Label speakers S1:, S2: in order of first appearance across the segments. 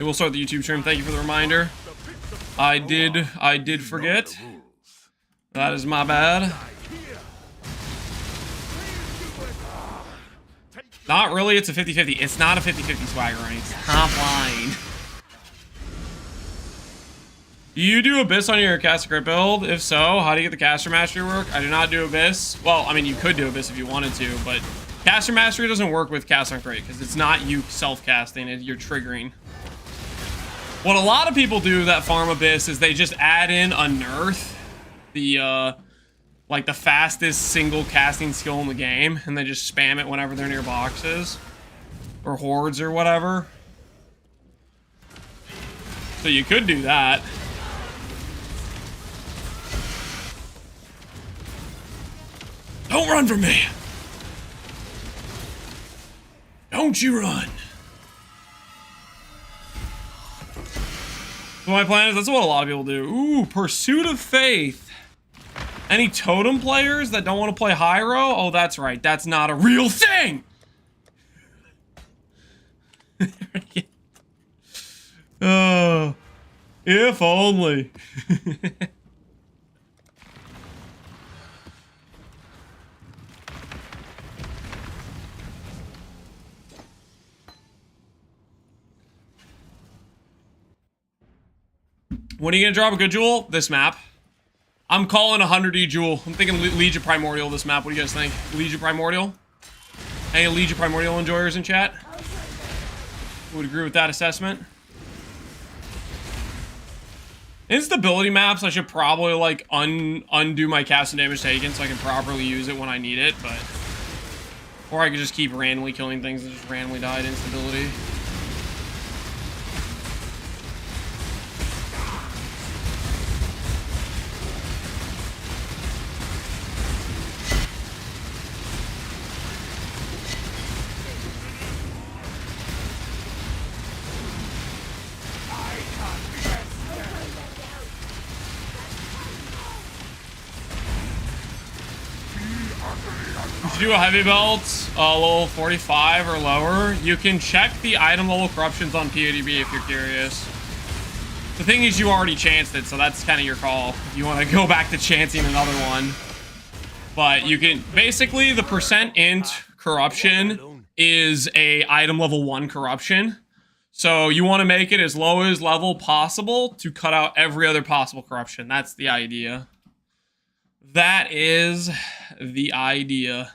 S1: We'll start the YouTube stream. Thank you for the reminder. I did forget. That is my bad. Not really, it's a 50-50. It's not a 50-50 swagger running. Stop lying. Do you do Abyss on your Caster Crit build? If so, how do you get the Caster Mastery work? I do not do Abyss. Well, I mean, you could do Abyss if you wanted to, but Caster Mastery doesn't work with Cast on Crit because it's not you self-casting, you're triggering. What a lot of people do that farm Abyss is they just add in a Nerf, like the fastest single casting skill in the game, and they just spam it whenever they're near boxes or hordes or whatever. So you could do that. Don't run from me! Don't you run! So my plan is, that's what a lot of people do. Ooh, Pursuit of Faith. Any totem players that don't want to play Hiero? Oh, that's right. That's not a real thing! Oh, if only. When are you gonna drop a good jewel? This map. I'm calling 100E jewel. I'm thinking Legion Primordial this map. What do you guys think? Legion Primordial? Any Legion Primordial enjoyers in chat? Would agree with that assessment. Instability maps, I should probably like undo my cast and damage taken so I can properly use it when I need it, but... Or I could just keep randomly killing things that just randomly die at instability. If you do a heavy belt, level 45 or lower, you can check the item level corruptions on PODB if you're curious. The thing is, you already chanced it, so that's kind of your call. If you want to go back to chancing another one. But you can, basically, the percent int corruption is a item level 1 corruption. So you want to make it as low as level possible to cut out every other possible corruption. That's the idea. That is the idea.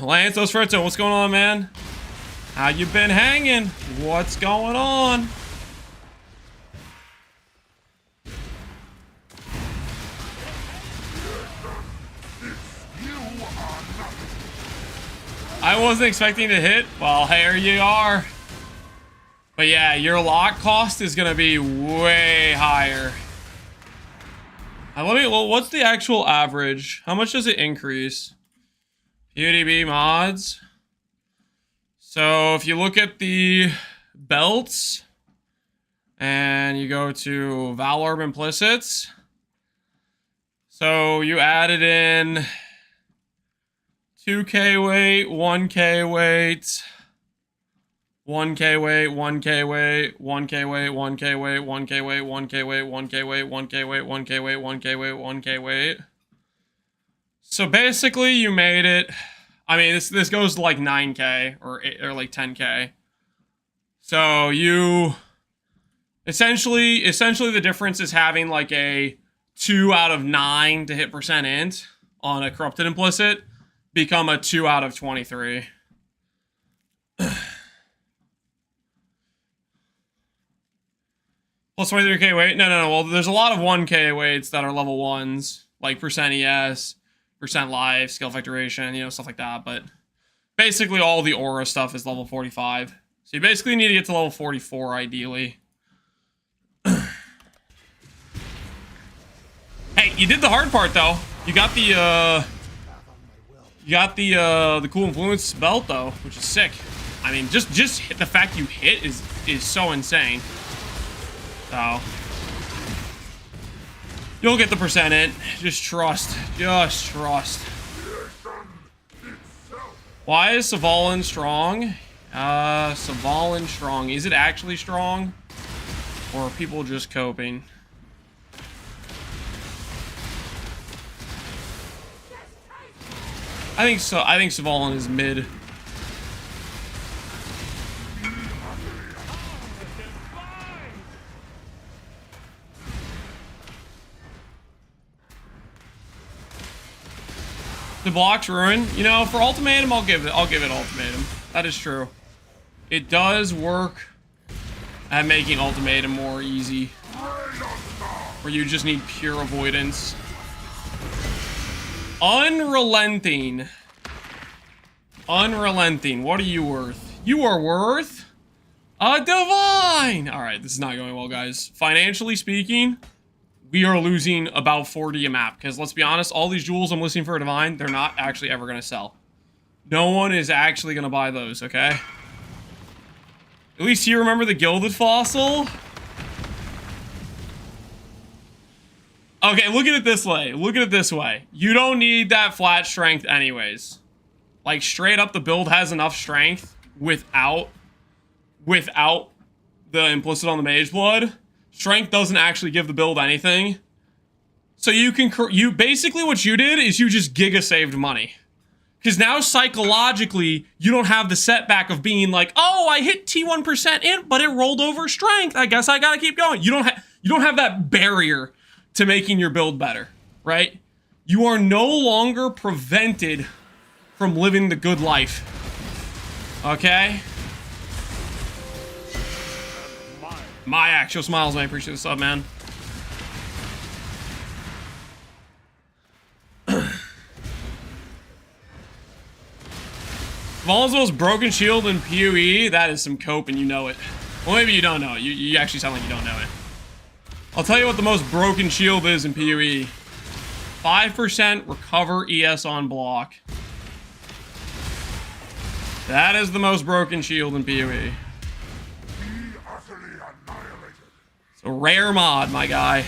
S1: Lance, those Fritzo, what's going on, man? How you been hanging? What's going on? I wasn't expecting to hit. Well, here you are. But yeah, your lock cost is gonna be way higher. Well, what's the actual average? How much does it increase? PODB mods. So if you look at the belts and you go to Valorb implicits, so you added in 2k weight, 1k weight, 1k weight, 1k weight, 1k weight, 1k weight, 1k weight, 1k weight, 1k weight, 1k weight, 1k weight, 1k weight, 1k weight. So basically you made it, I mean, this goes to like 9k or like 10k. So you essentially the difference is having like a 2 out of 9 to hit percent int on a corrupted implicit become a 2 out of 23. Plus 23k weight? No. Well, there's a lot of 1k weights that are level 1s, like percent ES, percent life, skill effect duration, you know, stuff like that. But basically all the aura stuff is level 45. So you basically need to get to level 44 ideally. Hey, you did the hard part though. You got the cool influence belt though, which is sick. I mean, just the fact you hit is so insane. So you'll get the percent in. Just trust. Just trust. Why is Svalin strong? Svalin strong. Is it actually strong? Or are people just coping? I think so. I think Svalin is mid. The block's ruin. You know, for ultimatum, I'll give it ultimatum. That is true. It does work at making ultimatum more easy. Where you just need pure avoidance. Unrelenting. Unrelenting. What are you worth? You are worth a divine. All right, this is not going well, guys. Financially speaking, we are losing about 40 a map. Because let's be honest, all these jewels I'm listing for a divine, they're not actually ever going to sell. No one is actually going to buy those, okay? At least you remember the Gilded Fossil. Okay, look at it this way. Look at it this way. You don't need that flat strength anyways. Like, straight up, the build has enough strength without the implicit on the Mage Blood. Strength doesn't actually give the build anything. So you basically what you did is you just giga saved money. Because now psychologically, you don't have the setback of being like, oh, I hit T1% in, but it rolled over strength. I guess I gotta keep going. You don't have that barrier to making your build better, right? You are no longer prevented from living the good life. Okay? My actual smiles, man. I appreciate the sub, man. Vaul's most broken shield in PoE, that is some cope and you know it. Well, maybe you don't know it. You actually sound like you don't know it. I'll tell you what the most broken shield is in PoE. 5% recover ES on block. That is the most broken shield in PoE. It's a rare mod, my guy.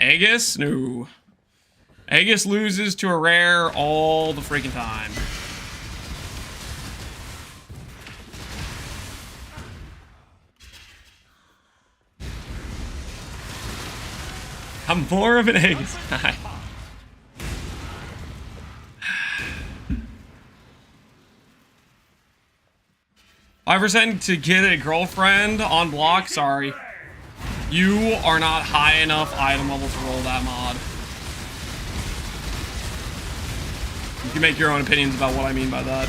S1: Aegis? No. Aegis loses to a rare all the freaking time. I'm more of an Aegis guy. $5% to get a girlfriend on block? Sorry. You are not high enough item level to roll that mod. You can make your own opinions about what I mean by that.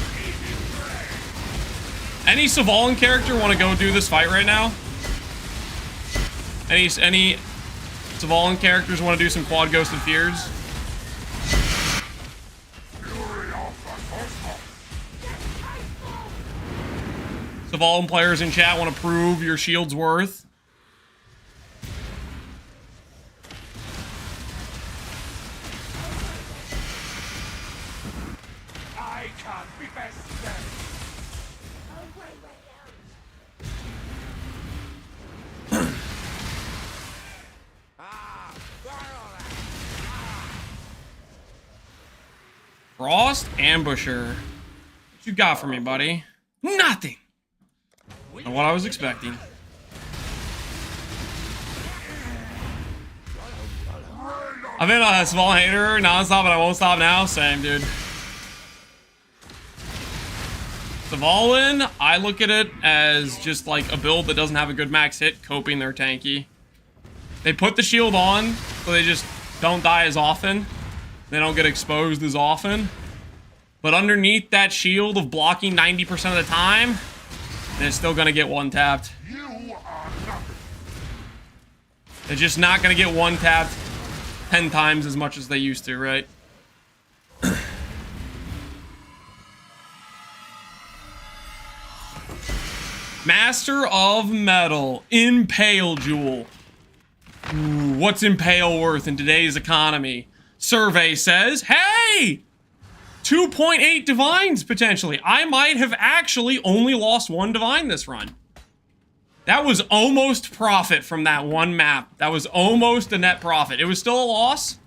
S1: Any Svalin character want to go do this fight right now? Any Svalin characters want to do some quad ghosted fears? Svalin players in chat want to prove your shield's worth? I can't be best. Frost Ambusher. What you got for me, buddy? Nothing. Not what I was expecting. I've been a small hater nonstop, and I won't stop now. Same, dude. Svalin, I look at it as just like a build that doesn't have a good max hit, coping their tanky. They put the shield on, so they just don't die as often. They don't get exposed as often. But underneath that shield of blocking 90% of the time, they're still gonna get one tapped. They're just not gonna get one tapped 10 times as much as they used to, right? Master of Metal, Impale Jewel. Ooh, what's Impale worth in today's economy? Survey says, hey! 2.8 divines, potentially. I might have actually only lost 1 divine this run. That was almost profit from that one map. That was almost a net profit. It was still a loss,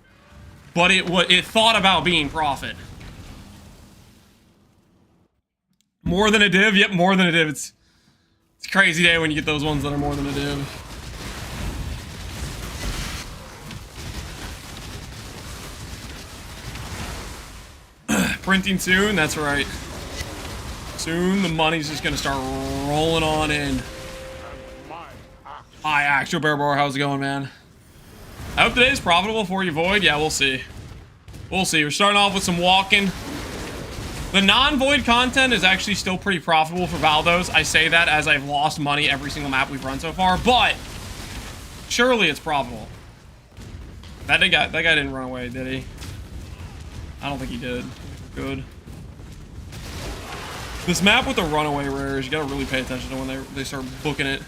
S1: but it thought about being profit. More than a div? Yep, more than a div. It's a crazy day when you get those ones that are more than a div. Printing soon? That's right. Soon the money's just gonna start rolling on in. Hi, Actual Bear Bar, how's it going, man? I hope today's profitable for you, Void. Yeah, we'll see. We'll see. We're starting off with some walking. The non-Void content is actually still pretty profitable for Valdo's. I say that as I've lost money every single map we've run so far, but surely it's profitable. That guy didn't run away, did he? I don't think he did. Good. This map with the runaway rares, you gotta really pay attention to when they start booking it.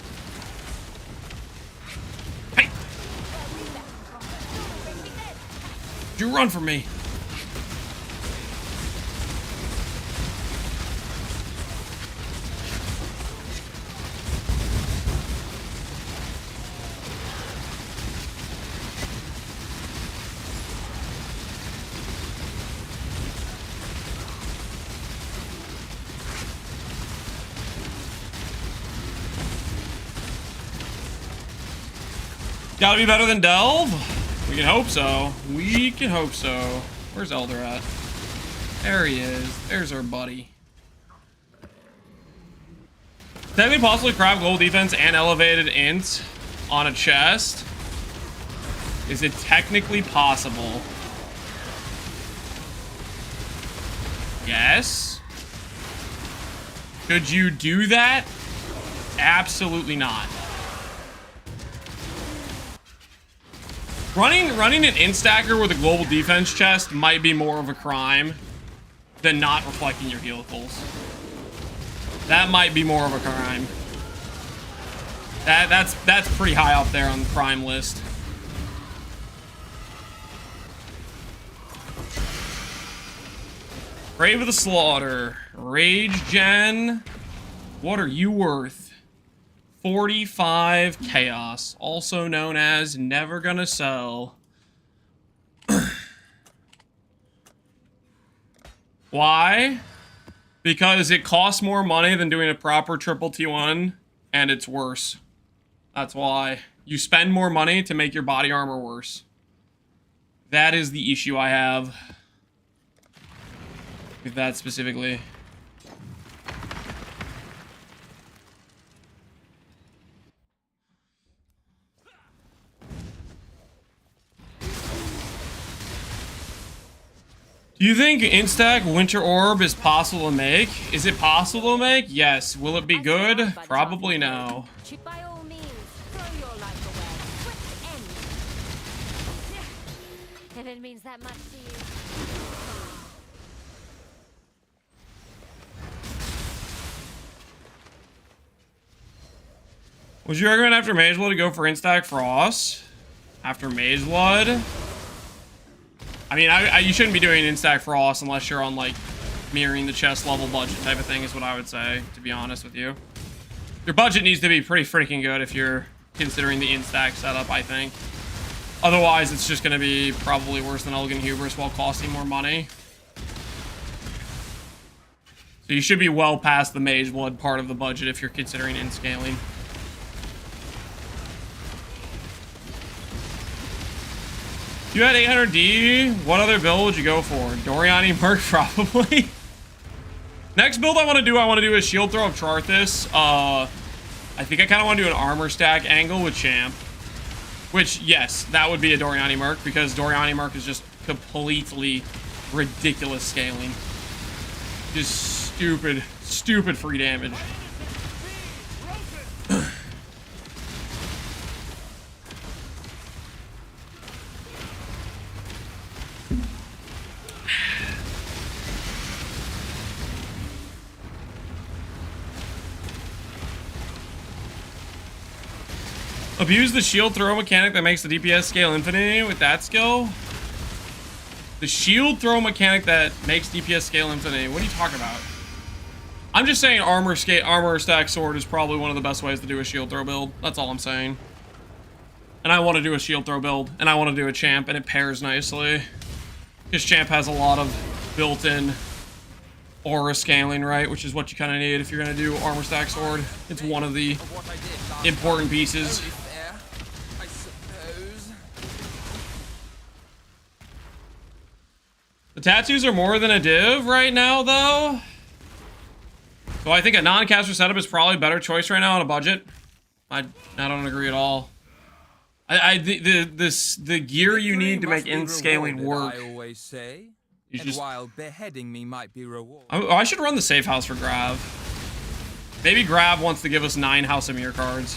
S1: Hey! You run from me. Gotta be better than Delve? We can hope so. We can hope so. Where's Elder at? There he is. There's our buddy. Technically possibly crab gold defense and elevated int on a chest. Is it technically possible? Yes. Could you do that? Absolutely not. Running an instacker with a global defense chest might be more of a crime than not reflecting your helicals. That might be more of a crime. That's pretty high up there on the crime list. Brave of the Slaughter. Rage Gen. What are you worth? 45 Chaos, also known as never gonna sell. Why? Because it costs more money than doing a proper triple T1, and it's worse. That's why. You spend more money to make your body armor worse. That is the issue I have with that specifically. Do you think Instack Winter Orb is possible to make? Is it possible to make? Yes. Will it be good? Probably no.
S2: By all means, throw your life away. Quick end. If it means that much to you.
S1: Would you recommend after Mage Blood to go for Instack FRoSS? After Mage Blood? I mean, you shouldn't be doing Instack FRoSS unless you're on, like, mirroring the chest level budget type of thing is what I would say, to be honest with you. Your budget needs to be pretty freaking good if you're considering the Instack setup, I think. Otherwise, it's just going to be probably worse than Elegant Hubris while costing more money. So you should be well past the Mage Blood part of the budget if you're considering in-scaling. If you had 800D, what other build would you go for? Doriani Merc, probably. Next build I want to do a shield throw of Charthus. I think I kind of want to do an armor stack angle with Champ. Which, yes, that would be a Doriani Merc, because Doriani Merc is just completely ridiculous scaling. Just stupid, stupid free damage. A Abuse the shield throw mechanic that makes the DPS scale infinity with that skill. The shield throw mechanic that makes DPS scale infinity. What are you talking about? I'm just saying armor stack sword is probably one of the best ways to do a shield throw build. That's all I'm saying. And I want to do a shield throw build, and I want to do a champ, and it pairs nicely. Because champ has a lot of built-in aura scaling, right? Which is what you kind of need if you're going to do armor stack sword. It's one of the important pieces. The tattoos are more than a div right now, though. So I think a non-caster setup is probably a better choice right now on a budget. I don't agree at all. The gear you need to make in scaling work.
S3: I always say.
S1: You
S3: And while beheading me might be rewarded.
S1: I should run the safe house for Grav. Maybe Grav wants to give us 9 House of Mir cards.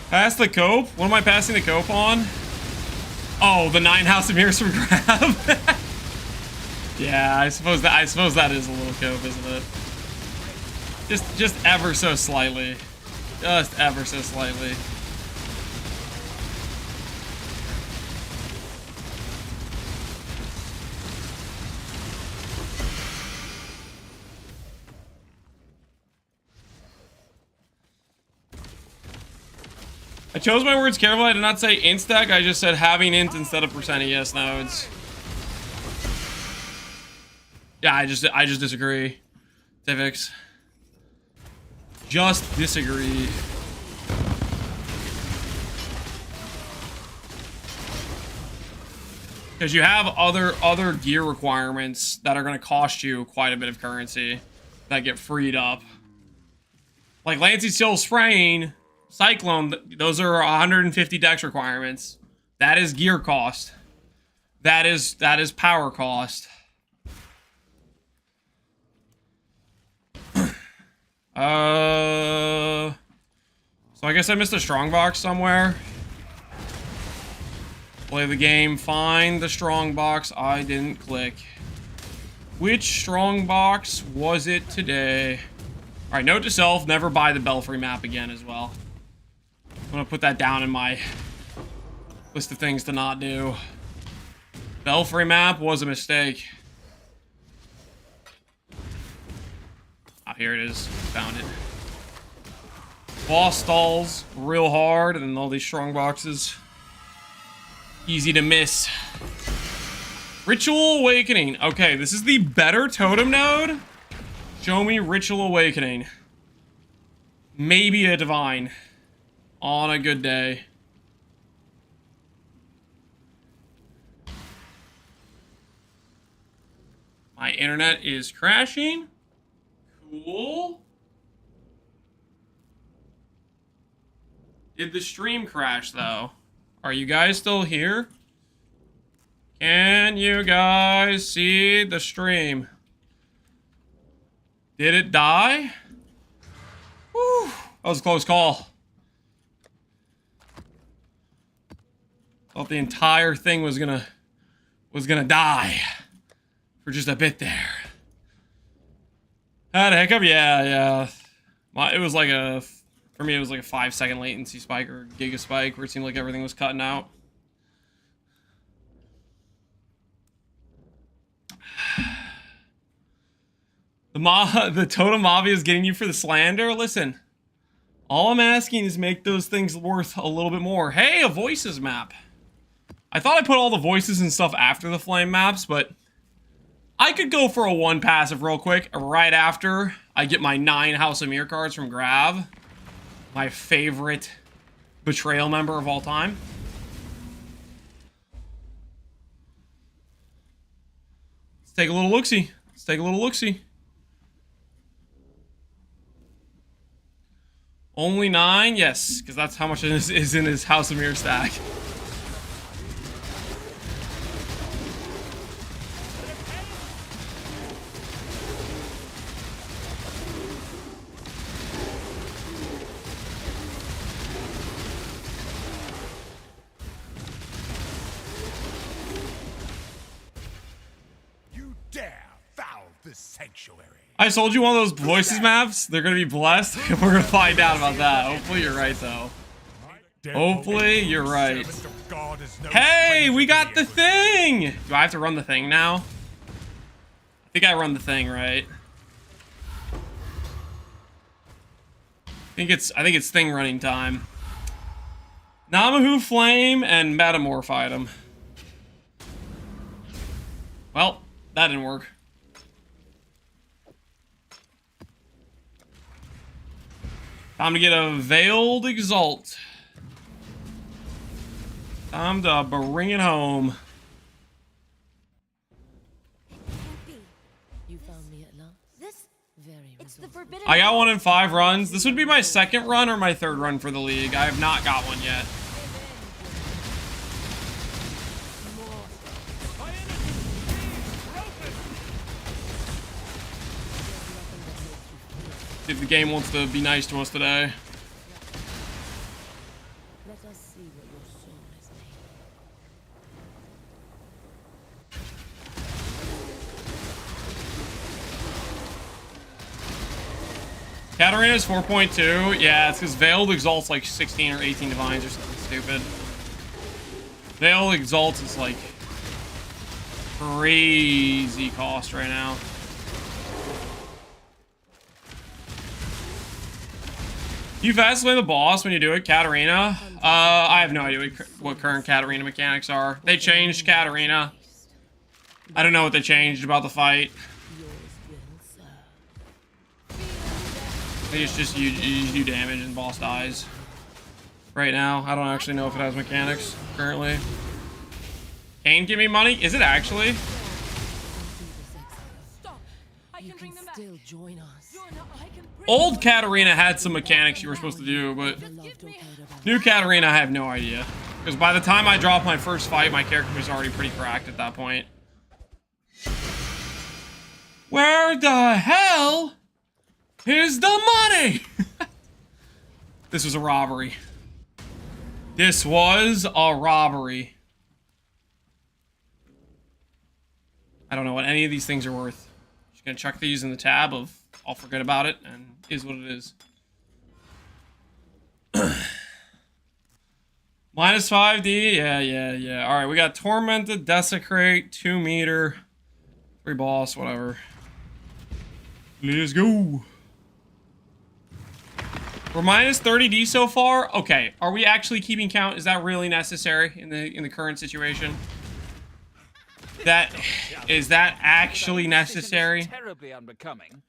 S1: Pass the cope? What am I passing the cope on? Oh, the 9 House of Mirrors from Grab. Yeah, I suppose that is a little cope, isn't it? Just ever so slightly. Just ever so slightly. I chose my words carefully. I did not say instack. I just said having int instead of %ES nodes. Yeah, I just disagree. Tivix. Just disagree. Because you have other gear requirements that are going to cost you quite a bit of currency that get freed up. Like Lancy Still Spraying, Cyclone, those are 150 dex requirements. That is gear cost. That is power cost. So I guess I missed a strong box somewhere. Play the game, find the strong box I didn't click. Which strong box was it today? Alright, note to self, never buy the Belfry map again as well. I'm gonna put that down in my list of things to not do. Belfry map was a mistake. Ah, here it is. Found it. Boss stalls real hard, and all these strong boxes. Easy to miss. Ritual Awakening. Okay, this is the better totem node. Show me Ritual Awakening. Maybe a Divine. On a good day. My internet is crashing. Cool. Did the stream crash, though? Are you guys still here? Can you guys see the stream? Did it die? Whew. That was a close call. Thought the entire thing was gonna die for just a bit there. Had a hiccup? Yeah. It was like for me, it was like a 5-second latency spike or giga spike where it seemed like everything was cutting out. The totem mafia is getting you for the slander? Listen, all I'm asking is make those things worth a little bit more. Hey, a voices map. I thought I put all the voices and stuff after the flame maps, but I could go for a 1 passive real quick right after I get my 9 House of Mir cards from Grav. My favorite Betrayal member of all time. Let's take a little look-see. Only 9? Yes, because that's how much is in his House of Mirror stack.
S4: You dare foul this sanctuary.
S1: I told you one of those voices maps, they're gonna be blessed. We're gonna find out about that. Hopefully you're right though. Hopefully you're right. Hey, we got the thing! Do I have to run the thing now? I think I run the thing, right? I think it's thing running time. Namahu Flame and Metamorph item. Well, that didn't work. Time to get a Veiled Exalt. Time to bring it home.
S2: You found me at last. This it's the forbidden.
S1: I got one in 5 runs. This would be my 2nd run or my 3rd run for the league. I have not got one yet. If the game wants to be nice to us today.
S2: Let us see what your soul has made.
S1: Katarina's 4.2. Yeah, it's because Veiled Exalt's like 16 or 18 Divines or something stupid. Veiled Exalt is like crazy cost right now. You fast play the boss when you do it, Katarina? I have no idea what current Katarina mechanics are. They changed Katarina. I don't know what they changed about the fight. I think it's just you do damage and boss dies. Right now, I don't actually know if it has mechanics currently. Kane, give me money? Is it actually?
S2: You can still join us.
S1: Old Katarina had some mechanics you were supposed to do, but new Katarina, I have no idea. Because by the time I dropped my first fight, my character was already pretty cracked at that point. Where the hell is the money? This was a robbery. This was a robbery. I don't know what any of these things are worth. Just gonna chuck these in the tab of I'll forget about it, and is what it is. Minus 5D, yeah. Alright, we got Tormented, Desecrate, 2 meter, 3 boss, whatever. Let's go. We're minus 30D so far? Okay, are we actually keeping count? Is that really necessary in the current situation? Is that actually necessary?
S5: Terribly unbecoming.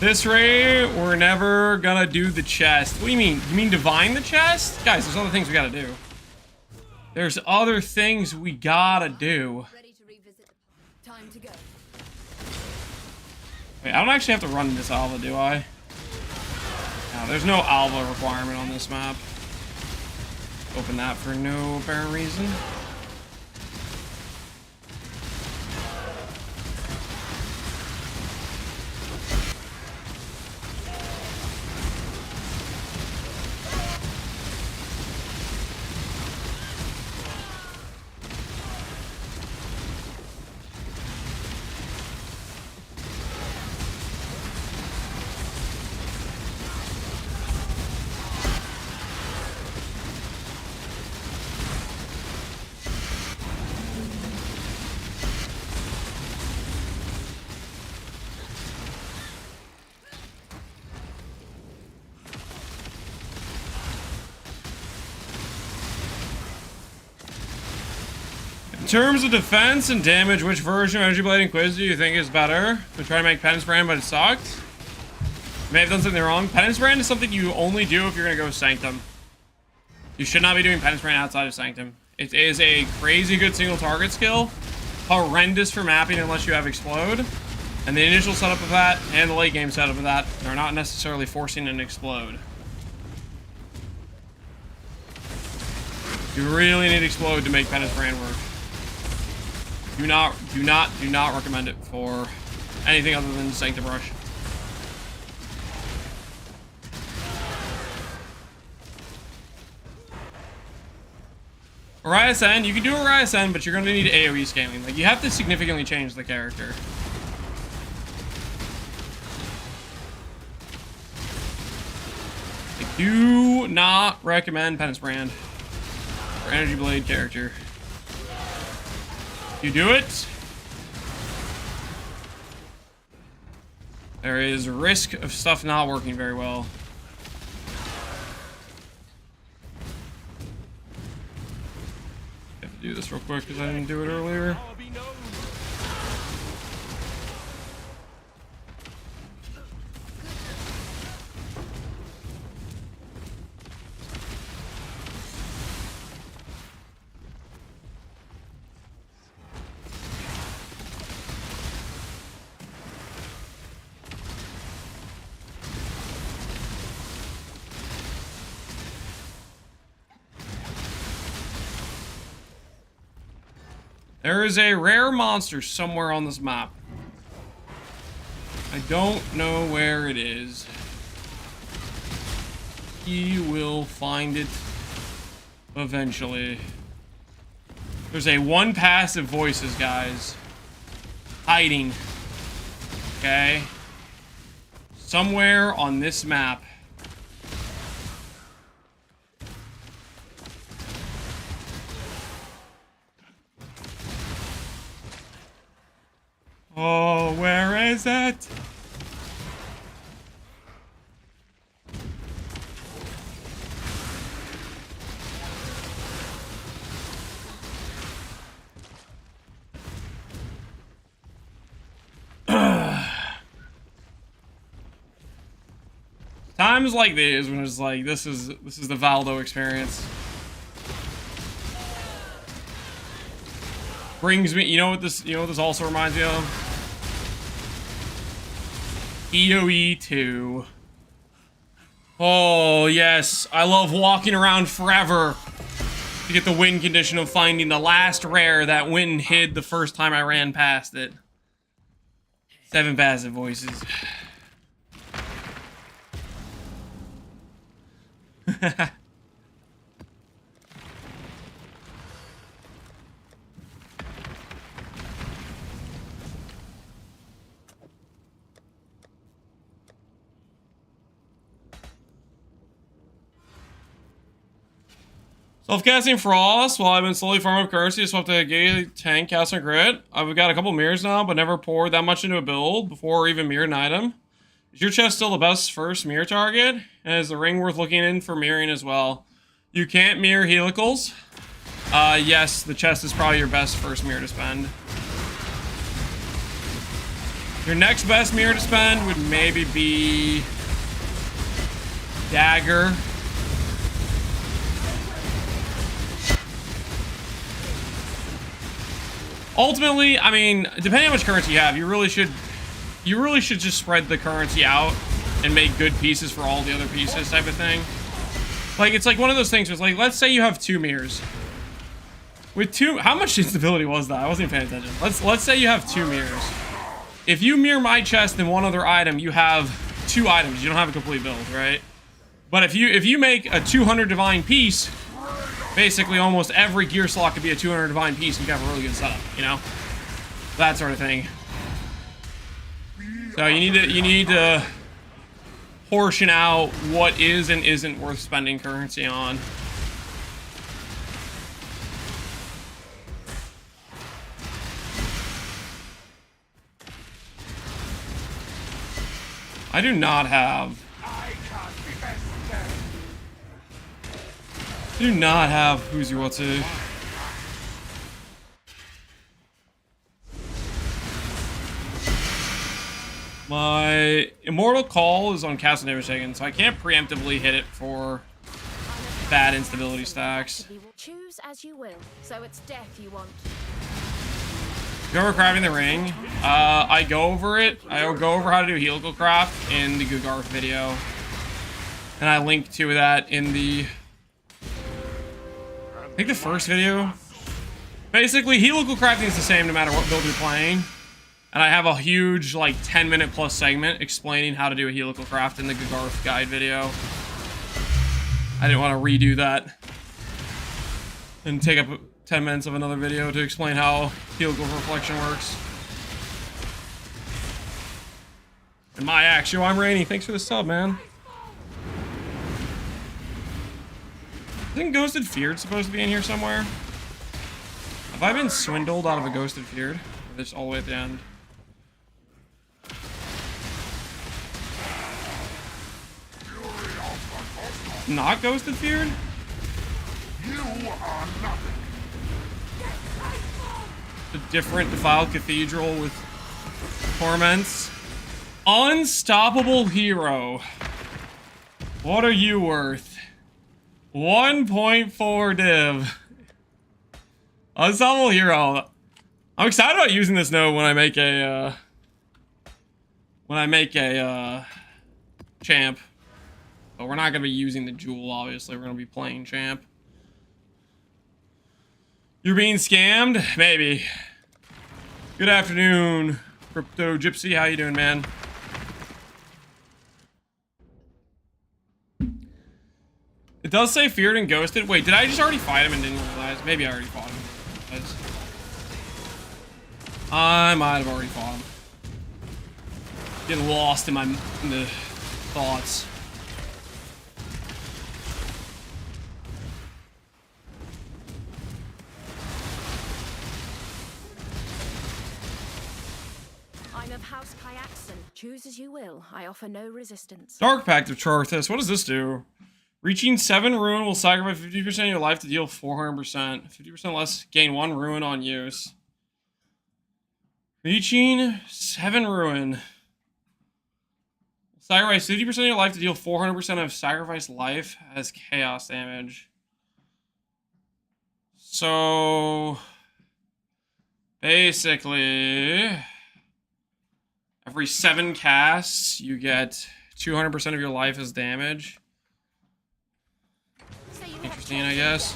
S1: This rate, we're never gonna do the chest. What do you mean? You mean divine the chest? Guys, there's other things we gotta do. There's other things we gotta do.
S2: Ready to revisit. Time to go.
S1: Wait, I don't actually have to run this Alva, do I? No, there's no Alva requirement on this map. Open that for no apparent reason. In terms of defense and damage, which version of Energy Blade and Quiz do you think is better? We try to make Penance Brand, but it sucked. May have done something wrong. Penance Brand is something you only do if you're gonna go Sanctum. You should not be doing Penance Brand outside of Sanctum. It is a crazy good single target skill. Horrendous for mapping unless you have Explode. And the initial setup of that and the late game setup of that are not necessarily forcing an Explode. You really need Explode to make Penance Brand work. Do not recommend it for anything other than Sanctum Rush. Urias N, you can do Urias N, but you're going to need AoE scaling. Like, you have to significantly change the character. I do not recommend Penance Brand for Energy Blade character. You do it, there is risk of stuff not working very well. I have to do this real quick because I didn't do it earlier. There is a rare monster somewhere on this map. I don't know where it is. He will find it eventually. There's a one passive voices, guys. Hiding. Okay? Somewhere on this map. Oh, where is it? Times like these when it's like this is the Valdo experience. Brings me, you know what this also reminds me of? EOE 2. Oh, yes. I love walking around forever to get the win condition of finding the last rare that went and hid the first time I ran past it. 7 passive voices. Self-casting FRoSS while I've been slowly farming up currency to swap to Gay tank, cast and crit. I've got a couple mirrors now, but never poured that much into a build before even mirrored an item. Is your chest still the best first mirror target? And is the ring worth looking in for mirroring as well? You can't mirror helicals. Yes, the chest is probably your best first mirror to spend. Your next best mirror to spend would maybe be Dagger. Ultimately, I mean, depending on how much currency you have, you really should just spread the currency out and make good pieces for all the other pieces type of thing. Like, it's like one of those things where it's like, let's say you have 2 mirrors. With 2, how much instability was that? I wasn't even paying attention. Let's say you have 2 mirrors. If you mirror my chest and one other item, you have 2 items. You don't have a complete build, right? But if you make a 200 divine piece, basically almost every gear slot could be a 200 divine piece and you have a really good setup, you know? That sort of thing. So you need to portion out what is and isn't worth spending currency on. I do not have who's you what's it. My Immortal Call is on Castle Never Taken, so I can't preemptively hit it for bad instability stacks.
S5: Choose as you will, so it's death you want.
S1: Go over crafting the ring. I go over it. I go over how to do helical craft in the Gugarth video. And I link to that in the... I think the first video. Basically, helical crafting is the same no matter what build you're playing. And I have a huge, like, 10-minute plus segment explaining how to do a helical craft in the Gugarth guide video. I didn't want to redo that and take up 10 minutes of another video to explain how helical reflection works. And my actual, I'm Rainy. Thanks for the sub, man. I think Ghosted Feared supposed to be in here somewhere. Have I been swindled out of a Ghosted Feared? Or this all the way at the end? Not Ghosted Feared?
S4: You are nothing.
S1: A different defiled cathedral with torments. Unstoppable Hero. What are you worth? 1.4 div. Unstoppable Hero. I'm excited about using this node when I make a champ. But we're not gonna be using the jewel, obviously. We're gonna be playing champ. You're being scammed? Maybe. Good afternoon, Crypto Gypsy. How you doing, man? It does say feared and ghosted. Wait, did I just already fight him and didn't realize? Maybe I already fought him. I might have already fought him. Getting lost in the thoughts.
S5: I'm of House Kayakson. Choose as you will. I offer no resistance.
S1: Dark Pact of Charthus. What does this do? Reaching 7 ruin will sacrifice 50% of your life to deal 400%. 50% less, gain 1 ruin on use. Reaching 7 ruin. Sacrifice 50% of your life to deal 400% of sacrificed life as chaos damage. So... basically... every 7 casts, you get 200% of your life as damage. Interesting, I guess.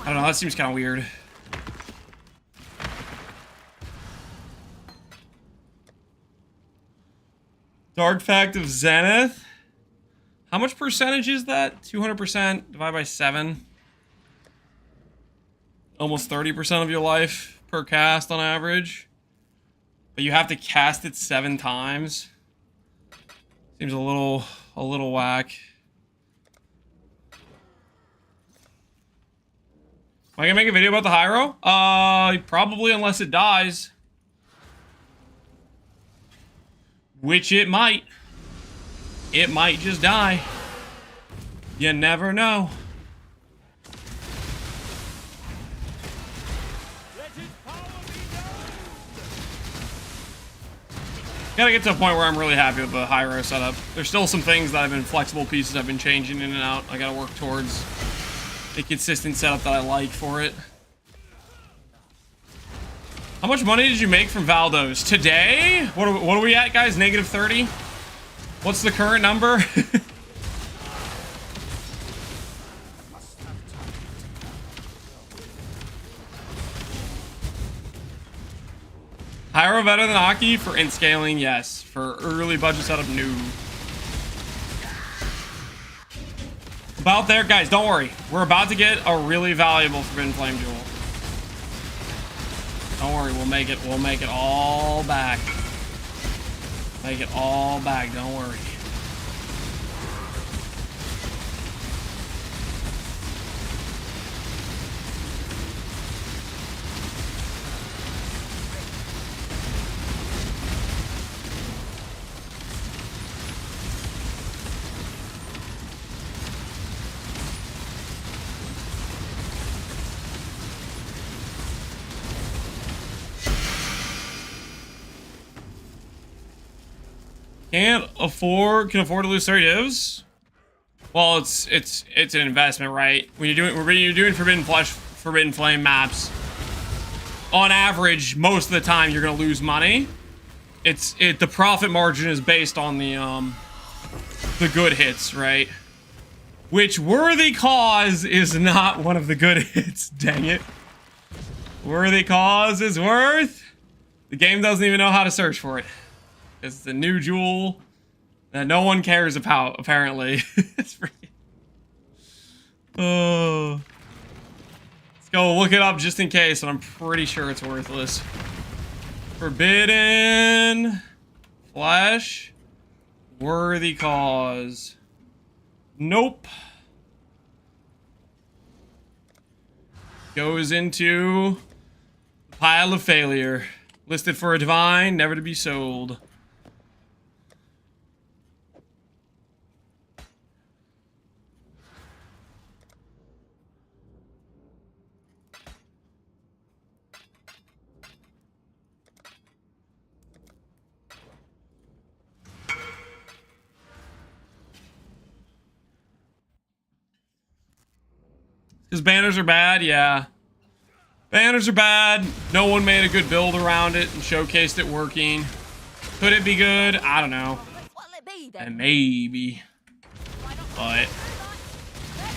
S1: I don't know, that seems kind of weird. Dark Fact of Zenith. How much percentage is that? 200% divided by 7. Almost 30% of your life per cast on average. But you have to cast it 7 times. Seems a little whack. Am I gonna make a video about the Hiero? Probably, unless it dies. Which it might. It might just die. You never know. Gotta get to a point where I'm really happy with the Hiero setup. There's still some things that have been flexible pieces I've been changing in and out. I gotta work towards a consistent setup that I like for it. How much money did you make from Valdo's? Today? What are we at, guys? Negative 30? What's the current number? Hiero better than Aki? For int scaling, yes. For early budget setup, no. About there, guys, don't worry. We're about to get a really valuable Forbidden Flame Jewel. Don't worry, we'll make it all back. Make it all back, don't worry. Can afford to lose 30 divs? Well, it's an investment, right? When you're doing Forbidden Flame maps, on average, most of the time you're gonna lose money. The profit margin is based on the good hits, right? Which Worthy Cause is not one of the good hits. Dang it. Worthy Cause is worth. The game doesn't even know how to search for it. It's the new jewel that no one cares about, apparently. It's freaking... Oh. Let's go look it up just in case, and I'm pretty sure it's worthless. Forbidden Flesh. Worthy Cause. Nope. Goes into the pile of failure. Listed for a divine, never to be sold. His banners are bad, yeah. Banners are bad. No one made a good build around it and showcased it working. Could it be good? I don't know. And maybe. But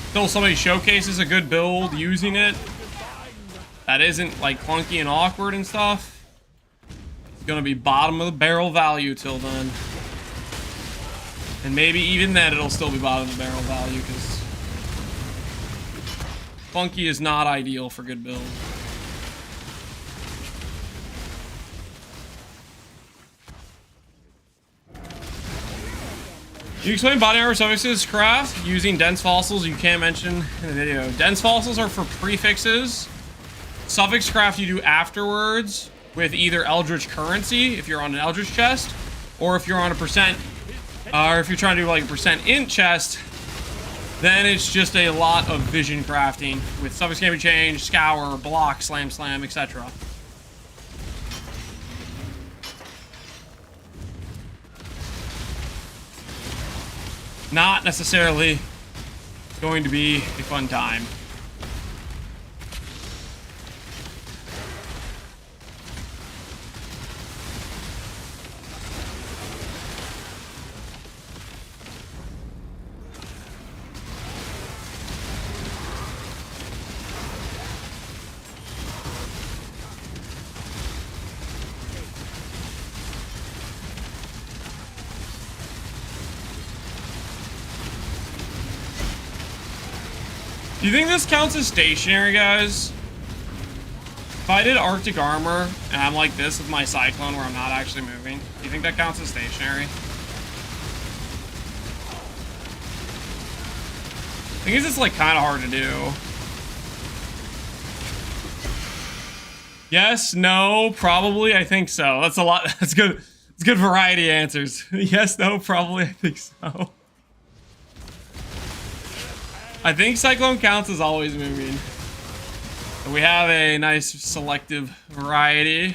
S1: until somebody showcases a good build using it that isn't like clunky and awkward and stuff, it's gonna be bottom of the barrel value till then. And maybe even then it'll still be bottom of the barrel value because clunky is not ideal for good build. You explain body armor suffixes craft using dense fossils you can't mention in the video. Dense fossils are for prefixes. Suffix craft you do afterwards with either Eldritch currency if you're on an Eldritch chest, or if you're on a percent, or if you're trying to do like a percent int chest, then it's just a lot of vision crafting with suffix can be changed, scour, block, slam, etc. Not necessarily going to be a fun time. Do you think this counts as stationary, guys? If I did Arctic Armor and I'm like this with my Cyclone where I'm not actually moving, do you think that counts as stationary? I guess it's like kind of hard to do. Yes, no, probably, I think so. That's a lot. That's good. It's good variety answers. Yes, no, probably, I think so. I think Cyclone counts as always moving. We have a nice selective variety.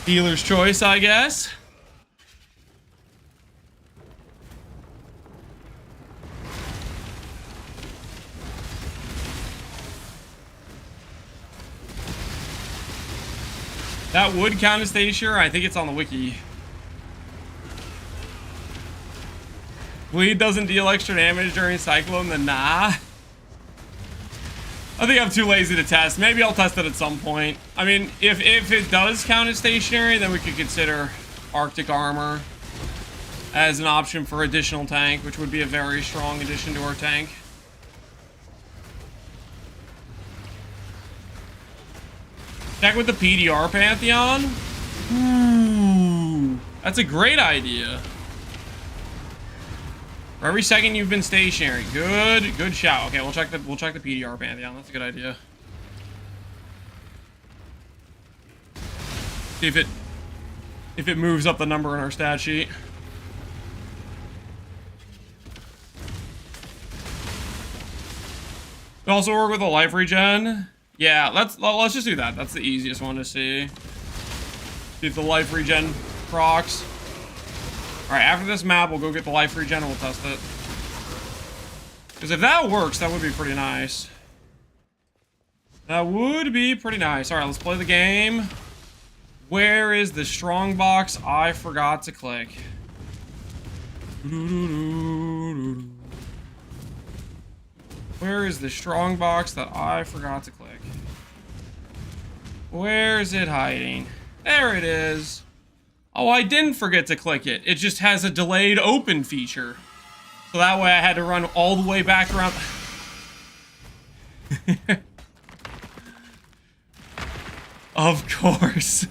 S1: Dealer's choice, I guess. That would count as stationary. I think it's on the wiki. Bleed doesn't deal extra damage during Cyclone, then nah. I think I'm too lazy to test. Maybe I'll test it at some point. I mean, if it does count as stationary, then we could consider Arctic Armor as an option for additional tank, which would be a very strong addition to our tank. Check with the PDR Pantheon. Ooh, that's a great idea. For every second you've been stationary. Good shout. Okay, we'll check the PDR Pantheon. That's a good idea. See if it moves up the number in our stat sheet. We also work with a life regen. Yeah, let's just do that. That's the easiest one to see. See if the life regen procs. Alright, after this map, we'll go get the life regen and we'll test it. Because if that works, that would be pretty nice. That would be pretty nice. Alright, let's play the game. Where is the strong box I forgot to click? Where is the strong box that I forgot to click? Where is it hiding? There it is. Oh, I didn't forget to click it. It just has a delayed open feature. So that way I had to run all the way back around. Of course.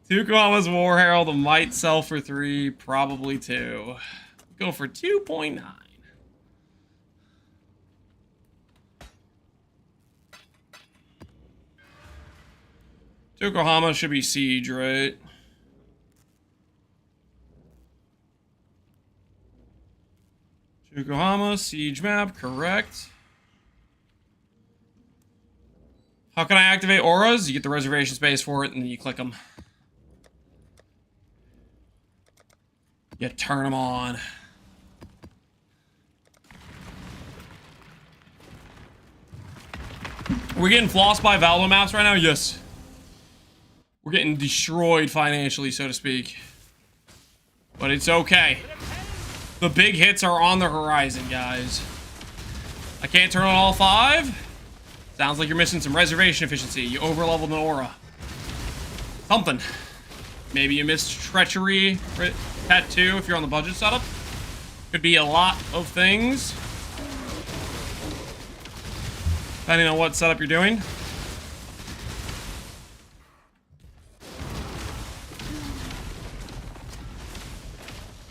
S1: 2 commas War Herald might sell for 3, probably 2. Go for 2.9. Yokohama should be siege, right? Yokohama, siege map, correct. How can I activate auras? You get the reservation space for it, and then you click them. You turn them on. We're getting flossed by Valdo maps right now? Yes. We're getting destroyed financially, so to speak. But it's okay. The big hits are on the horizon, guys. I can't turn on all 5. Sounds like you're missing some reservation efficiency. You overleveled an aura. Something. Maybe you missed treachery tattoo if you're on the budget setup. Could be a lot of things. Depending on what setup you're doing.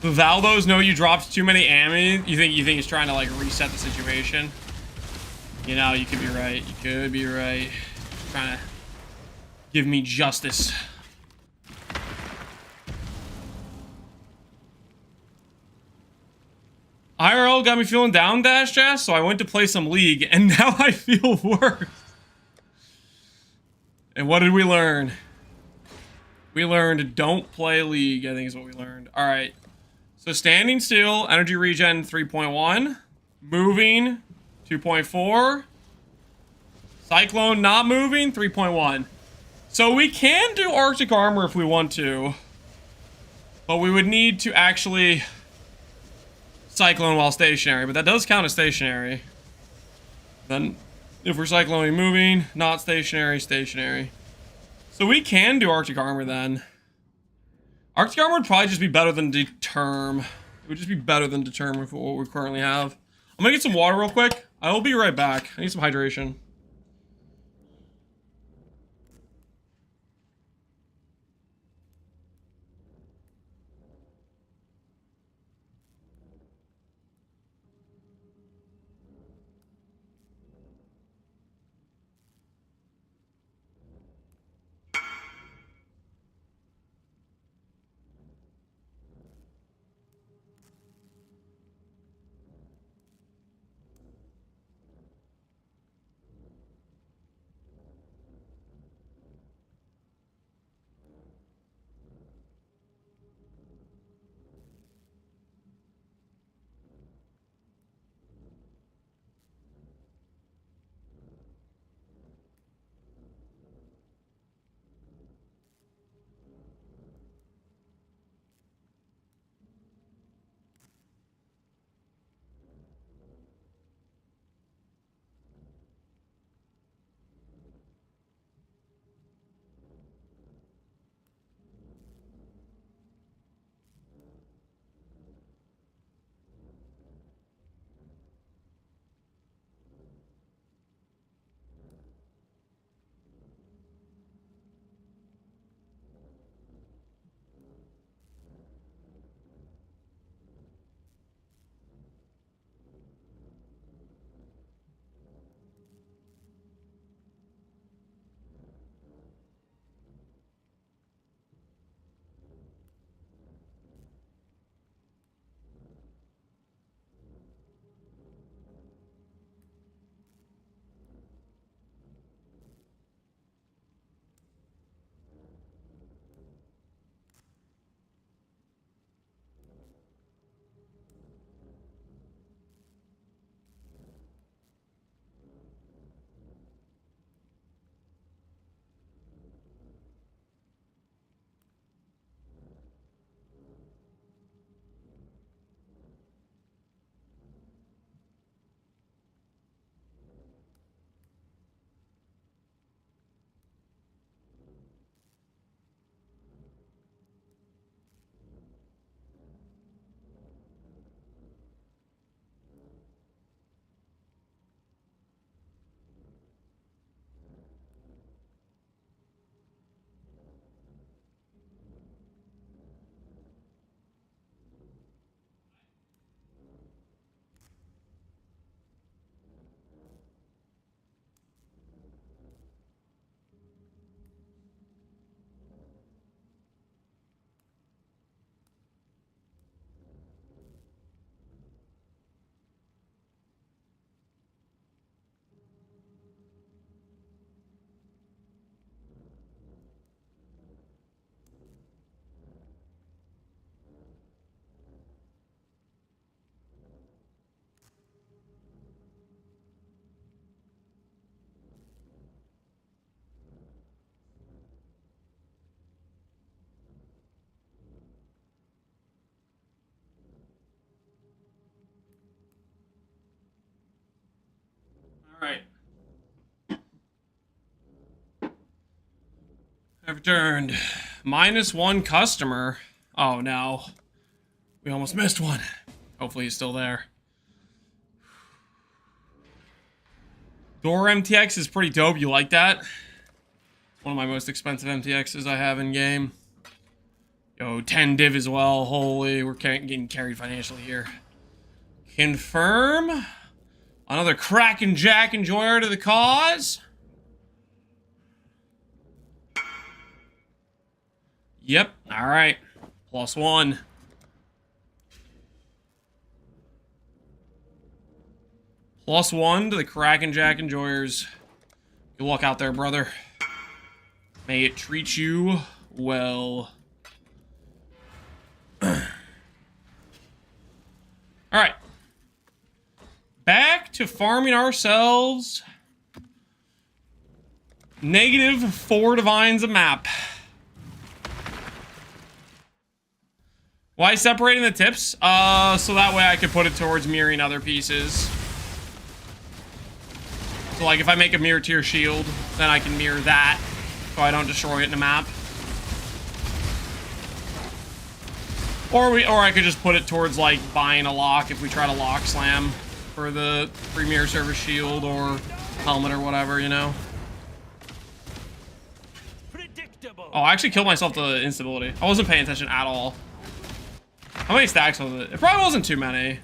S1: The Valdos know you dropped too many ammo. You think he's trying to like reset the situation? You know, you could be right. You could be right. Trying to give me justice. IRL got me feeling down, Dash Jazz, so I went to play some League, and now I feel worse. And what did we learn? We learned don't play League, I think is what we learned. Alright. So standing still, energy regen 3.1. Moving 2.4. Cyclone not moving 3.1. So we can do Arctic armor if we want to. But we would need to actually cyclone while stationary, but that does count as stationary. Then if we're cycloning moving, not stationary, stationary. So we can do Arctic armor then. Arctic armor would probably just be better than Determ. It would just be better than Determ for what we currently have. I'm gonna get some water real quick. I will be right back. I need some hydration. I've returned. -1 customer. Oh no. We almost missed one. Hopefully he's still there. Door MTX is pretty dope. You like that? It's one of my most expensive MTXs I have in game. Yo, 10 div as well. Holy, we're getting carried financially here. Confirm. Another Kraken Jack enjoyer to the cause. Yep, alright. +1. +1 to the Kraken Jack enjoyers. Good luck out there, brother. May it treat you well. Alright. Back to farming ourselves. -4 divines a map. Why separating the tips? So that way I could put it towards mirroring other pieces. So like if I make a mirror tier shield, then I can mirror that, so I don't destroy it in the map. Or I could just put it towards like buying a lock if we try to lock slam for the free mirror service shield or helmet or whatever, you know. Oh, I actually killed myself to instability. I wasn't paying attention at all. How many stacks was it? It probably wasn't too many.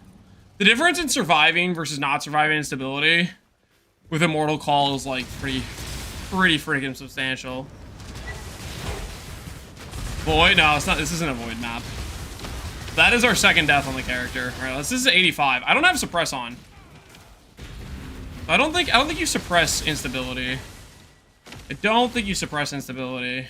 S1: The difference in surviving versus not surviving instability with Immortal Call is like pretty freaking substantial. Void? No, it's not. This isn't a void map. That is our second death on the character. All right, this is 85. I don't have suppress on. I don't think you suppress instability. I don't think you suppress instability.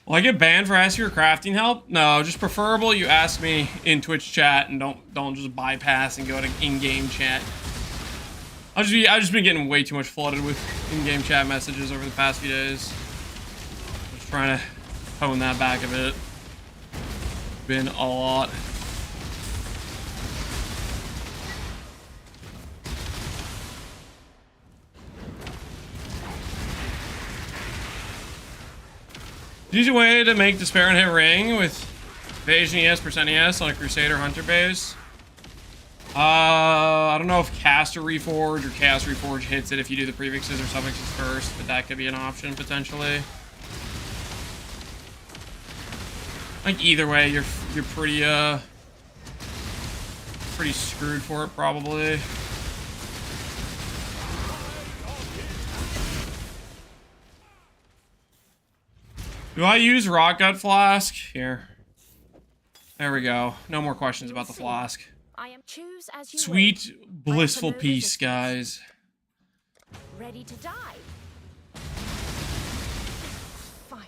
S1: Will I get banned for asking for crafting help? No, just preferable you ask me in Twitch chat and don't just bypass and go to in-game chat. I've just been getting way too much flooded with in-game chat messages over the past few days. Just trying to hone that back a bit. Been a lot. Easy way to make Despair and hit ring with evasion ES, percent ES on a Crusader Hunter base. I don't know if Caster Reforge or Chaos Reforge hits it if you do the prefixes or suffixes first, but that could be an option potentially. Like either way, you're pretty screwed for it probably. Do I use Rock Gut Flask? Here. There we go. No more questions about the flask.
S5: I am choose as you
S1: Sweet,
S5: will.
S1: blissful
S5: No
S1: peace,
S5: resistance.
S1: guys.
S5: Ready to die. Fine.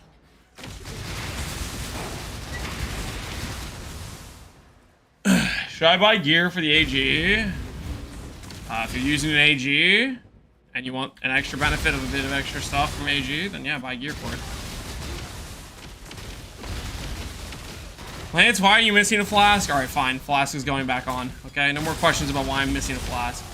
S1: Should I buy gear for the AG? If you're using an AG and you want an extra benefit of a bit of extra stuff from AG, then yeah, buy gear for it. Lance, why are you missing a flask? Alright, fine. Flask is going back on. Okay, no more questions about why I'm missing a flask.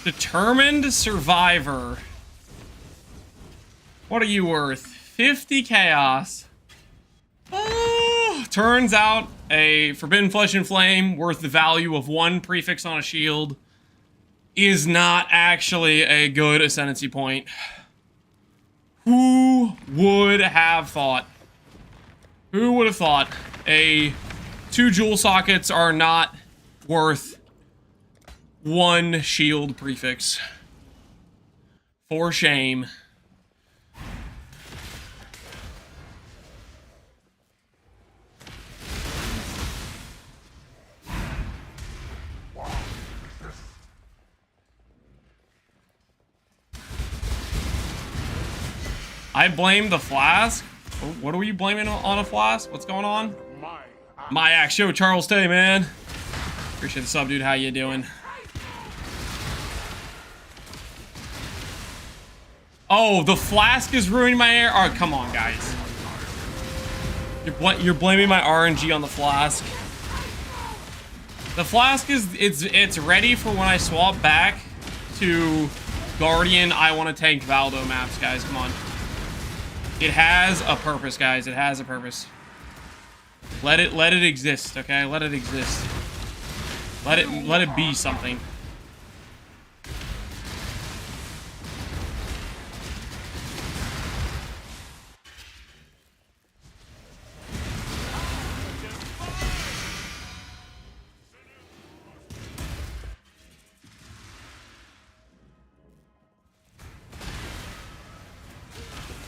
S1: Determined Survivor. What are you worth? 50 chaos. Oh, turns out a Forbidden Flesh and Flame worth the value of 1 prefix on a shield is not actually a good ascendancy point. Who would have thought? Who would have thought 2 jewel sockets are not worth 1 shield prefix? For shame. I blame the flask. What are you blaming on a flask? What's going on? My axe. Yo, Charles Tay, man. Appreciate the sub, dude. How you doing? Oh, the flask is ruining my air. Oh, come on, guys. You're blaming my RNG on the flask. The flask is it's ready for when I swap back to Guardian. I want to tank Valdo maps, guys. Come on. It has a purpose, guys. It has a purpose. Let it exist, okay? Let it exist. Let it be something.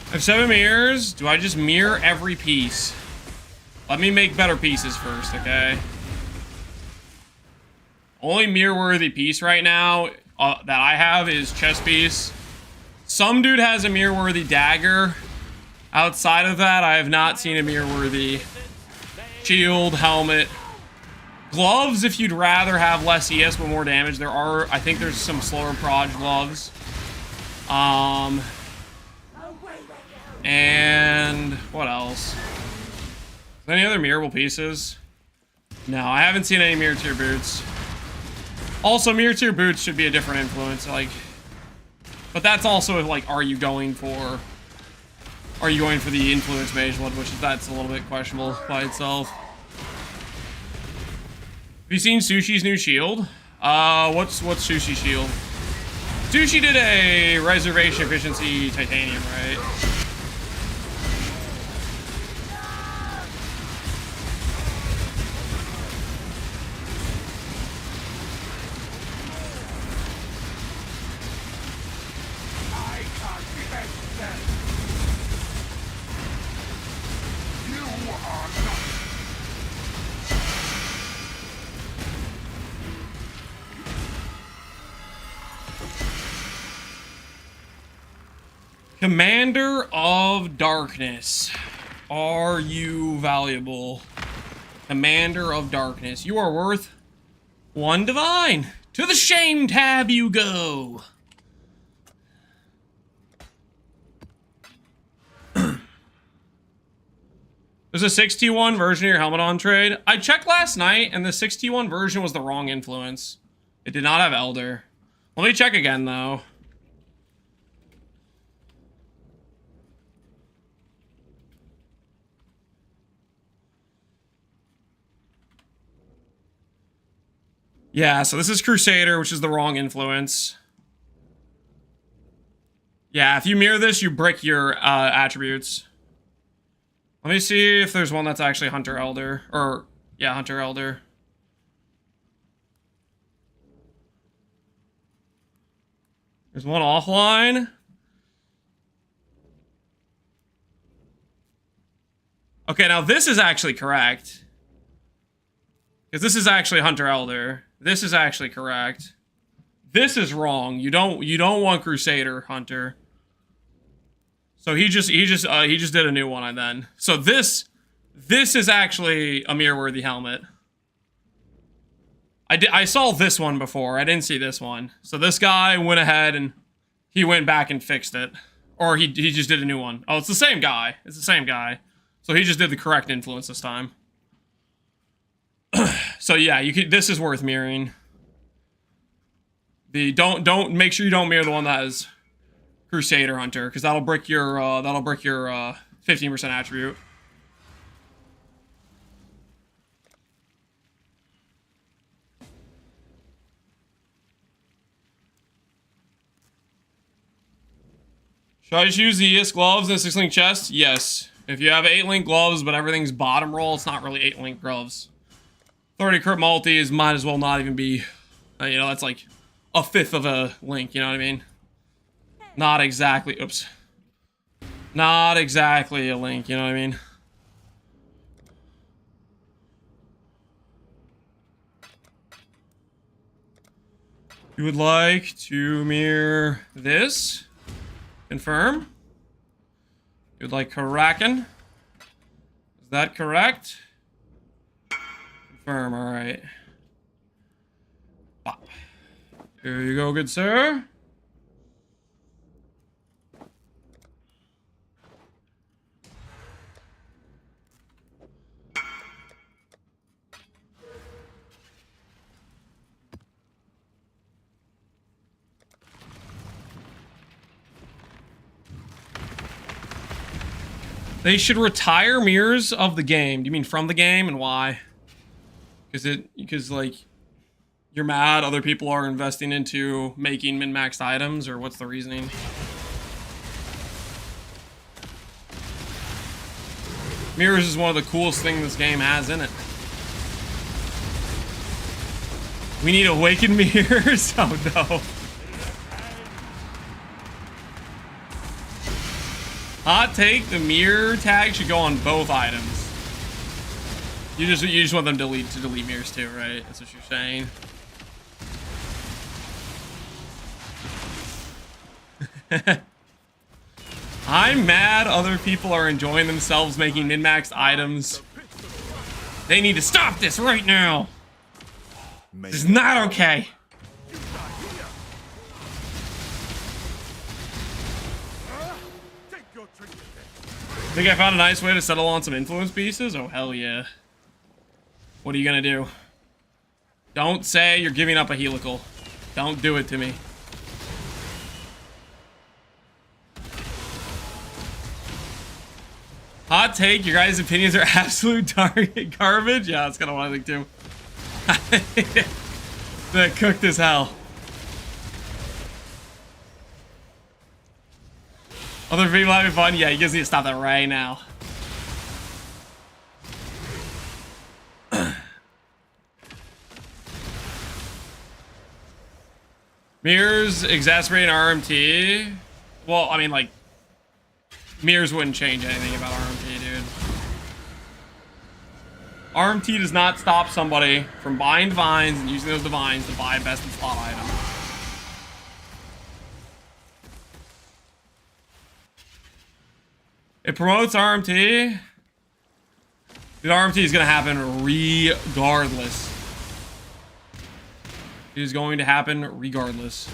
S1: I have 7 mirrors. Do I just mirror every piece? Let me make better pieces first, okay? Only mirror-worthy piece right now that I have is chest piece. Some dude has a mirror-worthy dagger. Outside of that, I have not seen a mirror-worthy shield, helmet. Gloves, if you'd rather have less ES but more damage. I think there's some slower proj gloves. And what else? Any other mirrorable pieces? No, I haven't seen any mirror tier boots. Also, mirror tier boots should be a different influence, like. But that's also like, are you going for the influence mage one, which that's a little bit questionable by itself. Have you seen Sushi's new shield? What's Sushi's shield? Sushi did a reservation efficiency titanium, right? Commander of Darkness. Are you valuable? Commander of Darkness. You are worth 1 divine. To the shame tab you go. There's a 6T1 version of your helmet on trade. I checked last night and the 6T1 version was the wrong influence. It did not have Elder. Let me check again though. Yeah, so this is Crusader, which is the wrong influence. Yeah, if you mirror this, you brick your attributes. Let me see if there's one that's actually Hunter Elder. Or, yeah, Hunter Elder. There's one offline. Okay, now this is actually correct. Because this is actually Hunter Elder. This is actually correct. This is wrong. You don't want Crusader Hunter. So he just did a new one and then. So this is actually a mirror-worthy helmet. I saw this one before. I didn't see this one. So this guy went ahead and he went back and fixed it. Or he just did a new one. Oh, it's the same guy. It's the same guy. So he just did the correct influence this time. So yeah, you could. This is worth mirroring. Don't make sure you don't mirror the one that is Crusader Hunter, because that'll brick your 15% attribute. Should I just use the ES gloves and the 6-link chest? Yes. If you have 8-link gloves, but everything's bottom roll, it's not really 8-link gloves. 30 crit multis might as well not even be, you know, that's like a fifth of a link, you know what I mean? Not exactly, oops. Not exactly a link, you know what I mean? You would like to mirror this? Confirm? You'd like Kraken? Is that correct? Confirm, alright. Here you go, good sir. They should retire mirrors of the game. Do you mean from the game, and why? Because like you're mad other people are investing into making min-maxed items, or what's the reasoning? Mirrors is one of the coolest things this game has in it. We need awakened mirrors? Oh no. Hot take, the mirror tag should go on both items. You just want them to delete mirrors too, right? That's what you're saying. I'm mad other people are enjoying themselves making min-maxed items. They need to stop this right now. This is not okay. Think I found a nice way to settle on some influence pieces? Oh, hell yeah. What are you gonna do? Don't say you're giving up a helical. Don't do it to me. Hot take, your guys' opinions are absolute target garbage? Yeah, that's kind of what I think too. That cooked as hell. Other people having fun? Yeah, you guys need to stop that right now. Mirrors exacerbating RMT? Well, I mean, like, mirrors wouldn't change anything about RMT, dude. RMT does not stop somebody from buying divines and using those divines to buy a best in slot item. It promotes RMT. Dude, RMT is going to happen regardless. It is going to happen regardless.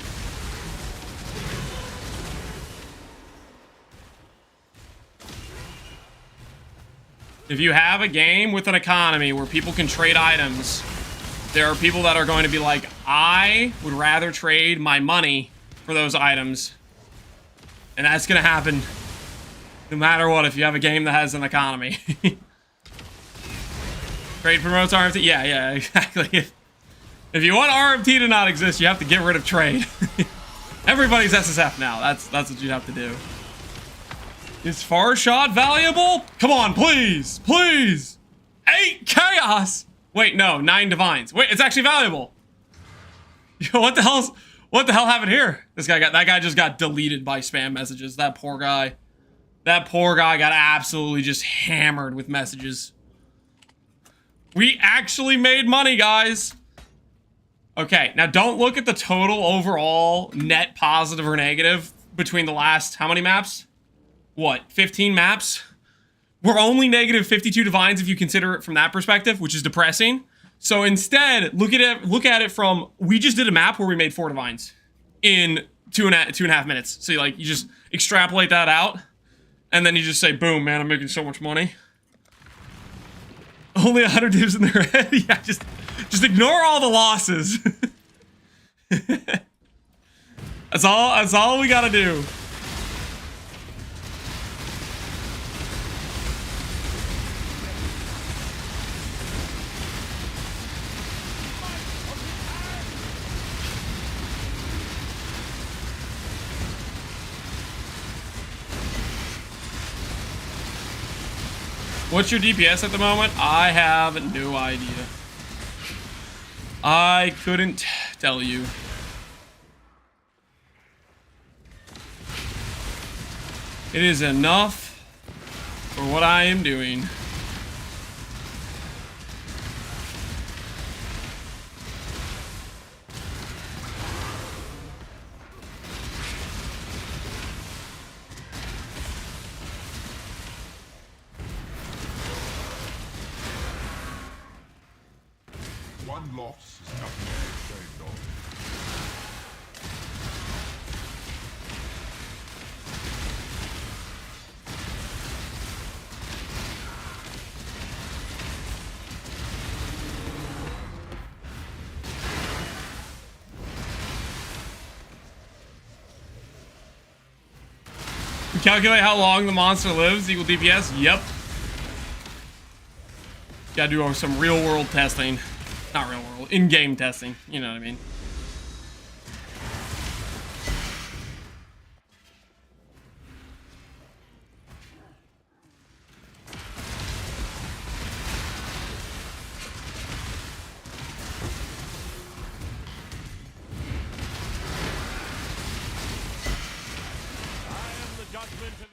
S1: If you have a game with an economy where people can trade items, there are people that are going to be like, I would rather trade my money for those items. And that's going to happen no matter what if you have a game that has an economy. Trade promotes RMT? Yeah, exactly. If you want RMT to not exist, you have to get rid of trade. Everybody's SSF now. That's what you have to do. Is Far Shot valuable? Come on, please. Please. 8 chaos. Wait, no, 9 divines. Wait, it's actually valuable. Yo, what the hell happened here? That guy just got deleted by spam messages. That poor guy. That poor guy got absolutely just hammered with messages. We actually made money, guys. Okay, now don't look at the total overall net positive or negative between the last, how many maps? What, 15 maps? We're only negative 52 divines if you consider it from that perspective, which is depressing. So instead, look at it from, we just did a map where we made 4 divines in two and a half minutes. So you just extrapolate that out, and then you just say, boom, man, I'm making so much money. Only 100 divs in their head? Yeah, just ignore all the losses. That's all we gotta do. What's your DPS at the moment? I have no idea. I couldn't tell you. It is enough for what I am doing.
S4: One loss is nothing to be ashamed of.
S1: Calculate how long the monster lives, equal DPS? Yep. Gotta do some real world testing. Not real world, in-game testing. You know what I mean.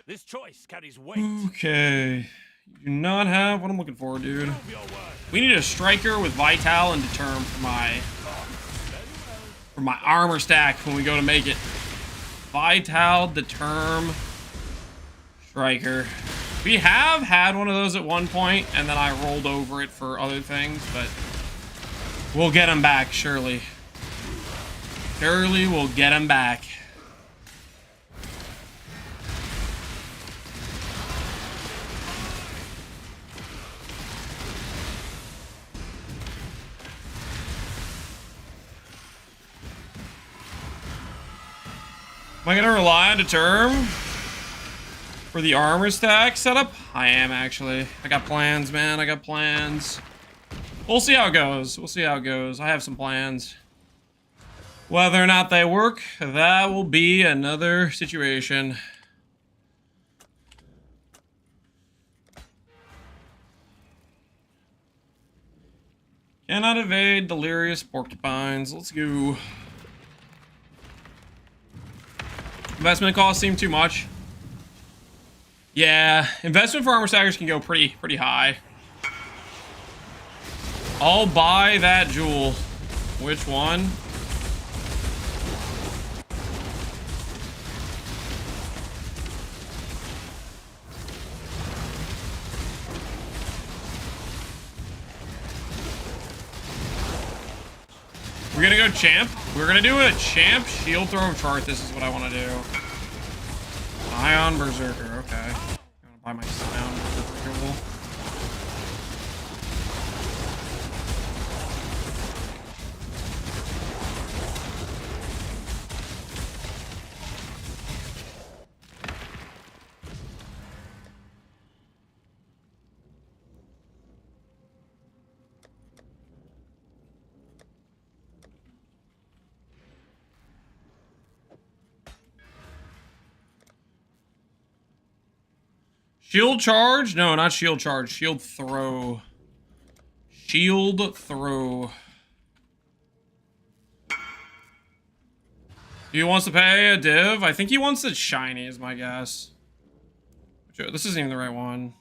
S6: This choice carries weight.
S1: Okay. You do not have what I'm looking for, dude. We need a striker with Vital and Determ for my armor stack when we go to make it. Vital, Determ, striker. We have had one of those at one point, and then I rolled over it for other things, but we'll get them back, surely. Surely we'll get them back. Am I gonna rely on Determ for the armor stack setup? I am, actually. I got plans, man. I got plans. We'll see how it goes. We'll see how it goes. I have some plans. Whether or not they work, that will be another situation. Cannot evade delirious porcupines. Let's go. Investment costs seem too much. Yeah, investment for armor stackers can go pretty high. I'll buy that jewel. Which one? We're gonna go champ. We're gonna do a champ shield throw chart. This is what I want to do. Scion Berserker. Okay. I'm gonna buy my Scion Berserker jewel. Shield charge? No, not shield charge. Shield throw. Shield throw. He wants to pay a div? I think he wants it shiny is my guess. This isn't even the right one.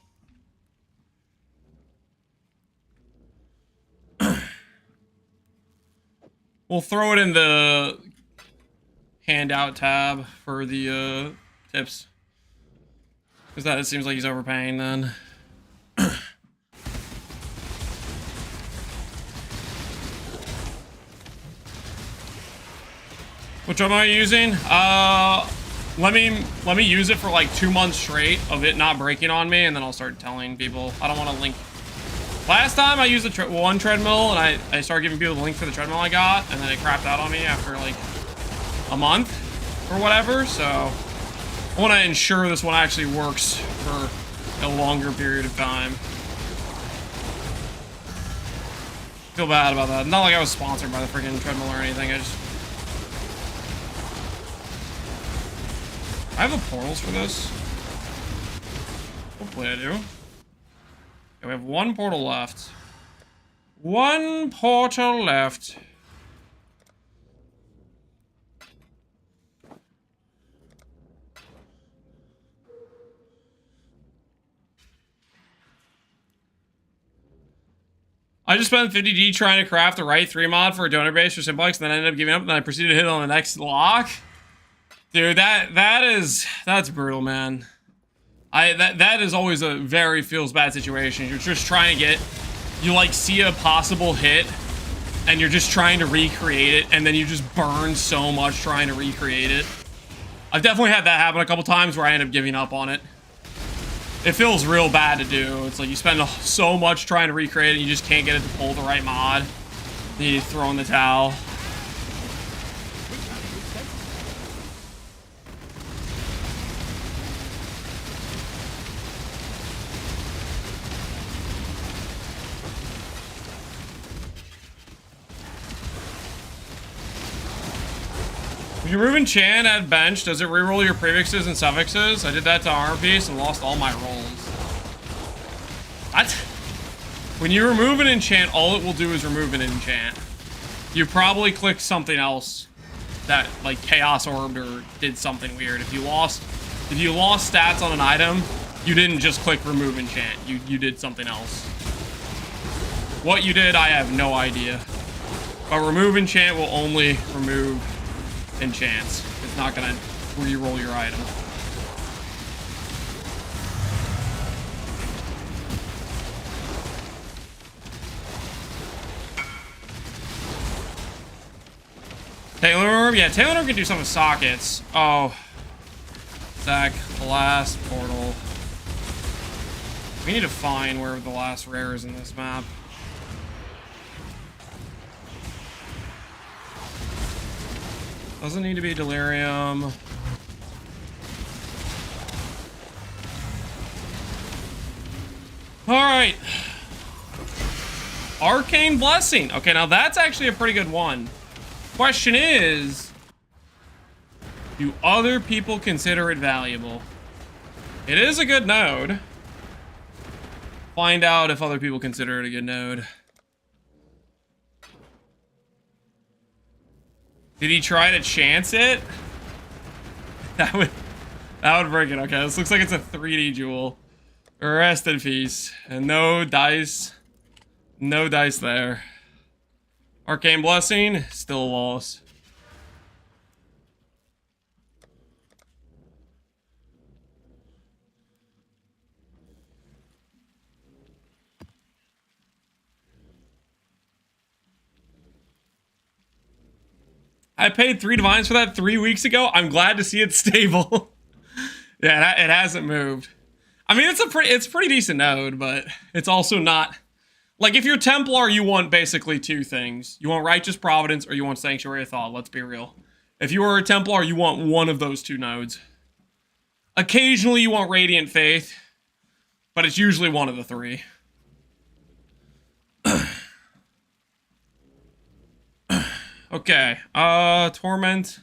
S1: We'll throw it in the handout tab for the tips. Because that seems like he's overpaying then. Which am I using? Let me use it for like 2 months straight of it not breaking on me, and then I'll start telling people. I don't want to link. Last time I used the one treadmill, and I started giving people the link for the treadmill I got, and then it crapped out on me after like a month or whatever, so I want to ensure this one actually works for a longer period of time. Feel bad about that. Not like I was sponsored by the freaking treadmill or anything. I have the portals for this. Hopefully I do. Okay, we have one portal left. One portal left. I just spent 50G trying to craft the right 3 mod for a donor base for Simplex, and then I ended up giving up, and then I proceeded to hit on the next lock. Dude, that's brutal, man. That is always a very feels bad situation. You're just trying to get, you like see a possible hit, and you're just trying to recreate it, and then you just burn so much trying to recreate it. I've definitely had that happen a couple times where I end up giving up on it. It feels real bad to do. It's like you spend so much trying to recreate it, and you just can't get it to pull the right mod. Then you throw in the towel. If you remove enchant, add bench, does it reroll your prefixes and suffixes? I did that to armor piece and lost all my rolls. What? When you remove an enchant, all it will do is remove an enchant. You probably clicked something else that like chaos orbed or did something weird. If you lost stats on an item, you didn't just click remove enchant. You did something else. What you did, I have no idea. But remove enchant will only remove enchants. It's not gonna re-roll your item. Taylor, yeah, Taylor can do some with sockets. Oh, Zach, the last portal. We need to find where the last rare is in this map. Doesn't need to be delirium. All right. Arcane Blessing. Okay, now that's actually a pretty good one. Question is, do other people consider it valuable? It is a good node. Find out if other people consider it a good node. Did he try to chance it? That would break it. Okay, this looks like it's a 3D jewel. Rest in peace. And no dice. No dice there. Arcane Blessing, still a loss. I paid 3 divines for that 3 weeks ago. I'm glad to see it stable. Yeah, it hasn't moved. I mean, it's pretty decent node, but it's also not. Like, if you're Templar, you want basically 2 things. You want Righteous Providence or you want Sanctuary of Thought, let's be real. If you are a Templar, you want one of those 2 nodes. Occasionally, you want Radiant Faith, but it's usually one of the 3. Okay, Torment,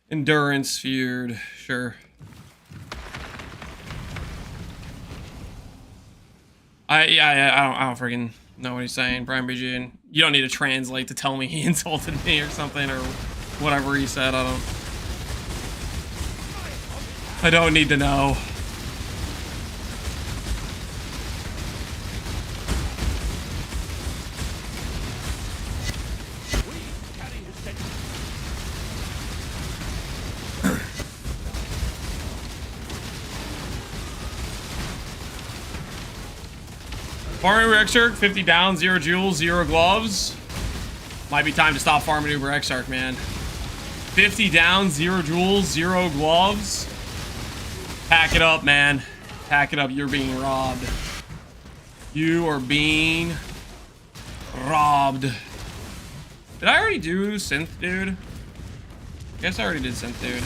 S1: Endurance, Feared, sure. I don't freaking know what he's saying, Brian BG, and you don't need to translate to tell me he insulted me or something, or whatever he said, I don't need to know. Farming Uber Exarch, 50 down, 0 jewels, 0 gloves. Might be time to stop farming Uber Exarch, man. 50 down, 0 jewels, 0 gloves. Pack it up, man. Pack it up. You're being robbed. You are being robbed. Did I already do Synth Dude? I guess I already did Synth Dude.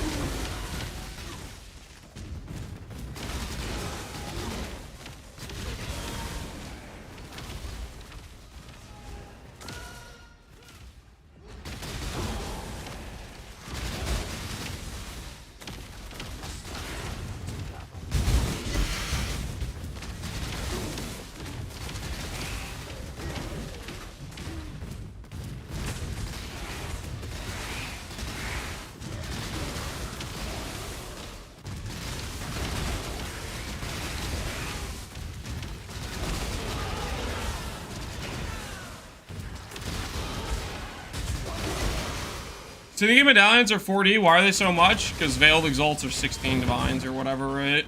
S1: Syndicate medallions are 4D. Why are they so much? Because Veiled Exalts are 16 divines or whatever, right?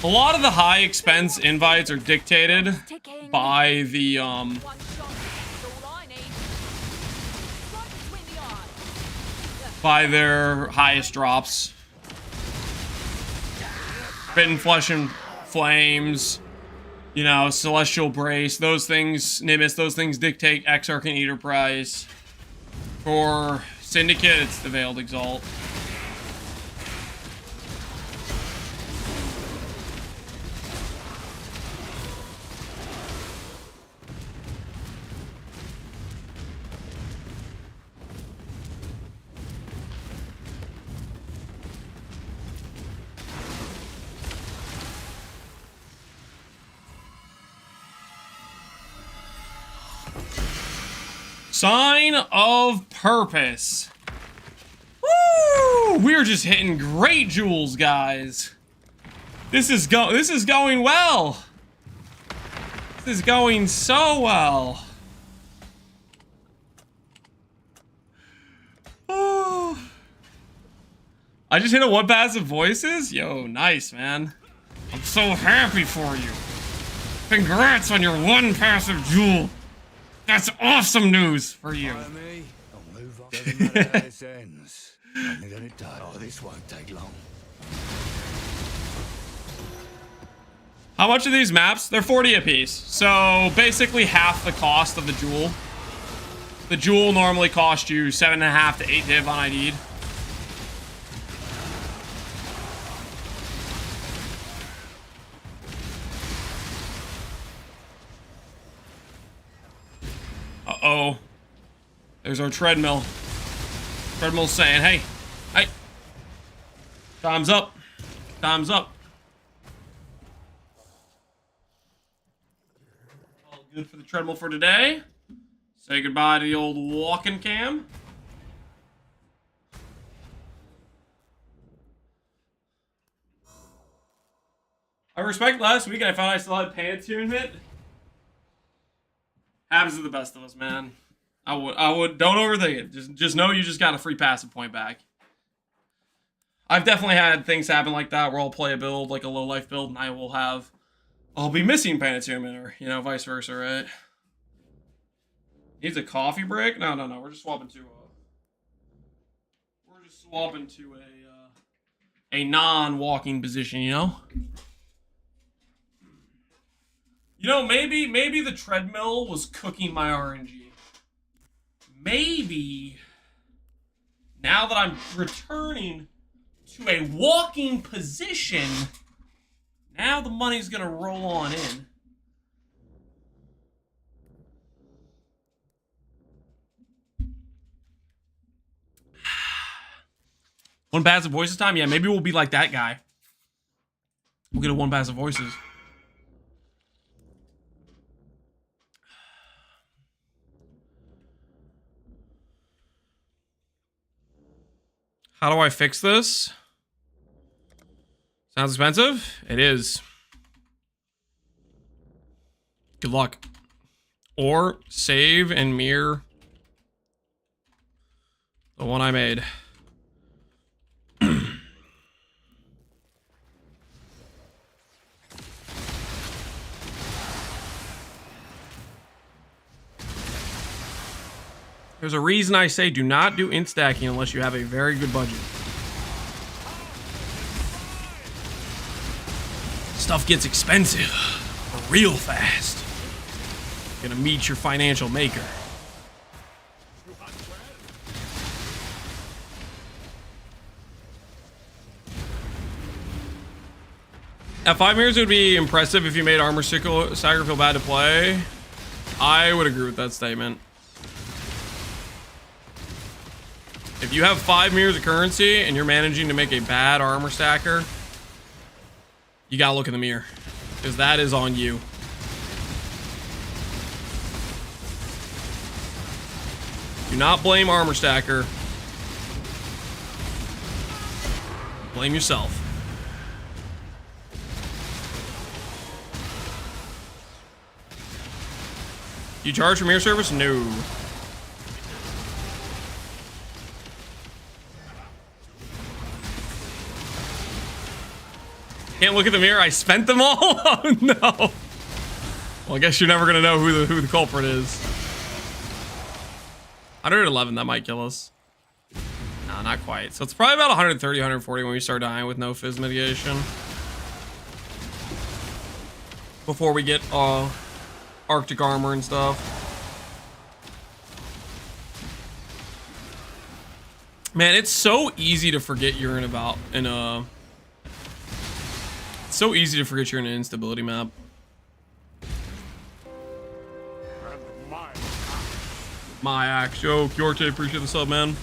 S1: A lot of the high expense invites are dictated
S5: Ticking.
S1: by the
S2: One shot. That's all I need. Right between the eyes.
S1: by their highest drops. Bitten Flesh and Flames, you know, Celestial Brace, those things, Nimbus, those things dictate Exarch and Eater price. For Syndicate, it's the Veiled Exalt. Sign of Purpose. Woo! We're just hitting great jewels, guys. This is going well. This is going so well. Oh. I just hit a 1 passive voices? Yo, nice, man. I'm so happy for you. Congrats on your 1 passive jewel. That's awesome news for you.
S6: Follow me. I'll move on. Doesn't matter how this ends. Only that it does. Oh, this won't take long.
S1: How much are these maps? They're 40 apiece. So basically half the cost of the jewel. The jewel normally costs you 7.5 to 8 div on ID'd. Uh-oh. There's our treadmill. Treadmill's saying, hey, hey. Time's up. Time's up. All good for the treadmill for today. Say goodbye to the old walking cam. I respect last week I found I still had pay attunement. Happens to the best of us, man. I would don't overthink it. Just know you just got a free passive point back. I've definitely had things happen like that where I'll play a build, like a low life build, and I'll be missing pain attunement, or vice versa, right? Needs a coffee break? No. We're just swapping to a non-walking position, maybe the treadmill was cooking my RNG. Maybe now that I'm returning to a walking position, now the money's gonna roll on in. One passive voices time? Yeah, maybe we'll be like that guy. We'll get a 1 passive voices. How do I fix this? Sounds expensive? It is. Good luck. Or save and mirror the one I made. There's a reason I say do not do instacking unless you have a very good budget. Stuff gets expensive real fast. Gonna meet your financial maker. At 5 mirrors, it would be impressive if you made Armor Sacker feel bad to play. I would agree with that statement. If you have 5 mirrors of currency and you're managing to make a bad armor stacker, you gotta look in the mirror, because that is on you. Do not blame armor stacker. Blame yourself. You charge for mirror service? No. Can't look at the mirror. I spent them all. Oh no. Well, I guess you're never gonna know who the culprit is. 111. That might kill us. No, not quite. So it's probably about 130, 140 when we start dying with no fizz mitigation. Before we get Arctic armor and stuff. Man, it's so easy to forget you're it's so easy to forget you're in an instability map. My axe. Yo, Kyorte, appreciate the sub, man.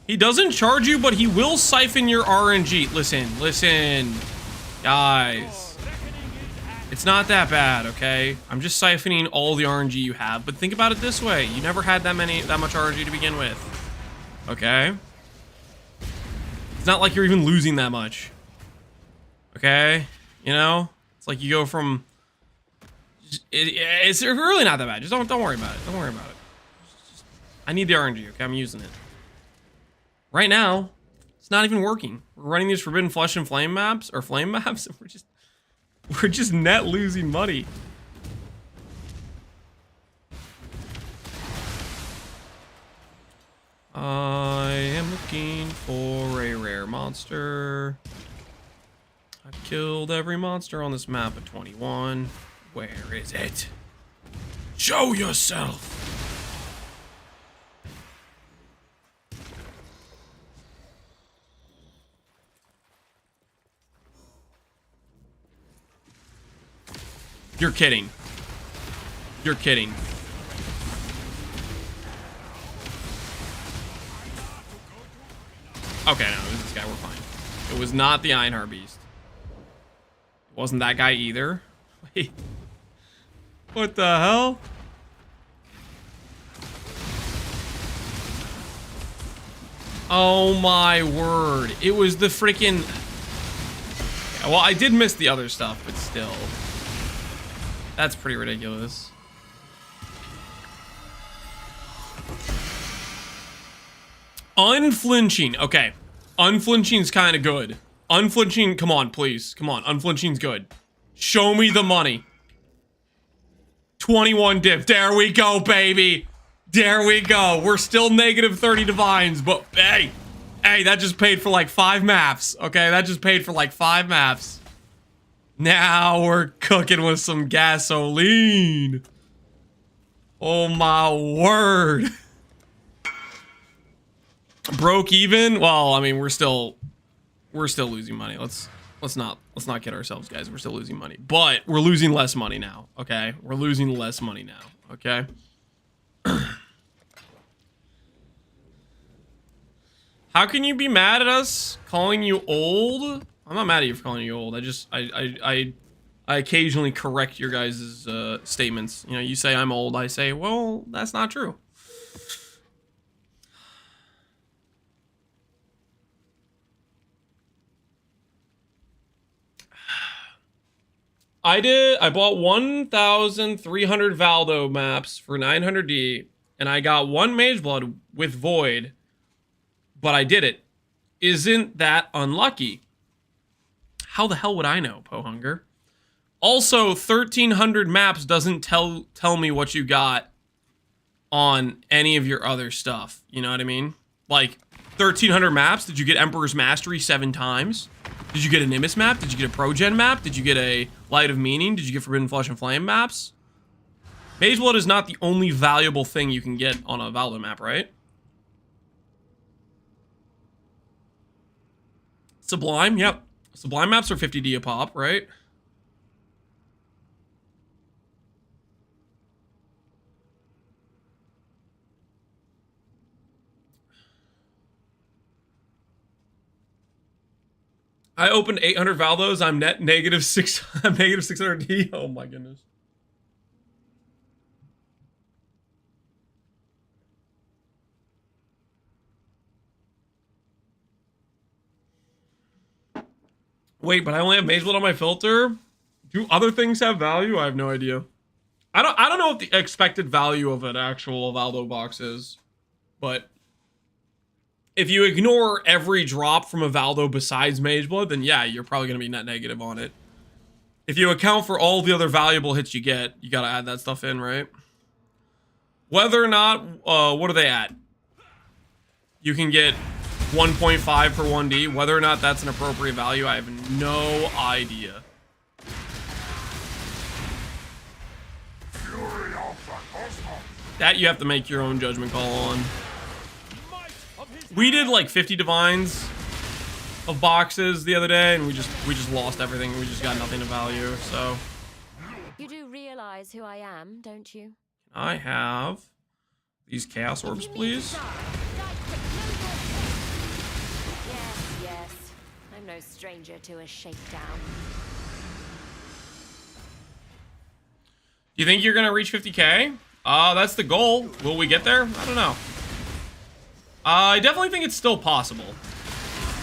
S1: He doesn't charge you, but he will siphon your RNG. Listen. Guys. It's not that bad, okay? I'm just siphoning all the RNG you have, but think about it this way. You never had that much RNG to begin with. Okay? It's not like you're even losing that much. Okay? You know? It's like you go from... It's really not that bad. Just don't worry about it. Don't worry about it. I need the RNG, okay? I'm using it. Right now, it's not even working. We're running these Forbidden Flesh and Flame maps, or Flame maps, and we're just net losing money. I am looking for a rare monster. I've killed every monster on this map at 21. Where is it? Show yourself! You're kidding. You're kidding. Okay, no, it was this guy. We're fine. It was not the Einhar Beast. It wasn't that guy either. Wait. What the hell? Oh my word. It was the freaking... Yeah, well, I did miss the other stuff, but still. That's pretty ridiculous. Unflinching. Okay. Unflinching's kind of good. Unflinching, come on, please. Come on, unflinching's good. Show me the money. 21 dip. There we go, baby. There we go. We're still negative 30 divines, but hey, that just paid for like 5 maps. Okay, that just paid for like 5 maps. Now we're cooking with some gasoline. Oh my word. Broke even? Well, I mean, we're still losing money. Let's not kid ourselves, guys. We're still losing money. But we're losing less money now, okay? We're losing less money now, okay? How can you be mad at us calling you old? I'm not mad at you for calling you old. I occasionally correct your guys' statements. You know, you say I'm old, I say, well, that's not true. I bought 1,300 Valdo maps for 900D, and I got 1 Mage Blood with Void, but I did it. Isn't that unlucky? How the hell would I know, Pohunger? Also, 1,300 maps doesn't tell me what you got on any of your other stuff. You know what I mean? Like, 1,300 maps, did you get Emperor's Mastery 7 times? Did you get a Nimbus map? Did you get a Pro-Gen map? Did you get a Light of Meaning? Did you get Forbidden Flesh and Flame maps? Mage Blood is not the only valuable thing you can get on a Valdo map, right? Sublime, yep. Sublime maps are 50D a pop, right? I opened 800 Valdos. I'm net negative 6. I'm negative 600D. Oh my goodness. Wait, but I only have Mage Blood on my filter? Do other things have value? I have no idea. I don't know what the expected value of an actual Valdo box is, but if you ignore every drop from a Valdo besides Mageblood, then yeah, you're probably going to be net negative on it. If you account for all the other valuable hits you get, you got to add that stuff in, right? Whether or not, what are they at? You can get 1.5 per 1D. Whether or not that's an appropriate value, I have no idea. That you have to make your own judgment call on. We did like 50 divines of boxes the other day, and we just lost everything. We just got nothing of value. So
S5: You do realize who I am, don't you?
S1: I have these chaos orbs, please.
S5: Yes, yes. I'm no stranger to a shakedown.
S1: Do you think you're gonna reach 50K? That's the goal. Will we get there? I don't know. I definitely think it's still possible.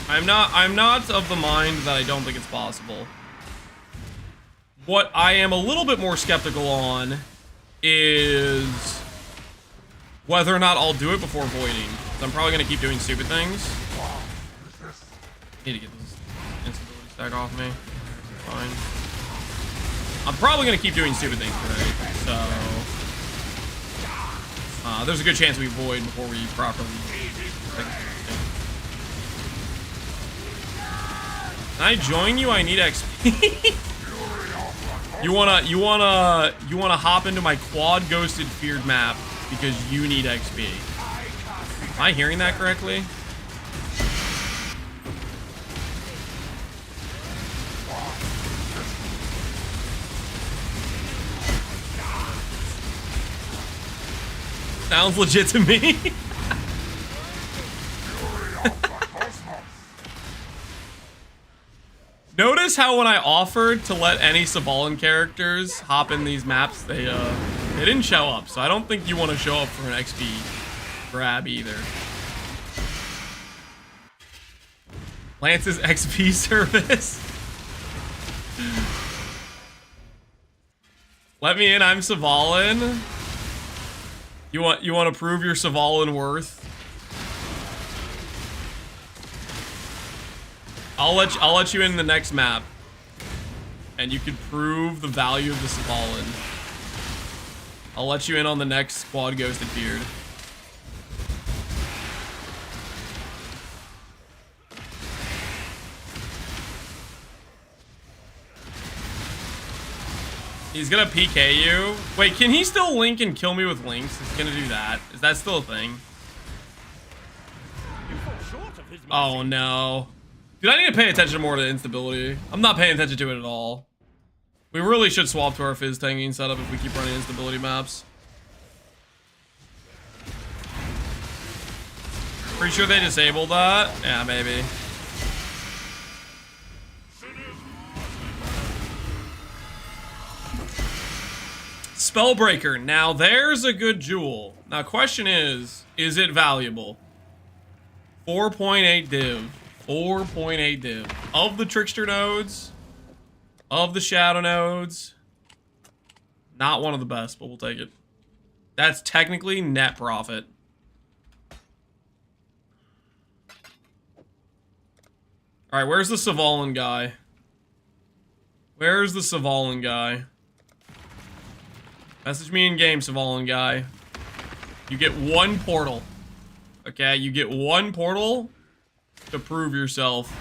S1: I'm not of the mind that I don't think it's possible. What I am a little bit more skeptical on is whether or not I'll do it before voiding. I'm probably gonna keep doing stupid things. Need to get this instability stack off me. Fine. I'm probably gonna keep doing stupid things today, so there's a good chance we void before we properly. Can I join you? I need XP. You wanna hop into my quad ghosted feared map because you need XP. Am I hearing that correctly? Sounds legit to me. Notice how when I offered to let any Savalan characters hop in these maps, they didn't show up. So I don't think you want to show up for an XP grab either. Lance's XP service. Let me in. I'm Savalan. You want to prove your Savalan worth? I'll let you in the next map, and you can prove the value of the Savalan. I'll let you in on the next quad ghosted beard. He's gonna PK you. Wait, can he still link and kill me with links? He's gonna do that. Is that still a thing? Oh no. Dude, I need to pay attention more to instability. I'm not paying attention to it at all. We really should swap to our fizz tanking setup if we keep running instability maps. Pretty sure they disabled that? Yeah, maybe. Spellbreaker. Now there's a good jewel. Now question is it valuable? 4.8 div. 4.8 div. Of the trickster nodes, of the shadow nodes, not one of the best, but we'll take it. That's technically net profit. Alright, where's the Savalan guy? Where's the Savalan guy? Message me in game, Savalan guy. You get one portal. Okay, you get one portal to prove yourself.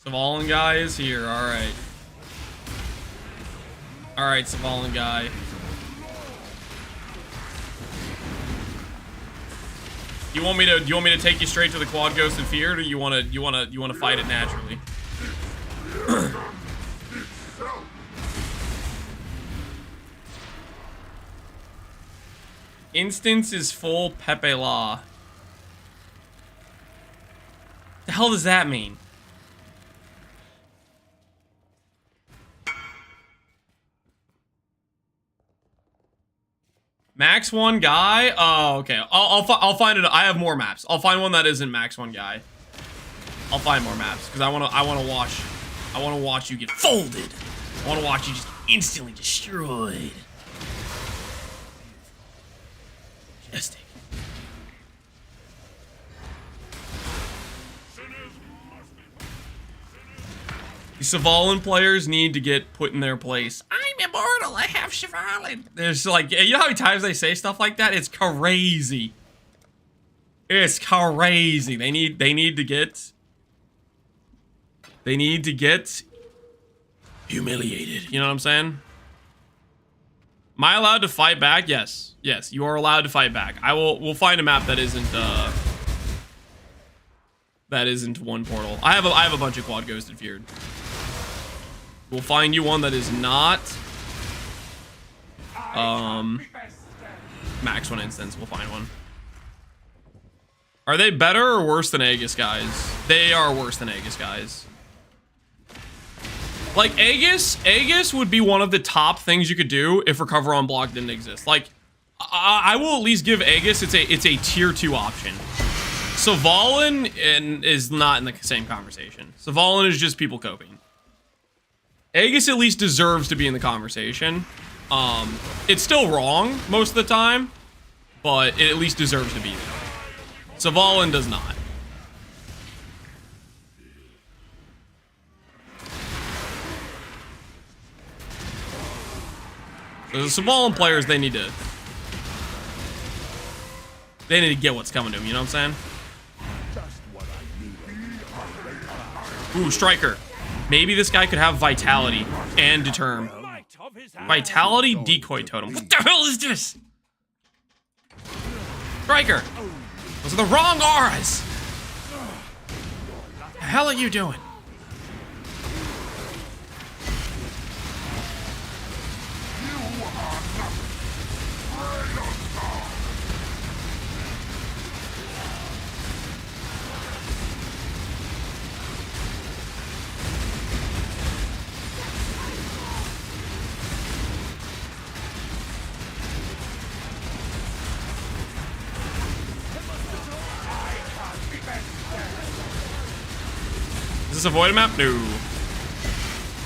S1: Savalan guy is here. Alright. Alright, Savalan guy. Do you want me to take you straight to the quad ghost and feared, or you wanna fight it naturally? Instance is full Pepe La. The hell does that mean? Max 1 guy? Oh, okay. I'll find it. I have more maps. I'll find one that isn't Max 1 guy. I'll find more maps because I wanna watch you get folded. I wanna watch you just instantly destroyed. Majestic. The Savalan players need to get put in their place. I'm immortal. I have Savalan. There's like, you know how many times they say stuff like that? It's crazy. It's crazy. They need to get humiliated. You know what I'm saying? Am I allowed to fight back? Yes. Yes, you are allowed to fight back. We'll find a map that isn't one portal. I have a bunch of quad ghosted feared. We'll find you one that is not max 1 instance. We'll find one. Are they better or worse than Aegis, guys? They are worse than Aegis, guys. Like, Aegis would be one of the top things you could do if Recover on Block didn't exist. Like, I will at least give Aegis, it's a tier 2 option. Savalan is not in the same conversation. Savalan is just people coping. Aegis at least deserves to be in the conversation. It's still wrong most of the time, but it at least deserves to be there. Savalan does not. So the Savalan players, they need to get what's coming to them, you know what I'm saying? Ooh, Striker. Maybe this guy could have Vitality and Determ. Vitality, Decoy Totem. What the hell is this? Striker. Those are the wrong auras. What the hell are you doing? Is this a voided map? No.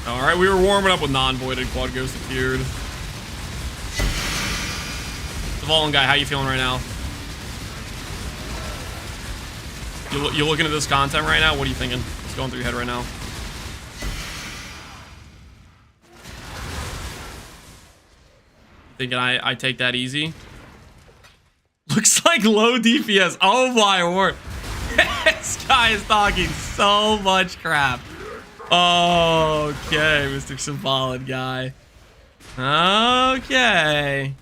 S1: Alright, we were warming up with non-voided quad ghost appeared. Savalan guy, how you feeling right now? You looking at this content right now? What are you thinking? What's going through your head right now? Thinking I take that easy? Looks like low DPS. Oh my word. This guy is talking so much crap. Okay, Mr. Savalan guy. Okay.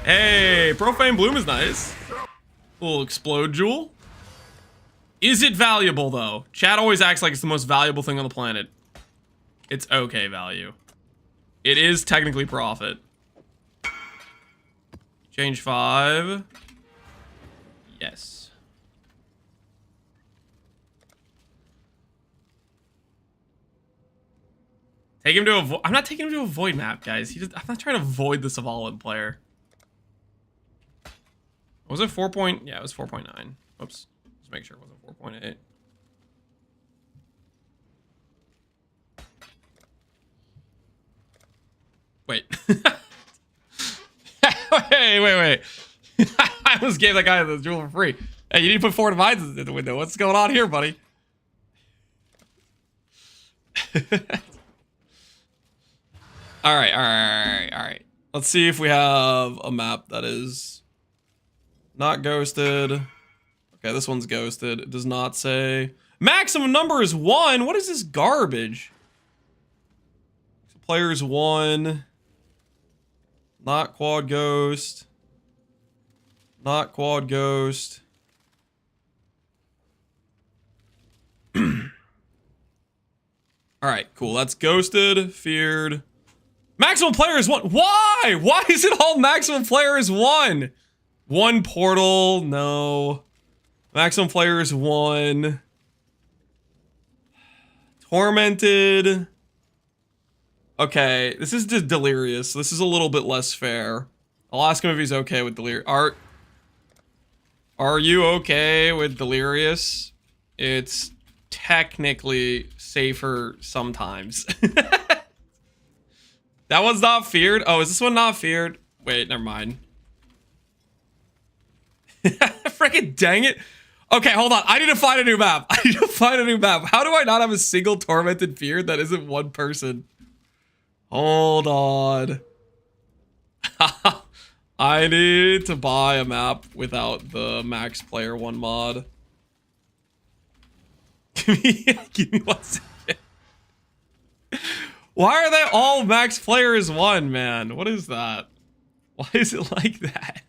S1: Hey, Profane Bloom is nice. Little explode jewel. Is it valuable though? Chat always acts like it's the most valuable thing on the planet. It's okay value. It is technically profit. Change 5. Yes. Take him to a I'm not taking him to a void map, guys. I'm not trying to void the Savalan player. Was it 4 point? Yeah, it was 4.9. Whoops. Just make sure it wasn't 4.8. Wait. wait. I almost gave that guy the jewel for free. Hey, you need to put 4 divides in the window. What's going on here, buddy? All right. Let's see if we have a map that is not ghosted. Okay, this one's ghosted. It does not say. Maximum number is 1. What is this garbage? Players 1. Not quad ghost. Not quad ghost. Alright, cool. That's ghosted, feared. Maximum player is 1. Why? Why is it all maximum player is 1? 1 portal, no. Maximum player is 1. Tormented. Okay, this is just delirious. This is a little bit less fair. I'll ask him if he's okay with Delirious. Are you okay with Delirious? It's technically safer sometimes. That one's not feared. Oh, is this one not feared? Wait, never mind. Freaking dang it. Okay, hold on. I need to find a new map. I need to find a new map. How do I not have a single tormented feared that isn't one person? Hold on. I need to buy a map without the max player 1 mod. Give me 1 second. Why are they all max players 1, man? What is that? Why is it like that?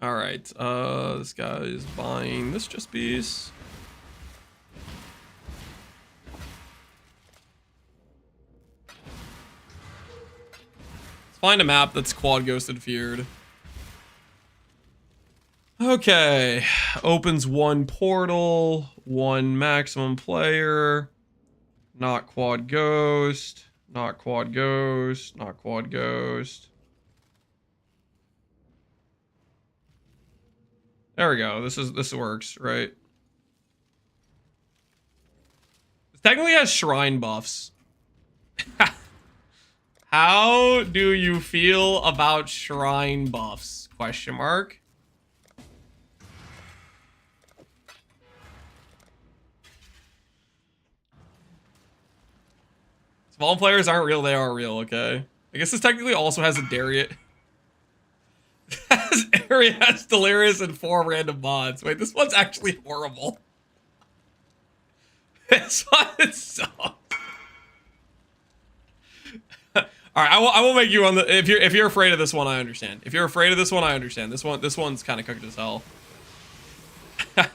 S1: All right, this guy is buying this just piece. Let's find a map that's quad ghosted feared. Okay, opens 1 portal, 1 maximum player, not quad ghost, not quad ghost, not quad ghost. There we go. This works, right? It technically has shrine buffs. How do you feel about shrine buffs? Question mark. Small players aren't real, they are real, okay? I guess this technically also has a Darius. Has area has Delirious and 4 random mods. Wait, this one's actually horrible. This one sucks. All right, I will make you on the. If you're afraid of this one, I understand. If you're afraid of this one, I understand. This one's kind of cooked as hell.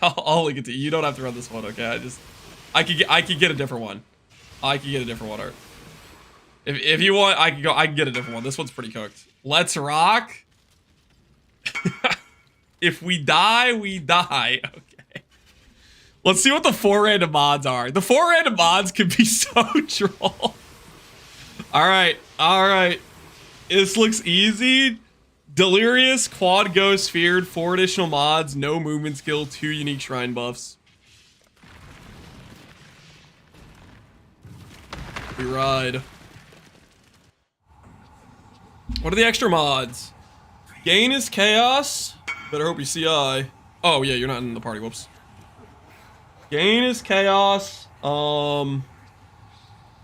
S1: I'll link it to you. You don't have to run this one, okay? I could get a different one. I could get a different one. Art. If you want, I can get a different one. This one's pretty cooked. Let's rock. If we die, we die. Okay. Let's see what the 4 random mods are. The 4 random mods could be so troll. Alright. Alright. This looks easy. Delirious, quad ghost feared, 4 additional mods, no movement skill, 2 unique shrine buffs. We ride. What are the extra mods? Gain is chaos. Better hope you CI. Oh yeah, you're not in the party. Whoops. Gain is chaos.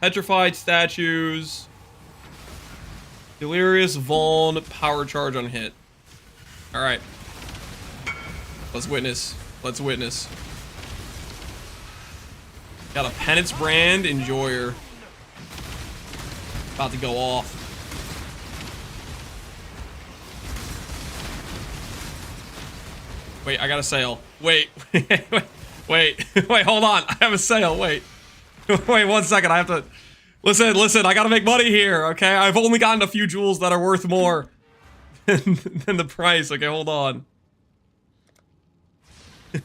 S1: Petrified statues. Delirious, Vuln, power charge on hit. All right. Let's witness. Let's witness. Got a penance brand, enjoyer. About to go off. Wait, I got a sail. Wait, wait, hold on. I have a sail. Wait, wait 1 second. I have to listen. I gotta make money here. Okay, I've only gotten a few jewels that are worth more than the price. Okay, hold on.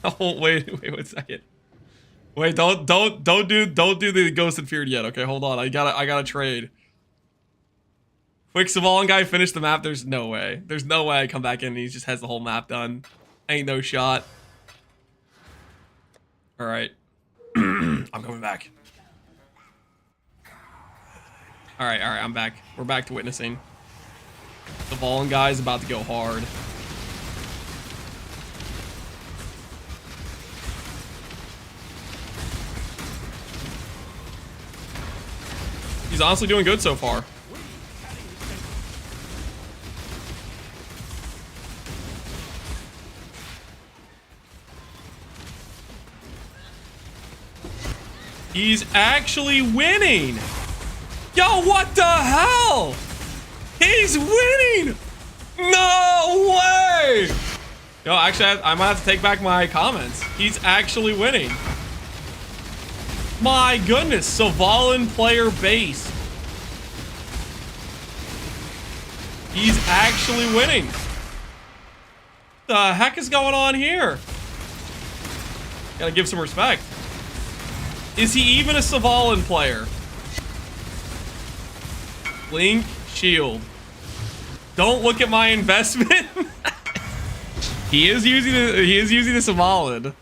S1: Oh, wait 1 second. Wait, don't do the ghost and feared yet. Okay, hold on. I gotta trade. Quick Savon guy finished the map. There's no way. There's no way I come back in and he just has the whole map done. Ain't no shot. All right. I'm coming back. All right, I'm back. We're back to witnessing. The Fallen guy is about to go hard. He's honestly doing good so far. He's actually winning. Yo, what the hell? He's winning. No way. Yo, actually, I might have to take back my comments. He's actually winning. My goodness, Savalan player base. He's actually winning. The heck is going on here? Gotta give some respect. Is he even a Savalan player? Link shield. Don't look at my investment. He is using the Savalan.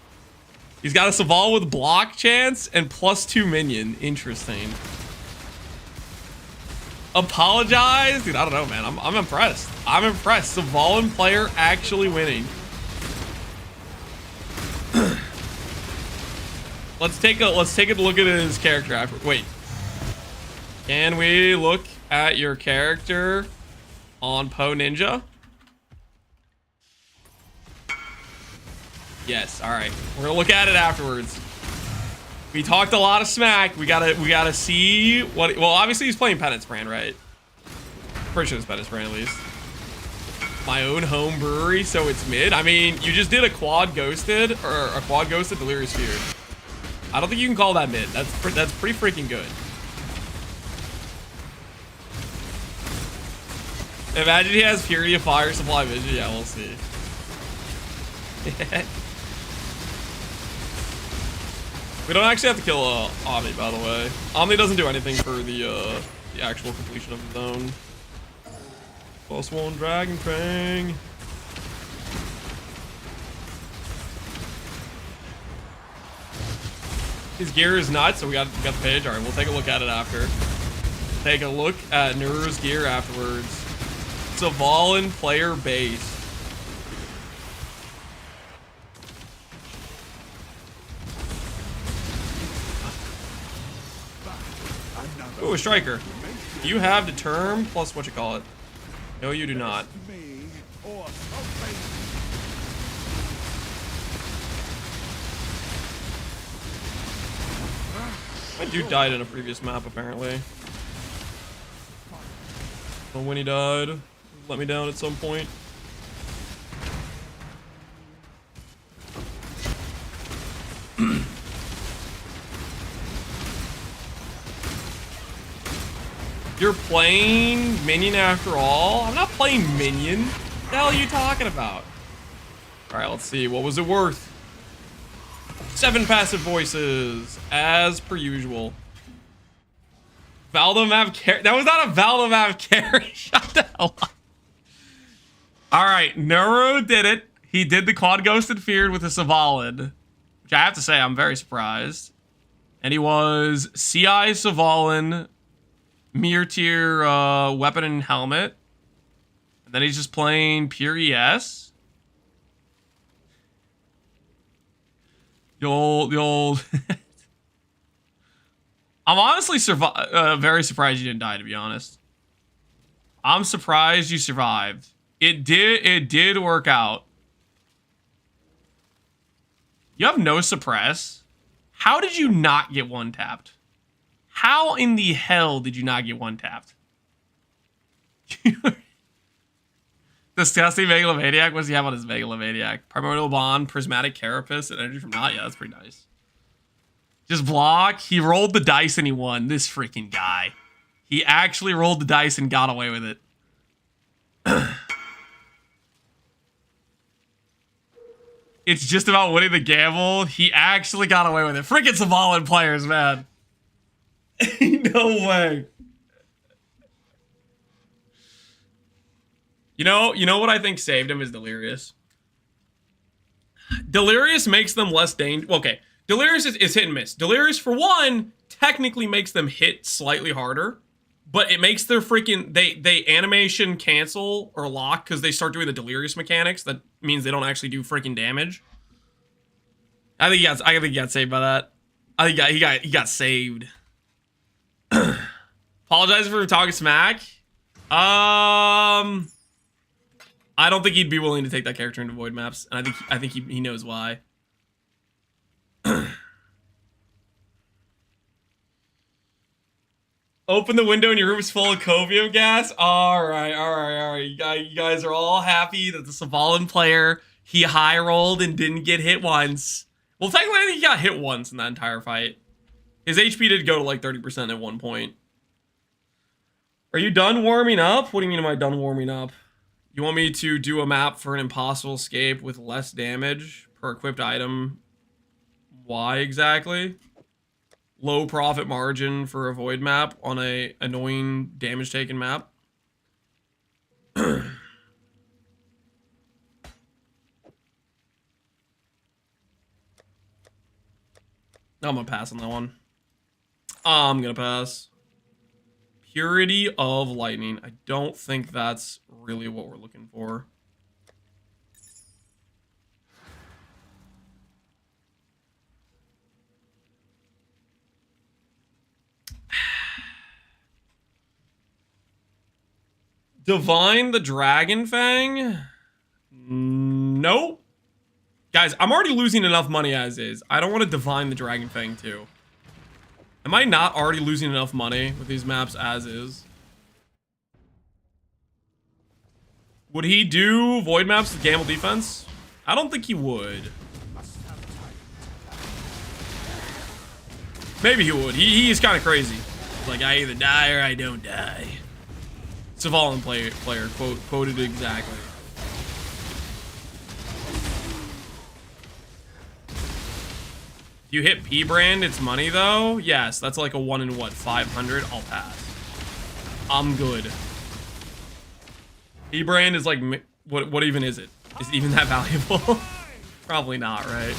S1: He's got a Saval with block chance and +2 minion. Interesting. Apologize? Dude, I don't know, man. I'm impressed. I'm impressed. Savalan player actually winning. Let's take a look at his character after. Wait. Can we look at your character on Po Ninja? Yes, alright. We're gonna look at it afterwards. We talked a lot of smack. We gotta see what. Well, obviously he's playing Penance Brand, right? Pretty sure it's Penance Brand at least. My own home brewery, so it's mid. I mean, you just did a quad ghosted Delirious Fear. I don't think you can call that mid. That's pretty freaking good. Imagine he has Purity of Fire, Supply Vision. Yeah, we'll see. We don't actually have to kill Omni, by the way. Omni doesn't do anything for the actual completion of the zone. +1 Dragon Fang. His gear is nuts, so we got the page. All right, we'll take a look at it after. Take a look at Nuru's gear afterwards. Savalan player base. Ooh, a striker. You have the term plus what you call it. No, you do not.
S6: Me or something.
S1: My dude died in a previous map, apparently. But when he died, let me down at some point. You're playing Minion after all? I'm not playing Minion. What the hell are you talking about? Alright, let's see. What was it worth? 7 passive voices, as per usual. Valdo map carry. That was not a Valdo map carry. Shut the hell up. Alright, Nero did it. He did the quad ghosted feared with a Savalan. Which I have to say, I'm very surprised. And he was CI Savalan, Mir tier weapon and helmet. And then he's just playing pure ES. The old. I'm honestly very surprised you didn't die, to be honest. I'm surprised you survived. It did work out. You have no suppress. How did you not get one tapped? How in the hell did you not get one tapped? Disgusting Megalomaniac. What does he have on his Megalomaniac? Primordial Bond, Prismatic Carapace, and Energy from Not. Yeah, that's pretty nice. Just block. He rolled the dice and he won. This freaking guy. He actually rolled the dice and got away with it. It's just about winning the gamble. He actually got away with it. Freaking Savalan players, man. No way. You know what I think saved him is Delirious. Delirious makes them less dangerous. Okay, Delirious is hit and miss. Delirious, for one, technically makes them hit slightly harder, but it makes their freaking they animation cancel or lock because they start doing the Delirious mechanics. That means they don't actually do freaking damage. I think he got saved by that. I think he got saved. Apologize for talking smack. I don't think he'd be willing to take that character into void maps, and I think he knows why. Open the window and your room is full of covium gas. All right. You guys are all happy that the Savalan player, he high rolled and didn't get hit once. Well, technically, I think he got hit once in that entire fight. His HP did go to like 30% at one point. Are you done warming up? What do you mean, am I done warming up? You want me to do a map for an impossible escape with less damage per equipped item? Why exactly? low profit margin for a void map on a annoying damage taken map. I'm gonna pass on that one. I'm gonna pass. Purity of Lightning. I don't think that's really what we're looking for. Divine the Dragon Fang? Nope. Guys, I'm already losing enough money as is. I don't want to divine the Dragon Fang too. Am I not already losing enough money with these maps as is? Would he do void maps with gamble defense? I don't think he would. Maybe he would. He's kind of crazy. Like, I either die or I don't die. Savallan player quoted exactly. If you hit P brand, it's money though. Yes, that's like a 1 in what, 500. I'll pass. I'm good. P brand is like, what even is it? Is it even that valuable? Probably not, right?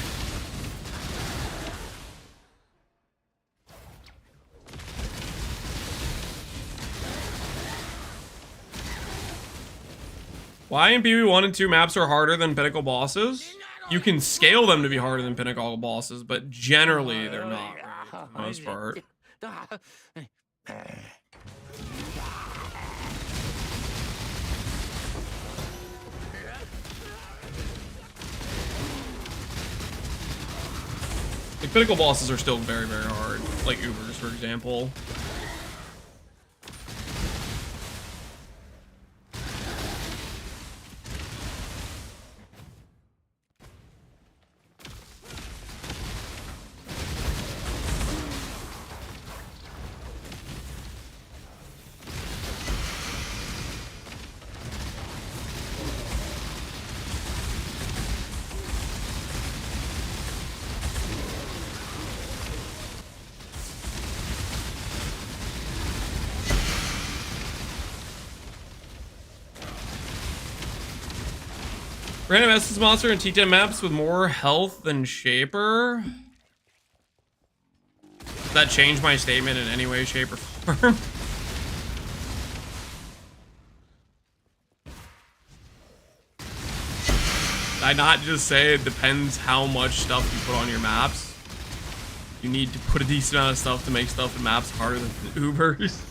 S1: Why in PvP 1 and 2 maps are harder than Pinnacle bosses? You can scale them to be harder than Pinnacle bosses, but generally they're not, right, for the most part. Like, Pinnacle bosses are still very, very hard. Like Ubers, for example. Random Essence Monster and T10 maps with more health than Shaper. Does that change my statement in any way, shape, or form? Did I not just say it depends how much stuff you put on your maps? You need to put a decent amount of stuff to make stuff in maps harder than Ubers.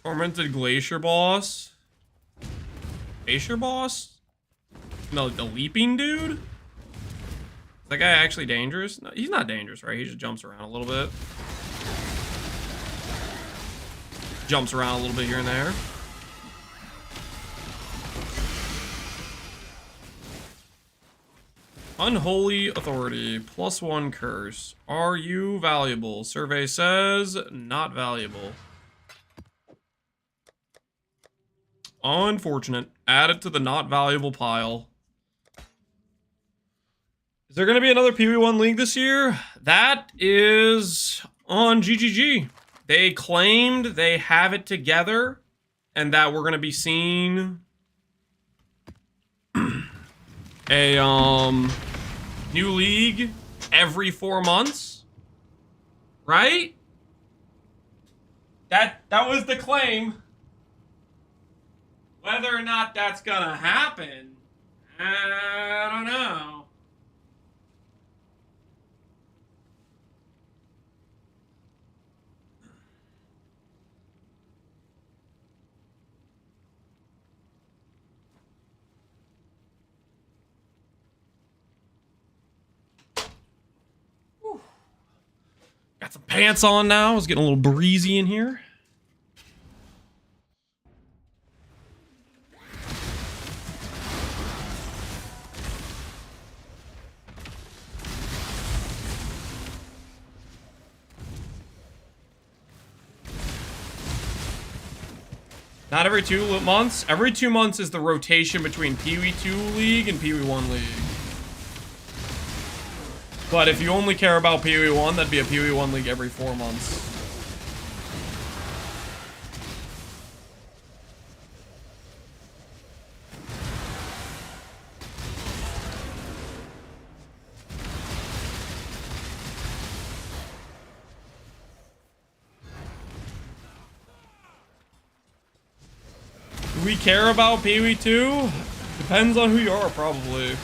S1: Tormented Glacier Boss? Glacier Boss? No, the leaping dude? Is that guy actually dangerous? No, he's not dangerous, right? He just jumps around a little bit. Jumps around a little bit here and there. Unholy Authority, +1 curse. Are you valuable? Survey says not valuable. Unfortunate. Add it to the not valuable pile. Is there going to be another PvP1 League this year? That is on GGG. They claimed they have it together and that we're going to be seeing a new league every 4 months. Right? That was the claim. Whether or not that's gonna happen, I don't know. pants on now. It's getting a little breezy in here. Not every 2 months. Every 2 months is the rotation between Pee-wee 2 League and Pee-wee 1 League. But if you only care about Pee-wee 1, that'd be a Pee-wee 1 League every 4 months. Do we care about Pee-wee 2? Depends on who you are, probably.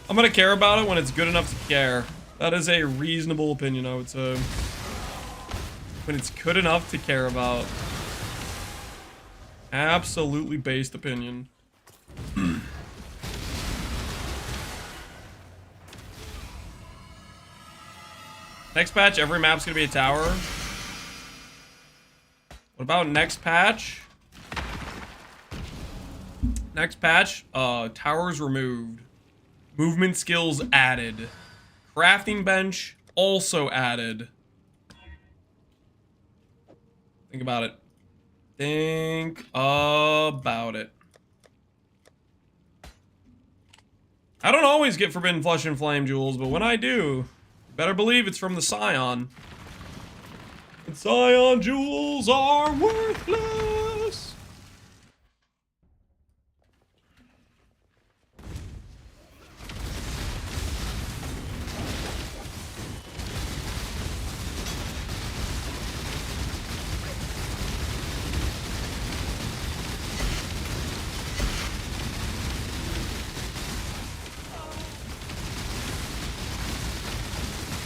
S1: I'm gonna care about it when it's good enough to care. That is a reasonable opinion, I would say. When it's good enough to care about. Absolutely based opinion. Next patch, every map's gonna be a tower. What about next patch? Next patch, towers removed. Movement skills added. Crafting bench also added. Think about it. Think about it. I don't always get Forbidden Flesh and Flame jewels, but when I do, you better believe it's from the Scion. And Scion jewels are worthless.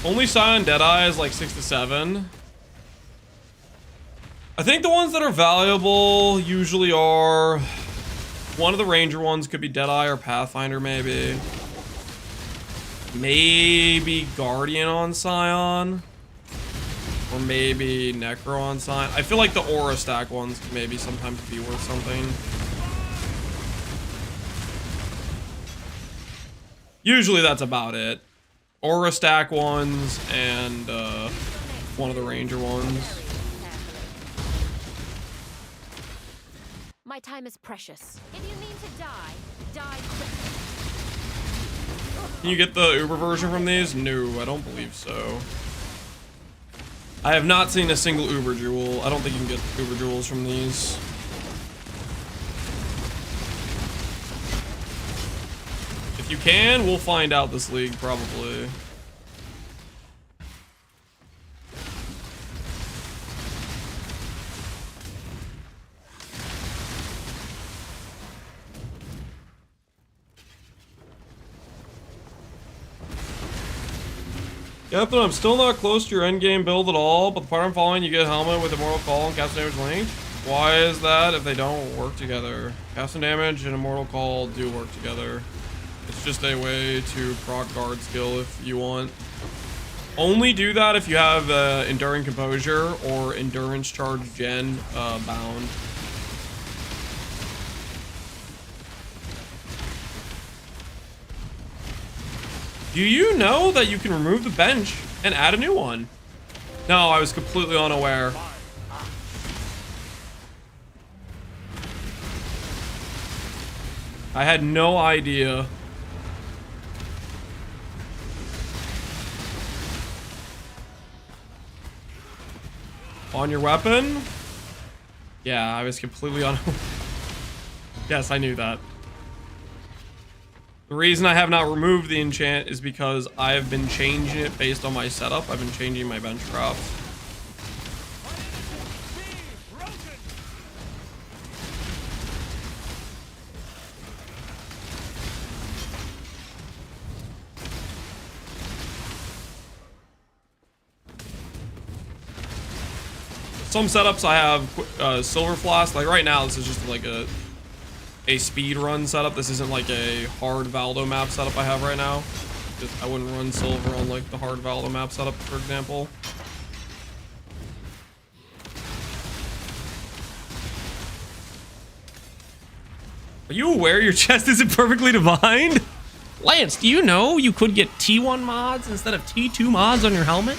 S1: Only Scion Deadeye is like 6 to 7. I think the ones that are valuable usually are... One of the Ranger ones could be Deadeye or Pathfinder, maybe. Maybe Guardian on Scion. Or maybe Necro on Scion. I feel like the Aura Stack ones could maybe sometimes be worth something. Usually that's about it. Aura Stack ones and one of the Ranger ones.
S5: My time is precious. If you mean to die, die quickly.
S1: Can you get the Uber version from these? No, I don't believe so. I have not seen a single Uber jewel. I don't think you can get Uber jewels from these. If you can, we'll find out this league, probably. Captain, I'm still not close to your endgame build at all, but the part I'm following, you get helmet with Immortal Call and Cast Damage linked. Why is that if they don't work together? Cast Damage and Immortal Call do work together. It's just a way to proc guard skill if you want. Only do that if you have Enduring Composure or Endurance Charge Gen bound. Do you know that you can remove the bench and add a new one? No, I was completely unaware. I had no idea. On your weapon? Yeah, I was completely on. Yes, I knew that. The reason I have not removed the enchant is because I have been changing it based on my setup. I've been changing my bench crops. Some setups I have silver flask. Like right now, this is just like a speed run setup. This isn't like a hard Valdo map setup I have right now. Just, I wouldn't run silver on like the hard Valdo map setup, for example. Are you aware your chest isn't perfectly defined? Lance, do you know you could get T1 mods instead of T2 mods on your helmet?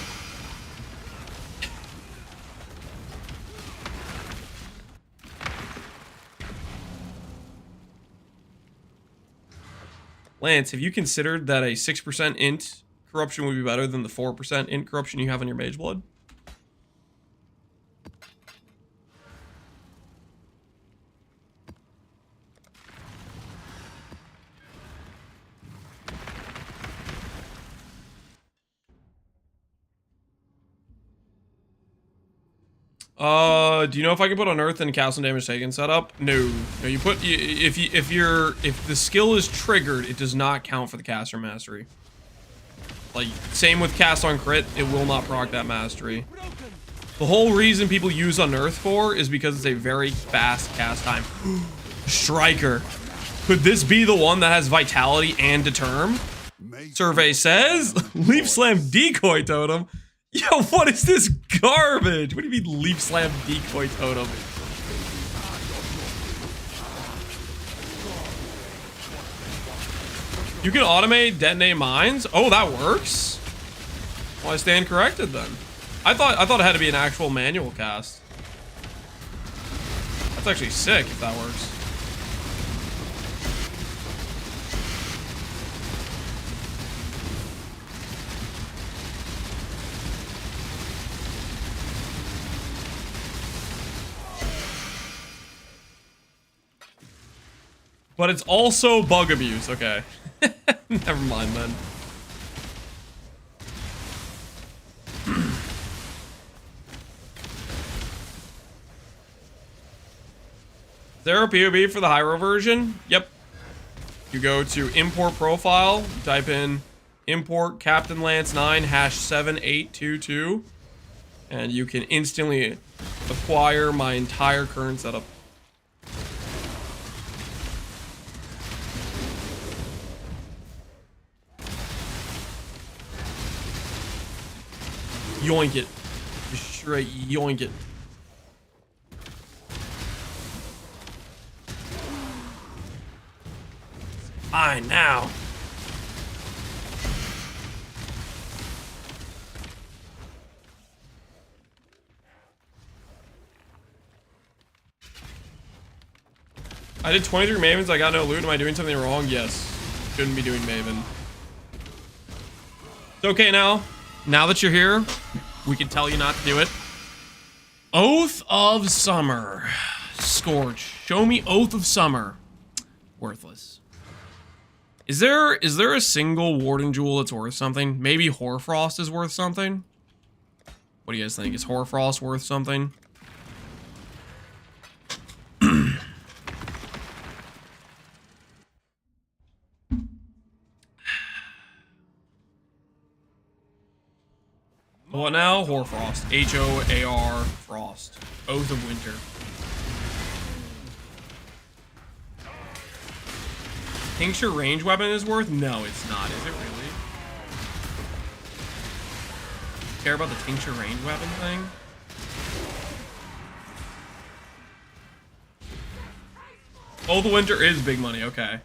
S1: Lance, have you considered that a 6% int corruption would be better than the 4% int corruption you have on your mage blood? Do you know if I can put unearth and cast some damage taken setup? No. No, you put if the skill is triggered, it does not count for the caster mastery. Like same with cast on crit, it will not proc that mastery. The whole reason people use unearth for is because it's a very fast cast time. Striker. Could this be the one that has vitality and determ? Survey says leaf slam decoy totem. Yo, what is this garbage? What do you mean leaf slam decoy totem? You can automate detonate mines? Oh, that works? Well, I stand corrected then. I thought it had to be an actual manual cast. That's actually sick if that works. But it's also bug abuse. Okay. Never mind then. Is there a POB for the Hiero version? Yep. You go to import profile, type in import Captain Lance 9 #7822, and you can instantly acquire my entire current setup. Yoink it. Just straight yoink it. Fine now. I did 23 Mavens, I got no loot. Am I doing something wrong? Yes. Shouldn't be doing Maven. It's okay now. Now that you're here, we can tell you not to do it. Oath of Summer. Scorch. Show me Oath of Summer. Worthless. Is there a single Warden Jewel that's worth something? Maybe Hoarfrost is worth something? What do you guys think? Is Hoarfrost worth something? What now? Hoarfrost. H-O-A-R Frost. Oath of Winter. Tincture range weapon is worth? No, it's not. Is it really? Care about the tincture range weapon thing? Oath of Winter is big money. Okay.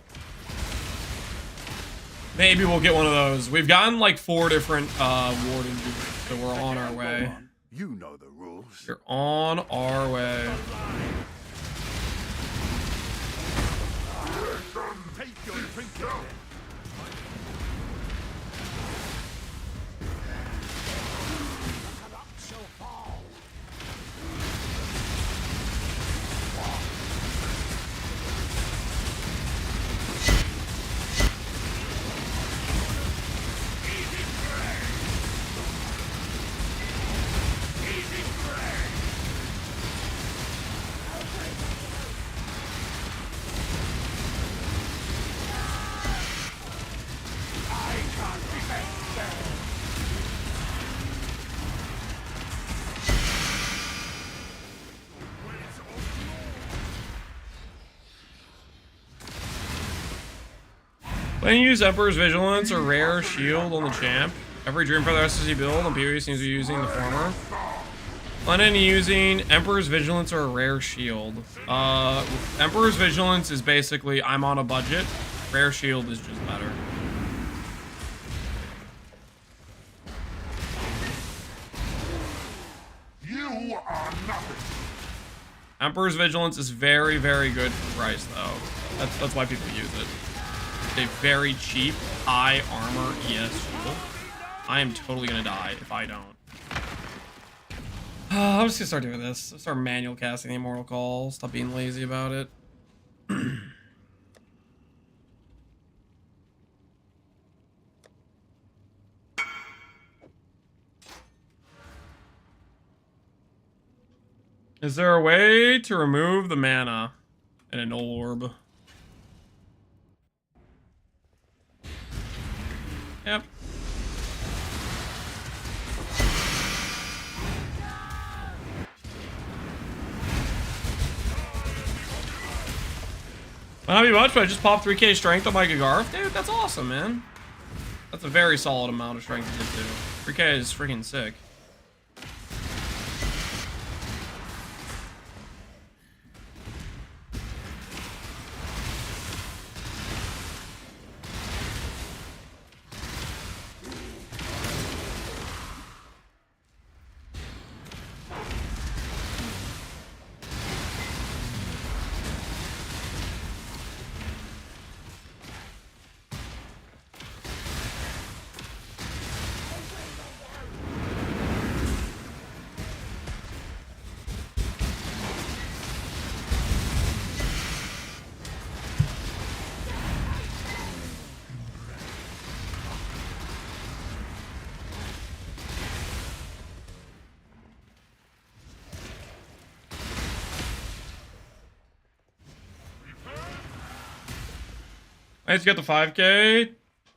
S1: Maybe we'll get one of those. We've gotten like 4 different Warden Jewels. So we're on our way.
S6: You know the rules.
S1: You're on our way.
S6: Take your trinket.
S1: When you use Emperor's Vigilance or Rare Shield on the champ, every Dreamfeather SSC build on PoE seems to be using the former. Plan on using Emperor's Vigilance or a Rare Shield. Emperor's Vigilance is basically I'm on a budget. Rare Shield is just better.
S4: You are nothing.
S1: Emperor's Vigilance is very, very good for price, though. That's why people use it. It's a very cheap, high armor ES shield. I am totally gonna die if I don't. I'm just gonna start doing this. Start manual casting the Immortal Call. Stop being lazy about it. Is there a way to remove the mana in an orb? Yep. Might not be much, but I just popped 3k strength on my Gagarth. Dude, that's awesome, man. That's a very solid amount of strength to get to. 3k is freaking sick. I just got the 5k,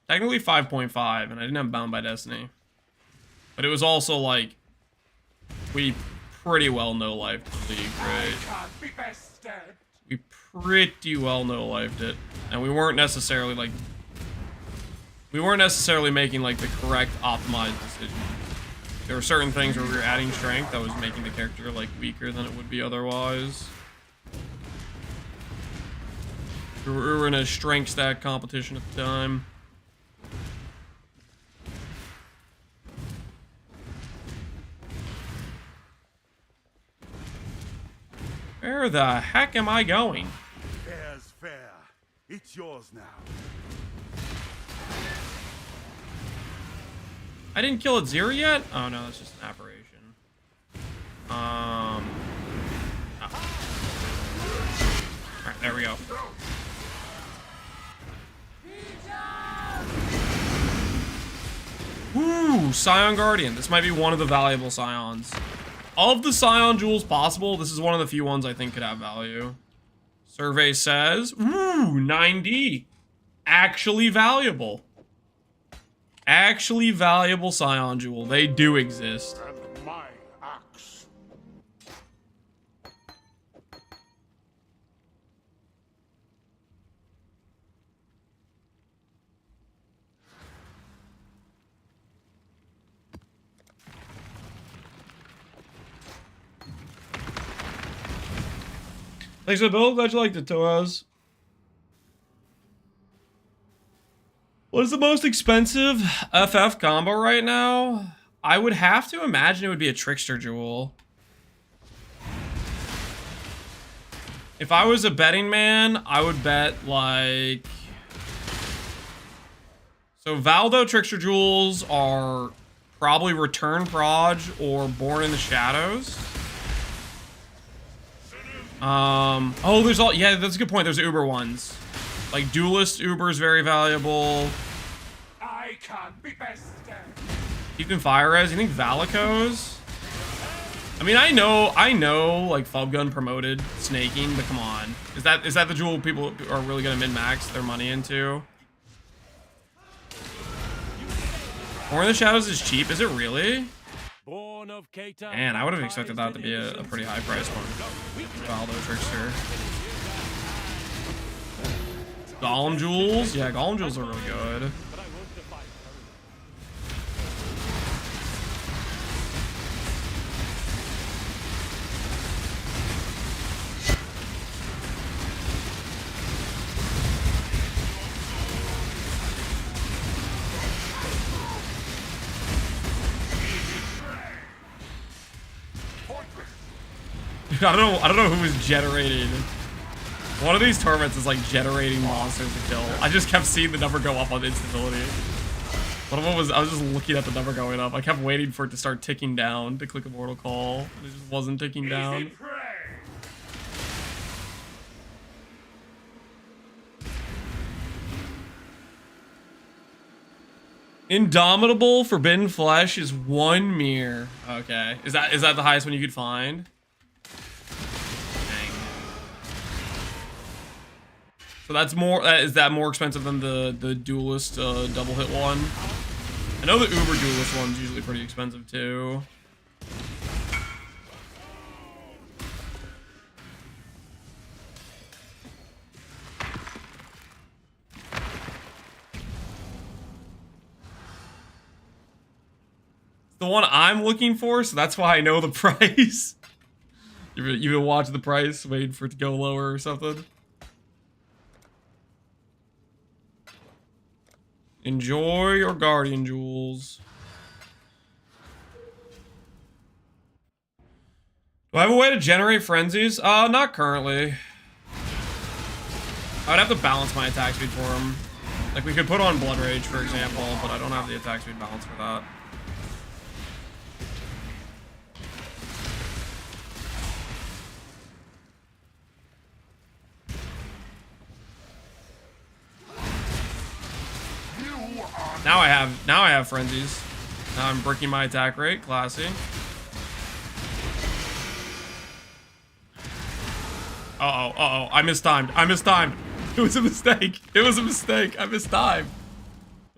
S1: technically 5.5, and I didn't have Bound by Destiny. But it was also like, we pretty well no-lifed the league, right? We pretty well no-lifed it. And we weren't necessarily like, making like the correct optimized decision. There were certain things where we were adding strength that was making the character like weaker than it would be otherwise. We were in a strength stack competition at the time. Where the heck am I going?
S6: Fair's fair. It's yours now.
S1: I didn't kill at 0 yet? Oh no, that's just an apparition. Oh. Alright, there we go. Ooh, Scion Guardian. This might be one of the valuable Scions. Of the Scion jewels possible, this is one of the few ones I think could have value. Survey says, ooh, 9D. Actually valuable. Actually valuable Scion jewel. They do exist.
S4: And my axe.
S1: Thanks for the build. Glad you liked it, Toaz. What is the most expensive FF combo right now? I would have to imagine it would be a Trickster Jewel. If I was a betting man, I would bet like... So Valdo Trickster Jewels are probably Return Proj or Born in the Shadows. Oh, there's all, yeah, that's a good point. There's Uber ones. Like Duelist Uber is very valuable.
S6: I can't be bested.
S1: Ethan Fire Res, you think Valicos? I mean, I know, like Fubgun promoted snaking, but come on. Is that the jewel people are really gonna min-max their money into? Born in the Shadows is cheap, is it really? Man, I would have expected that to be a pretty high price one. Valdo Trickster. Golem jewels? Yeah, golem jewels are really good. I don't know who was generating. One of these tournaments is like generating monsters to kill. I just kept seeing the number go up on instability. One of them was, I was just looking at the number going up. I kept waiting for it to start ticking down to click Immortal Call. And it just wasn't ticking down. Indomitable Forbidden Flesh is 1 mirror. Okay. Is that the highest one you could find? So that's more. Is that more expensive than the duelist double hit one? I know the Uber duelist one's usually pretty expensive too. It's the one I'm looking for, so that's why I know the price. You've been watching the price, waiting for it to go lower or something. Enjoy your guardian jewels. Do I have a way to generate frenzies? Not currently. I would have to balance my attack speed for them. Like, we could put on Blood Rage, for example, but I don't have the attack speed balance for that. Now I have frenzies. Now I'm breaking my attack rate. Classy. Uh-oh. I mistimed. It was a mistake. I mistimed.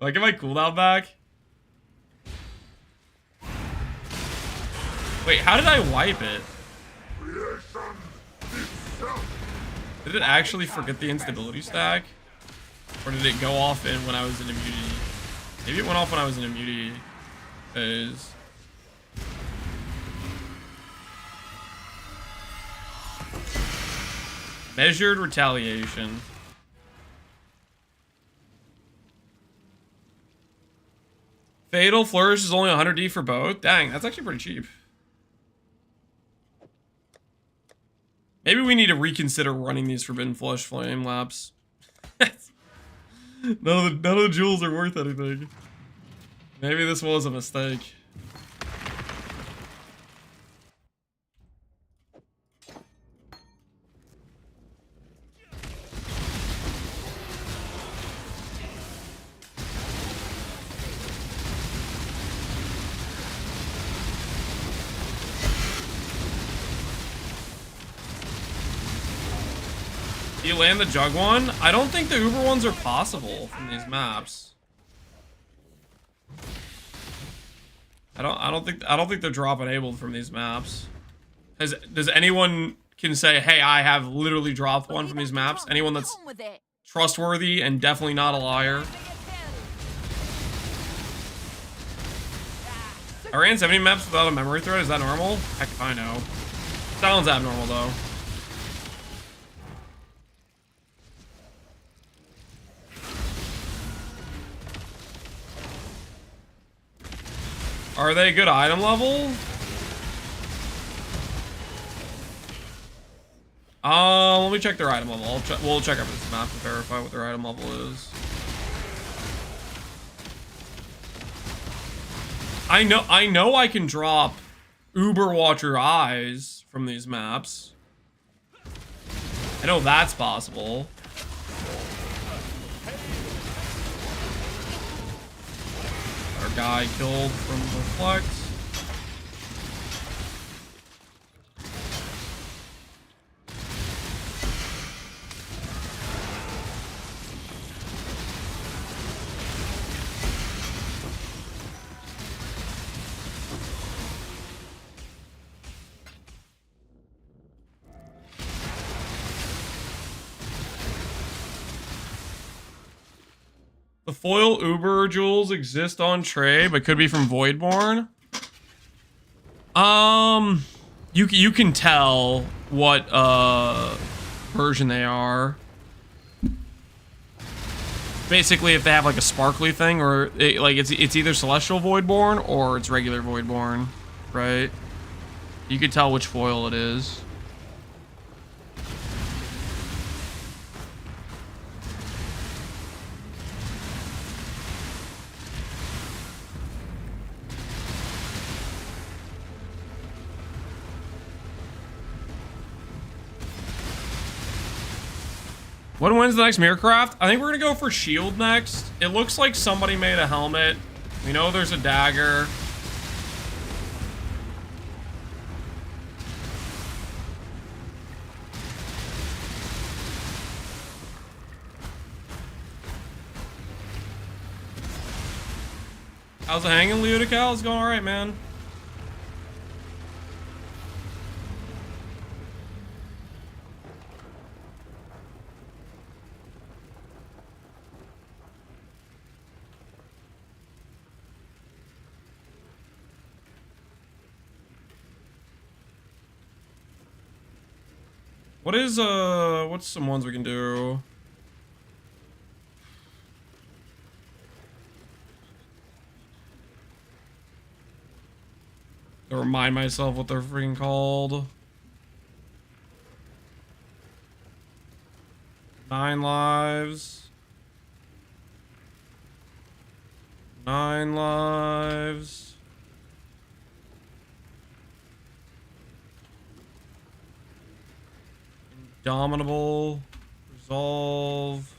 S1: Do I get my cooldown back? Wait, how did I wipe it? Did it actually forget the instability stack? Or did it go off when I was in immunity? Maybe it went off when I was in immunity phase. Measured retaliation. Fatal Flourish is only 100D for both. Dang, that's actually pretty cheap. Maybe we need to reconsider running these Forbidden Flesh flame laps. None of the jewels are worth anything. Maybe this was a mistake. You land the jug one? I don't think the Uber ones are possible from these maps. I don't think they're drop enabled from these maps. Does anyone can say, hey, I have literally dropped one from these maps? Anyone that's trustworthy and definitely not a liar? I ran 70 maps without a memory thread. Is that normal? Heck if I know. Sounds abnormal though. Are they good item level? Let me check their item level. We'll check out this map to verify what their item level is. I know I can drop Uber Watcher Eyes from these maps. I know that's possible. Our guy killed from Reflect. foil Uber jewels exist on Trey, but could be from Voidborn. You can tell what version they are. Basically, if they have like a sparkly thing, or it's either Celestial Voidborn or it's regular Voidborn, right? You can tell which foil it is. What wins the next Mirrorcraft? I think we're gonna go for shield next. It looks like somebody made a helmet. We know there's a dagger. How's it hanging, Leotical? It's going alright, man. What's some ones we can do? To remind myself what they're freaking called. 9 lives. 9 lives. Indomitable. Resolve.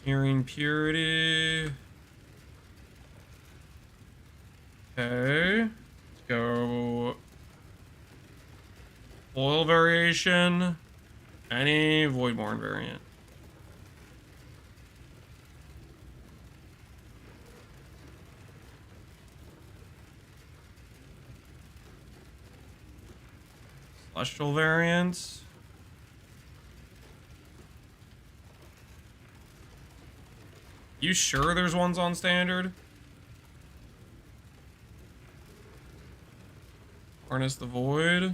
S1: Searing Purity. Okay. Let's go. Foil variation. Any Voidborn variant. Celestial variants. You sure there's ones on standard? Harness the Void.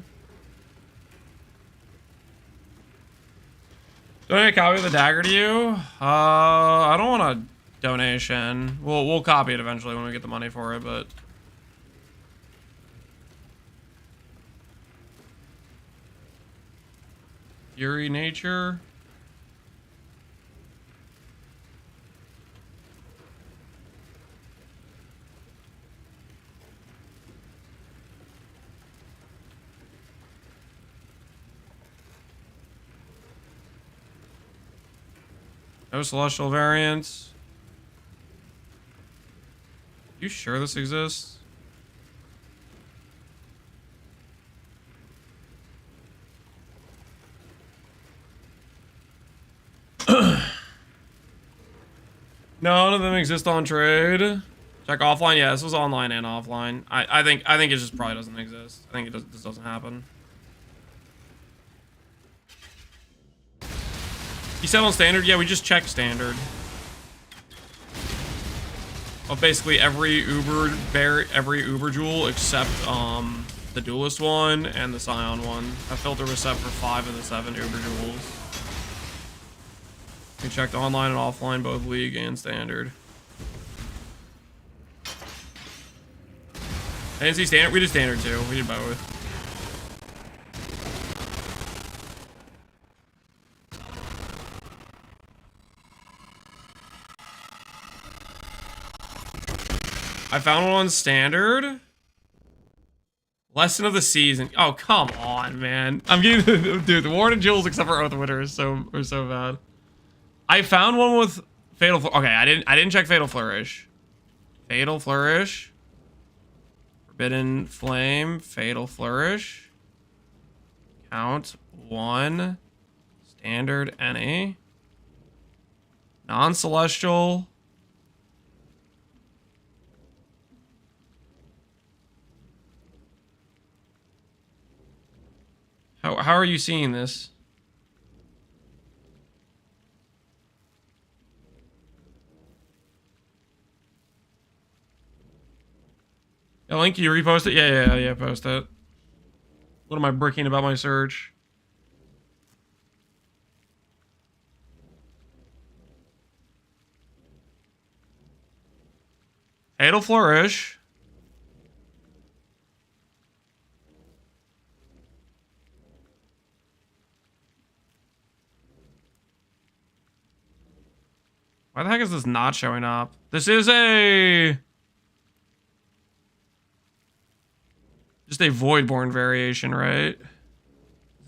S1: Donate a copy of the dagger to you? I don't want a donation. We'll copy it eventually when we get the money for it, but Fury Nature. No celestial variants. You sure this exists? None of them exist on trade. Check offline. Yeah, this was online and offline. I think it just probably doesn't exist. I think this doesn't happen. You said on standard? Yeah, we just checked standard. Of basically every Uber jewel except the duelist one and the Scion one. That filter was set for 5 of the 7 Uber jewels. We checked online and offline, both league and standard. I didn't see standard. We did standard too. We did both. I found one on standard. Lesson of the season. Oh, come on, man. I'm getting dude, the Warden Jewels except for Oath Winter are so bad. I found one with Fatal Okay, I didn't check Fatal Flourish. Fatal Flourish. Forbidden Flame, Fatal Flourish. Count 1. Standard any. Non-celestial. How are you seeing this? Yeah, Link, you repost it? Yeah, post it. What am I bricking about my search? It'll flourish. Why the heck is this not showing up? This is just a Voidborn variation, right?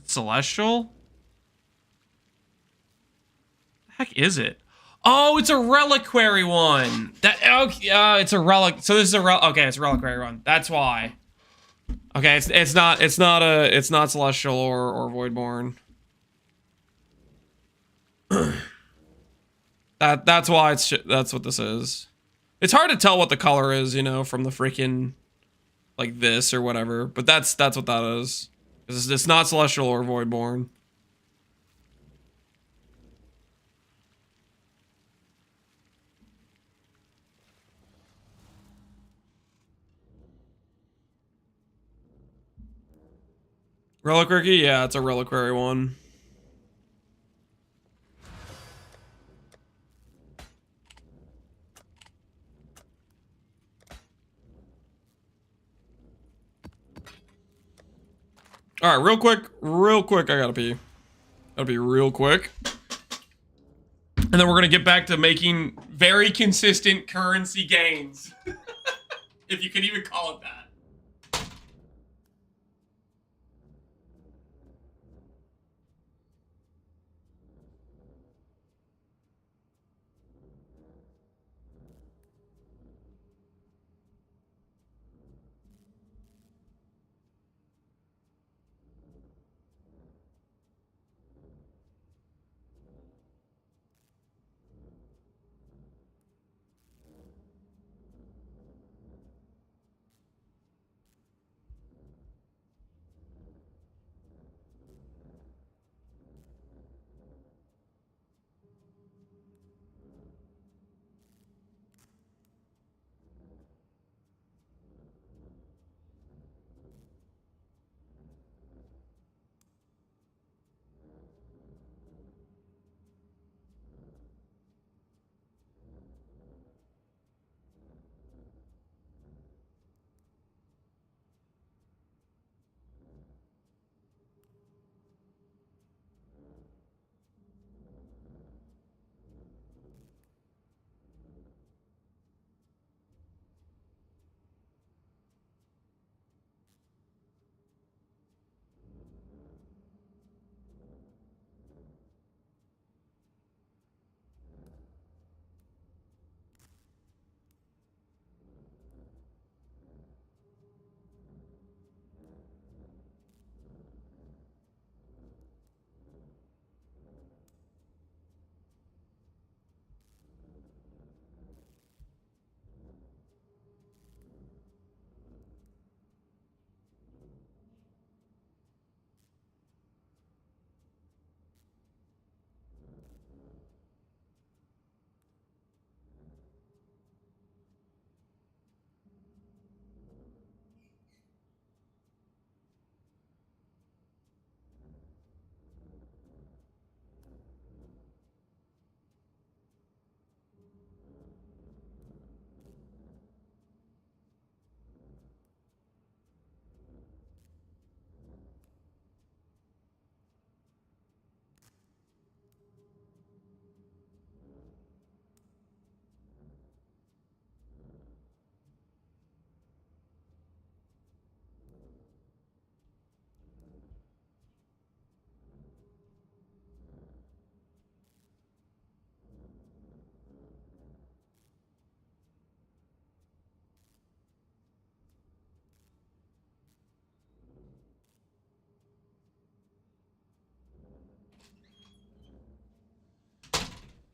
S1: Celestial? The heck is it? Oh, it's a reliquary one. That okay, it's a relic. So this is a okay, it's a reliquary one. That's why. Okay, it's not celestial or Voidborn. That's why that's what this is. It's hard to tell what the color is, you know, from the freaking like this or whatever. But that's what that is. It's not celestial or Voidborn. Reliquary? Yeah, it's a reliquary one. All right, real quick, I gotta pee. Gotta be real quick. And then we're gonna get back to making very consistent currency gains. If you can even call it that.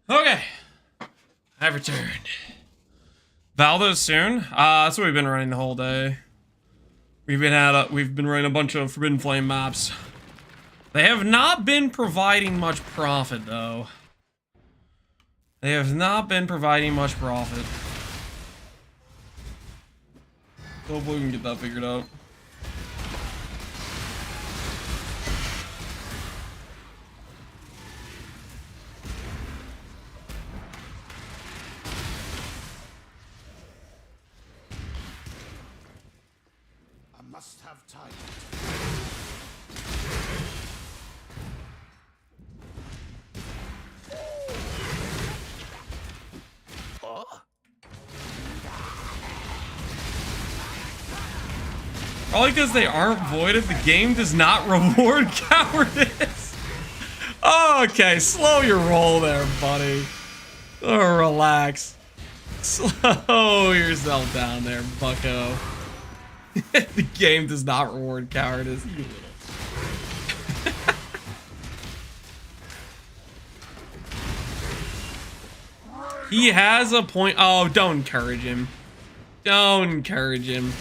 S1: Okay, I've returned. Valdo soon. That's what we've been running the whole day. We've been running a bunch of Forbidden Flame maps. They have not been providing much profit, though. They have not been providing much profit. Hopefully we can get that figured out.
S6: I must have time.
S1: Probably because they aren't voided, the game does not reward cowardice. Oh, okay, slow your roll there, buddy. Oh, relax. Slow yourself down there, bucko. The game does not reward cowardice, you little. He has a point. Oh, don't encourage him. Don't encourage him.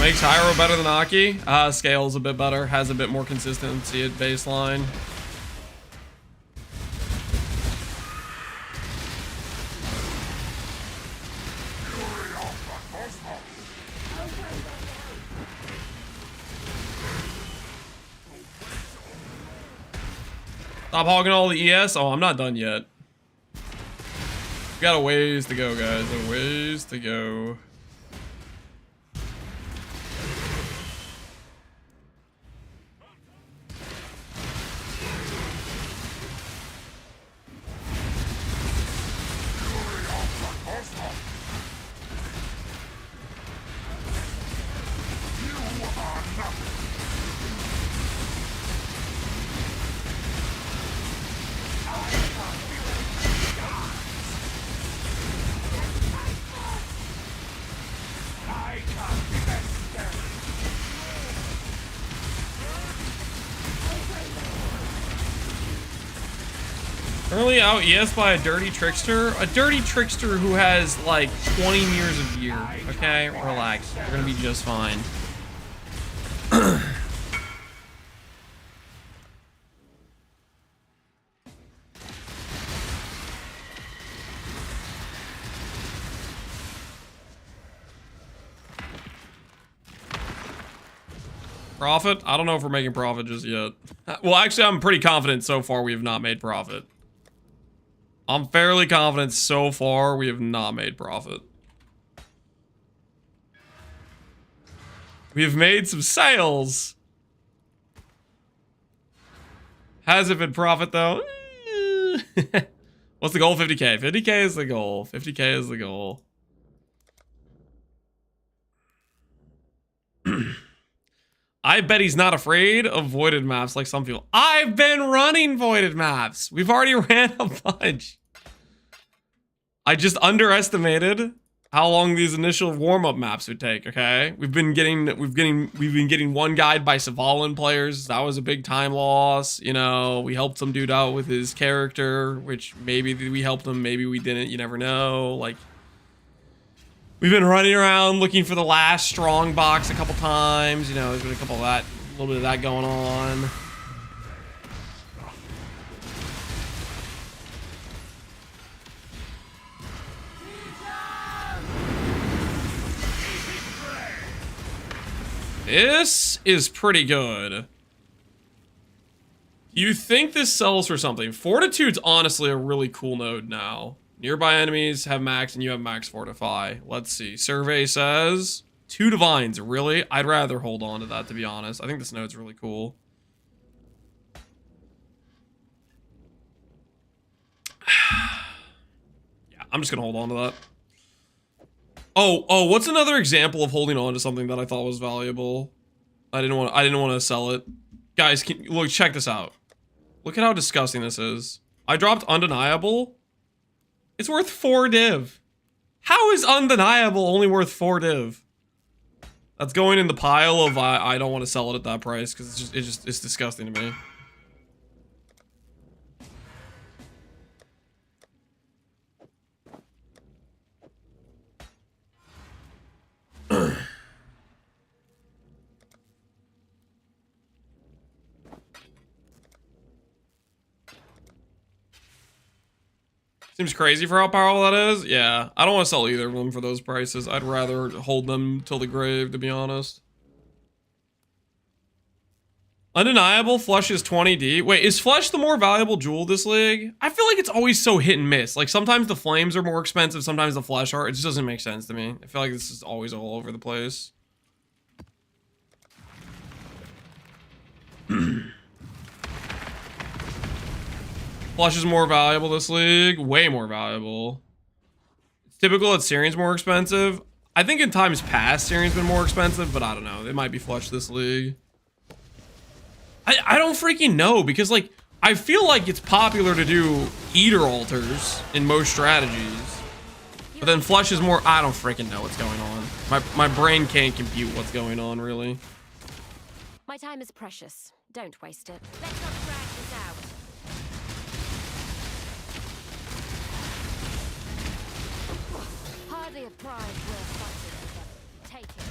S1: Makes Hiero better than Aki. Scales a bit better. Has a bit more consistency at baseline. Stop hogging all the ES. Oh, I'm not done yet. We got a ways to go, guys. A ways to go. Currently out ES by a dirty trickster. A dirty trickster who has like 20 years of gear. Okay, relax. We're gonna be just fine. Profit? I don't know if we're making profit just yet. Well, actually, I'm pretty confident so far we have not made profit. I'm fairly confident so far we have not made profit. We have made some sales. Has it been profit though? What's the goal? 50k. 50k is the goal. 50k is the goal. I bet he's not afraid of voided maps like some people. I've been running voided maps. We've already ran a bunch. I just underestimated how long these initial warm-up maps would take, okay? We've been getting one guide by Savalan players. That was a big time loss. You know, we helped some dude out with his character, which maybe we helped him, maybe we didn't, you never know. Like, we've been running around looking for the last strong box a couple times. You know, there's been a couple of that, a little bit of that going on. This is pretty good. You think this sells for something? Fortitude's honestly a really cool node now. Nearby enemies have max and you have max fortify. Let's see. Survey says 2 divines. Really? I'd rather hold on to that, to be honest. I think this node's really cool. Yeah, I'm just gonna hold on to that. Oh, what's another example of holding on to something that I thought was valuable? I didn't want to sell it. Guys, look, check this out. Look at how disgusting this is. I dropped Undeniable. It's worth 4 div. How is Undeniable only worth 4 div? That's going in the pile of I don't want to sell it at that price because it's disgusting to me. Seems crazy for how powerful that is. Yeah, I don't want to sell either of them for those prices. I'd rather hold them till the grave, to be honest. Undeniable, Flush is 20D. Wait, is Flush the more valuable jewel this league? I feel like it's always so hit and miss. Like, sometimes the flames are more expensive, sometimes the Flush are. It just doesn't make sense to me. I feel like this is always all over the place. Flush is more valuable this league. Way more valuable. It's typical that Syrian's more expensive. I think in times past, Syrian's been more expensive, but I don't know. It might be Flush this league. I don't freaking know, because, like, I feel like it's popular to do Eater altars in most strategies. But then Flush is more... I don't freaking know what's going on. My brain can't compute what's going on, really.
S5: My time is precious. Don't waste it. Let's not drag this out. Hardly a prize worth fighting over. Take it.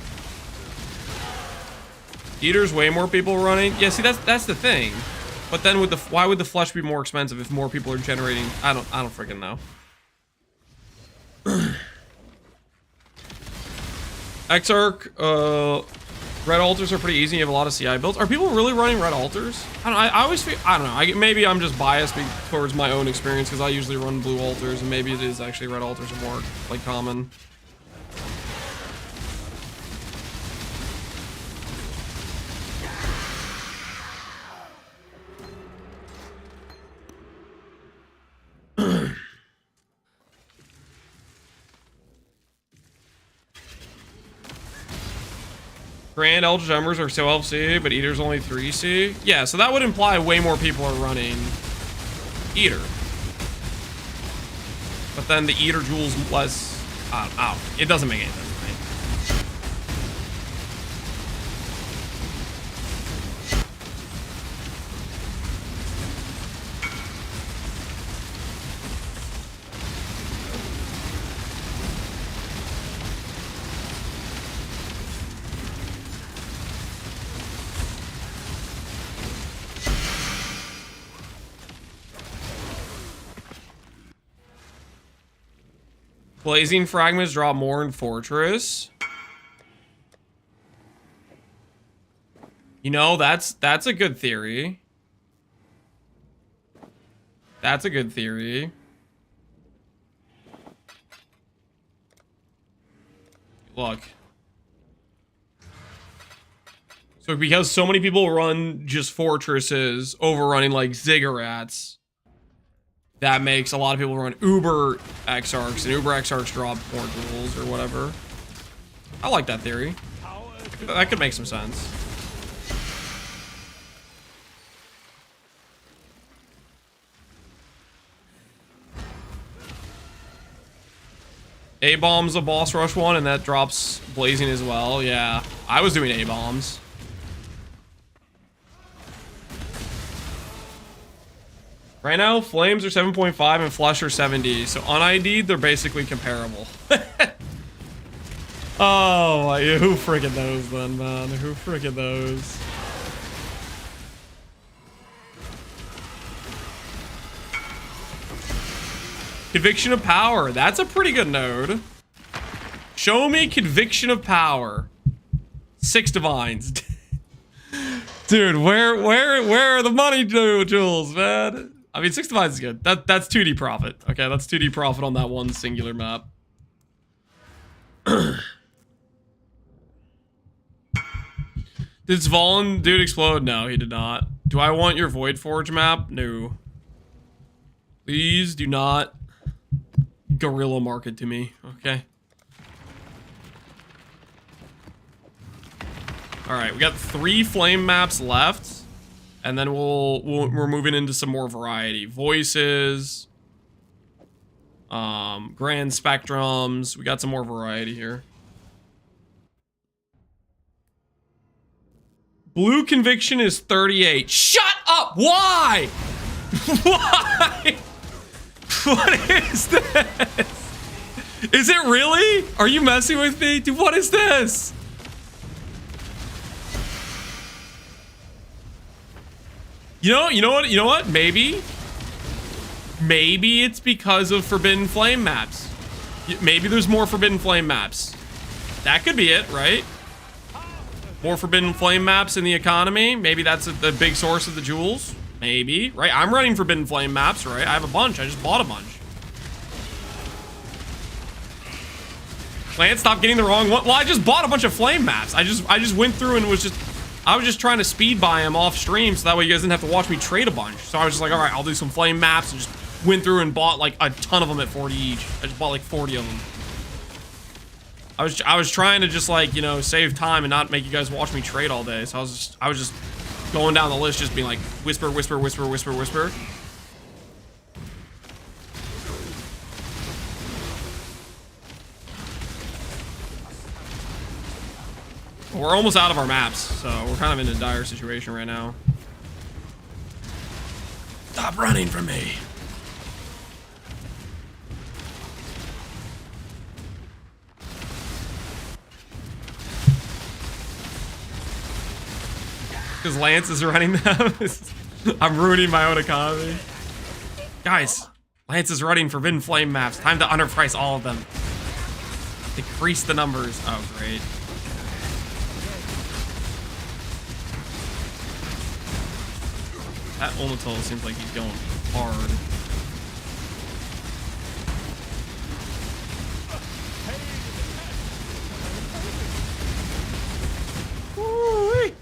S1: Eater's way more people running. Yeah, see, that's the thing. But then with the... Why would the Flush be more expensive if more people are generating... I don't freaking know. Exarch, red altars are pretty easy. You have a lot of CI builds. Are people really running red altars? I don't know. I always feel... I don't know. Maybe I'm just biased towards my own experience because I usually run blue altars, and maybe it is actually red altars are more, like, common. Grand Algemas are still LC, but Eater's only 3C. Yeah, so that would imply way more people are running Eater. But then the Eater jewel's less... I don't know. It doesn't make any sense to me. Blazing fragments drop more in Fortress. You know, that's a good theory. That's a good theory. Look. So because so many people run just Fortresses, overrunning like Ziggurats, that makes a lot of people run Uber Exarchs, and Uber Exarchs drop more jewels or whatever. I like that theory. That could make some sense. A-bomb's a boss rush one, and that drops blazing as well. Yeah, I was doing A-bombs. Right now, flames are 7.5 and flush are 7D. So on ID, they're basically comparable. Oh, who freaking knows then, man? Who freaking knows? Conviction of Power. That's a pretty good node. Show me Conviction of Power. 6 divines. Dude, where are the money jewels, man? I mean, 6 divines is good. That's 2D profit. Okay, that's 2D profit on that one singular map. Did Svalin dude explode? No, he did not. Do I want your Void Forge map? No. Please do not guerrilla market to me, okay? Alright, we got 3 flame maps left. And then we're moving into some more variety. Voices. Grand Spectrums. We got some more variety here. Blue Conviction is 38. Shut up! Why? Why? What is this? Is it really? Are you messing with me? Dude, what is this? You know what? Maybe Maybe it's because of Forbidden Flame maps. Maybe there's more Forbidden Flame maps. That could be it, right? More Forbidden Flame maps in the economy. Maybe that's the big source of the jewels. Maybe, right? I'm running Forbidden Flame maps, right? I have a bunch. I just bought a bunch. Lance, stop getting the wrong one. Well, I just bought a bunch of flame maps. I just went through and I was just trying to speed buy them off stream so that way you guys didn't have to watch me trade a bunch. So I was just like, all right, I'll do some flame maps, and just went through and bought like a ton of them at 40 each. I just bought like 40 of them. I was trying to just like, you know, save time and not make you guys watch me trade all day. So I was just going down the list, just being like whisper, whisper, whisper, whisper, whisper. We're almost out of our maps, so we're kind of in a dire situation right now. Stop running from me. Because Lance is running them. I'm ruining my own economy. Guys, Lance is running Forbidden Flame maps. Time to underprice all of them. Decrease the numbers. Oh, great. That Onatul seems like he's going hard. Woo-wee.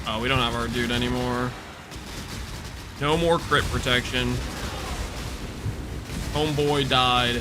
S1: Oh, we don't have our dude anymore. No more crit protection. Homeboy died.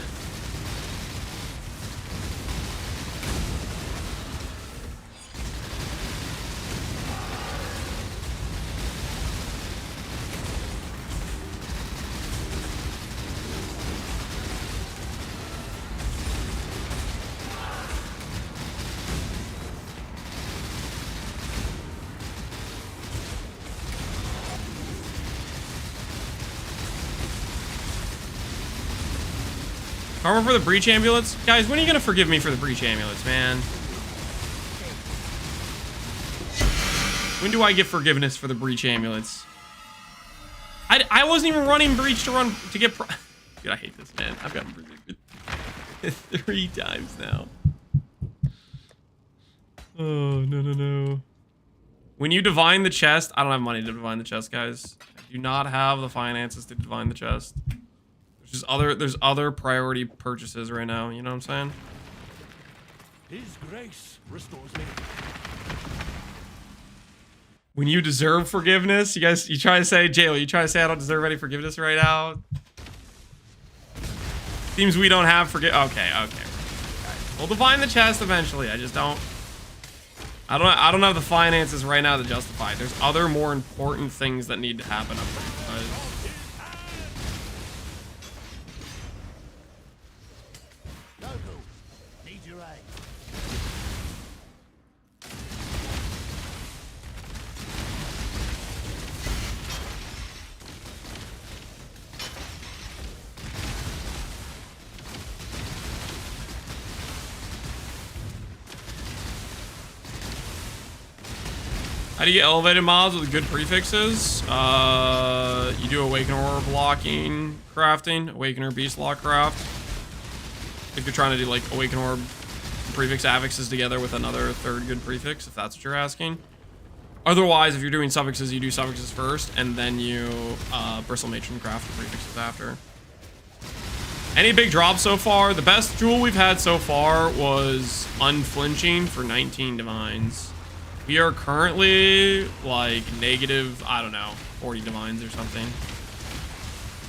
S1: Karma for the breach amulets? Guys, when are you gonna forgive me for the breach amulets, man? When do I get forgiveness for the breach amulets? I wasn't even running breach to get Dude, I hate this, man. I've gotten predicted 3 times now. Oh, no. When you divine the chest, I don't have money to divine the chest, guys. I do not have the finances to divine the chest. There's other priority purchases right now, you know what I'm saying?
S6: His grace restores me.
S1: When you deserve forgiveness, you try to say, Jayla, you try to say I don't deserve any forgiveness right now? Seems we don't have Okay. We'll divine the chest eventually. I just don't. I don't have the finances right now to justify it. There's other more important things that need to happen up there. How do you get elevated mobs with good prefixes? You do Awakener blocking crafting, Awakener beast lock craft. If you're trying to do like Awakener prefix affixes together with another third good prefix, if that's what you're asking. Otherwise, if you're doing suffixes, you do suffixes first, and then you bristle matron craft the prefixes after. Any big drops so far? The best jewel we've had so far was Unflinching for 19 divines. We are currently like negative, I don't know, 40 divines or something.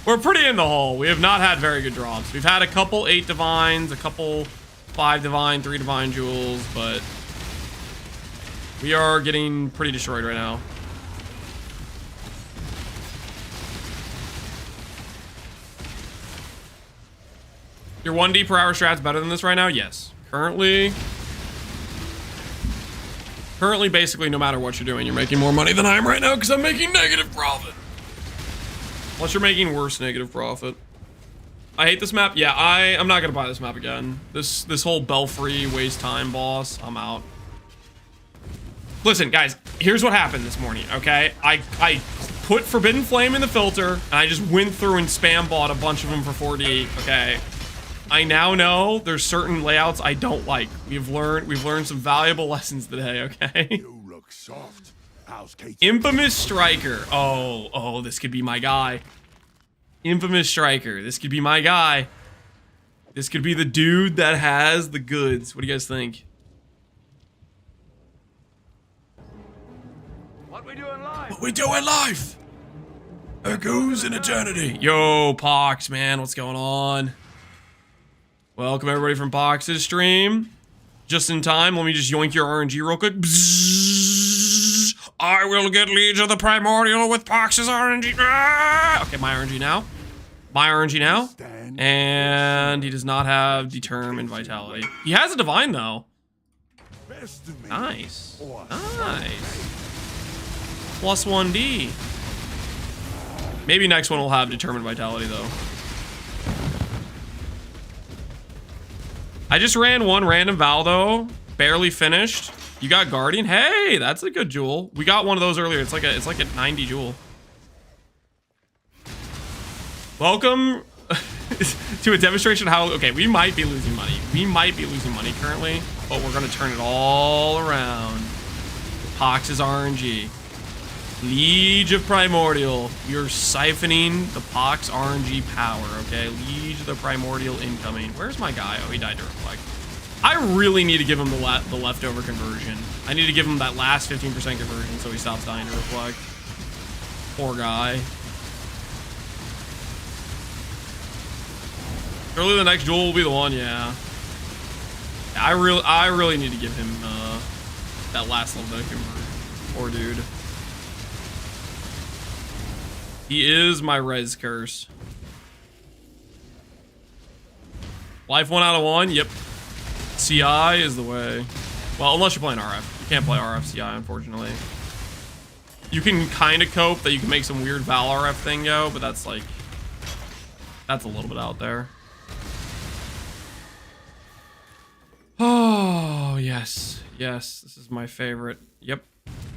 S1: We're pretty in the hole. We have not had very good drops. We've had a couple 8 divines, a couple 5 divine, 3 divine jewels, but we are getting pretty destroyed right now. Your 1D per hour strat's better than this right now? Yes. Currently, basically, no matter what you're doing, you're making more money than I am right now because I'm making negative profit. Unless you're making worse negative profit. I hate this map. Yeah, I'm not going to buy this map again. This whole Belfry waste time boss, I'm out. Listen, guys, here's what happened this morning, okay? I put Forbidden Flame in the filter, and I just went through and spam bought a bunch of them for 4D, okay? I now know there's certain layouts I don't like. We've learned some valuable lessons today, okay?
S6: You look soft. How's Kate?
S1: Infamous Striker. Oh, this could be my guy. Infamous Striker. This could be my guy. This could be the dude that has the goods. What do you guys think?
S6: What we doing live?
S1: What we doing live? Echoes in eternity. Yo, Pox, man, what's going on? Welcome everybody from Pox's stream. Just in time, let me just yoink your RNG real quick. Bzzz. I will get Liege of the Primordial with Pox's RNG. Ah! Okay, my RNG now. My RNG now. And he does not have Determ and Vitality. He has a Divine, though. Nice. Nice. Plus 1D. Maybe next one will have Determined Vitality, though. I just ran one random Valdo. Barely finished. You got Guardian? Hey, that's a good jewel. We got one of those earlier. It's like a 90 jewel. Welcome to a demonstration how, okay, we might be losing money. We might be losing money currently, but we're going to turn it all around. Pox's RNG. Liege of Primordial. You're siphoning the Pox RNG power, okay? Liege of the Primordial incoming. Where's my guy? Oh, he died to Reflect. I really need to give him the leftover conversion. I need to give him that last 15% conversion so he stops dying to Reflect. Poor guy. Surely the next duel will be the one, yeah. I really need to give him that last little bit of conversion. Poor dude. He is my res curse. Life 1 out of 1. Yep. CI is the way. Well, unless you're playing RF. You can't play RF CI, unfortunately. You can kind of cope that you can make some weird Val RF thing go, but that's like... that's a little bit out there. Oh, yes. Yes, this is my favorite. Yep.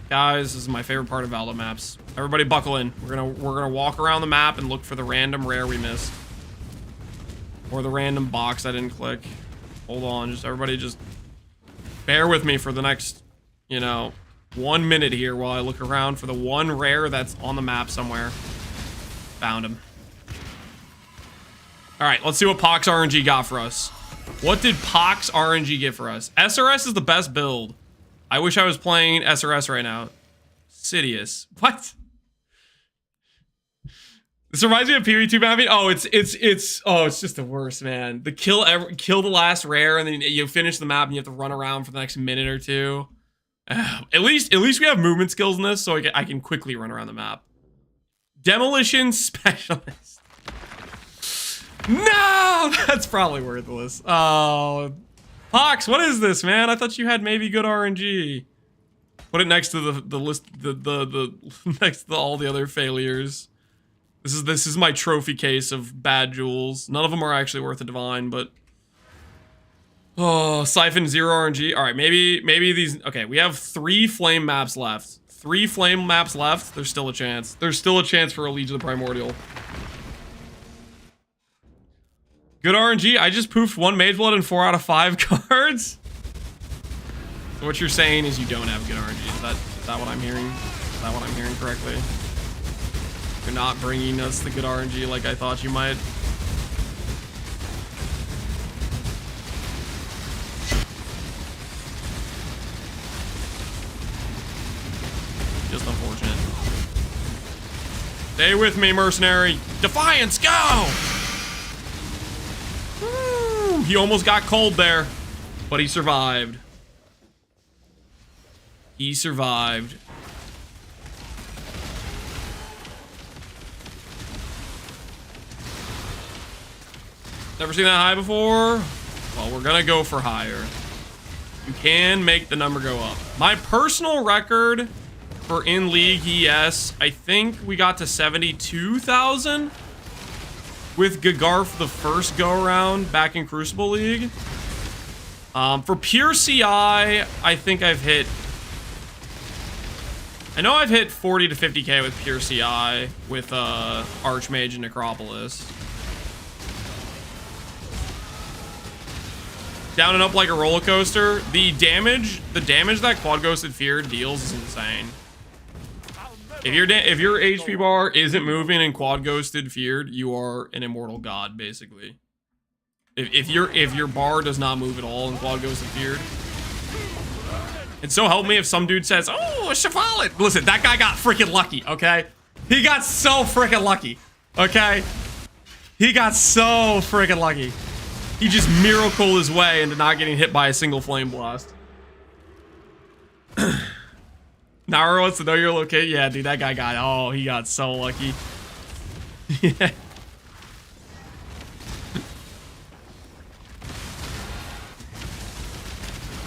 S1: Guys, this is my favorite part of Valdo maps. Everybody buckle in. We're gonna walk around the map and look for the random rare we missed. Or the random box I didn't click. Hold on, everybody just bear with me for the next, 1 minute here while I look around for the one rare that's on the map somewhere. Found him. Alright, let's see what Pox RNG got for us. What did Pox RNG get for us? SRS is the best build. I wish I was playing SRS right now. Sidious. What? This reminds me of PV2 mapping. Oh, it's just the worst, man. The kill the last rare and then you finish the map and you have to run around for the next minute or two. At least we have movement skills in this, so I can quickly run around the map. Demolition Specialist. No, that's probably worthless. Oh. Pox, what is this, man? I thought you had maybe good RNG. Put it next to the list, the next to all the other failures. This is my trophy case of bad jewels. None of them are actually worth a divine, but oh, Siphon 0 RNG. All right, maybe these. Okay, we have 3 flame maps left. 3 flame maps left. There's still a chance. There's still a chance for a Liege of the Primordial. Good RNG. I just poofed 1 Mage Blood and 4 out of 5 cards. So what you're saying is you don't have good RNG. Is that what I'm hearing? Is that what I'm hearing correctly? You're not bringing us the good RNG like I thought you might. Just unfortunate. Stay with me, mercenary. Defiance, go! Woo! He almost got cold there, but he survived. He survived. Never seen that high before? Well, we're gonna go for higher. You can make the number go up. My personal record for in-league ES, I think we got to 72,000 with Gagarf the first go-around back in Crucible League. For pure CI, I think I've hit I know I've hit 40 to 50k with pure CI with Archmage and Necropolis. Down and up like a roller coaster. The damage that Quad Ghosted Feared deals is insane. If your HP bar isn't moving in Quad Ghosted Feared, you are an immortal god, basically. If your bar does not move at all in Quad Ghosted Feared. And so help me if some dude says, oh, a Chevalet. Listen, that guy got freaking lucky, okay? He got so freaking lucky, okay? He got so freaking lucky. He just miracled his way into not getting hit by a single flame blast. Nara wants to know your location. Yeah, dude, that guy got, oh, he got so lucky. Yeah.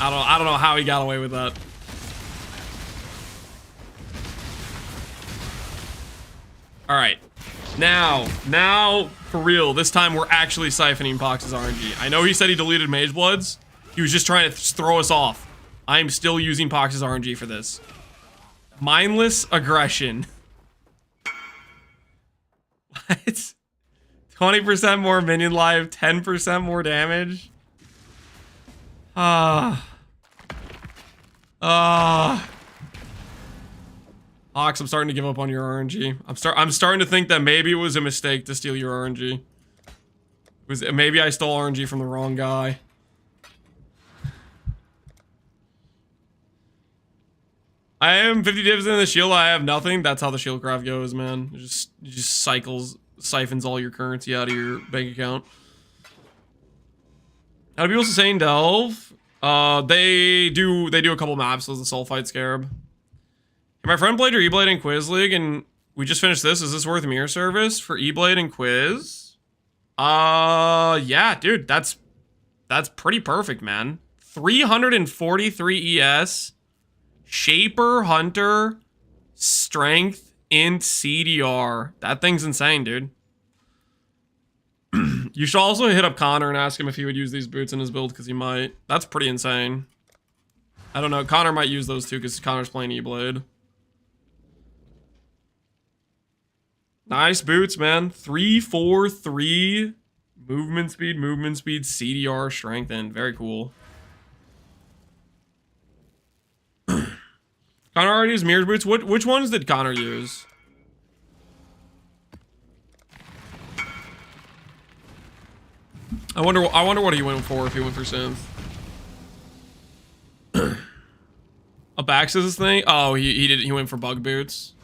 S1: I don't know how he got away with that. All right. Now, for real, this time we're actually siphoning Pox's RNG. I know he said he deleted Mage Bloods. He was just trying to throw us off. I'm still using Pox's RNG for this. Mindless aggression. What? 20% more minion life, 10% more damage. Ox, I'm starting to give up on your RNG. I'm starting to think that maybe it was a mistake to steal your RNG. Maybe I stole RNG from the wrong guy. I am 50 divs in the shield. I have nothing. That's how the shield craft goes, man. It just siphons all your currency out of your bank account. How do people sustain Delve? They do a couple maps with the Sulfite Scarab. My friend played your E-Blade and Quiz League, and we just finished this. Is this worth mirror service for E-Blade and Quiz? Yeah, dude, that's pretty perfect, man. 343 ES, Shaper, Hunter, Strength, Int, CDR. That thing's insane, dude. You should also hit up Connor and ask him if he would use these boots in his build, because he might. That's pretty insane. I don't know. Connor might use those too, because Connor's playing E-Blade. Nice boots, man. 343 movement speed, CDR, strength, and very cool. Connor already used mirror boots. Which ones did Connor use? I wonder what he went for if he went for synth. Abaxis thing? Oh, he went for bug boots.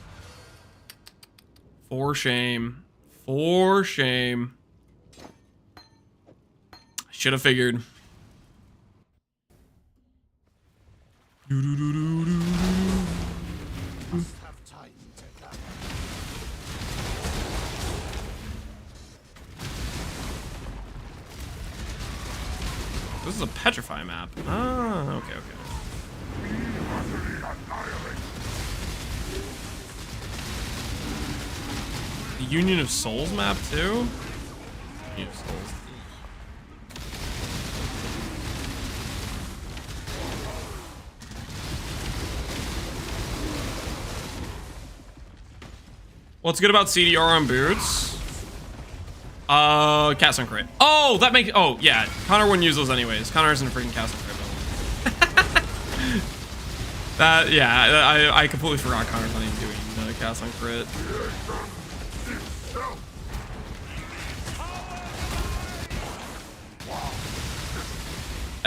S1: For shame. For shame. Should have figured. This is a petrify map. Ah, okay. The Union of Souls map too? Union of Souls. What's good about CDR on boots? Cast on crit. Oh, that makes. Oh, yeah. Connor wouldn't use those anyways. Connor isn't a freaking cast on crit build. Yeah, I completely forgot Connor's not even doing cast on crit.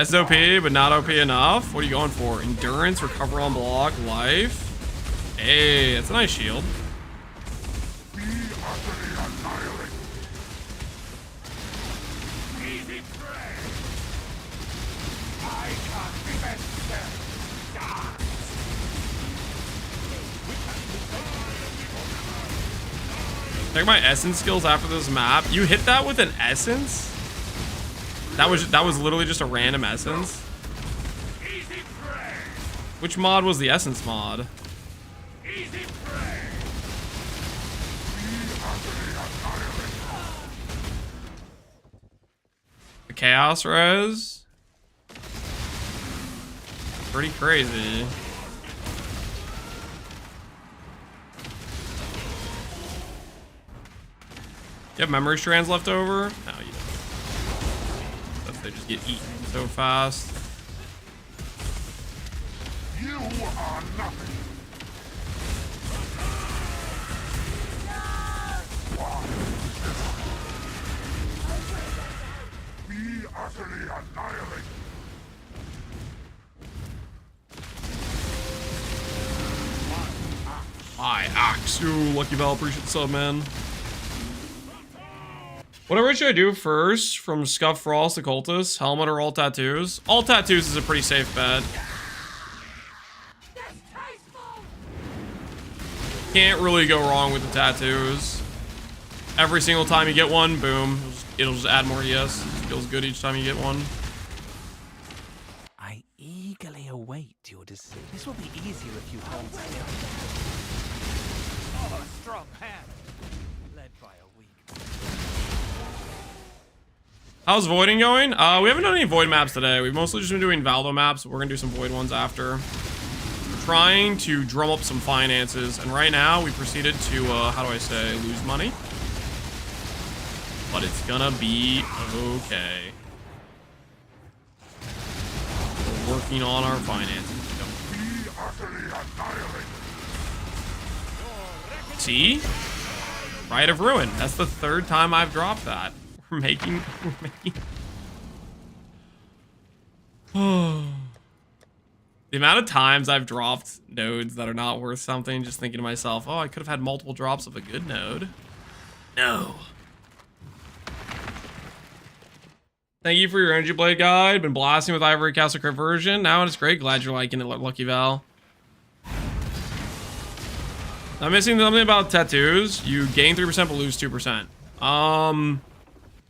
S1: SOP, but not OP enough. What are you going for? Endurance, recover on block, life. Hey, that's a nice shield. Check my essence skills after this map. You hit that with an essence? That was literally just a random essence. Which mod was the essence mod? The chaos res? Pretty crazy. You have memory strands left over? No, you don't. That's they just get eaten so fast.
S4: You are nothing. Be utterly annihilated.
S1: My axe. Ooh, Lucky Val, appreciate the sub, man. Whatever should I do first from Scuff FRoSS to Cultist? Helmet or all tattoos? All tattoos is a pretty safe bet. Can't really go wrong with the tattoos. Every single time you get one, boom. It'll just add more ES. It feels good each time you get one.
S7: I eagerly await your decision. This will be easier if you hold still. Oh, a strong hand. Led by a weak.
S1: How's voiding going? We haven't done any void maps today. We've mostly just been doing Valdo maps. We're gonna do some void ones after. We're trying to drum up some finances, and right now we proceeded to, how do I say, lose money. But it's gonna be okay. We're working on our finances.
S4: Be utterly annihilated.
S1: See? Rite of Ruin. That's the third time I've dropped that. We're making the amount of times I've dropped nodes that are not worth something, just thinking to myself, oh, I could have had multiple drops of a good node. No. Thank you for your energy blade guide. Been blasting with Ivory Castle Crit version. Now it's great. Glad you're liking it, Lucky Val. I'm missing something about tattoos. You gain 3% but lose 2%.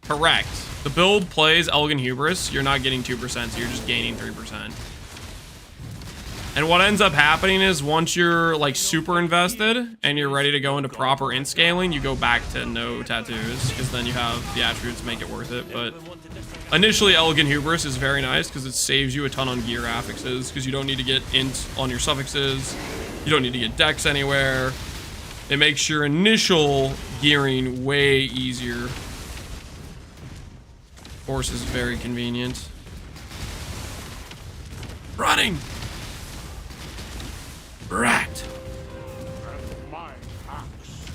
S1: Correct. The build plays Elegant Hubris. You're not getting 2%, so you're just gaining 3%. And what ends up happening is once you're like super invested and you're ready to go into proper int scaling, you go back to no tattoos because then you have the attributes to make it worth it. But initially, Elegant Hubris is very nice because it saves you a ton on gear affixes because you don't need to get int on your suffixes. You don't need to get dex anywhere. It makes your initial gearing way easier. Force is very convenient. Running! Rat!
S4: And my axe.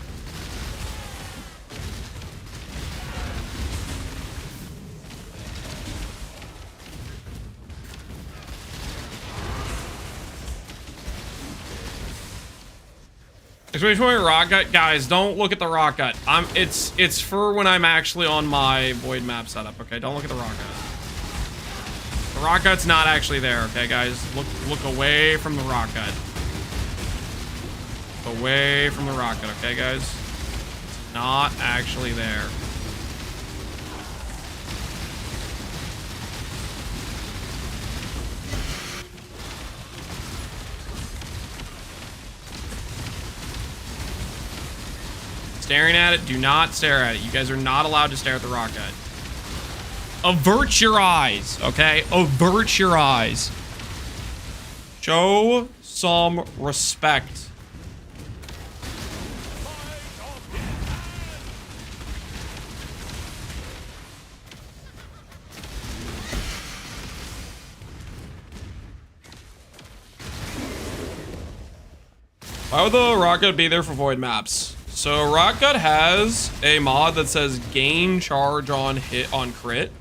S1: Exclamation point rock gut. Guys, don't look at the rock gut. It's for when I'm actually on my void map setup, okay? Don't look at the rock gut. The rock gut's not actually there, okay, guys? Look away from the rock gut. Away from the rock gut, okay, guys? It's not actually there. Staring at it, do not stare at it. You guys are not allowed to stare at the rock gut. Avert your eyes, okay? Avert your eyes. Show some respect. Why would the rock gut be there for void maps? So rock gut has a mod that says gain charge on hit on crit.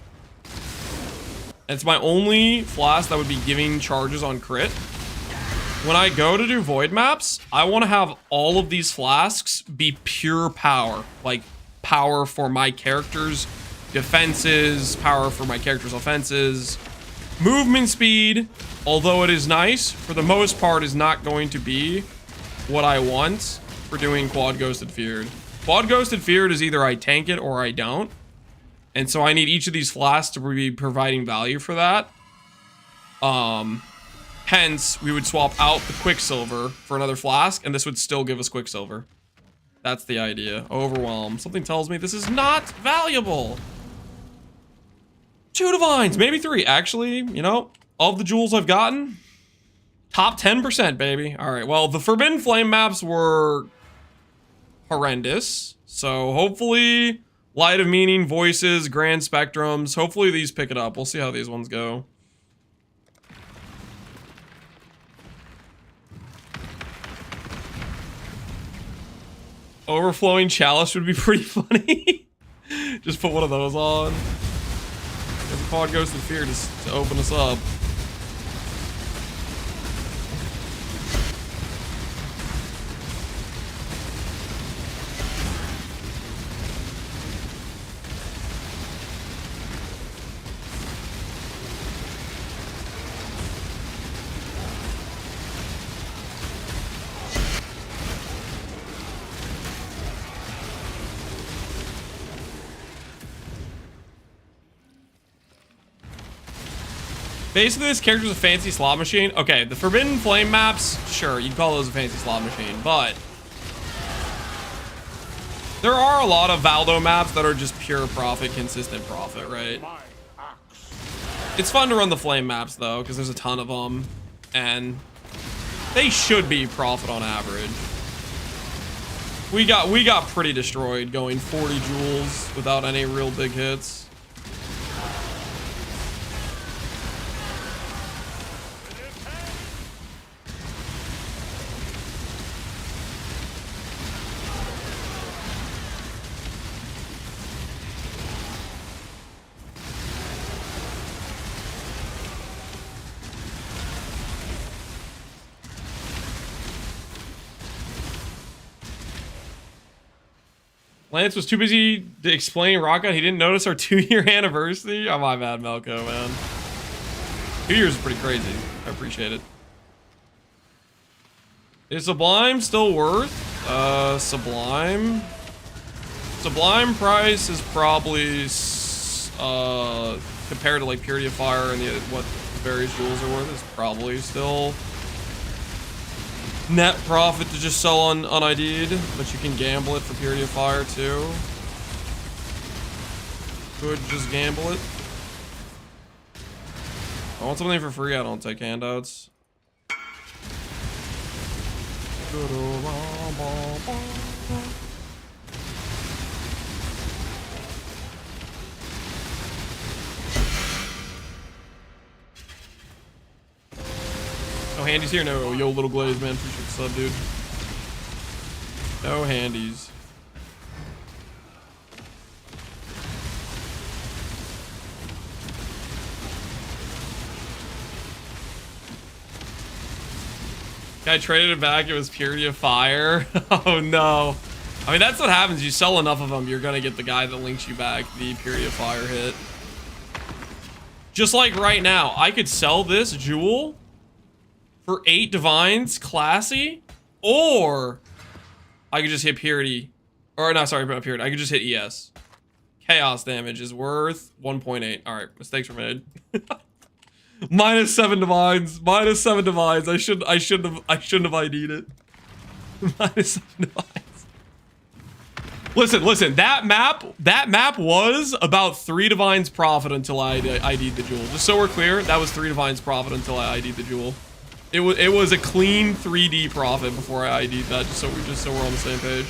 S1: It's my only flask that would be giving charges on crit. When I go to do void maps, I want to have all of these flasks be pure power. Like power for my character's defenses, power for my character's offenses. Movement speed, although it is nice, for the most part is not going to be what I want for doing Quad Ghosted Feared. Quad Ghosted Feared is either I tank it or I don't. And so I need each of these flasks to be providing value for that. Hence, we would swap out the Quicksilver for another flask, and this would still give us Quicksilver. That's the idea. Overwhelm. Something tells me this is not valuable. 2 divines, maybe 3. Actually, you know, of the jewels I've gotten, top 10%, baby. All right, well, the Forbidden Flame maps were horrendous. So hopefully Light of Meaning, Voices, Grand Spectrums. Hopefully these pick it up. We'll see how these ones go. Overflowing Chalice would be pretty funny. Just put one of those on. If the pod goes to fear just to open us up. Basically, this character's a fancy slot machine. Okay, the Forbidden Flame maps, sure, you can call those a fancy slot machine, but there are a lot of Valdo maps that are just pure profit, consistent profit, right? It's fun to run the flame maps though, because there's a ton of them, and they should be profit on average. We got pretty destroyed going 40 joules without any real big hits. Lance was too busy to explain Rocket. He didn't notice our 2-year anniversary. Oh, my bad, Melko, man. 2 years is pretty crazy. I appreciate it. Is Sublime still worth? Sublime price is probably, compared to like Purity of Fire and what various jewels are worth, is probably still net profit to just sell on ID'd, but you can gamble it for Purity of Fire too. Could just gamble it. If I want something for free, I don't take handouts. No handies here? No. Yo, Little Glaze, man. Appreciate the sub, dude. No handies. I traded it back. It was Purity of Fire. Oh, no. I mean, that's what happens. You sell enough of them, you're going to get the guy that links you back the Purity of Fire hit. Just like right now, I could sell this jewel for 8 divines, classy, or I could just hit Purity, or no, sorry, not Purity. I could just hit ES. Chaos damage is worth 1.8. All right, mistakes were made. Minus 7 divines. Minus 7 divines. I shouldn't have ID'd it. Minus 7 divines. Listen. That map was about 3 divines profit until I ID'd the jewel. Just so we're clear, that was 3 divines profit until I ID'd the jewel. It was a clean 3D profit before I ID'd that, just so we're on the same page.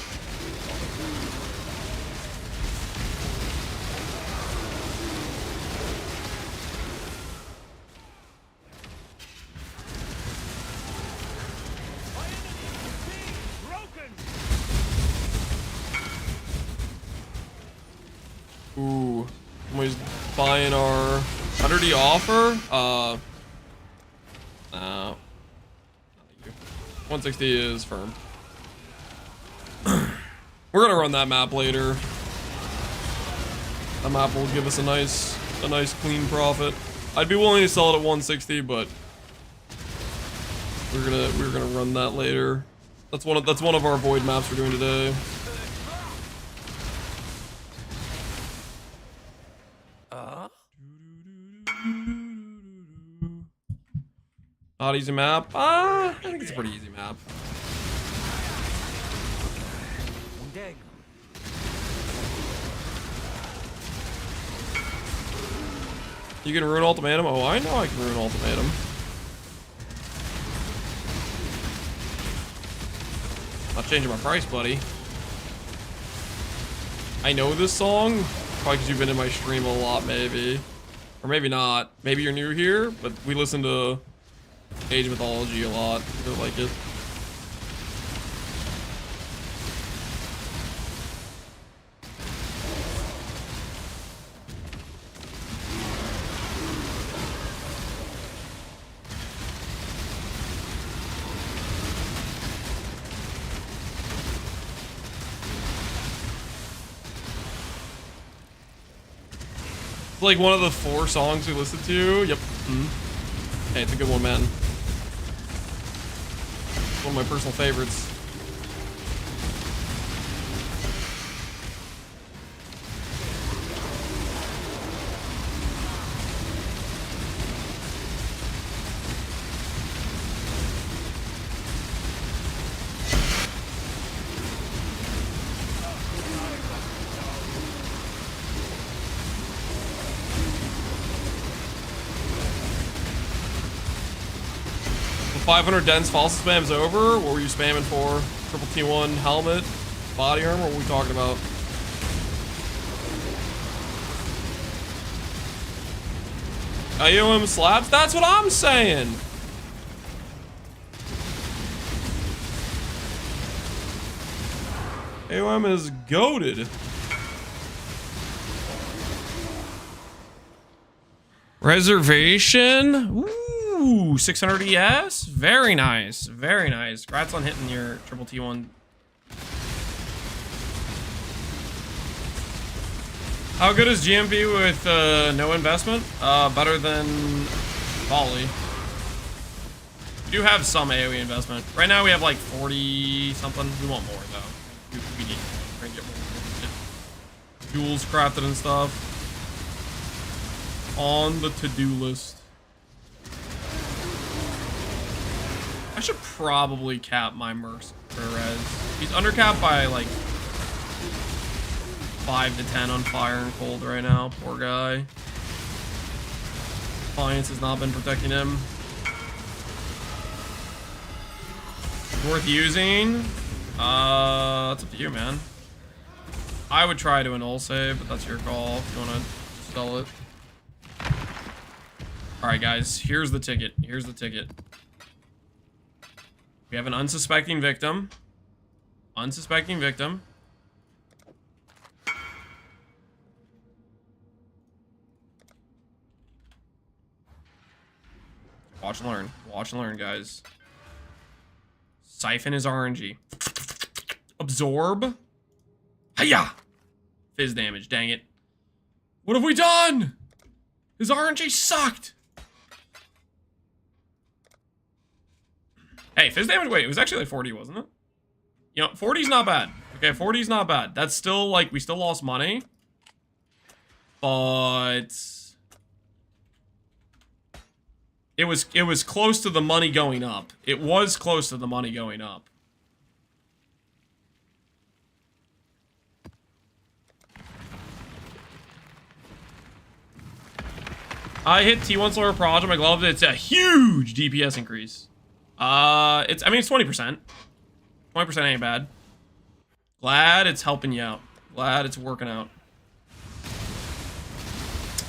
S1: Ooh, somebody's buying our 100D offer. No. 160 is firm. We're gonna run that map later. That map will give us a nice clean profit. I'd be willing to sell it at 160, but we're gonna run that later. That's one of our void maps we're doing today. Not easy map. I think it's a pretty easy map. You can ruin Ultimatum? Oh, I know I can ruin Ultimatum. Not changing my price, buddy. I know this song. Probably because you've been in my stream a lot, maybe. Or maybe not. Maybe you're new here, but we listen to Age of Mythology a lot. I really like it. Like one of the 4 songs we listened to. Yep. Hey, it's a good one, man. One of my personal favorites. The 500 dense false spam's over. What were you spamming for? Triple T1 helmet, body armor. What were we talking about? IOM slaps. That's what I'm saying. AOM is goated. Reservation. Ooh, 600 ES. Very nice. Very nice. Congrats on hitting your triple T1. How good is GMP with no investment? Better than Volley. We do have some AoE investment. Right now we have like 40 something. We want more though. We need to get more. Jewels crafted and stuff. On the to-do list. I should probably cap my Merc for res. He's undercapped by like 5 to 10 on fire and cold right now. Poor guy. Defiance has not been protecting him. Worth using? That's up to you, man. I would try to annul save, but that's your call if you want to sell it. Alright, guys. Here's the ticket. Here's the ticket. We have an unsuspecting victim. Unsuspecting victim. Watch and learn. Watch and learn, guys. Siphon his RNG. Absorb. Hiya! Fizz damage, dang it. What have we done? His RNG sucked! Hey, fizz damage, wait, it was actually like 40, wasn't it? You know, 40's not bad. Okay, 40's not bad. That's still, like, we still lost money. But... It was close to the money going up. It was close to the money going up. I hit T1 slower proj on my glove. It's a huge DPS increase. I mean, it's 20%. 20% ain't bad. Glad it's helping you out. Glad it's working out.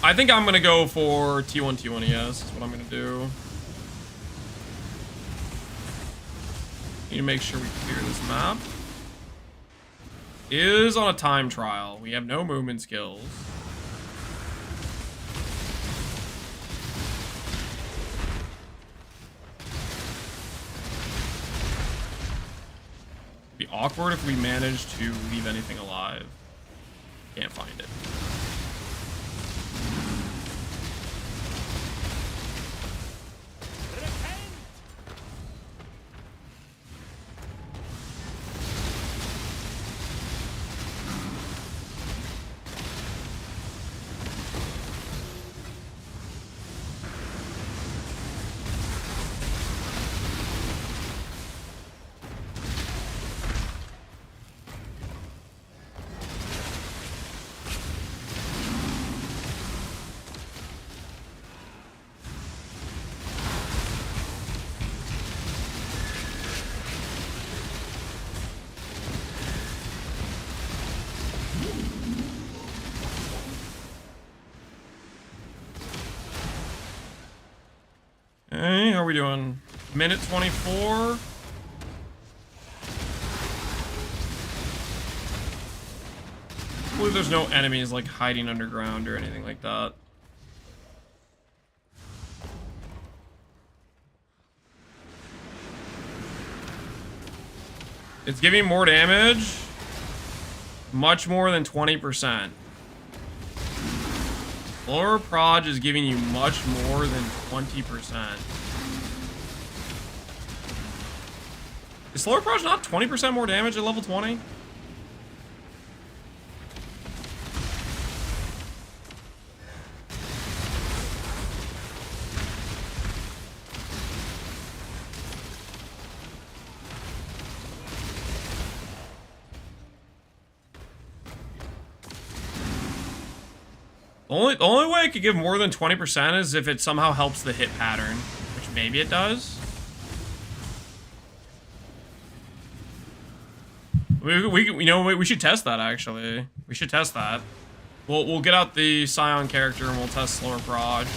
S1: I think I'm gonna go for T1 ES. Is what I'm gonna do. Need to make sure we clear this map. Is on a time trial. We have no movement skills. Be awkward if we manage to leave anything alive. Can't find it. are we doing? Minute 24. I believe there's no enemies like hiding underground or anything like that. It's giving more damage. Much more than 20%. Lower proj is giving you much more than 20%. Is slower proj not 20% more damage at level 20? The only way it could give more than 20% is if it somehow helps the hit pattern, which maybe it does. We should test that actually. We should test that. We'll get out the Scion character and we'll test slower proj,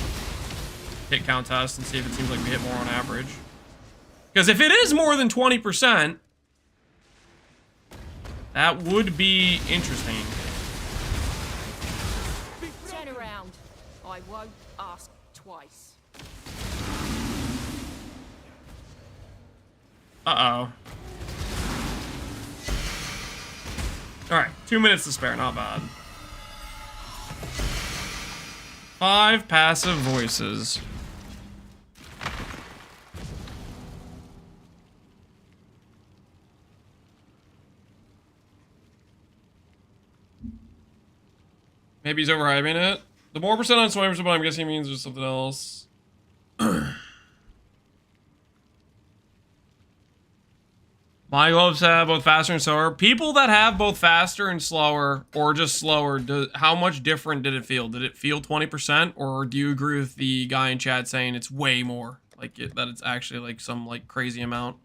S1: hit count test, and see if it seems like we hit more on average. Because if it is more than 20%, that would be interesting.
S2: Turn around. I won't ask twice.
S1: Uh-oh. Alright, 2 minutes to spare, not bad. 5 passive voices. Maybe he's overhyping it. The more percent on 20%, but I'm guessing he means there's something else. My gloves have both faster and slower. People that have both faster and slower, or just slower, how much different did it feel? Did it feel 20%, or do you agree with the guy in chat saying it's way more? Like, that it's actually, like, some, like, crazy amount?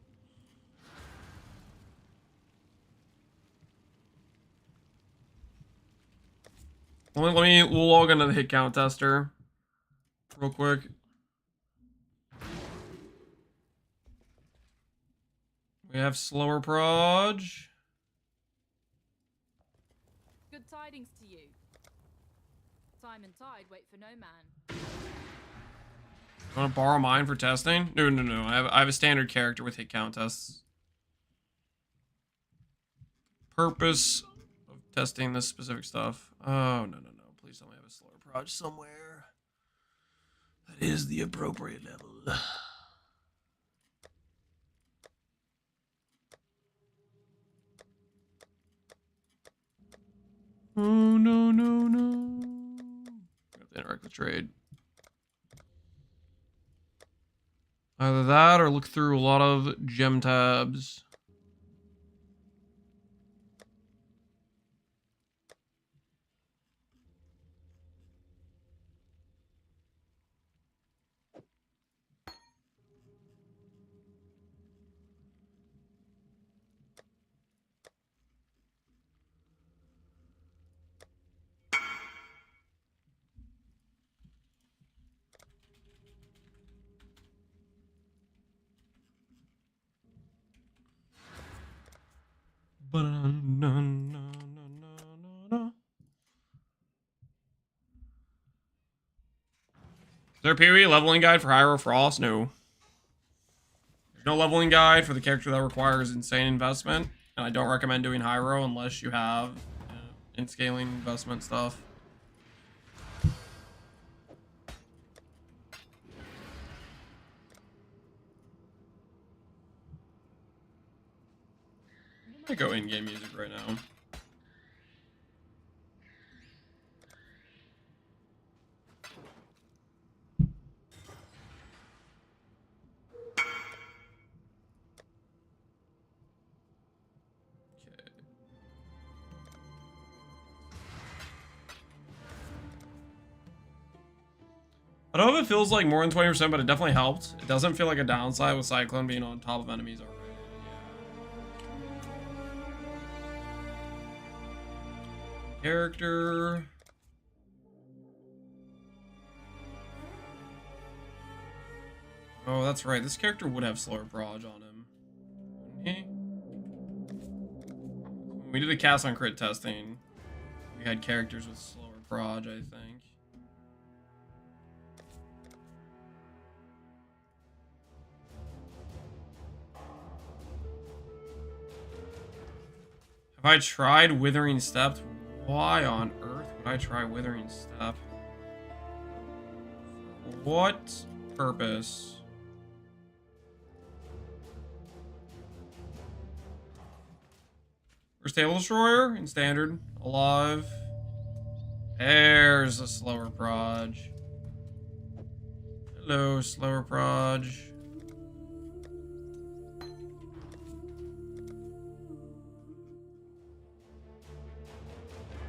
S1: We'll log into the hit count tester real quick. We have slower proj.
S2: Good tidings to you. Time and tide wait for no man.
S1: You want to borrow mine for testing? No. I have a standard character with hit count tests. Purpose of testing this specific stuff. Oh, no. Please tell me I have a slower proj somewhere. That is the appropriate level. Oh, no. I have to interact with trade. Either that or look through a lot of gem tabs. Is there a PoE leveling guide for Hiero FRoSS? No. There's no leveling guide for the character that requires insane investment, and I don't recommend doing Hiero unless you have in scaling investment stuff. I might go in-game music right now. I don't know if it feels like more than 20%, but it definitely helped. It doesn't feel like a downside with Cyclone being on top of enemies already. Yeah. Character. Oh, that's right. This character would have slower proj on him. Wouldn't he? When we did the cast on crit testing, we had characters with slower proj, I think. Have I tried Withering Step? Why on earth would I try Withering Step? For what purpose? First Table Destroyer in Standard. Alive. There's a slower proj. Hello, slower proj.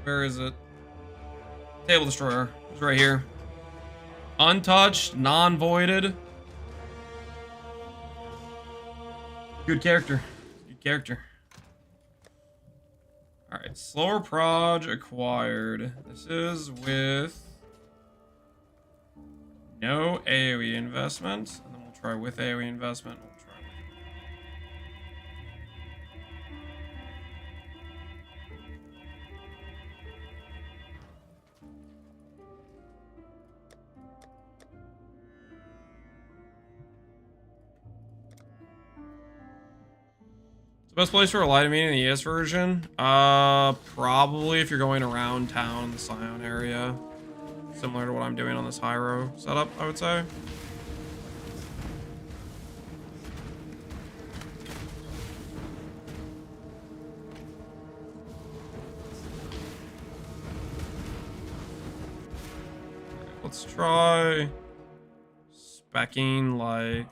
S1: Where is it? Table Destroyer. It's right here. Untouched, non-voided. Good character. Good character. Alright, slower proj acquired. This is with no AoE investment. And then we'll try with AoE investment. We'll try with the best place for a light meeting in the ES version? Probably if you're going around town in the Scion area. Similar to what I'm doing on this Hiero setup, I would say. Let's try speccing like...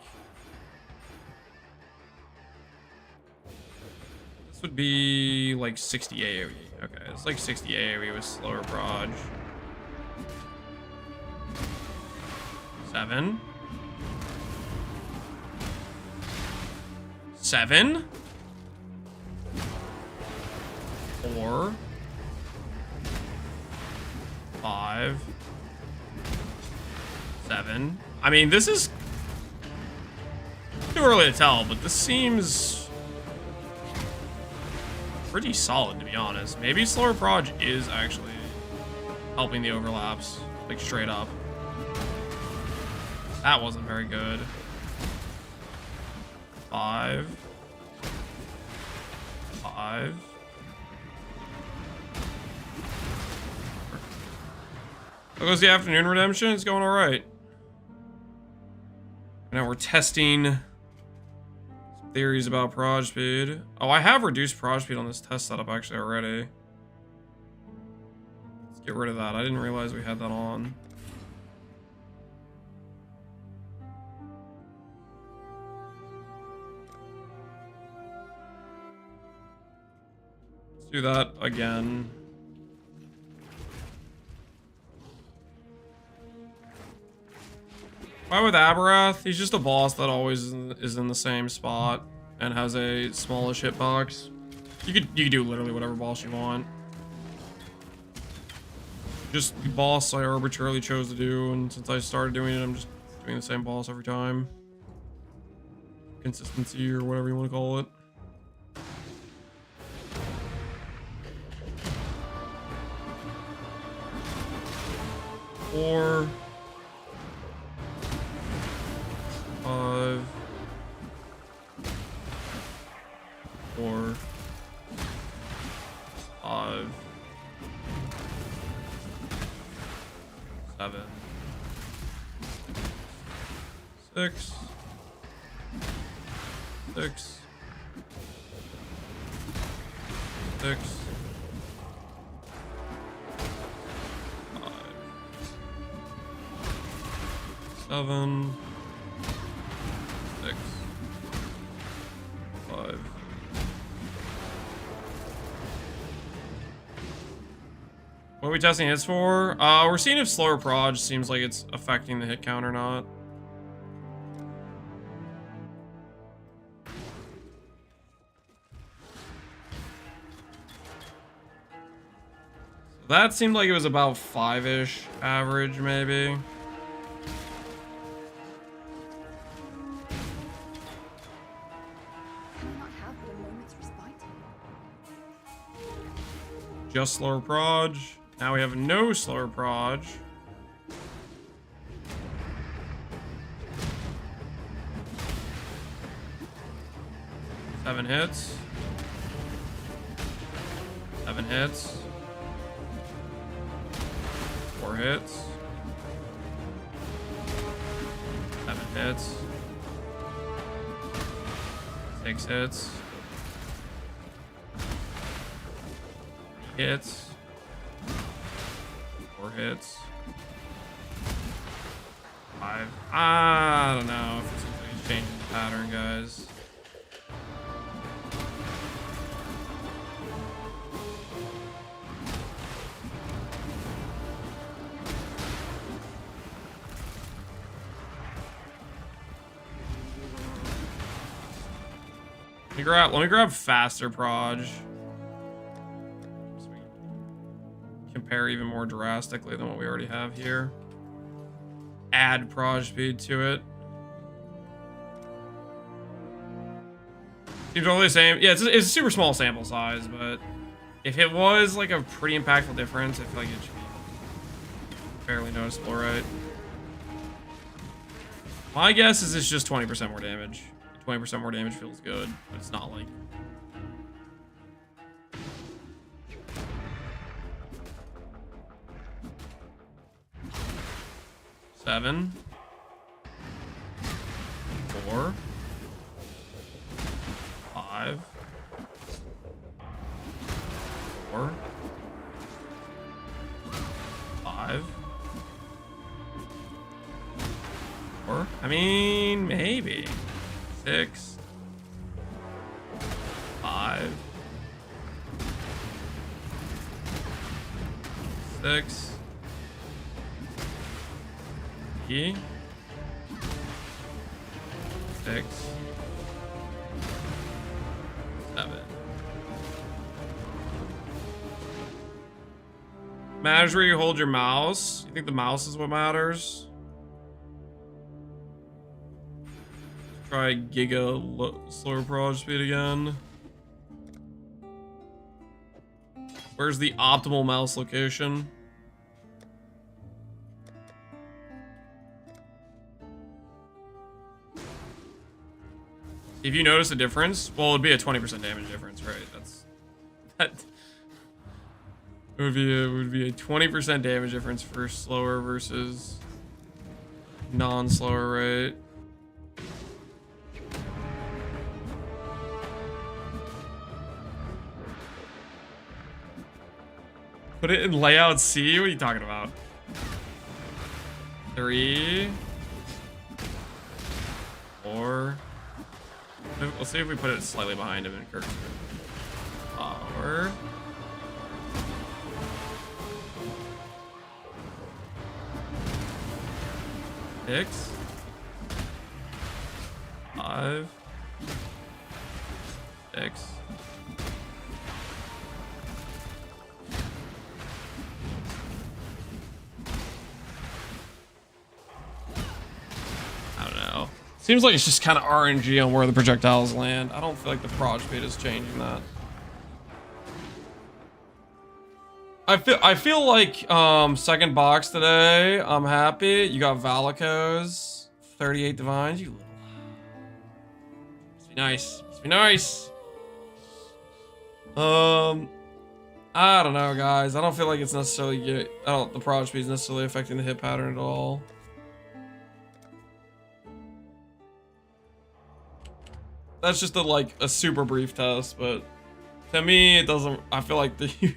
S1: This would be like 60 AoE. Okay, it's like 60 AoE with slower proj. 7. 7. 4. 5. 7. I mean, this is too early to tell, but this seems pretty solid, to be honest. Maybe slower proj is actually helping the overlaps, like straight up. That wasn't very good. 5. 5. How goes the afternoon redemption? It's going all right. Now we're testing some theories about proj speed. Oh, I have reduced proj speed on this test setup actually already. Let's get rid of that. I didn't realize we had that on. Let's do that again. Why with Aberath? He's just a boss that always is in the same spot and has a smallish hitbox. You could do literally whatever boss you want. Just the boss I arbitrarily chose to do, and since I started doing it, I'm just doing the same boss every time. Consistency or whatever you want to call it. Or 5, 4, 5, 7, 6, 6, 6, 5, 7, 6, 5. What are we testing hits for? We're seeing if slower proj seems like it's affecting the hit count or not. So that seemed like it was about 5-ish average, maybe. just slower proj. Now we have no slower proj. Seven hits. 7 hits. 4 hits. 7 hits. 6 hits. 3 hits. 4 hits. 5. I don't know if it's something changing the pattern, guys. Let me grab faster proj. So we can compare even more drastically than what we already have here. Add proj speed to it. Seems all the same. Yeah, it's a super small sample size, but if it was like a pretty impactful difference, I feel like it should be fairly noticeable, right? My guess is it's just 20% more damage. 20% more damage feels good, but it's not like... Seven. 4. 5. 4. 5. 4. I mean, maybe. 6. 5. 6. 6. 7. Matters where you hold your mouse. You think the mouse is what matters? Try giga slower proj speed again. Where's the optimal mouse location? If you notice a difference, well, it would be a 20% damage difference, right? That would be a 20% damage difference for slower versus non-slower, right? Put it in layout C? What are you talking about? 3. 4. Let's see if we put it slightly behind him in Kirk's power. 6. 5. 6. Seems like it's just kind of RNG on where the projectiles land. I don't feel like the proj speed is changing that. I feel like second box today. I'm happy. You got Valakos, 38 divines. You little. Must be nice. Must be nice. I don't know, guys. I don't feel like it's necessarily the proj speed is necessarily affecting the hit pattern at all. That's just a super brief test, but to me it doesn't. I feel like if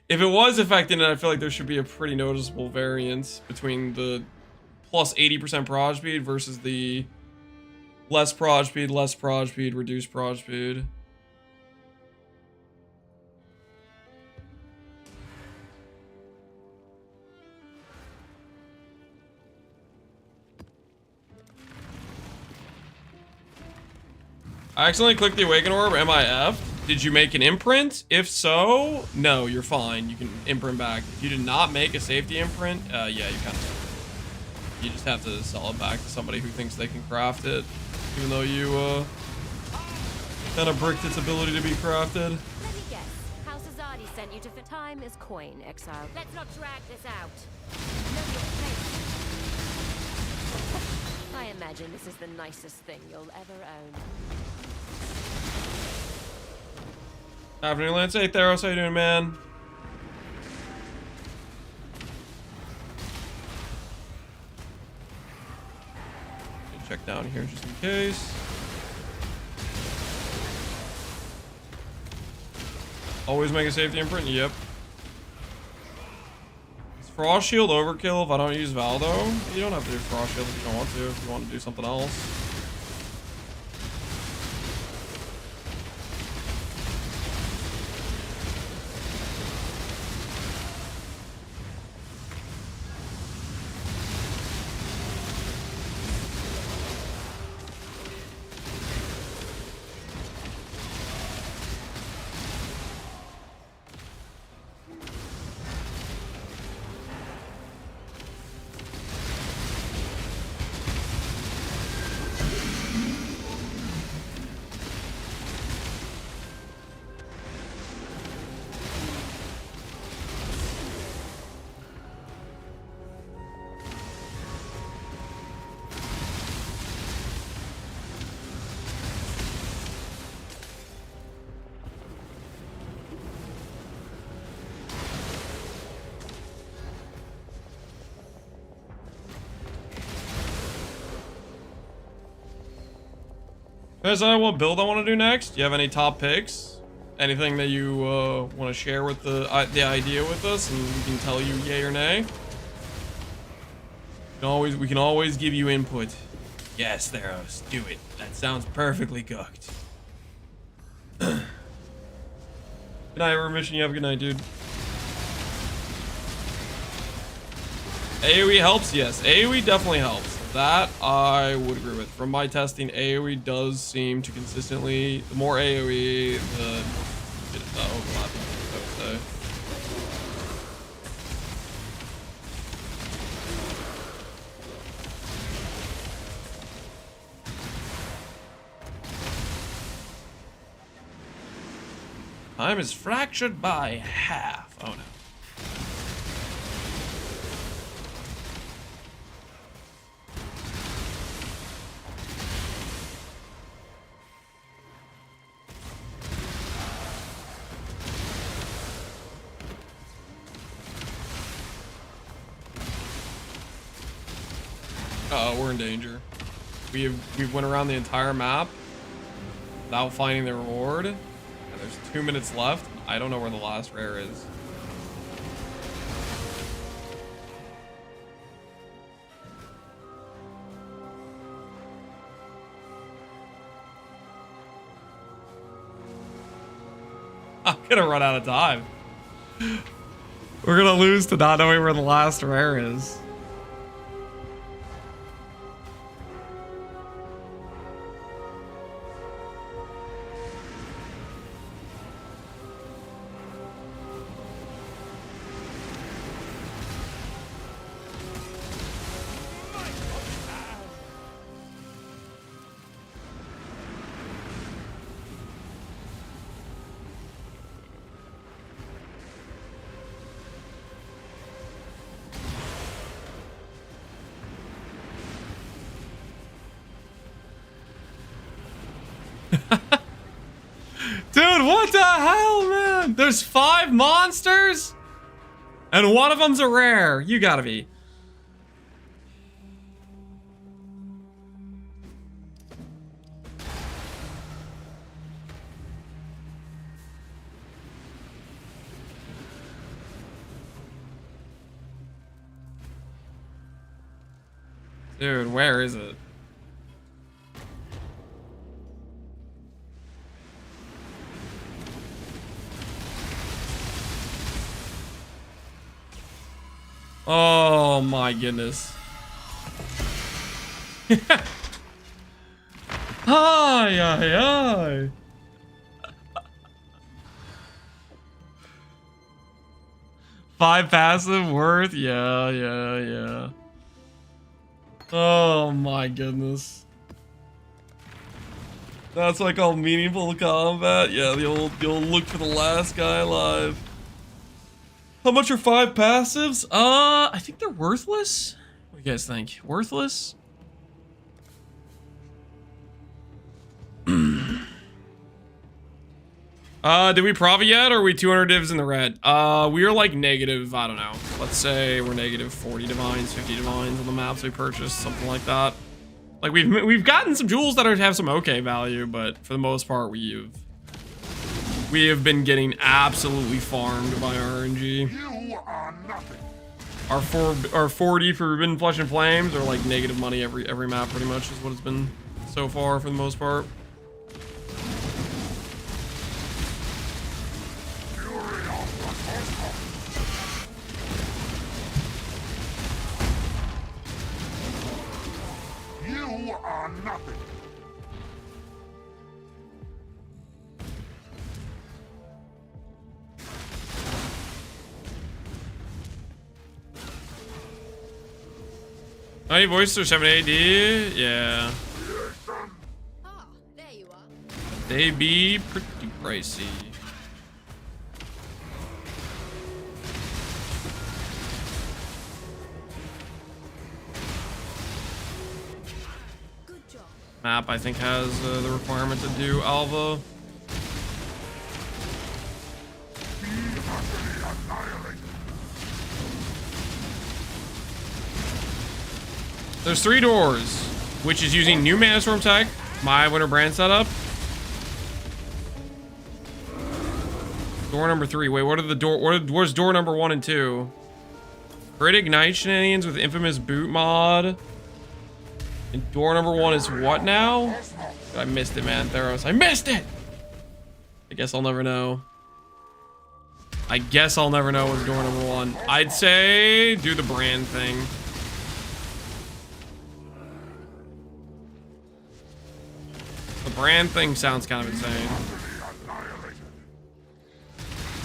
S1: it was affecting it, I feel like there should be a pretty noticeable variance between the plus 80% proj speed versus the less proj speed, reduced proj speed. I accidentally clicked the Awaken Orb, MIF. Did you make an imprint? If so, no, you're fine. You can imprint back. If you did not make a safety imprint, yeah, you kind of... You just have to sell it back to somebody who thinks they can craft it, even though you kind of bricked its ability to be crafted.
S5: Let me guess. House Azadi said sent you to fit. Time is coin, Exile. Let's not drag this out. Know your place. I imagine this is the nicest thing you'll ever own.
S1: Afternoon, Lance. Hey, Theros, how you doing, man? Check down here just in case. Always make a safety imprint. Yep. Is FRoSS shield overkill if I don't use Valdo? You don't have to do FRoSS shield if you don't want to. If you want to do something else. Guys, what build I want to do next? Do you have any top picks? Anything that you want to share with the idea with us, and we can tell you yay or nay? We can always give you input. Yes, Theros, do it. That sounds perfectly cooked. Good night, Remission. You have a good night, dude. AoE helps, yes. AoE definitely helps. That I would agree with. From my testing, AoE does seem to consistently, the more AoE, the overlapping, I would say. Time is fractured by half. Oh no. Uh-oh, we're in danger. We've went around the entire map without finding the reward. And there's 2 minutes left. I don't know where the last rare is. I'm gonna run out of time. We're gonna lose to not knowing where the last rare is. Dude, what the hell, man? There's 5 monsters? And one of them's a rare. You gotta be. Dude, where is it? Oh my goodness. Ay, ay, ay. Five passive worth? Yeah. Oh my goodness. That's like all meaningful combat. Yeah, the old look for the last guy alive. How much are 5 passives? I think they're worthless. What do you guys think? Worthless? Did we prov it yet, or are we 200 divs in the red? We are like negative, I don't know. Let's say we're negative 40 divines, 50 divines on the maps we purchased, something like that. Like we've gotten some jewels that have some okay value, but for the most part we have been getting absolutely farmed by RNG.
S4: You are nothing.
S1: Our 40 for Forbidden Flesh and Flames are like negative money every map pretty much is what it's been so far for the most part.
S4: You are nothing.
S1: Oh, you voiced their 7 AD? Yeah.
S2: Ah, there you are.
S1: They be pretty pricey.
S2: Good job.
S1: Map, I think, has the requirement to do Alva. There's 3 doors, which is using new Mana Storm tech, my Winter Brand setup. Door number 3. Wait, what are the door? Where's door number 1 and 2? Crit Ignite shenanigans with Infamous Boot mod. And door number 1 is what now? I missed it, man. Theros, I missed it. I guess I'll never know. I guess I'll never know what's door number 1. I'd say do the brand thing. The brand thing sounds kind of insane.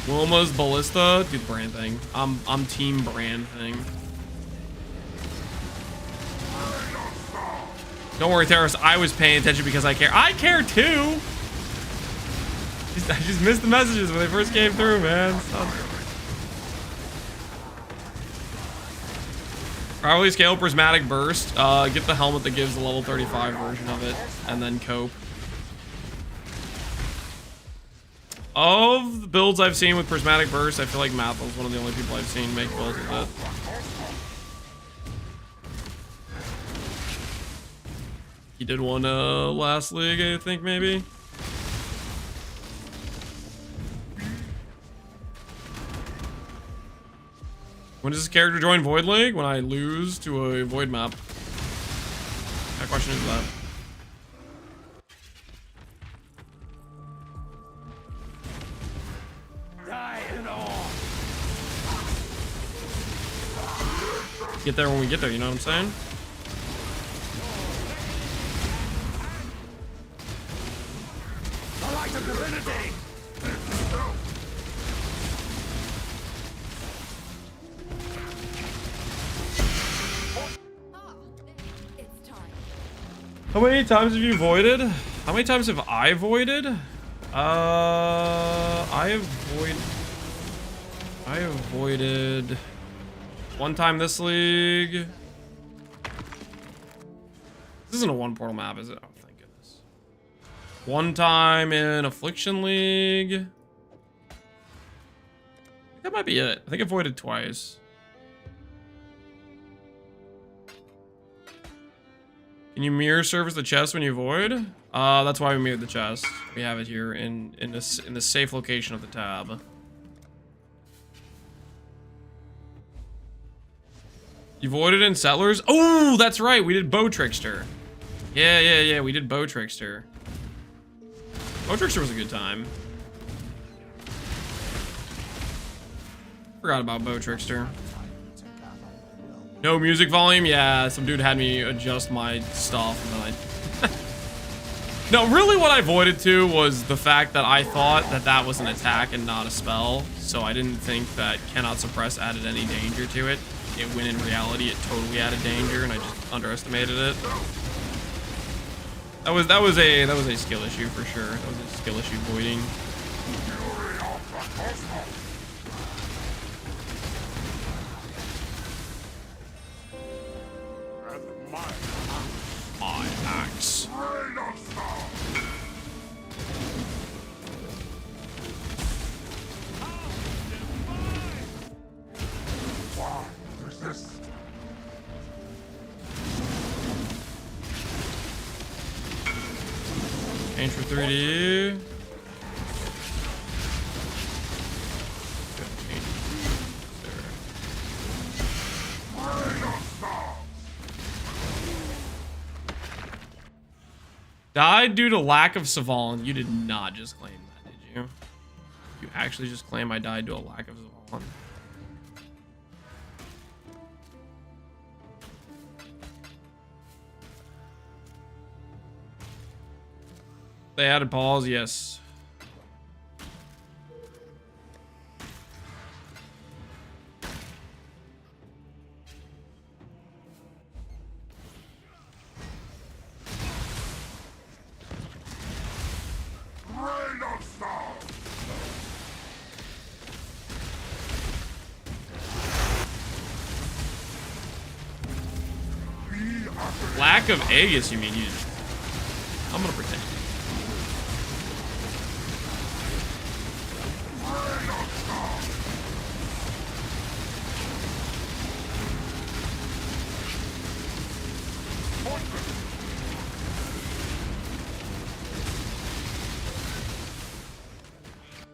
S1: Wilma's Ballista, do the brand thing. I'm team brand thing. Don't worry, Theros. I was paying attention because I care. I care too. I just missed the messages when they first came through, man. Probably scale Prismatic Burst. Get the helmet that gives the level 35 version of it, and then cope. Of the builds I've seen with Prismatic Burst, I feel like Mathel's one of the only people I've seen make builds with it. He did one last league, I think, maybe. When does this character join Void League? When I lose to a Void map. My question is that. Get there when we get there, you know what I'm saying?
S6: The light of divinity!
S2: Ah, it's time.
S1: How many times have you voided? How many times have I voided? I have voided 1 time this league. This isn't a 1 portal map, is it? Oh, thank goodness. 1 time in Affliction League. That might be it. I think I voided twice. Can you mirror service the chest when you void? That's why we mirrored the chest. We have it here in the safe location of the tab. You voided in Settlers? Oh, that's right. We did Bow Trickster. Yeah. We did Bow Trickster. Bow Trickster was a good time. Forgot about Bow Trickster. No music volume? Yeah, some dude had me adjust my stuff. And then No, really what I voided to was the fact that I thought that that was an attack and not a spell. So I didn't think that Cannot Suppress added any danger to it. When in reality it totally added danger and I just underestimated it. That was a skill issue for sure. That was a skill issue voiding. Change for 3D. Died due to lack of Savon. You did not just claim that, did you? You actually just claim I died to a lack of Savon. They added pause, yes. Lack of Aegis, you mean? I'm gonna pretend.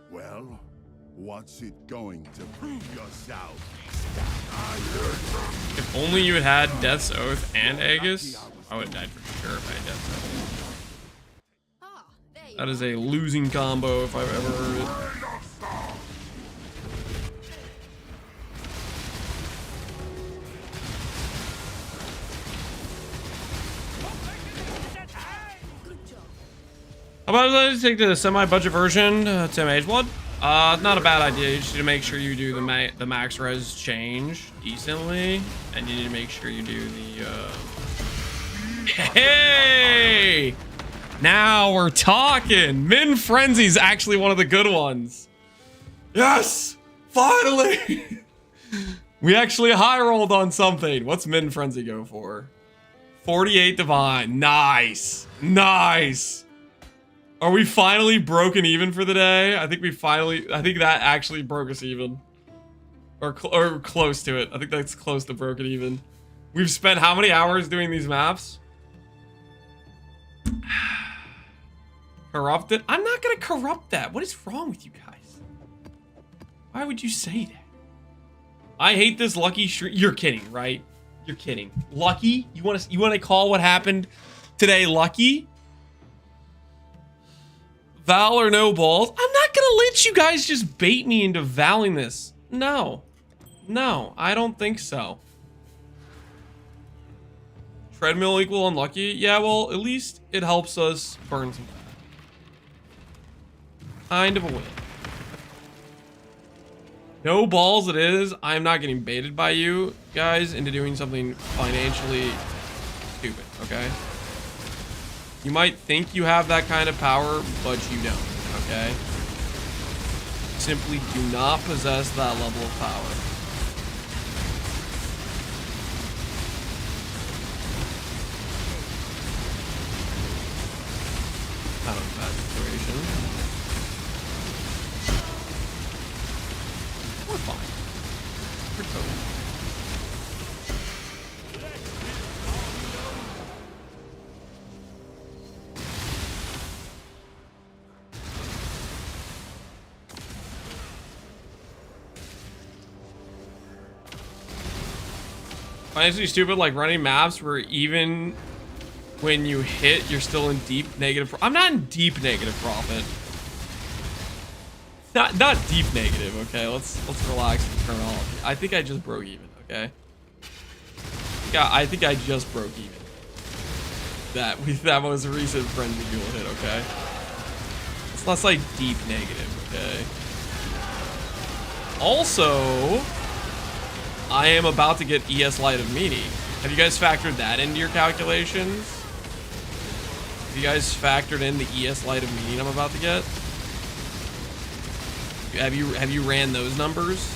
S4: Well, what's it going to prove yourself?
S1: If only you had had Death's Oath and Aegis, I would have died for sure if I had Death's Oath.
S2: Ah, there you
S1: That is a losing combo if I've ever heard it. How about I just take the semi-budget version to Mage Blood? Not a bad idea. You just need to make sure you do the max res change decently, and you need to make sure you do the. Hey! Now we're talking. Min Frenzy is actually one of the good ones. Yes! Finally! We actually high rolled on something. What's Min Frenzy go for? 48 Divine. Nice. Nice. Are we finally broken even for the day? I think that actually broke us even. Or close to it. I think that's close to broken even. We've spent how many hours doing these maps? Corrupted? I'm not gonna corrupt that. What is wrong with you guys? Why would you say that? I hate this Lucky streak. You're kidding, right? You're kidding. Lucky? You want to call what happened today Lucky? Val or no balls? I'm not gonna let you guys just bait me into valing this. No. No, I don't think so. Treadmill equal unlucky? Yeah, well, at least it helps us burn some fat. Kind of a win. No balls it is. I'm not getting baited by you guys into doing something financially stupid, okay? You might think you have that kind of power, but you don't, okay? Simply do not possess that level of power. Not a bad situation. We're fine. We're totally fine. Financially stupid, like running maps where even when you hit, you're still in deep negative. I'm not in deep negative profit. Not deep negative. Okay, let's relax and turn off. I think I just broke even. Okay. Yeah, I think I just broke even. That was a recent frenzy dual hit. Okay. It's less like deep negative. Okay. Also, I am about to get ES Light of NieNie. Have you guys factored that into your calculations? Have you guys factored in the ES Light of NieNie I'm about to get? Have you ran those numbers?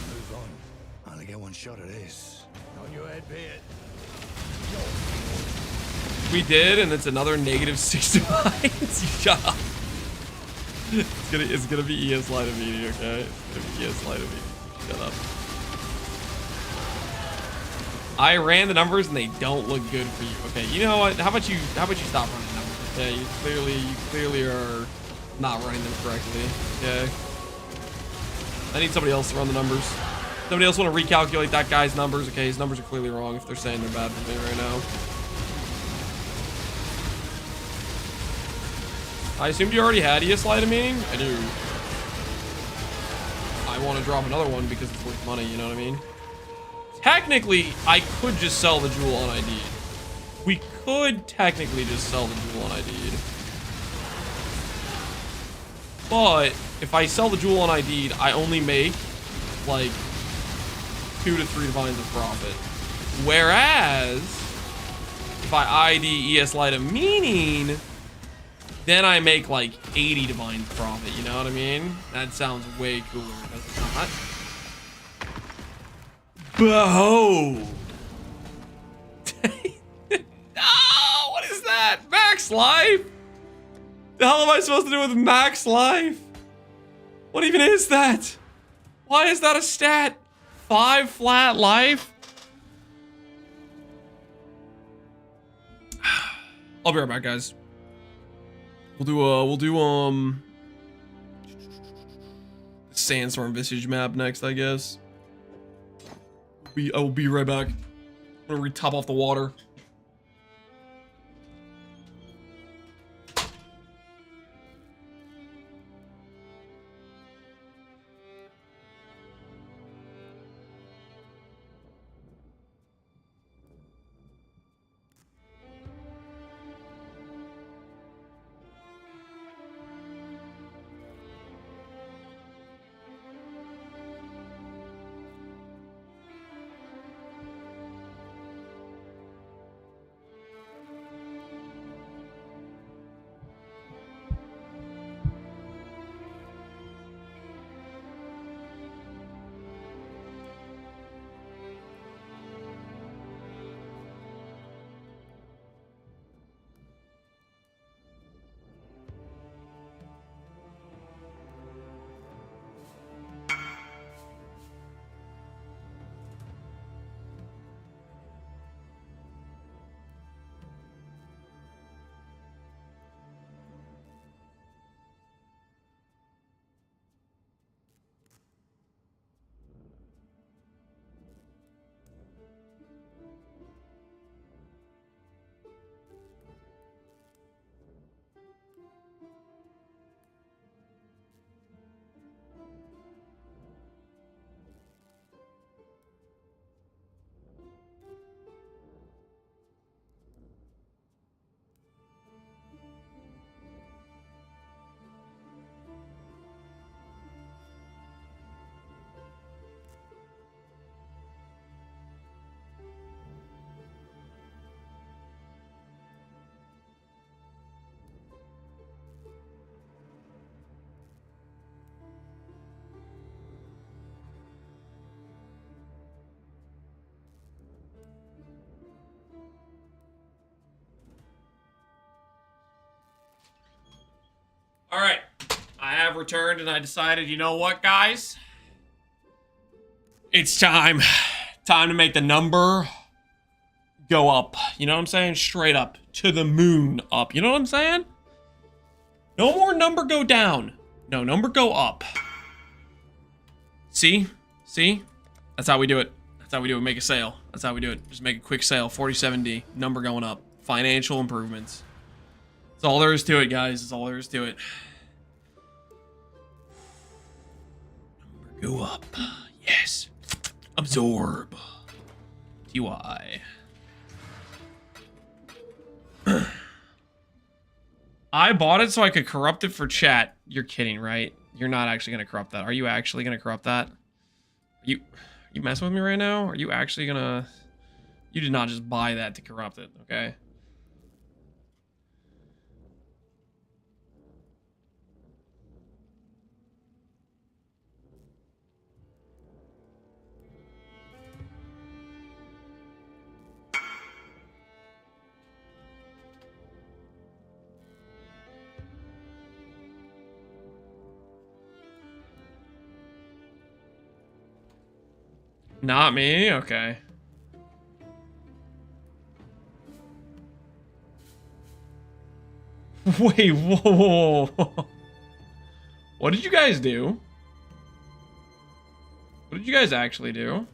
S6: Move on. Only get one shot at this. On your head, be it.
S1: We did, and it's another negative 6 divides. You shut up. It's gonna be ES Light of NieNie, okay? It's gonna be ES Light of NieNie. Shut up. I ran the numbers and they don't look good for you. Okay, you know what? How about you stop running numbers? Okay, you clearly are not running them correctly. Okay. I need somebody else to run the numbers. Somebody else want to recalculate that guy's numbers. Okay, his numbers are clearly wrong if they're saying they're bad for me right now. I assumed you already had ES meaning? I do. I want to drop another one because it's worth money, you know what I mean? Technically, I could just sell the jewel on ID. We could technically just sell the jewel on ID. But if I sell the jewel on ID, I only make like 2 to 3 divines of profit. Whereas if I ID ES meaning, then I make like 80 divines profit. You know what I mean? That sounds way cooler, does it not? Behold. No, what is that? Max life? The hell am I supposed to do with max life? What even is that? Why is that a stat? 5 flat life? I'll be right back, guys. We'll do Sandstorm Visage map next, I guess. I will be right back. I'm gonna top off the water. All right, I have returned and I decided, you know what, guys? It's time. Time to make the number go up. You know what I'm saying? Straight up to the moon up. You know what I'm saying? No more number go down. No, number go up. See? See? That's how we do it. That's how we do it. Make a sale. That's how we do it. Just make a quick sale. 47D. Number going up. Financial improvements. That's all there is to it, guys. That's all there is to it. Number go up. Yes. Absorb. TY. I bought it so I could corrupt it for chat. You're kidding, right? You're not actually going to corrupt that. Are you actually going to corrupt that? You messing with me right now? Are you actually going to... You did not just buy that to corrupt it, okay? Not me? Okay. Wait, whoa. What did you guys do? What did you guys actually do?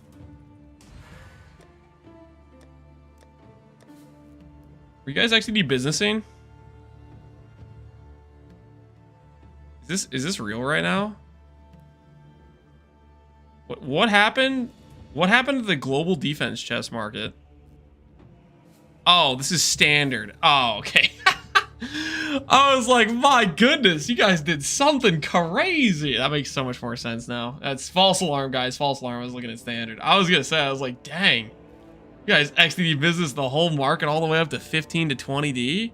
S1: Were you guys actually de-businessing? Is this real right now? What happened? What happened to the global defense chess market? Oh, this is standard. Oh, okay. I was like, my goodness, you guys did something crazy. That makes so much more sense now. That's false alarm, guys. False alarm. I was looking at standard. I was gonna say, I was like, dang. You guys XDD business the whole market all the way up to 15 to 20D?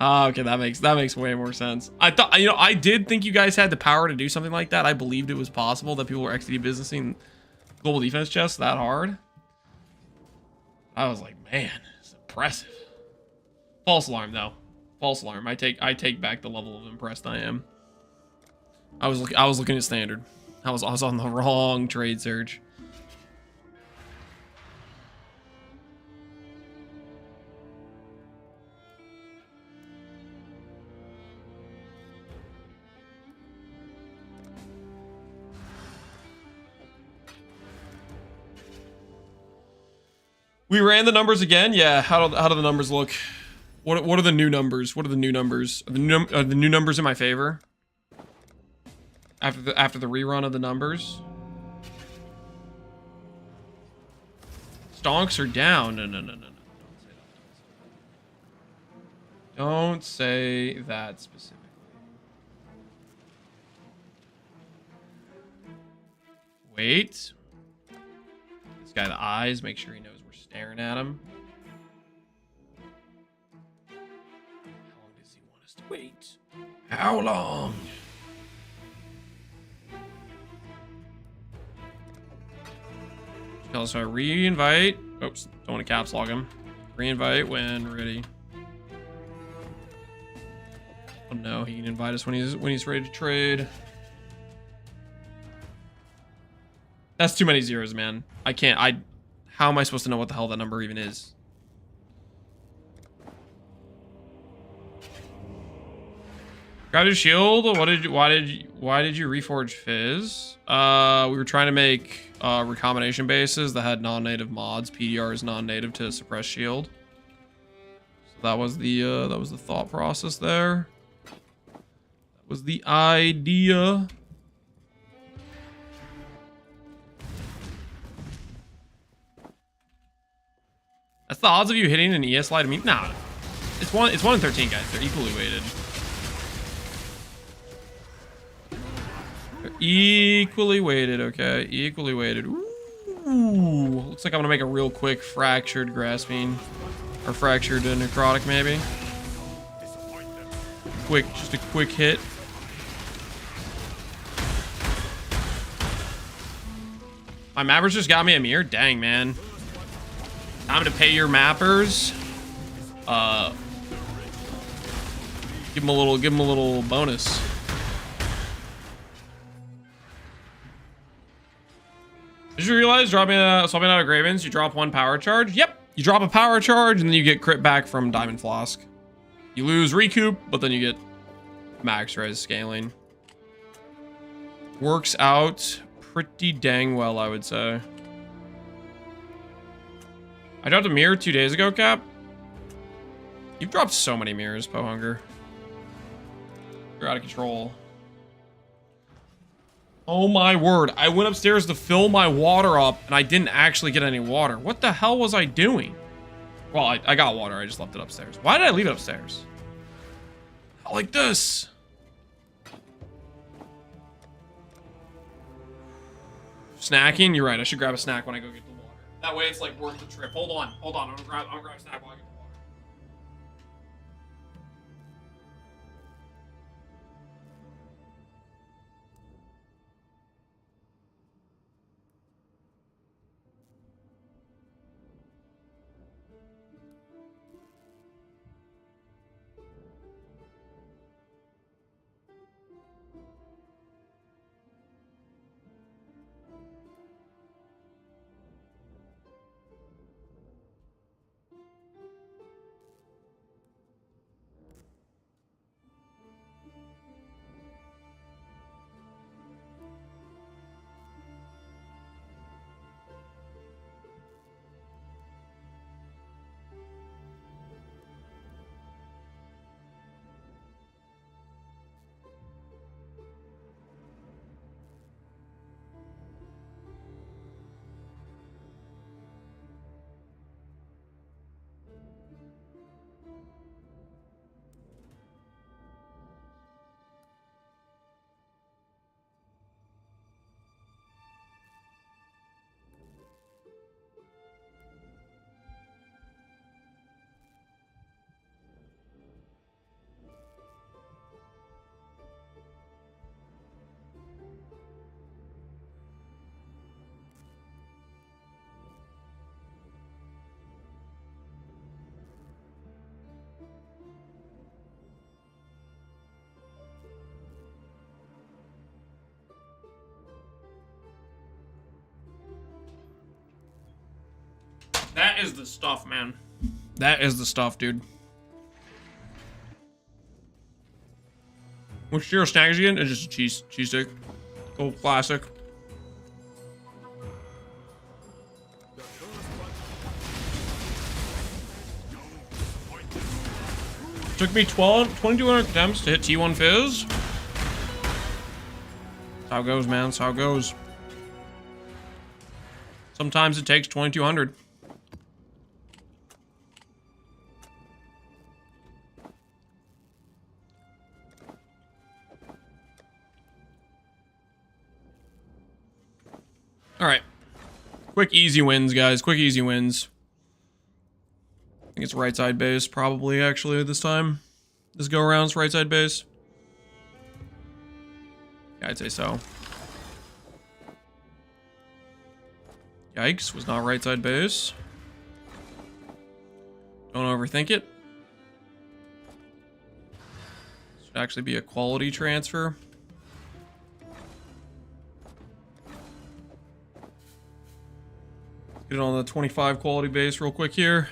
S1: Oh, okay, that makes way more sense. I thought, you know, I did think you guys had the power to do something like that. I believed it was possible that people were XDD businessing global defense chests that hard. I was like, man, it's impressive. False alarm though. False alarm. I take back the level of impressed I am. I was looking at standard. I was on the wrong trade surge. We ran the numbers again. Yeah. How do the numbers look? What are the new numbers? What are the new numbers? Are the new numbers in my favor? After the rerun of the numbers? Stonks are down. No. Don't say that specifically. Wait. This guy the eyes, make sure he knows we're staring at him. How long does he want us to wait? How long? Tell us how to re-invite. Oops, don't want to caps log him. Re-invite when ready. Oh no, he can invite us when he's ready to trade. That's too many zeros, man. I can't. How am I supposed to know what the hell that number even is? Got his shield. Why did you reforge Fizz? We were trying to make recombination bases that had non-native mods. PDR is non-native to suppress shield. So that was the thought process there. That was the idea. That's the odds of you hitting an ES slide to me. Nah, it's 1 in 13, guys. They're equally weighted. They're equally weighted, okay? Equally weighted. Ooh, looks like I'm gonna make a real quick fractured grasping, or fractured necrotic maybe. Just a quick hit. My mappers just got me a mirror. Dang, man. Time to pay your mappers. Give them a little bonus. Did you realize swapping out of Gravens, you drop 1 power charge? Yep, you drop a power charge and then you get crit back from Diamond Flask. You lose recoup, but then you get max res scaling. Works out pretty dang well, I would say. I dropped a mirror 2 days ago, Cap. You've dropped so many mirrors, Pohunger. You're out of control. Oh my word. I went upstairs to fill my water up and I didn't actually get any water. What the hell was I doing? Well, I got water. I just left it upstairs. Why did I leave it upstairs? Not like this. Snacking? You're right. I should grab a snack when I go get the water. That way it's like worth the trip. Hold on. I'm gonna grab a snack while I get the water. is the stuff, man. That is the stuff, dude. Which Hiero snags again? It's just a cheese stick. Oh, classic. Took me 2,200 attempts to hit T1 Fizz. That's how it goes, man. That's how it goes. Sometimes it takes 2,200. All right. Quick, easy wins, guys. Quick, easy wins. I think it's right side base, probably, actually, this time. This go-around's right side base. Yeah, I'd say so. Yikes, was not right side base. Don't overthink it. Should actually be a quality transfer. Get it on the 25 quality base real quick here.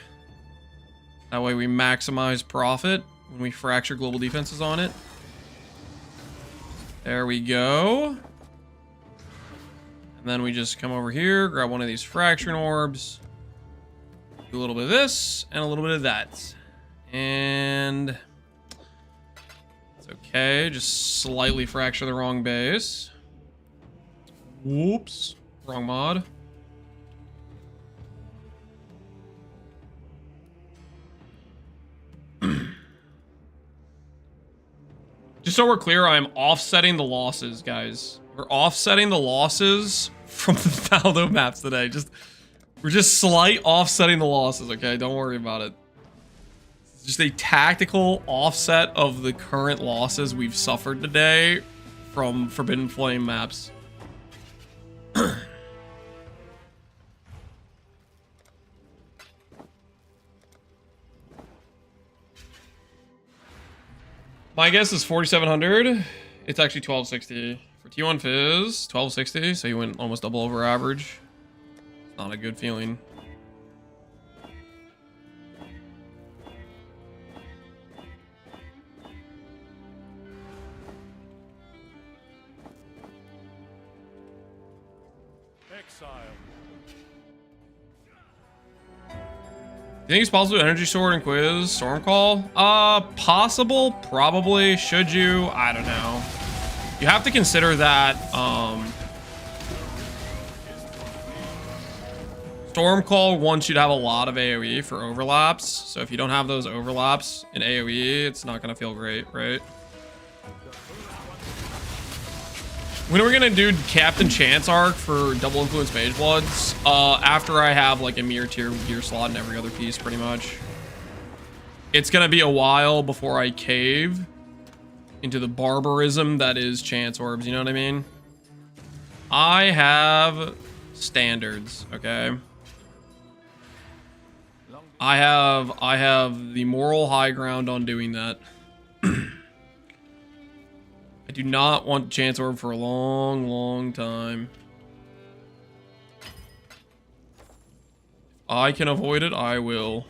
S1: That way we maximize profit when we fracture global defenses on it. There we go. And then we just come over here, grab one of these fracturing orbs. Do a little bit of this and a little bit of that. And it's okay, just slightly fracture the wrong base. Whoops, wrong mod. Just so we're clear, I'm offsetting the losses, guys. We're offsetting the losses from the Valdo maps today. We're just slight offsetting the losses, okay? Don't worry about it. It's just a tactical offset of the current losses we've suffered today from Forbidden Flame maps. My guess is 4,700. It's actually 1,260. For T1 Fizz, 1,260, so you went almost double over average. Not a good feeling.
S6: Exile.
S1: You think it's possible to Energy Sword and Quiz Storm Call? Possible, probably. Should you? I don't know. You have to consider that Storm Call wants you to have a lot of AoE for overlaps. So if you don't have those overlaps in AoE, it's not gonna feel great, right? When are we gonna do Captain Chance arc for double influence Mage Bloods? After I have like a mirror tier gear slot in every other piece, pretty much. It's gonna be a while before I cave into the barbarism that is Chance orbs, you know what I mean? I have standards, okay? I have the moral high ground on doing that. I do not want Chance Orb for a long, long time. If I can avoid it, I will.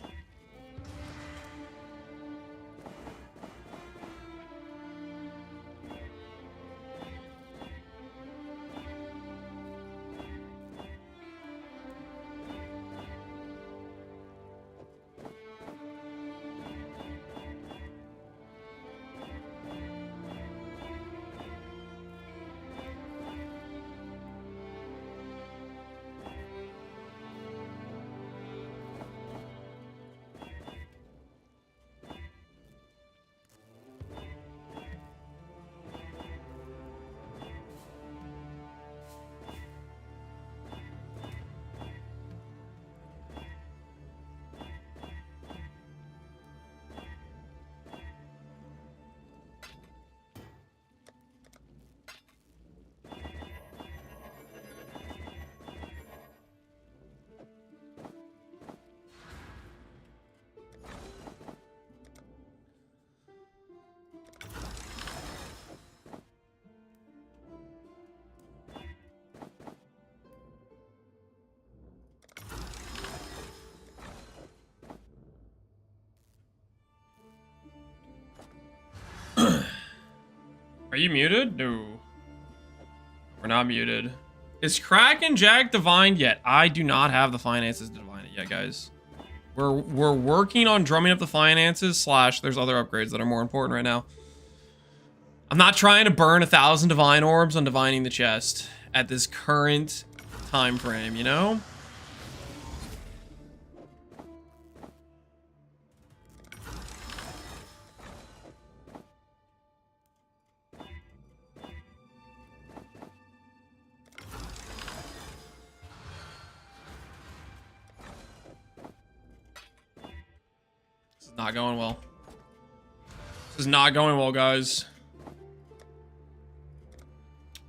S1: Are you muted? No. We're not muted. Is Crack and Jack divined yet? I do not have the finances to divine it yet, guys. We're working on drumming up the finances / there's other upgrades that are more important right now. I'm not trying to burn 1,000 divine orbs on divining the chest at this current time frame, you know? This is not going well. This is not going well, guys.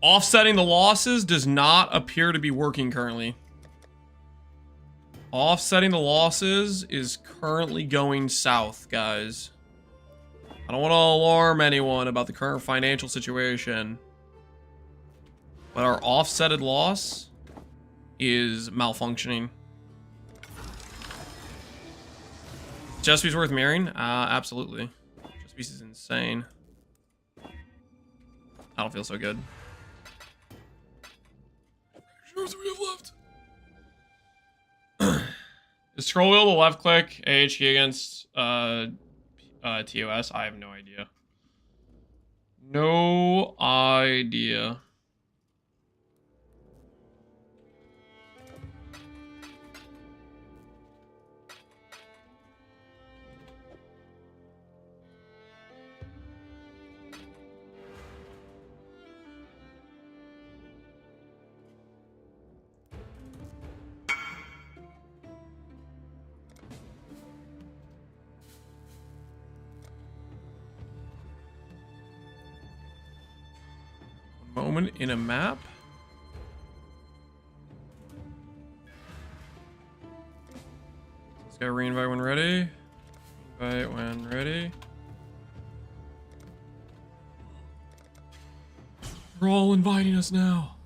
S1: Offsetting the losses does not appear to be working currently. Offsetting the losses is currently going south, guys. I don't want to alarm anyone about the current financial situation, but our offsetted loss is malfunctioning. Chesapeake's worth mirroring? Absolutely. Chesapeake is insane. I don't feel so good. Shows we have left. Is scroll wheel the left click AHK against TOS? I have no idea. No idea. Moment in a map. Let's go reinvite when ready. Invite when ready. They're all inviting us now.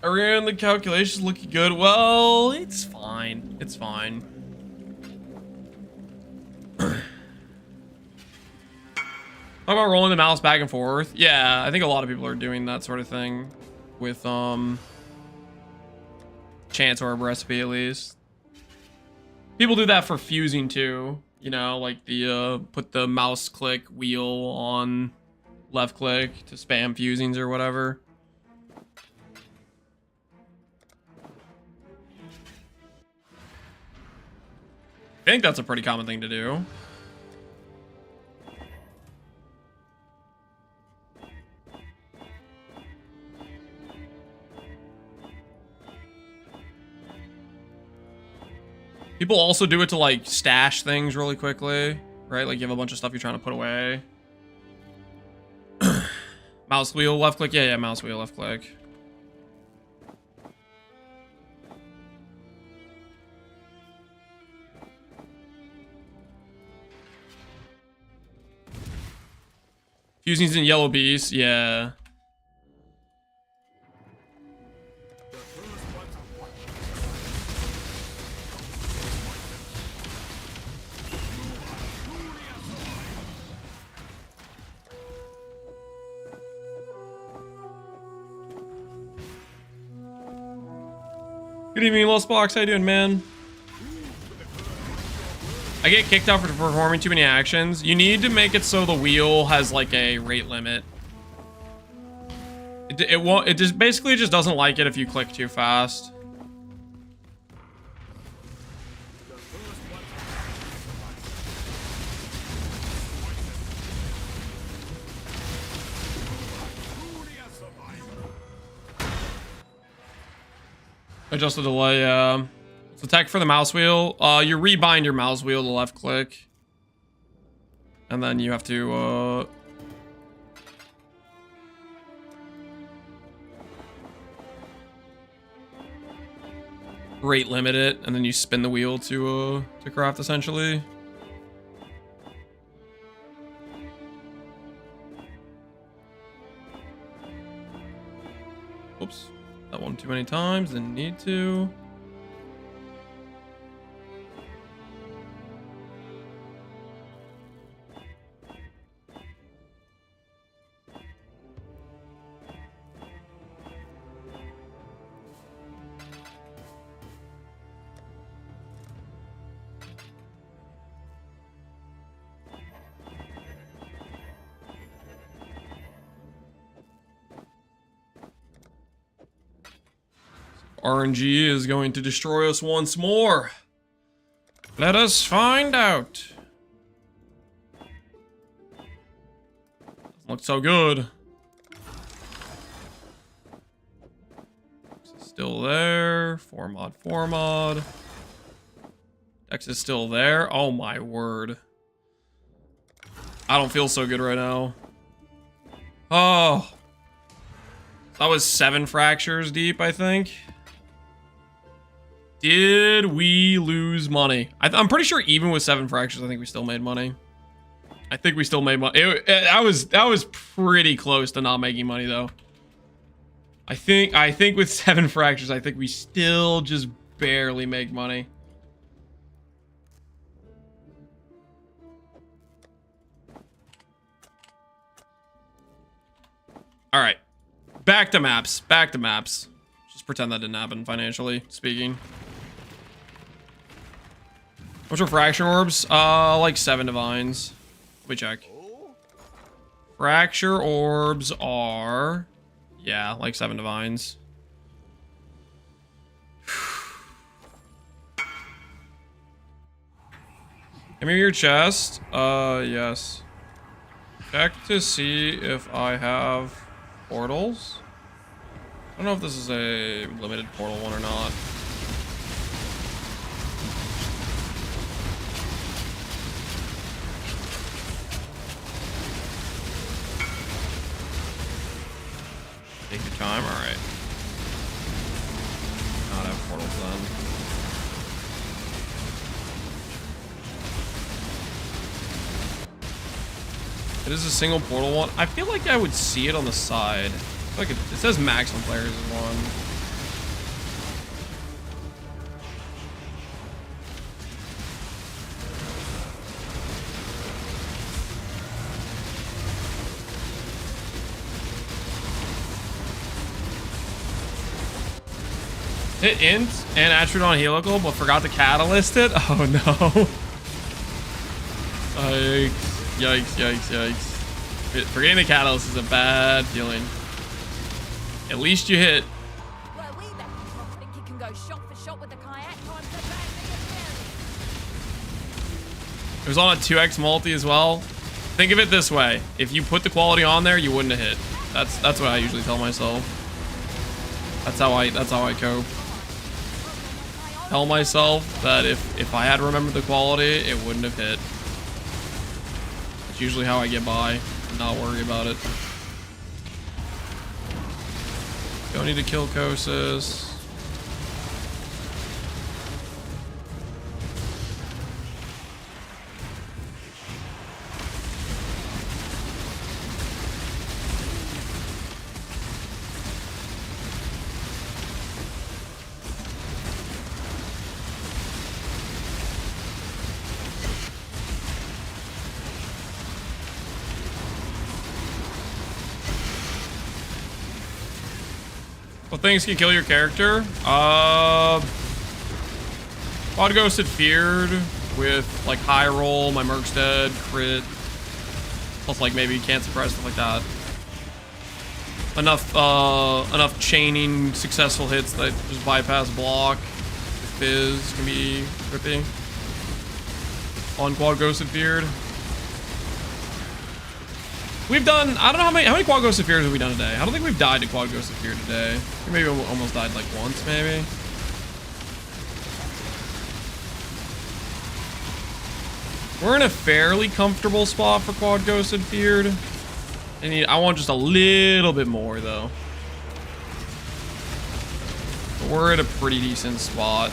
S1: I ran the calculations looking good. Well, it's fine. It's fine. Talk about rolling the mouse back and forth. Yeah, I think a lot of people are doing that sort of thing with Chance Orb recipe at least. People do that for fusing too. You know, like the put the mouse click wheel on left click to spam fusings or whatever. I think that's a pretty common thing to do. People also do it to like stash things really quickly, right? Like you have a bunch of stuff you're trying to put away. Mouse wheel, left click. Yeah, mouse wheel, left click. Fusing's in Yellow Beast, yeah. Good evening, Lost Box. How you doing, man? I get kicked out for performing too many actions. You need to make it so the wheel has like a rate limit. It won't. It just basically just doesn't like it if you click too fast. Adjust the delay. So attack for the mouse wheel. You rebind your mouse wheel to left click. And then you have to, rate limit it, and then you spin the wheel to craft essentially. Oops, that one too many times, didn't need to. RNG is going to destroy us once more. Let us find out. Doesn't look so good. Still there. 4 mod. Dex is still there. Oh my word. I don't feel so good right now. Oh. That was 7 fractures deep, I think. Did we lose money? I'm pretty sure even with 7 fractures, I think we still made money. I think we still made money. That was pretty close to not making money though. I think with 7 fractures, I think we still just barely make money. All right, back to maps. Back to maps. Just pretend that didn't happen financially speaking. What's your fracture orbs? Like 7 divines. Let me check. Fracture orbs are, yeah, like 7 divines. Give me your chest. Yes. Check to see if I have portals. I don't know if this is a limited portal one or not. Take your time, alright. Not have portals then. It is a single portal one. I feel like I would see it on the side. I feel like it says maximum players is one. Hit int and attribute on helical, but forgot to catalyst it. Oh no. Yikes. Forgetting the catalyst is a bad feeling. At least you hit.
S2: Where we left you from, think you can go shot for shot with the kayak times the back of
S1: It was on a 2x multi as well. Think of it this way. If you put the quality on there, you wouldn't have hit. That's what I usually tell myself. That's how I cope. Tell myself that if I had remembered the quality, it wouldn't have hit. That's usually how I get by. Not worry about it. Don't need to kill Kosis. What things can kill your character? Quad Ghosted Feared with like high roll, my Merc's dead, crit. Plus like maybe can't suppress, stuff like that. Enough chaining successful hits that just bypass block. Fizz can be rippy. On Quad Ghosted Feared. We've done, I don't know how many Quad Ghosted Fears have we done today? I don't think we've died to Quad Ghosted Fear today. We maybe almost died like once, maybe. We're in a fairly comfortable spot for Quad Ghosted Feared. I want just a little bit more though. we're at a pretty decent spot.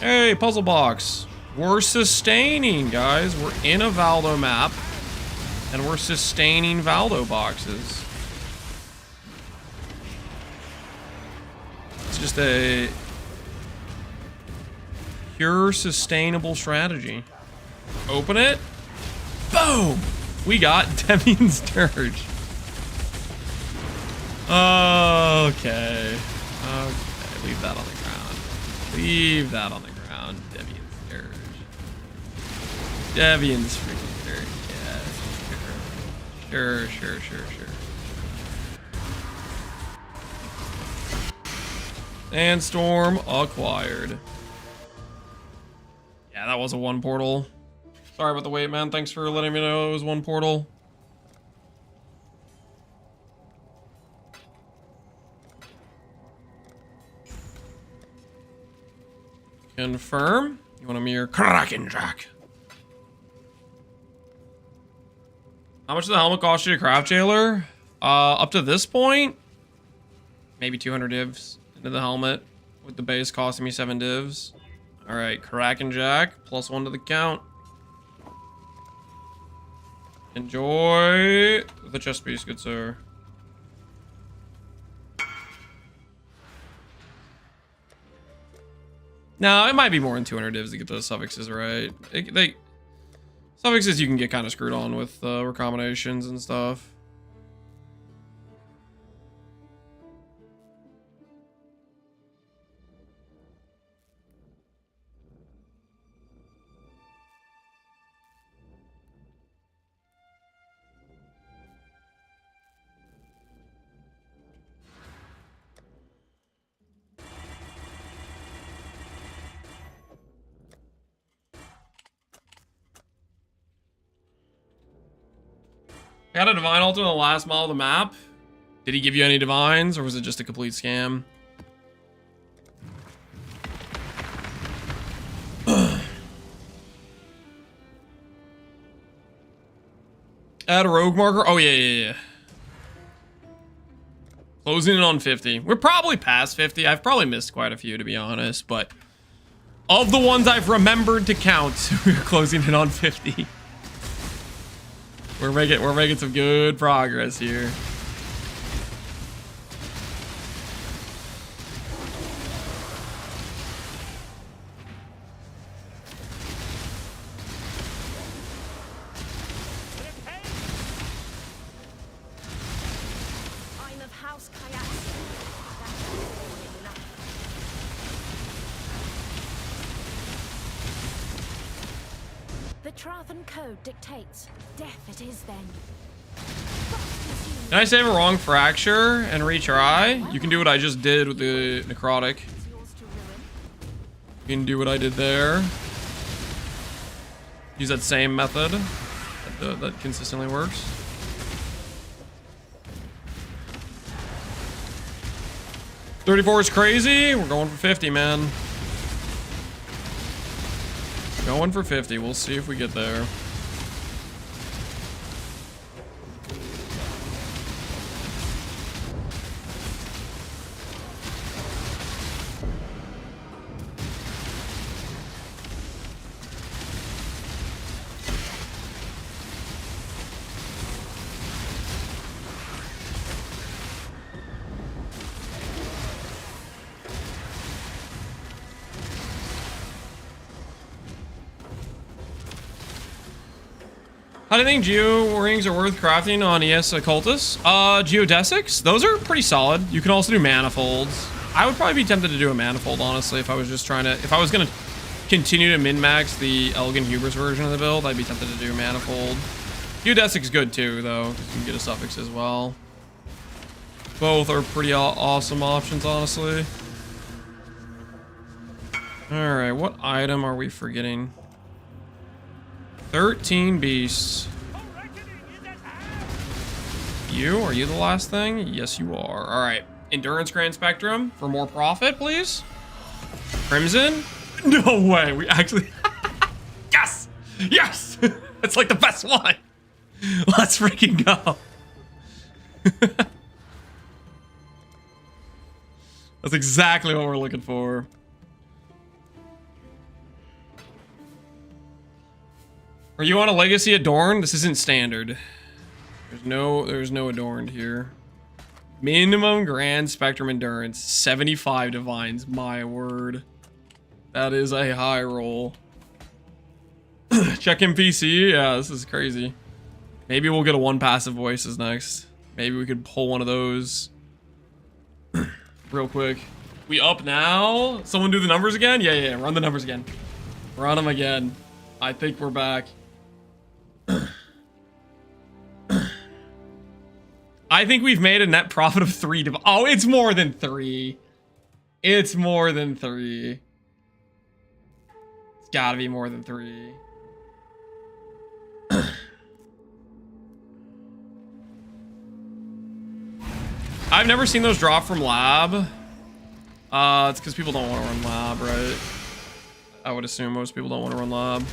S1: Hey, puzzle box. We're sustaining, guys. We're in a Valdo map, and we're sustaining Valdo boxes. It's just a pure sustainable strategy. Open it. Boom! We got Devian's Dirge. Okay. Okay, leave that on the ground. Leave that on the ground. Devian's Dirge. Devian's freaking Dirge. Yeah, sure. Sandstorm acquired. Yeah, that was a one portal. Sorry about the wait, man. Thanks for letting me know it was one portal. Confirm. You want a mere Kraken Jack? How much did the helmet cost you to craft, Jailer? Up to this point, maybe 200 divs into the helmet, with the base costing me 7 divs. All right, Kraken Jack, +1 to the count. Enjoy the chest piece, good sir. No, it might be more than 200 divs to get those suffixes right. Suffixes you can get kind of screwed on with recombinations and stuff. I got a divine altar in the last mile of the map. Did he give you any divines, or was it just a complete scam? Add a rogue marker? Oh, yeah. Closing in on 50. We're probably past 50. I've probably missed quite a few, to be honest, but of the ones I've remembered to count, we're closing in on 50. We're making some good progress here.
S5: I'm of House Kayak. The Trathan Code dictates death it is then.
S1: Can I save a wrong fracture and retry? You can do what I just did with the necrotic. You can do what I did there. Use that same method that consistently works. $34 is crazy. We're going for 50, man. Going for 50. We'll see if we get there. How do you think geo rings are worth crafting on ES Occultus? Geodesics, those are pretty solid. You can also do manifolds. I would probably be tempted to do a manifold, honestly, if I was just trying to, if I was gonna continue to min-max the Elegant Hubris version of the build, I'd be tempted to do manifold. Geodesic's good too, though, because you can get a suffix as well. Both are pretty awesome options, honestly. All right, what item are we forgetting? 13 beasts. Are you the last thing? Yes, you are. All right. Endurance Grand Spectrum for more profit, please. Crimson? No way. We actually... Yes! Yes! It's like the best one. Let's freaking go. That's exactly what we're looking for. Are you on a legacy adorned? This isn't standard. There's no adorned here. Minimum Grand Spectrum Endurance, 75 divines. My word. That is a high roll. Check NPC. Yeah, this is crazy. Maybe we'll get a 1 passive voices next. Maybe we could pull one of those real quick. We up now? Someone do the numbers again? Yeah. Run the numbers again. Run them again. I think we're back. I think we've made a net profit of 3. Oh, it's more than 3. It's more than 3. It's gotta be more than 3. I've never seen those drop from lab. It's because people don't want to run lab, right? I would assume most people don't want to run lab.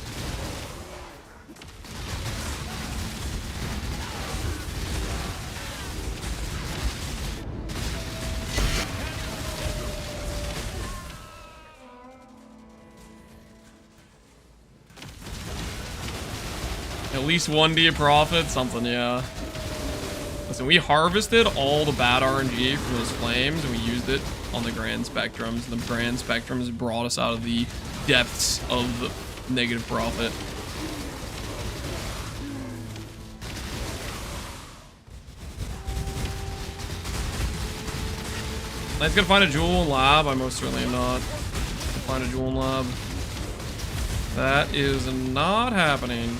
S1: At least 1D of profit, something, yeah. Listen, we harvested all the bad RNG from those flames, and we used it on the Grand Spectrums. And the Grand Spectrums brought us out of the depths of negative profit. Let's go find a jewel in lab. I most certainly am not. Find a jewel in lab. That is not happening.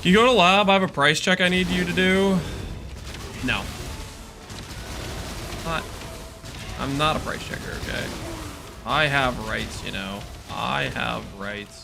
S1: Can you go to lab? I have a price check I need you to do. No. I'm not a price checker, okay? I have rights, you know. I have rights.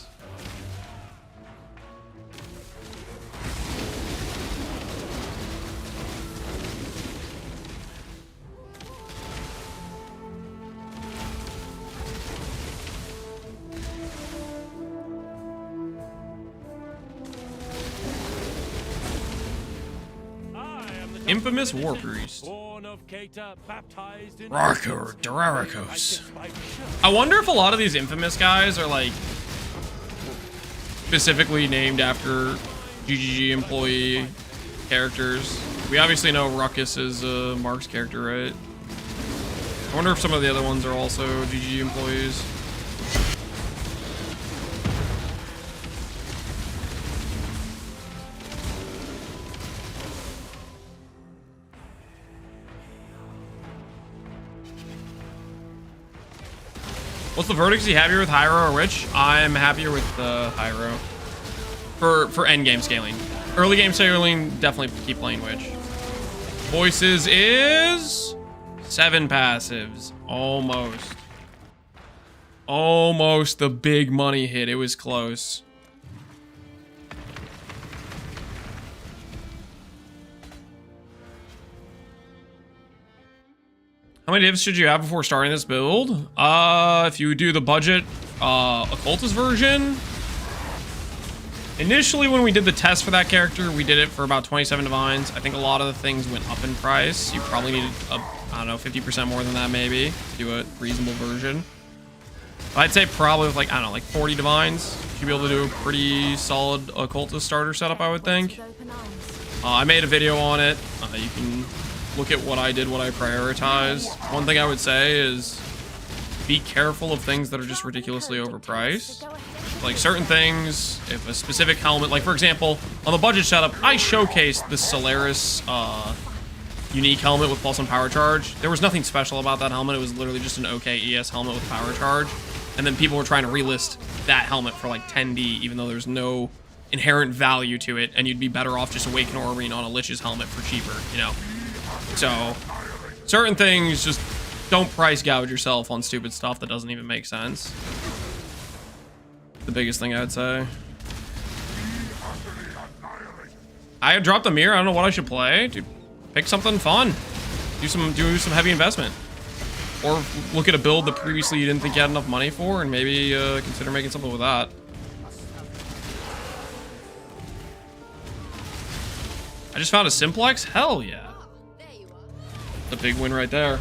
S1: Infamous War Priest. Rarko Durarikos. I wonder if a lot of these infamous guys are like specifically named after GGG employee characters. We obviously know Ruckus is Mark's character, right? I wonder if some of the other ones are also GGG employees. What's the verdict? Is he happier with Hiero or Witch? I'm happier with Hiero. For endgame scaling. Early game scaling, definitely keep playing Witch. Voices is 7 passives. Almost. Almost the big money hit. It was close. How many divs should you have before starting this build? If you do the budget occultist version. Initially, when we did the test for that character, we did it for about 27 divines. I think a lot of the things went up in price. You probably needed, I don't know, 50% more than that maybe to do a reasonable version. I'd say probably with like, I don't know, like 40 divines. You'd be able to do a pretty solid occultist starter setup, I would think. I made a video on it. You can look at what I did, what I prioritized. One thing I would say is be careful of things that are just ridiculously overpriced. Like certain things, if a specific helmet, like for example, on the budget setup, I showcased the Solaris unique helmet with +1 power charge. There was nothing special about that helmet. It was literally just an okay ES helmet with power charge. And then people were trying to relist that helmet for like 10D, even though there's no inherent value to it, and you'd be better off just Awaken Arena on a Lich's helmet for cheaper, you know? So, certain things, just don't price gouge yourself on stupid stuff that doesn't even make sense. The biggest thing I would say. I dropped a mirror. I don't know what I should play. Dude, pick something fun. Do some heavy investment. Or look at a build that previously you didn't think you had enough money for, and maybe consider making something with that. I just found a simplex? Hell yeah. The big win right there.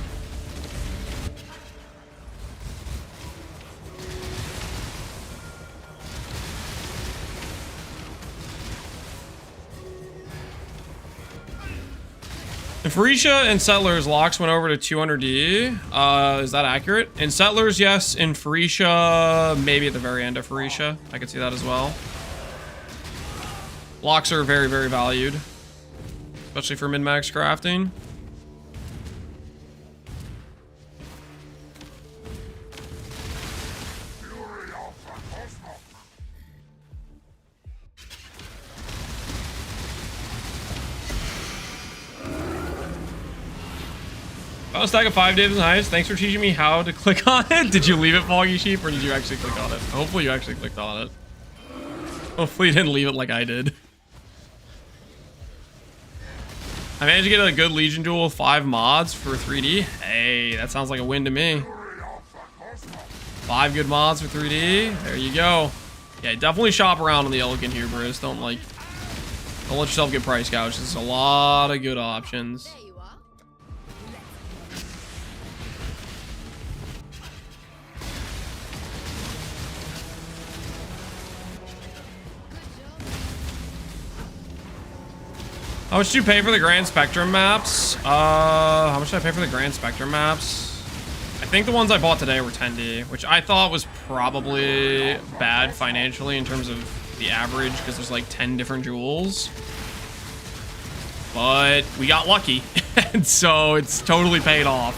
S1: In Phoresia and Settlers, locks went over to 200D. Is that accurate? In Settlers, yes. In Phoresia, maybe at the very end of Phoresia. I could see that as well. Locks are very, very valued. Especially for min-max crafting. Found a stack of 5 Daves and Highs. Thanks for teaching me how to click on it. Did you leave it, Foggy Sheep, or did you actually click on it? Hopefully you actually clicked on it. Hopefully you didn't leave it like I did. I managed to get a good Legion duel with 5 mods for 3D. Hey, that sounds like a win to me. 5 good mods for 3D. There you go. Yeah, definitely shop around on the Elegant Hubris. Don't let yourself get price gouged. There's a lot of good options. How much do you pay for the Grand Spectrum maps? How much did I pay for the Grand Spectrum maps? I think the ones I bought today were 10D, which I thought was probably bad financially in terms of the average, because there's like 10 different jewels. But we got lucky, and so it's totally paid off.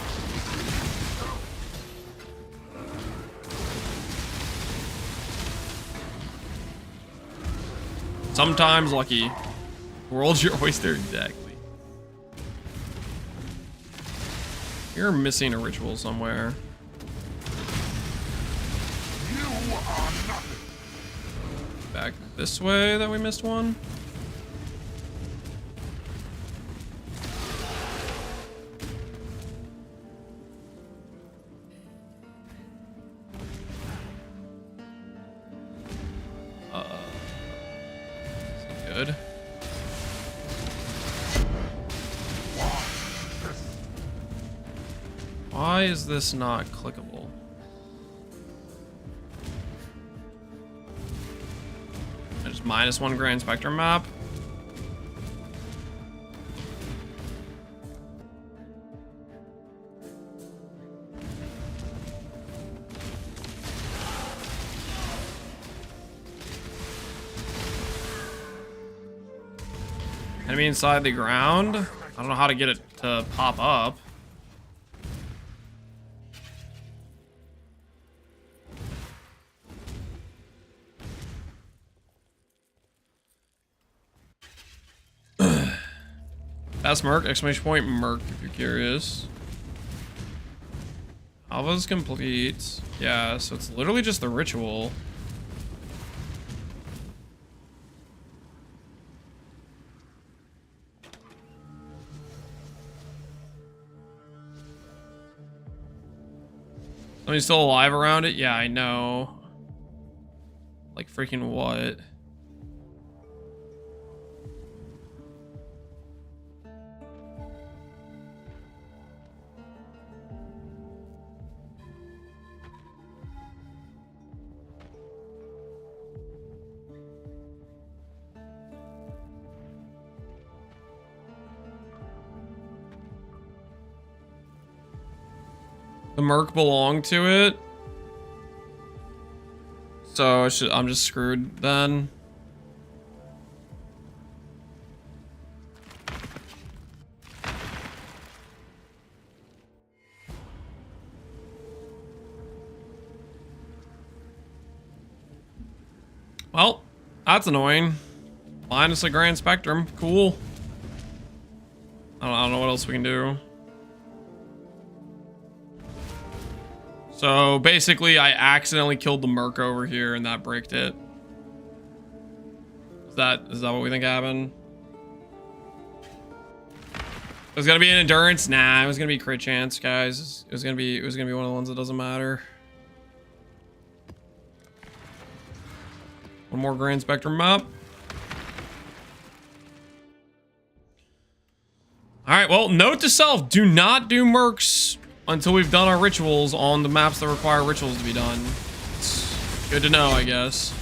S1: Sometimes lucky. World's your oyster, exactly. You're missing a ritual somewhere. Back this way that we missed one. Good. Why is this not clickable? I just -1 Grand Spectrum map. Enemy inside the ground. I don't know how to get it to pop up. That's Merc, exclamation point Merc if you're curious. Alva's complete. Yeah, so it's literally just the ritual. Somebody's still alive around it? Yeah, I know. Like freaking what? The Merc belonged to it. So I'm just screwed then. Well, that's annoying. Minus a Grand Spectrum. Cool. I don't know what else we can do. So basically, I accidentally killed the Merc over here, and that bricked it. Is that what we think happened? It was gonna be an endurance. Nah, it was gonna be crit chance, guys. It was gonna be one of the ones that doesn't matter. One more Grand Spectrum map. All right. Well, note to self: do not do mercs until we've done our rituals on the maps that require rituals to be done. It's good to know, I guess,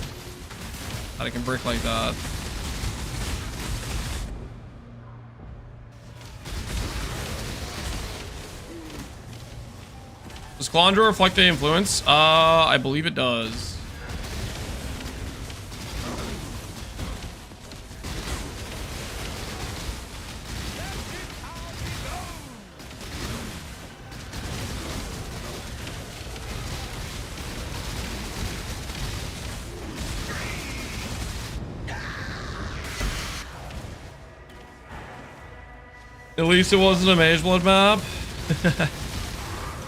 S1: that I can brick like that. Does Calandra reflect the influence? I believe it does. At least it wasn't a Mage Blood map.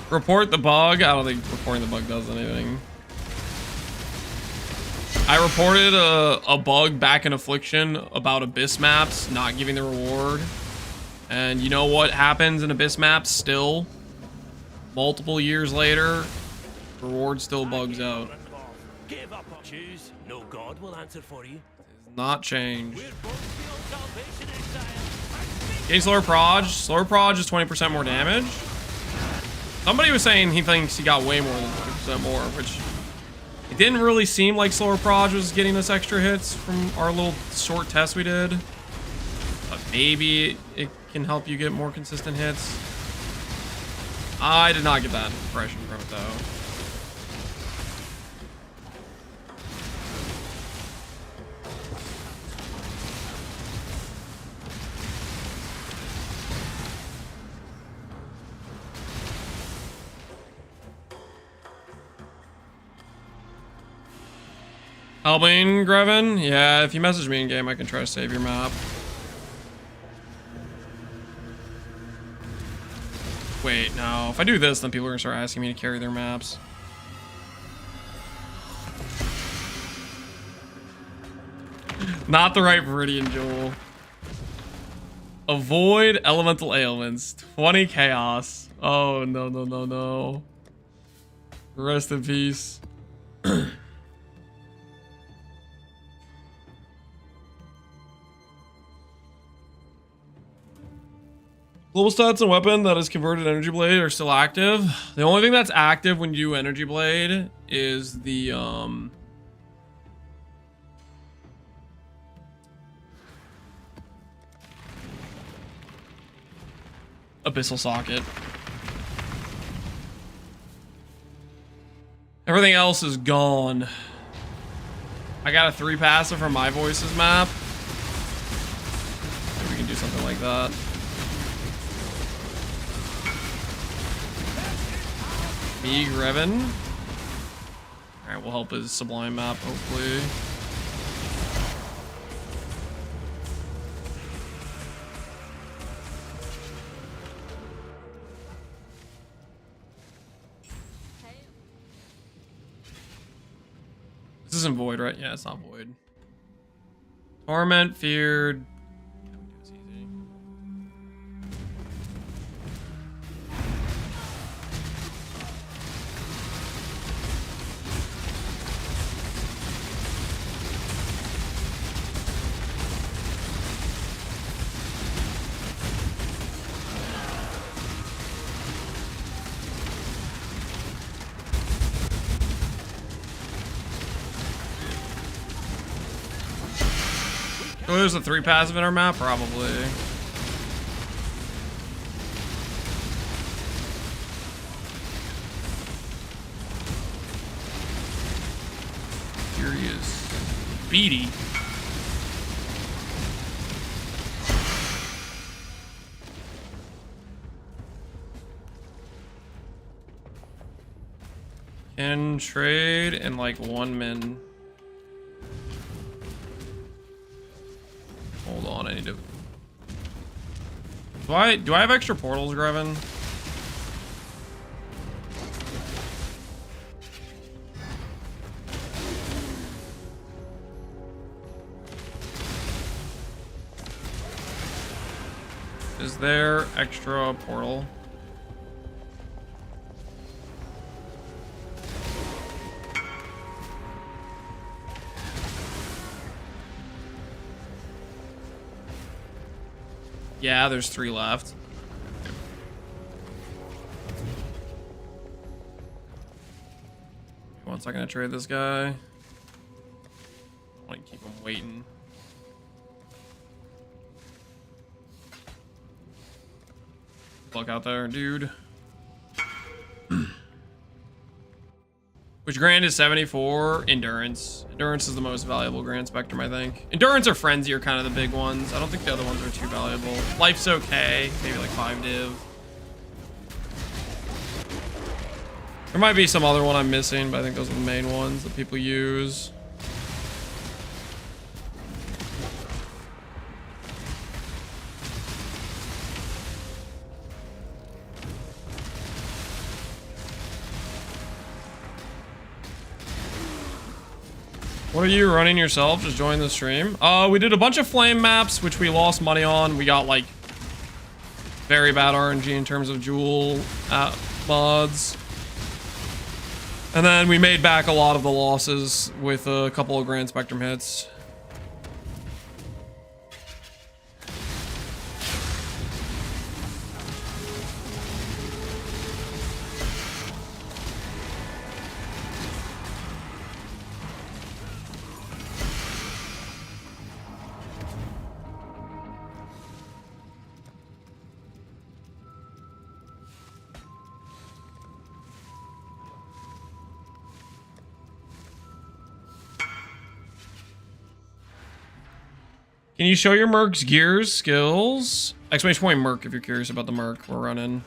S1: Report the bug. I don't think reporting the bug does anything. I reported a bug back in Affliction about Abyss maps not giving the reward. And you know what happens in Abyss maps still? Multiple years later, reward still bugs out.
S7: Give up on choose. No god will answer for you.
S1: It's not changed. Getting slower proj. Slower proj is 20% more damage. Somebody was saying he thinks he got way more than 20% more, which it didn't really seem like slower proj was getting us extra hits from our little short test we did. But maybe it can help you get more consistent hits. I did not get that impression from it though. Helping, Grevin? Yeah, if you message me in game, I can try to save your map. Wait, no. If I do this, then people are gonna start asking me to carry their maps. Not the right Viridian Jewel. Avoid elemental ailments. 20 chaos. Oh, no, no, no, no. Rest in peace. Global stats and weapon that is converted energy blade are still active. The only thing that's active when you do energy blade is the abyssal socket. Everything else is gone. I got a 3 passive from my voices map. Maybe we can do something like that. Me, Grevin. Alright, we'll help his Sublime map, hopefully. This isn't Void, right? Yeah, it's not Void. Torment, Feared. It's easy. Oh, there's a 3 passive in our map? Probably. Furious. Beady. Can trade in like 1 min. Hold on, I need to... Do I have extra portals, Greven? Is there extra portal? Yeah, there's 3 left. One second to trade this guy. I want to keep him waiting. Luck out there, dude. Which grand is 74? Endurance. Endurance is the most valuable grand spectrum, I think. Endurance or Frenzy are kind of the big ones. I don't think the other ones are too valuable. Life's okay. Maybe like 5 div. There might be some other one I'm missing, but I think those are the main ones that people use. What are you running yourself? Just join the stream. We did a bunch of flame maps, which we lost money on. We got like very bad RNG in terms of jewel mods. And then we made back a lot of the losses with a couple of Grand Spectrum hits. Can you show your Merc's gears, skills? Exclamation point Merc if you're curious about the Merc we're running.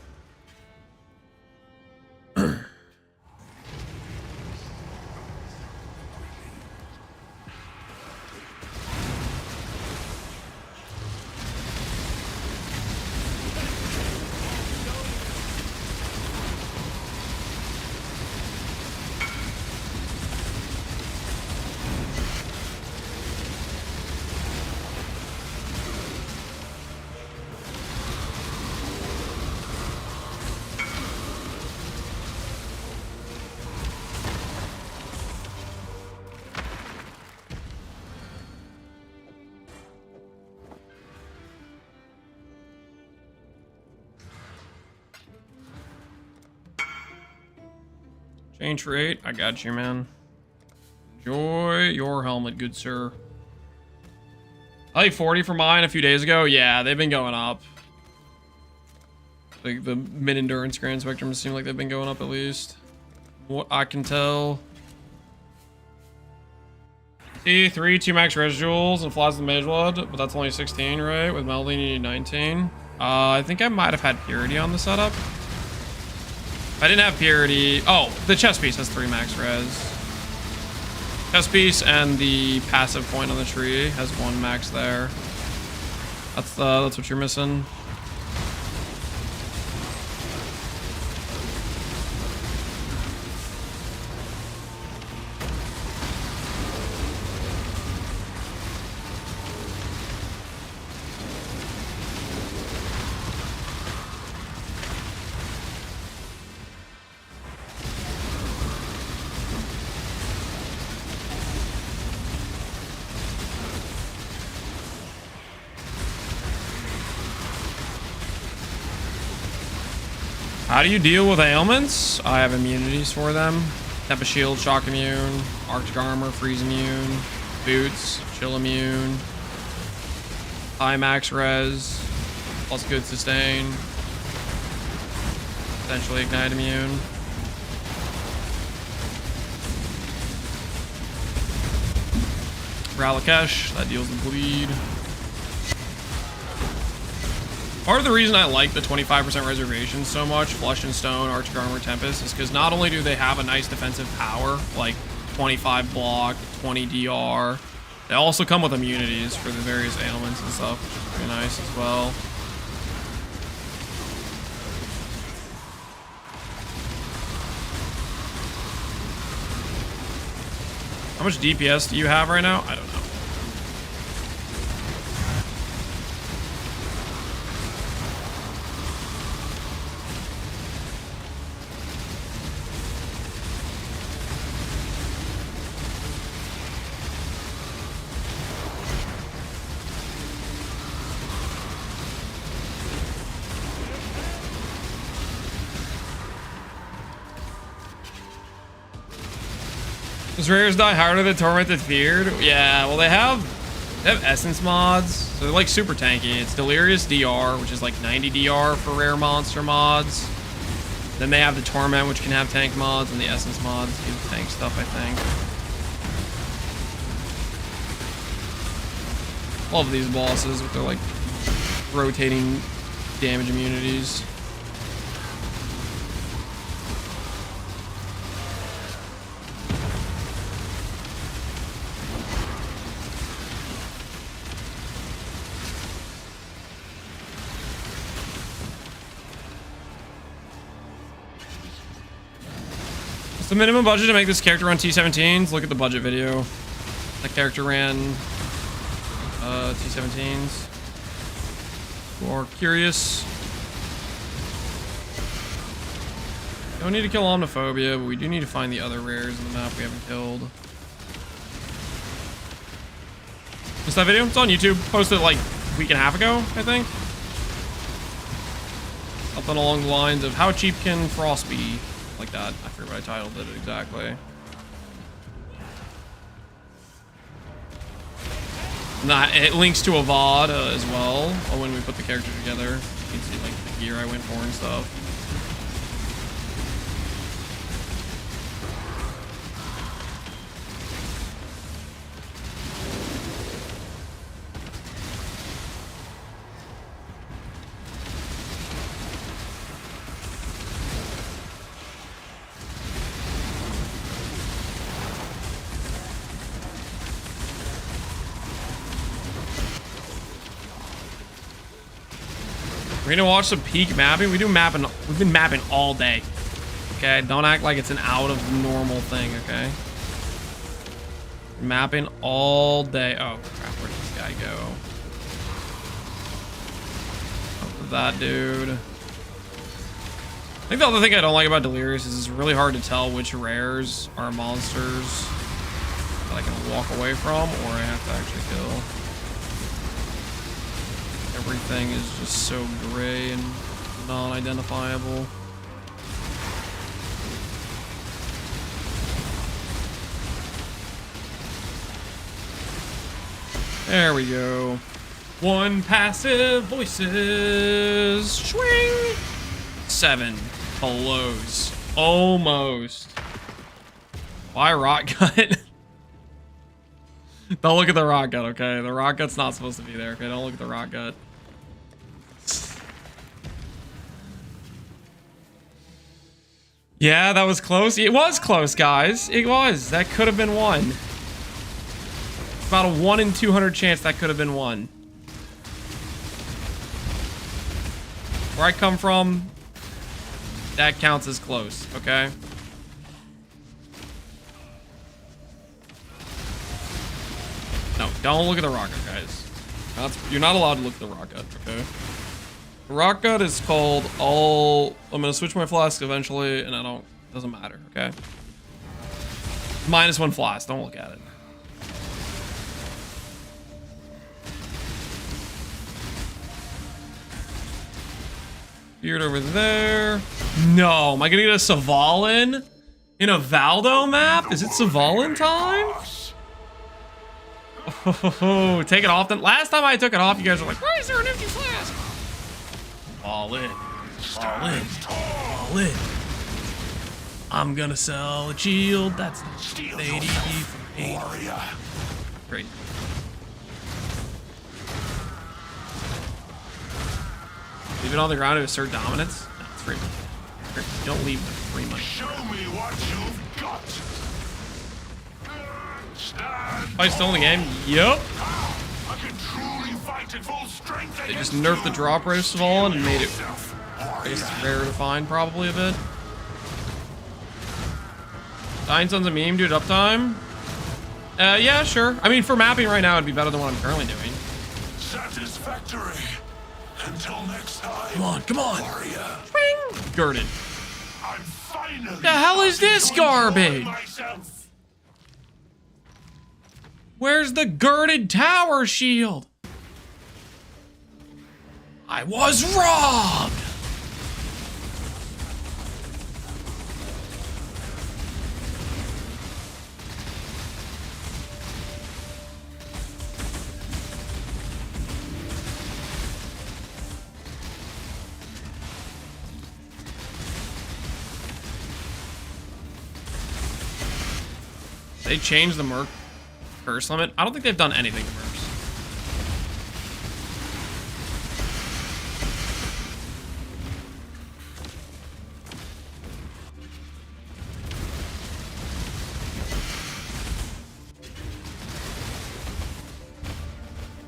S1: Change rate, I got you, man. Enjoy your helmet, good sir. I like 40 for mine a few days ago. Yeah, they've been going up. Like the mid-endurance Grand Spectrums seem like they've been going up at least. What I can tell. See, 2 max residuals and flies the Mage Blood, but that's only 16, right? With Melody, you need 19. I think I might have had Purity on the setup. I didn't have Purity. Oh, the chest piece has 3 max res. Chest piece and the passive point on the tree has 1 max there. That's what you're missing. How do you deal with ailments? I have immunities for them. Tempest Shield, Shock Immune, Arctic Armor, Freeze Immune, Boots, Chill Immune, High Max Res, plus good Sustain, potentially Ignite Immune. Ralakesh, that deals the bleed. Part of the reason I like the 25% reservation so much, Flush and Stone, Arctic Armor, Tempest, is because not only do they have a nice defensive power, like 25 block, 20 DR, They also come with immunities for the various ailments and stuff, which is pretty nice as well. How much DPS do you have right now? I don't know. Does rares die harder than Tormented Feared? Yeah, well they have essence mods, so they're like super tanky. It's Delirious DR, which is like 90 DR for rare monster mods. Then they have the Torment, which can have tank mods, and the essence mods give tank stuff, I think. Love these bosses with their like rotating damage immunities. What's the minimum budget to make this character run T17s? Look at the budget video. That character ran T17s. Who are curious. Don't need to kill Omniphobia, but we do need to find the other rares in the map we haven't killed. What's that video? It's on YouTube. Posted like a week and a half ago, I think. Something along the lines of how cheap can FRoSS be? Like that. I forget what I titled it exactly. Nah, it links to a VOD as well when we put the character together. You can see like the gear I went for and stuff. We're gonna watch some peak mapping. We do mapping. We've been mapping all day. Okay, don't act like it's an out of normal thing. Okay, mapping all day. Oh crap, where did this guy go? Oh, that dude. I think the other thing I don't like about Delirious is it's really hard to tell which rares are monsters that I can walk away from or I have to actually kill. Everything is just so gray and non-identifiable. There we go. One passive voices. Swing. 7 blows. Almost. Why rock gut? Don't look at the rock gut, okay? The rock gut's not supposed to be there, okay? Don't look at the rock gut. Yeah, that was close. It was close, guys. It was. That could have been one. About a 1 in 200 chance that could have been one. Where I come from, that counts as close, okay? No, don't look at the rocket, guys. You're not allowed to look at the rocket, okay? The rock gut is called all. I'm gonna switch my flask eventually, and doesn't matter, okay? -1 flask, don't look at it. Beard over there. No, am I gonna get a Savalin in a Valdo map? Is it Savalin time? Oh, take it off then. Last time I took it off, you guys were like, why is there an empty flask? All in. All in. All in. I'm gonna sell a shield. That's ADP for me. Great. Leave it on the ground to assert dominance? No, it's free money. You don't leave the free money.
S6: Show me what you've got.
S1: Fight still in the game? Yup.
S6: I can truly fight at full strength.
S1: They just nerfed the drop rate of Svalin and made it, I guess it's rarer to find probably a bit. Dying Sun's a meme, dude. Uptime? Yeah, sure. I mean, for mapping right now, it'd be better than what I'm currently doing.
S6: Satisfactory. Until next time.
S1: Come on, come on.
S6: Warrior.
S1: Swing! Girded.
S6: I'm finally.
S1: The hell is this
S6: to enjoy
S1: garbage?
S6: myself.
S1: Where's the girded tower shield? I was robbed! They changed the Merc curse limit. I don't think they've done anything to Mercs.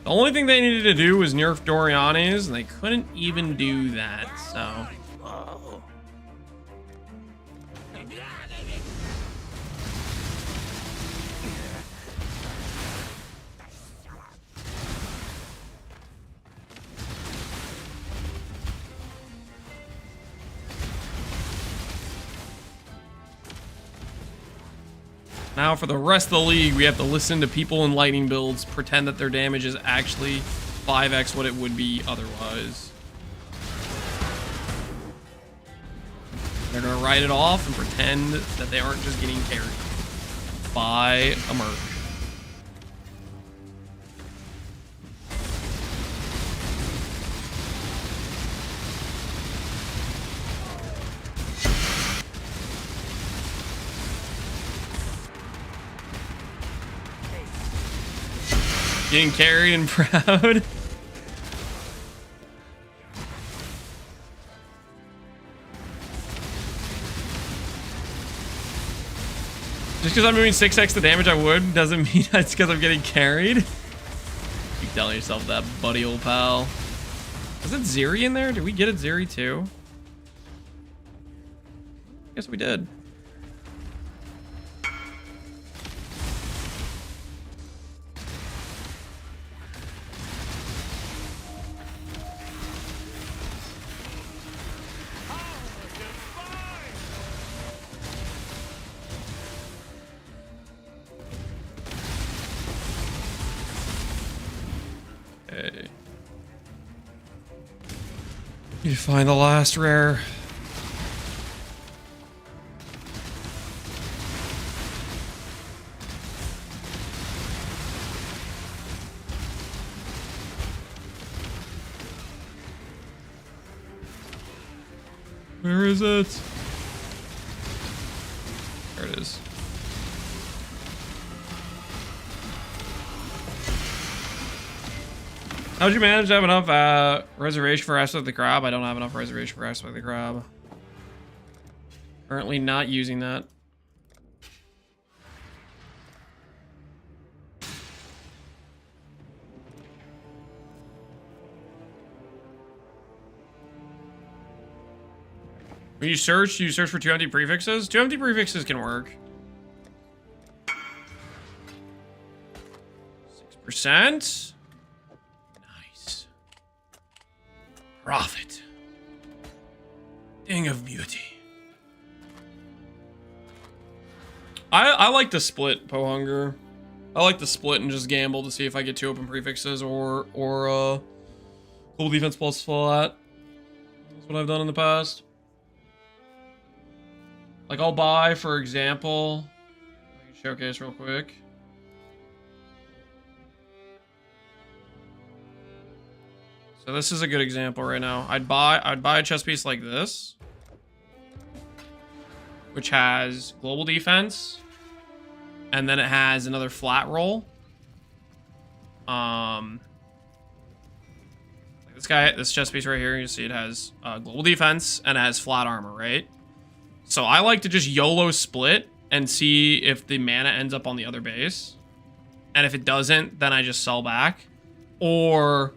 S1: The only thing they needed to do was nerf Dorianes, and they couldn't even do that, so... Now for the rest of the league, we have to listen to people in lightning builds pretend that their damage is actually 5x what it would be otherwise. They're gonna write it off and pretend that they aren't just getting carried by a Merc. Getting carried and proud. Just because I'm moving 6x the damage I would doesn't mean it's because I'm getting carried. Keep telling yourself that, buddy, old pal. Was it Zeri in there? Did we get it Zeri too? Guess we did. Okay. Need to find the last rare. Where is it? There it is. How'd you manage to have enough reservation for Ask the Crab? I don't have enough reservation for Ask the Crab. Currently not using that. When you search for 2 empty prefixes? 2 empty prefixes can work. 6%. Nice. Profit. Thing of beauty. I like to split, Pohunger. I like to split and just gamble to see if I get 2 open prefixes or global defense plus flat. That's what I've done in the past. Like, I'll buy, for example, let me showcase real quick. So this is a good example right now. I'd buy a chess piece like this, which has global defense, and then it has another flat roll. This chess piece right here, you see it has global defense and it has flat armor, right? So I like to just YOLO split and see if the mana ends up on the other base. and if it doesn't, then I just sell back. Or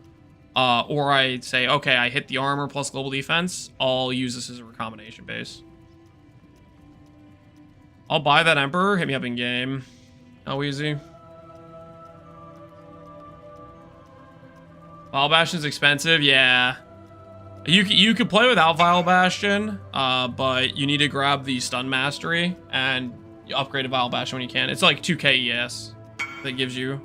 S1: I say, okay, I hit the armor plus global defense. I'll use this as a recombination base. I'll buy that Emperor. Hit me up in game. How easy. Vile Bastion's expensive. Yeah. You could play without Vile Bastion, but you need to grab the Stun Mastery and you upgrade to Vile Bastion when you can. It's like 2k ES that gives you.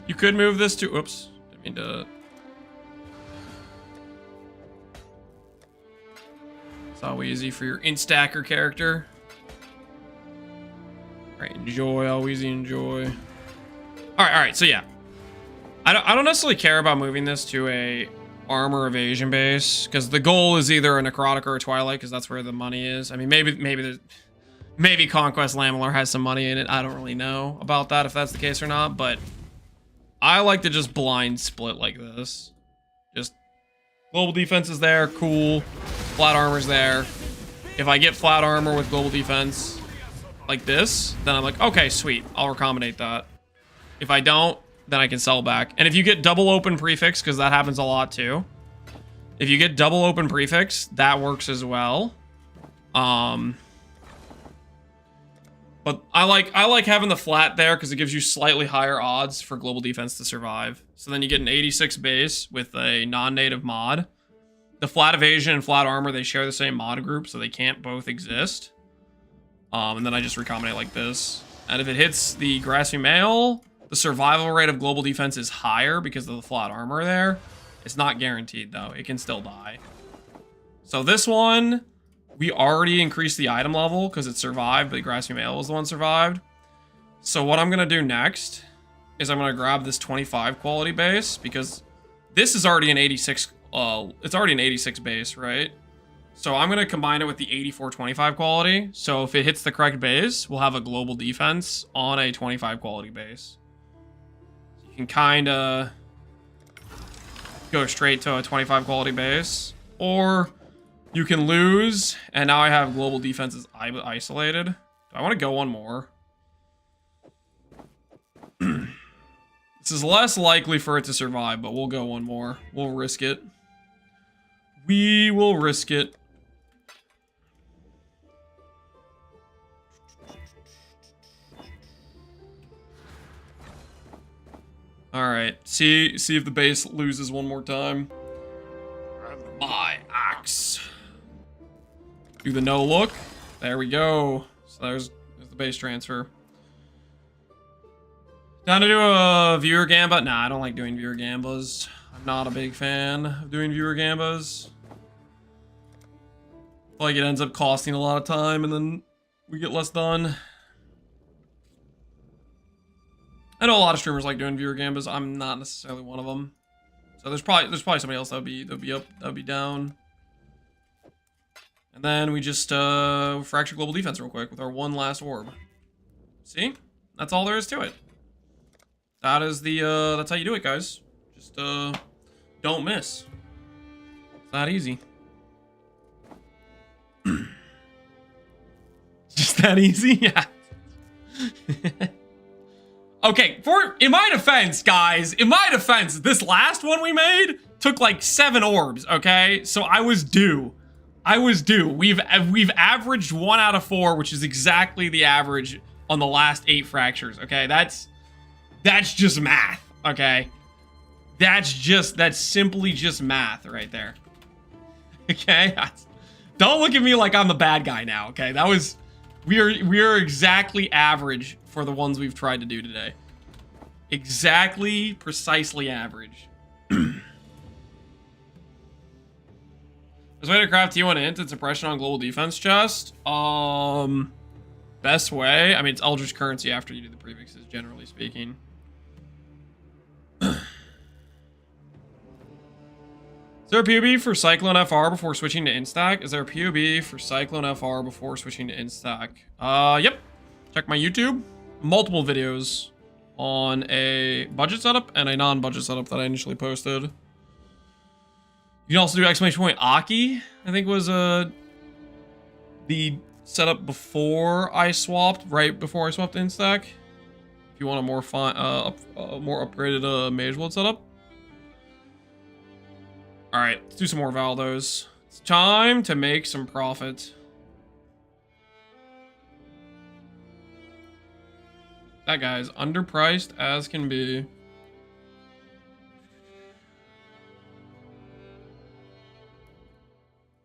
S1: You could move this to, oops, didn't mean to. It's all easy for your instacker character. All right, enjoy, always enjoy. All right, so yeah. I don't necessarily care about moving this to a armor evasion base, because the goal is either a Necrotic or a Twilight, because that's where the money is. I mean, maybe Conquest Lamellar has some money in it. I don't really know about that, if that's the case or not, but I like to just blind split like this. Just global defense is there, cool. Flat armor's there. If I get flat armor with global defense like this, then I'm like, okay, sweet. I'll recombinate that. If I don't, then I can sell back. And if you get double open prefix, because that happens a lot too. If you get double open prefix, that works as well. But I like having the flat there because it gives you slightly higher odds for global defense to survive. So then you get an 86 base with a non-native mod. The flat evasion and flat armor, they share the same mod group, so they can't both exist. And then I just recombinate like this. And if it hits the grasping male, the survival rate of global defense is higher because of the flat armor there. It's not guaranteed though. It can still die. So this one, we already increased the item level because it survived, but the grasping male was the one survived. So what I'm going to do next is I'm going to grab this 25 quality base because this is already an 86. It's already an 86 base, right? So I'm going to combine it with the 84-25 quality. So if it hits the correct base, we'll have a global defense on a 25 quality base. You can kind of go straight to a 25 quality base, or you can lose, and now I have global defenses isolated. Do I want to go one more? This is less likely for it to survive, but we'll go one more. We'll risk it. We will risk it. Alright, see if the base loses one more time. My axe. Do the no look. There we go. So there's the base transfer. Time to do a viewer gamba. Nah, I don't like doing viewer gambas. I'm not a big fan of doing viewer gambas. I feel like it ends up costing a lot of time and then we get less done. I know a lot of streamers like doing viewer gambas. I'm not necessarily one of them. So there's probably somebody else that'll be up, that'll be down. And then we just fracture global defense real quick with our one last orb. See? That's all there is to it. That is the that's how you do it, guys. Just don't miss. It's that easy. Just that easy? Yeah. Okay, in my defense, guys, in my defense, this last one we made took like 7 orbs, okay? So I was due. We've averaged 1 out of 4, which is exactly the average on the last 8 fractures, okay? That's just math, okay? That's simply just math right there. Okay? Don't look at me like I'm the bad guy now, okay? We are exactly average for the ones we've tried to do today. Exactly, precisely average. There's a way to craft T1 int and suppression on global defense chest. Best way, I mean, it's Eldritch currency after you do the prefixes, generally speaking. Is there a POB for Cyclone FR before switching to Instack? Is there a POB for Cyclone FR before switching to Instack? Yep. Check check my YouTube. Multiple videos on a budget setup and a non-budget setup that I initially posted. You can also do exclamation point Aki, I think was the setup before I swapped, right before I swapped Instack. If you want a more more upgraded Mage World setup. All right, let's do some more Valdos. It's time to make some profit. That guy's underpriced as can be.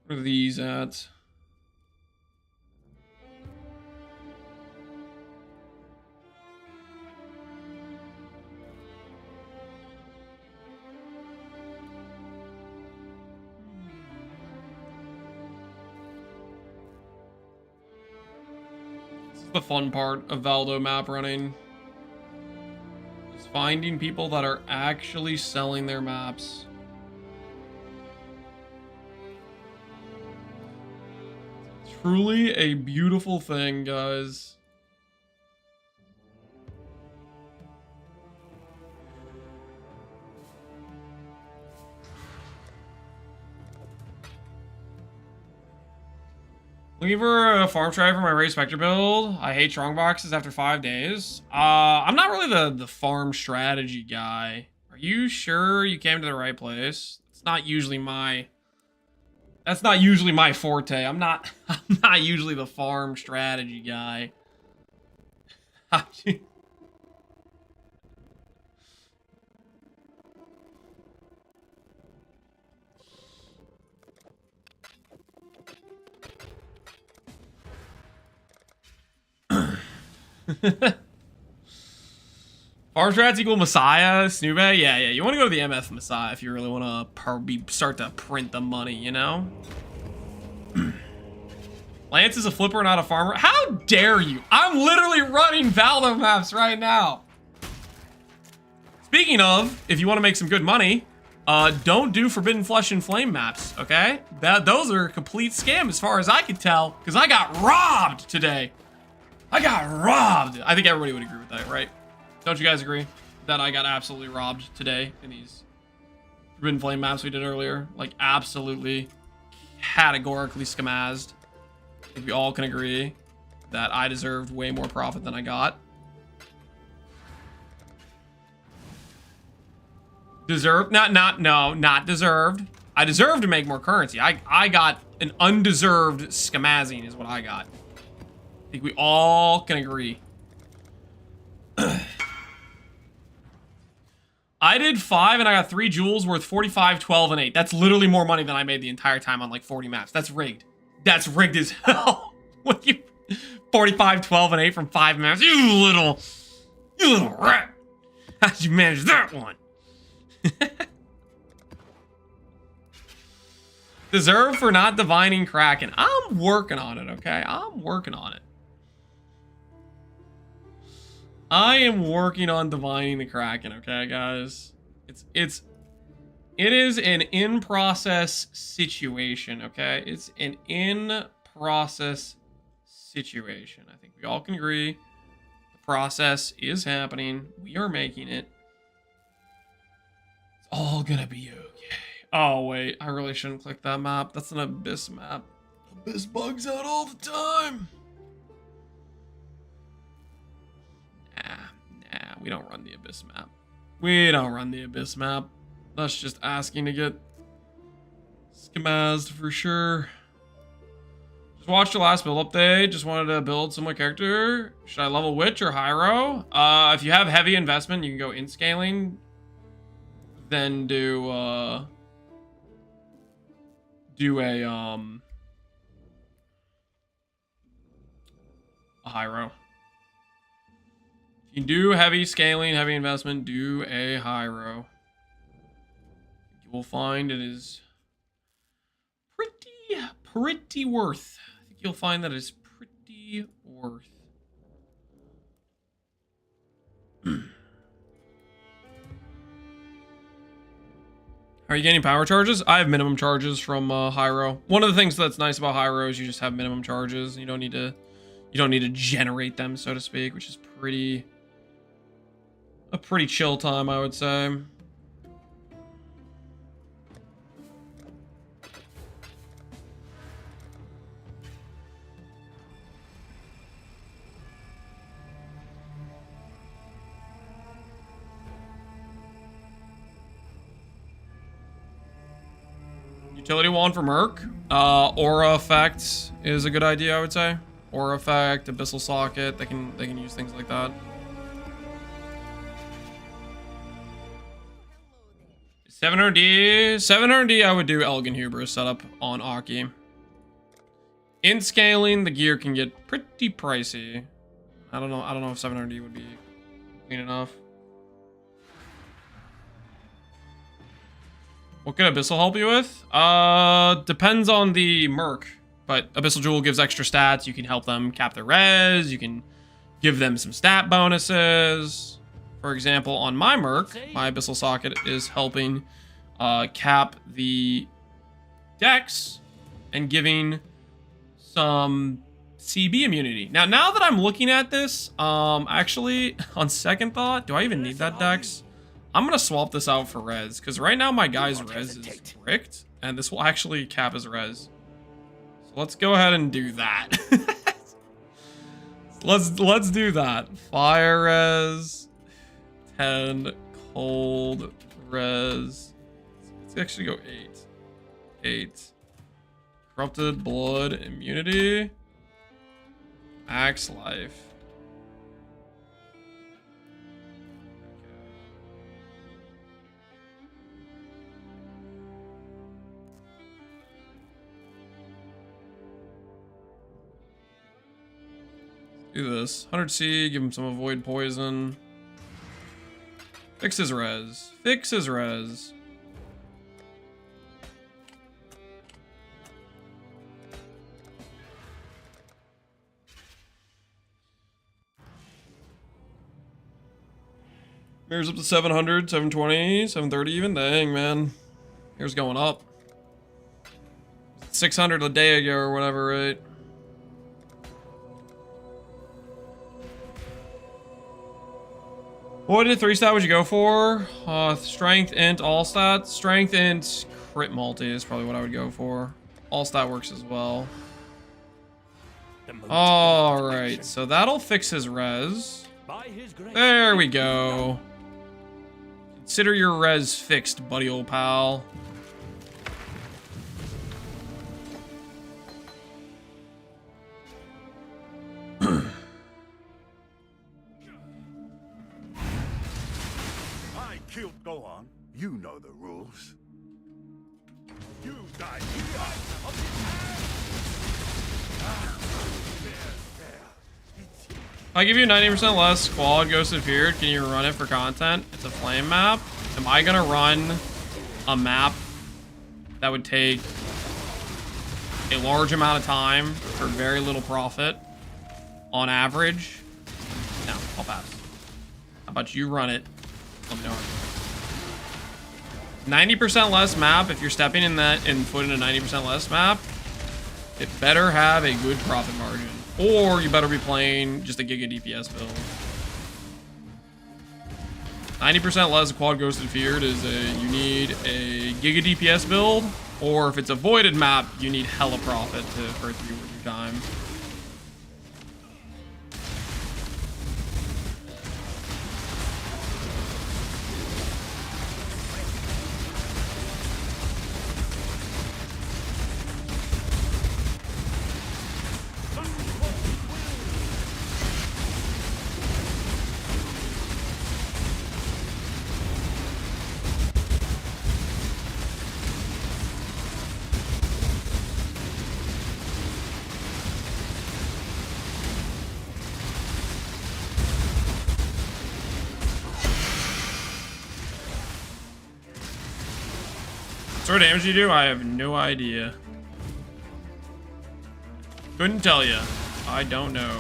S1: What are these at? The fun part of Valdo map running is finding people that are actually selling their maps. It's truly a beautiful thing, guys. Looking for a farm try for my Ray Spectre build. I hate strong boxes after 5 days. I'm not really the farm strategy guy. Are you sure you came to the right place? It's not usually my... That's not usually my forte. I'm not usually the farm strategy guy. Farm strats equal Messiah, Snoobe? Yeah. You want to go to the MF Messiah if you really want to start to print the money, you know? Lance is a flipper, not a farmer. How dare you? I'm literally running Valdo maps right now. Speaking of, if you want to make some good money, don't do Forbidden Flesh and Flame maps, okay? Those are a complete scam as far as I can tell, because I got robbed today. I got robbed. I think everybody would agree with that, right? Don't you guys agree that I got absolutely robbed today in these Forbidden Flame maps we did earlier? Like, absolutely, categorically skamazed. I think we all can agree that I deserved way more profit than I got. Deserved? Not deserved. I deserved to make more currency. I got an undeserved skamazing is what I got. I think we all can agree. I did 5 and I got 3 jewels worth 45, 12, and 8. That's literally more money than I made the entire time on like 40 maps. That's rigged. That's rigged as hell. What you 45, 12, and 8 from 5 maps. You little rat. How'd you manage that one? Deserve for not divining Kraken. I'm working on it, okay? I'm working on it. I am working on divining the Kraken, okay, guys? It is an in-process situation, okay? It's an in-process situation. I think we all can agree. The process is happening. We are making it. It's all gonna be okay. Oh, wait. I really shouldn't click that map. That's an Abyss map. Abyss bugs out all the time. Nah, we don't run the Abyss map. We don't run the Abyss map. That's just asking to get skamazed for sure. Just watched the last build update. Just wanted to build some more character. Should I level Witch or Hiero? If you have heavy investment, you can go in scaling. Then do a Hiero. If you do heavy scaling, heavy investment, do a Hiero. You will find it is pretty worth. I think you'll find that it's pretty worth. Are you getting power charges? I have minimum charges from Hiero. One of the things that's nice about Hiero is you just have minimum charges. You don't need to You don't need to generate them, so to speak, which is a pretty chill time, I would say. Utility wand for Merc. Aura effect is a good idea, I would say. Aura effect, abyssal socket. They can use things like that. 700D. 700D. I would do Elegant Hubris setup on Aki. In scaling, the gear can get pretty pricey. I don't know if 700D would be clean enough. What could Abyssal help you with? Depends on the Merc. But Abyssal Jewel gives extra stats. You can help them cap their res. You can give them some stat bonuses. For example, on my Merc, my Abyssal Socket is helping cap the Dex and giving some CB immunity. Now that I'm looking at this, actually, on second thought, do I even need that Dex? I'm going to swap this out for res, because right now my guy's res is bricked, and this will actually cap his res. So let's go ahead and do that. let's do that. Fire res, 10, cold res. Let's actually go 8. Corrupted blood immunity. Max life. Do this. 100C, give him some avoid poison. Fix his res. Fix his res. Here's up to 700, 720, 730 even. Dang, man. Here's going up. 600 a day ago or whatever, right? What did 3-stat would you go for? Strength, int, all stats. Strength, int, crit multi is probably what I would go for. All stat works as well. Alright, so that'll fix his res. There we go. Consider your res fixed, buddy old pal.
S4: Go on. You know the rules. You die.
S1: I give you 90% less squad ghosted feared. Can you run it for content? It's a flame map. Am I gonna run a map that would take a large amount of time for very little profit on average? No, I'll pass. How about you run it? Let me know. 90% less map. If you're stepping in that and putting a 90% less map, it better have a good profit margin, or you better be playing just a Giga DPS build. 90% less quad ghosted feared is you need a Giga DPS build, or if it's a voided map, you need hella profit for it to be worth your time. What sort of damage do you do? I have no idea. Couldn't tell you. I don't know.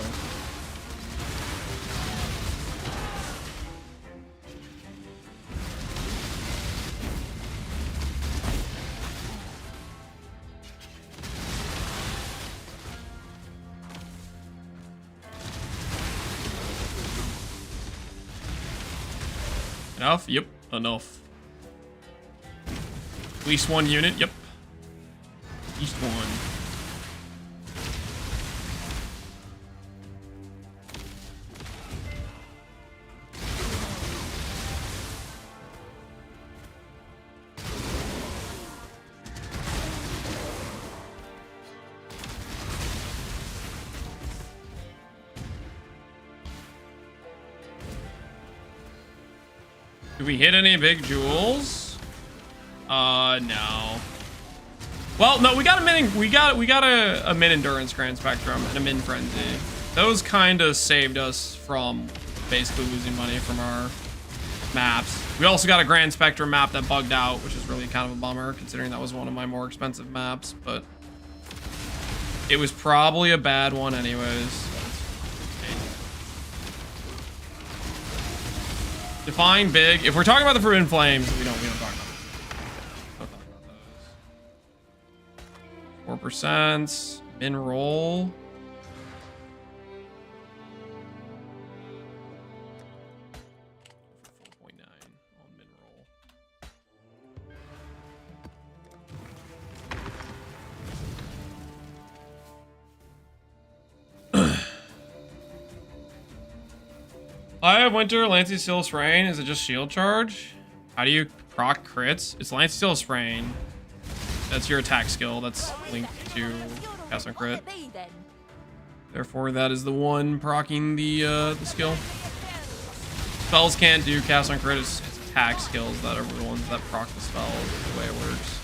S1: Enough? Yep, enough. At least one unit, yep. At least one. Do we hit any big jewels? No. Well, no, we got a mid endurance grand spectrum and a min frenzy. Those kind of saved us from basically losing money from our maps. We also got a grand spectrum map that bugged out, which is really kind of a bummer considering that was one of my more expensive maps, but it was probably a bad one anyways. Define big. If we're talking about the Forbidden Flames, we don't talk about those. Don't talk about those. 4%. Min roll. On min roll. I have Winter, Lancy Steel Sprain. Is it just shield charge? How do you proc crits? It's Lancy Steel Sprain. That's your attack skill. That's linked to cast on crit. Therefore, that is the one proccing the skill. Spells can't do cast on crit. It's attack skills that are the ones that proc the spell. The way it works.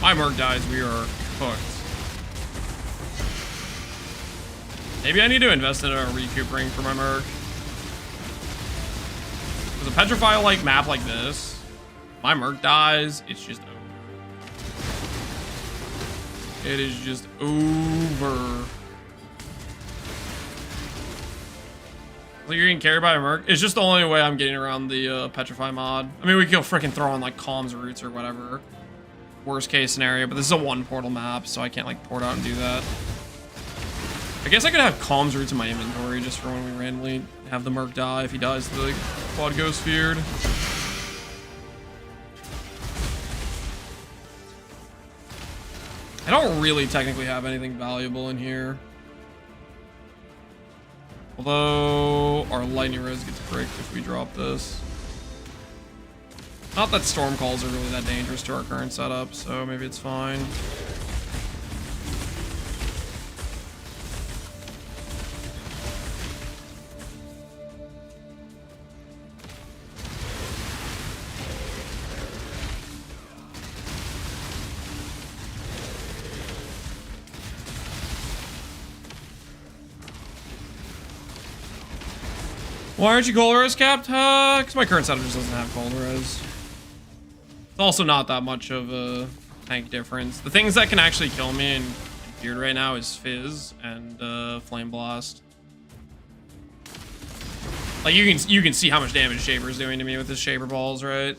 S1: My Merc dies, we are cooked. Maybe I need to invest in a recoup ring for my Merc. Because a Petrify-like map like this, my Merc dies, it's just over. It is just over. Like you're getting carried by a Merc? It's just the only way I'm getting around the Petrify mod. I mean, we could freaking throw on like Calm's Roots or whatever. Worst case scenario, but this is a one portal map, so I can't like port out and do that. I guess I could have Calm's Roots in my inventory just for when we randomly have the Merc die if he dies to the Quad Ghost Feared. I don't really technically have anything valuable in here. Although our lightning res gets bricked if we drop this. Not that storm calls are really that dangerous to our current setup, so maybe it's fine. Why aren't you cold res capped? Because my current setup just doesn't have cold res. It's also not that much of a tank difference. The things that can actually kill me in Feared right now is Fizz and Flame Blast. Like you can see how much damage Shaper's doing to me with his Shaper Balls, right?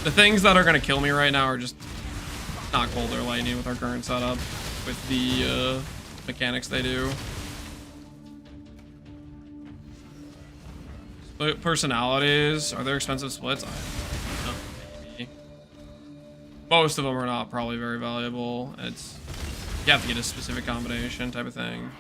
S1: The things that are gonna kill me right now are just not Cold or Lightning with our current setup, with the mechanics they do. Split personalities, are there expensive splits? I don't know, maybe. Most of them are not probably very valuable. It's, you have to get a specific combination type of thing.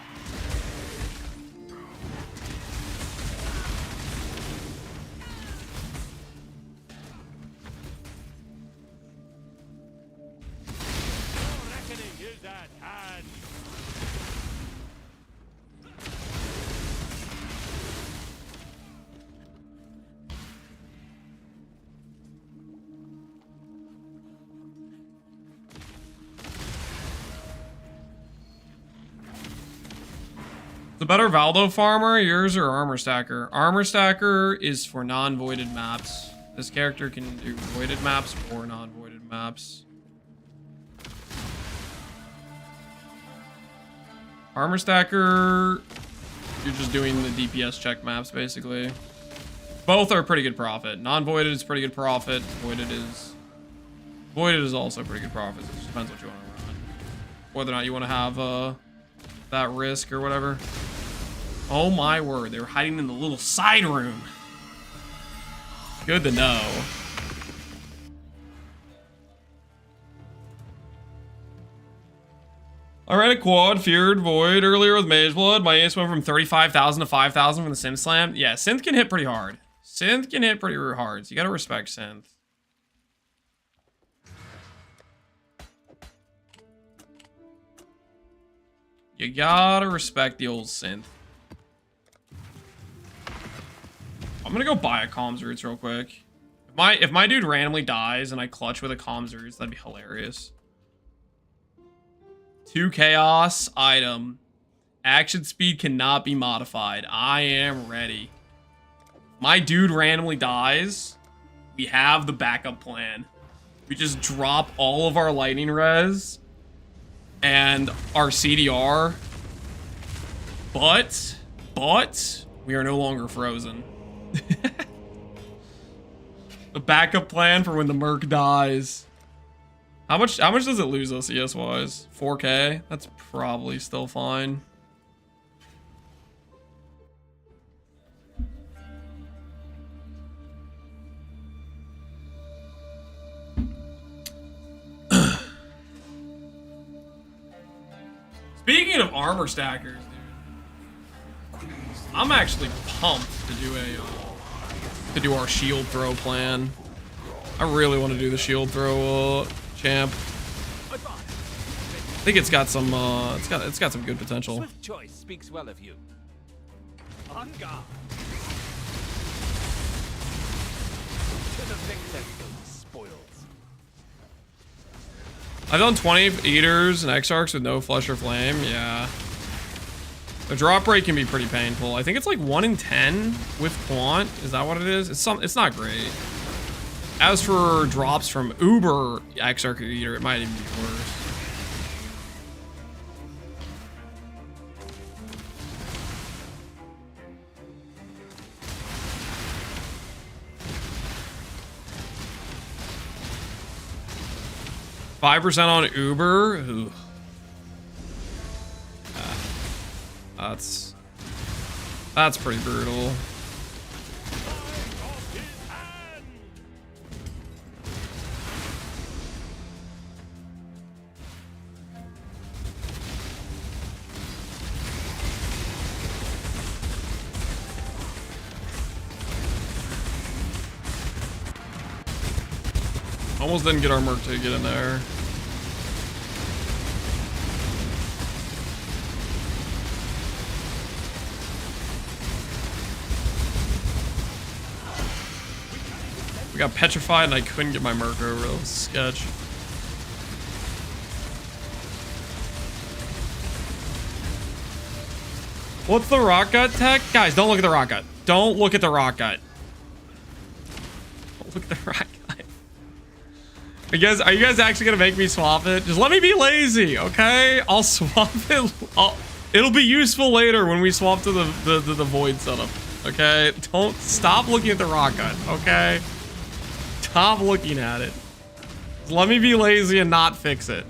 S1: The better Valdo farmer, yours or Armor Stacker? Armor Stacker is for non-voided maps. This character can do voided maps or non-voided maps. Armor Stacker, you're just doing the DPS check maps, basically. Both are pretty good profit. Non-voided is pretty good profit. Voided is also pretty good profit. It just depends what you want to run. Whether or not you want to have that risk or whatever. Oh my word, they were hiding in the little side room. Good to know. I ran a quad, feared void earlier with Mage Blood. My ace went from 35,000 to 5,000 from the Synth Slam. Yeah, Synth can hit pretty hard. Synth can hit pretty hard, so you gotta respect Synth. You gotta respect the old Synth. I'm gonna go buy a Comms Roots real quick. If my dude randomly dies and I clutch with a Comms Roots, that'd be hilarious. 2 Chaos item. Action speed cannot be modified. I am ready. My dude randomly dies. We have the backup plan. We just drop all of our lightning res and our CDR. But we are no longer frozen. A backup plan for when the Merc dies. How much does it lose OCS wise? 4K? That's probably still fine. Speaking of armor stackers, dude, I'm actually pumped to do our shield throw plan. I really want to do the shield throw champ. I think it's got some it's got some good potential.
S7: Swift choice speaks well of you. On guard. To the victor, spoils.
S1: I've done 20 Eaters and Exarchs with no Flesh or Flame. Yeah. The drop rate can be pretty painful. I think it's like 1 in 10 with Quant. Is that what it is? It's not great. As for drops from Uber Exarch or Eater, it might even be worse. $5% on Uber. Ooh. That's pretty brutal. Almost didn't get our Merc to get in there. We got petrified and I couldn't get my Merc over. That was sketch. What's the rock gut tech? Guys, don't look at the rock gut. Don't look at the rock gut. Don't look at the rock gut. Are you guys actually gonna make me swap it? Just let me be lazy, okay? I'll swap it. It'll be useful later when we swap to the void setup. Okay? Don't stop looking at the rock gut, okay? Stop looking at it. Just let me be lazy and not fix it.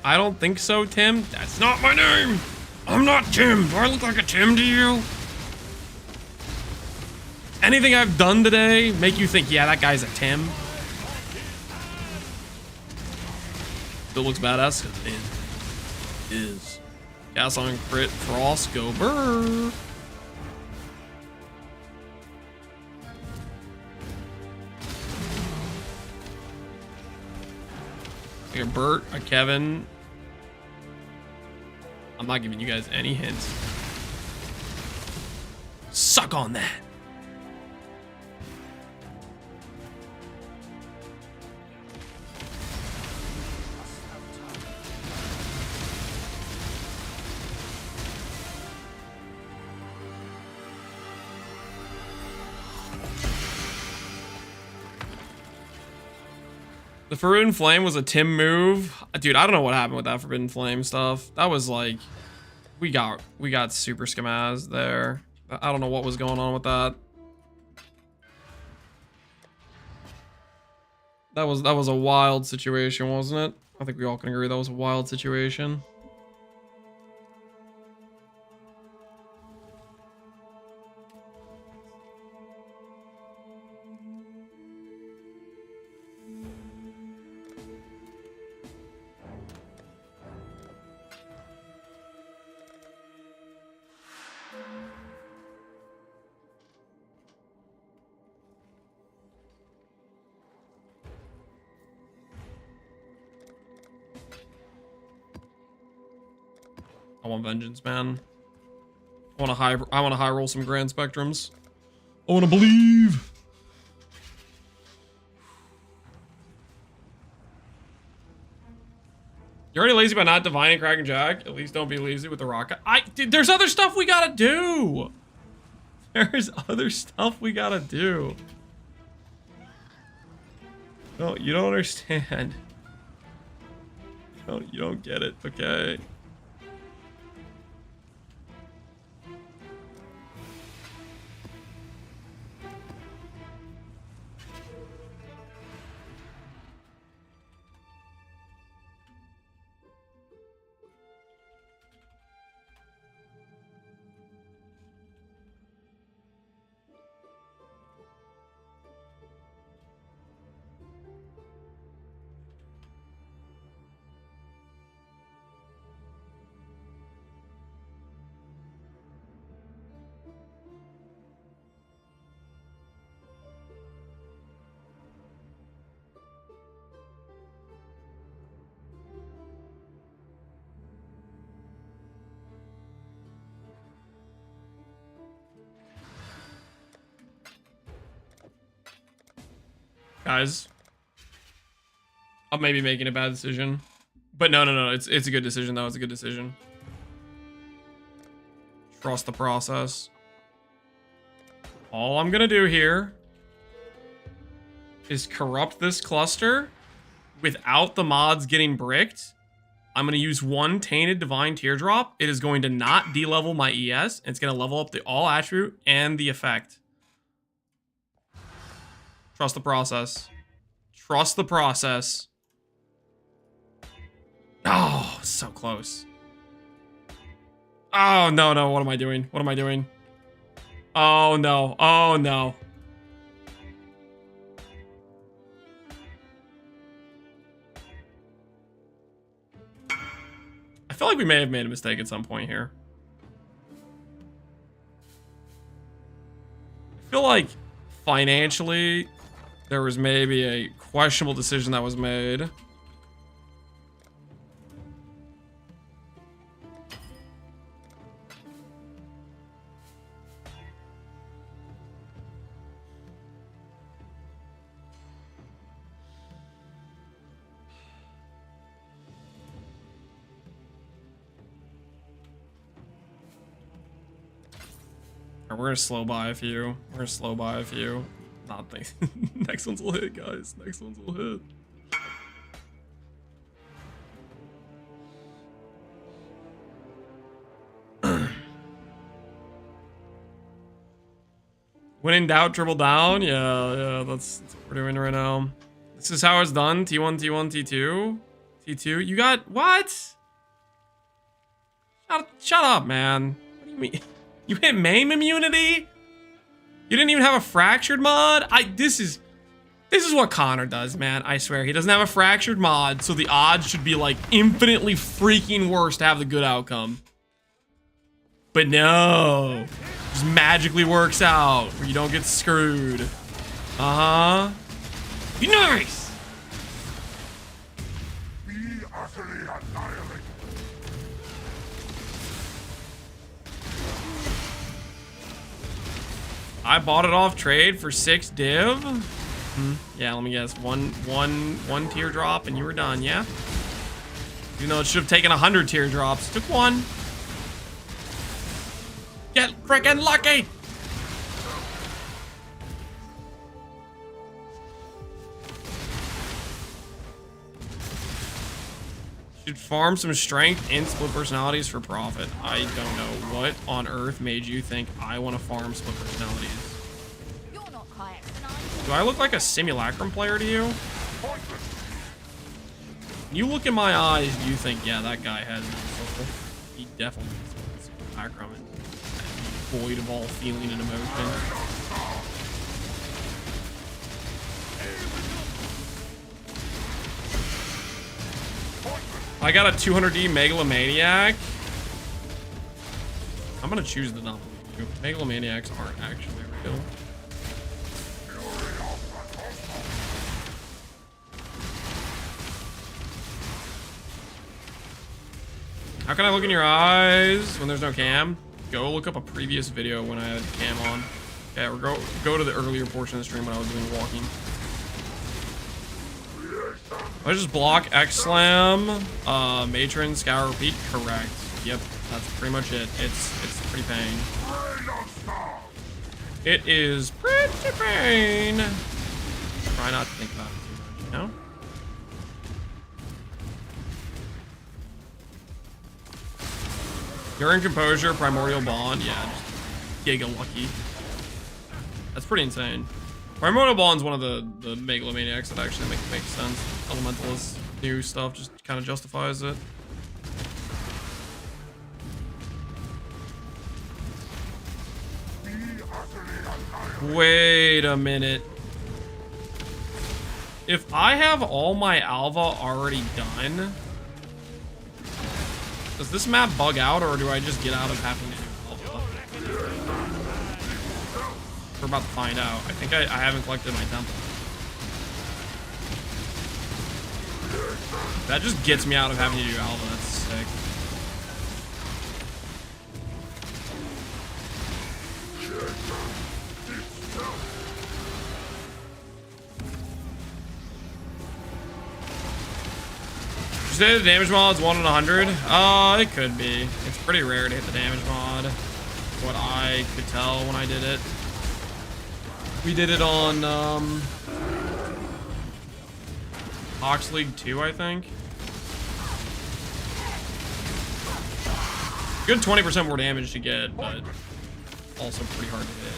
S1: I don't think so, Tim. That's not my name. I'm not Tim. Do I look like a Tim to you? Anything I've done today make you think, yeah, that guy's a Tim? Still looks badass. It is. Gas on crit, FRoSS, go burr. A Bert, a Kevin. I'm not giving you guys any hints. Suck on that. The Forbidden Flame was a Tim move. Dude, I don't know what happened with that Forbidden Flame stuff. That was like, we got super skamazed there. I don't know what was going on with that. That was a wild situation, wasn't it? I think we all can agree that was a wild situation. I want vengeance, man. I want to high roll some grand spectrums. I want to believe. You're already lazy by not divining Kraken Jack. At least don't be lazy with the rocket. Dude, there's other stuff we gotta do. There's other stuff we gotta do. No, you don't understand. You don't get it, okay? Guys, I'm maybe making a bad decision, but no, it's a good decision though. It's a good decision. Trust the process. All I'm gonna do here is corrupt this cluster without the mods getting bricked. I'm gonna use one Tainted Divine Teardrop. It is going to not de-level my ES. It's gonna level up the all attribute and the effect. Trust the process. Trust the process. Oh, so close. Oh, no. What am I doing? What am I doing? Oh, no. Oh, no. I feel like we may have made a mistake at some point here. I feel like financially, there was maybe a questionable decision that was made. We're gonna slow by a few. Not things. Next ones will hit, guys. Next ones will hit. When in doubt, dribble down. Yeah, that's what we're doing right now. This is how it's done. T1, T1, T2. T2. You got what? Shut up, man. What do you mean? You hit MAME immunity? You didn't even have a fractured mod? This is what Connor does, man. I swear. He doesn't have a fractured mod, so the odds should be like infinitely freaking worse to have the good outcome. But no. Just magically works out where you don't get screwed. Uh-huh. Be nice.
S4: Be utterly annihilated.
S1: I bought it off trade for 6 div. Yeah, let me guess. One teardrop and you were done, yeah? Even though it should have taken 100 teardrops. Took 1. Get freaking lucky! Should farm some strength and split personalities for profit. I don't know what on earth made you think I want to farm split personalities.
S2: You're not kayak tonight.
S1: Do I look like a simulacrum player to you? You look in my eyes, you think, yeah, that guy has no soul. He definitely has simulacrum and void of all feeling and emotion. I got a 200D Megalomaniac. I'm gonna choose the not blue. Megalomaniacs aren't actually real. How can I look in your eyes when there's no cam? Go look up a previous video when I had cam on. Yeah, or go to the earlier portion of the stream when I was doing walking. I just block X Slam, Matron, Scour, Repeat. Correct. Yep, that's pretty much it. It's pretty pain. It is pretty pain. Try not to think about it too much, you know? Urine Composure, Primordial Bond. Yeah, just giga lucky. That's pretty insane. Primordial Bond's one of the Megalomaniacs that actually makes sense. Elementalist new stuff just kind of justifies it. Wait a minute. If I have all my Alva already done, does this map bug out, or do I just get out of having to do Alva? We're about to find out. I think I haven't collected my temple. That just gets me out of having to do Alva. That's sick. Did you say the damage mod's 1 in 100? It could be. It's pretty rare to hit the damage mod. What I could tell when I did it. We did it on Ox League 2, I think. Good 20% more damage to get, but also pretty hard to hit.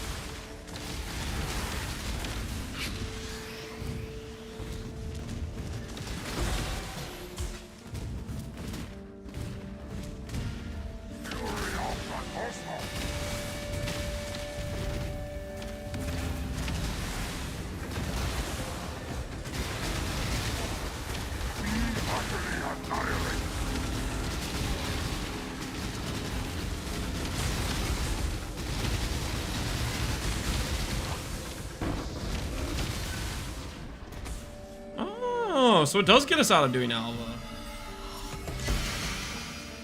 S1: So it does get us out of doing Alva.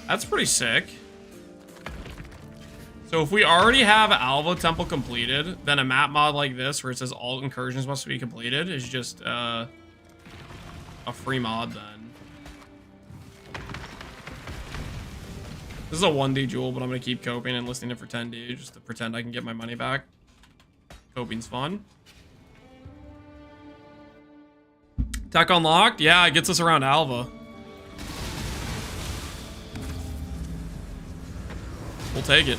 S1: That's pretty sick. So if we already have Alva Temple completed, then a map mod like this where it says all incursions must be completed is just a free mod then. This is a 1D jewel, but I'm going to keep coping and listing it for 10D just to pretend I can get my money back. Coping's fun. Tech unlocked? Yeah, it gets us around Alva. We'll take it.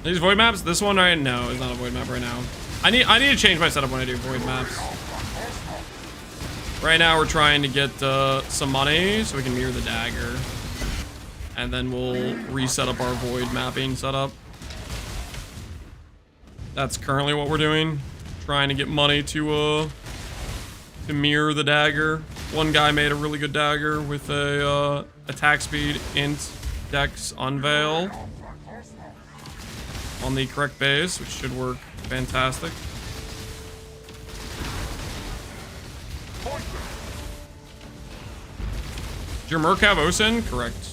S1: These void maps, this one right now is not a void map right now. I need to change my setup when I do void maps. Right now we're trying to get some money so we can mirror the dagger. And then we'll reset up our void mapping setup. That's currently what we're doing. Trying to get money to mirror the dagger. One guy made a really good dagger with a attack speed, int, dex, unveil on the correct base, which should work fantastic. Did your Merc have Osin? Correct.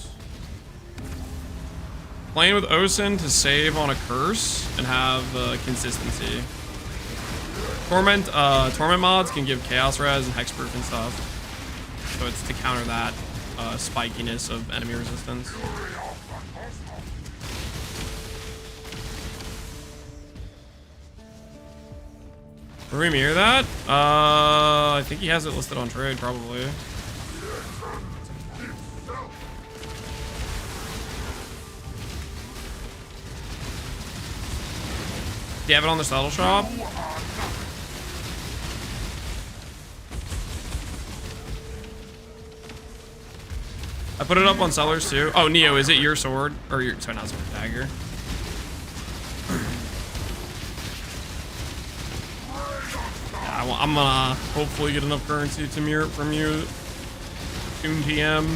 S1: Playing with Osin to save on a curse and have consistency. Torment mods can give chaos res and hexproof and stuff. So it's to counter that spikiness of enemy resistance. Where do we mirror that? I think he has it listed on trade, probably. Do you have it on the saddle shop? I put it up on sellers too. Oh, Neo, is it your sword? Or your, sorry, not sword, dagger. Yeah, I'm gonna hopefully get enough currency to mirror it from you soon, TM.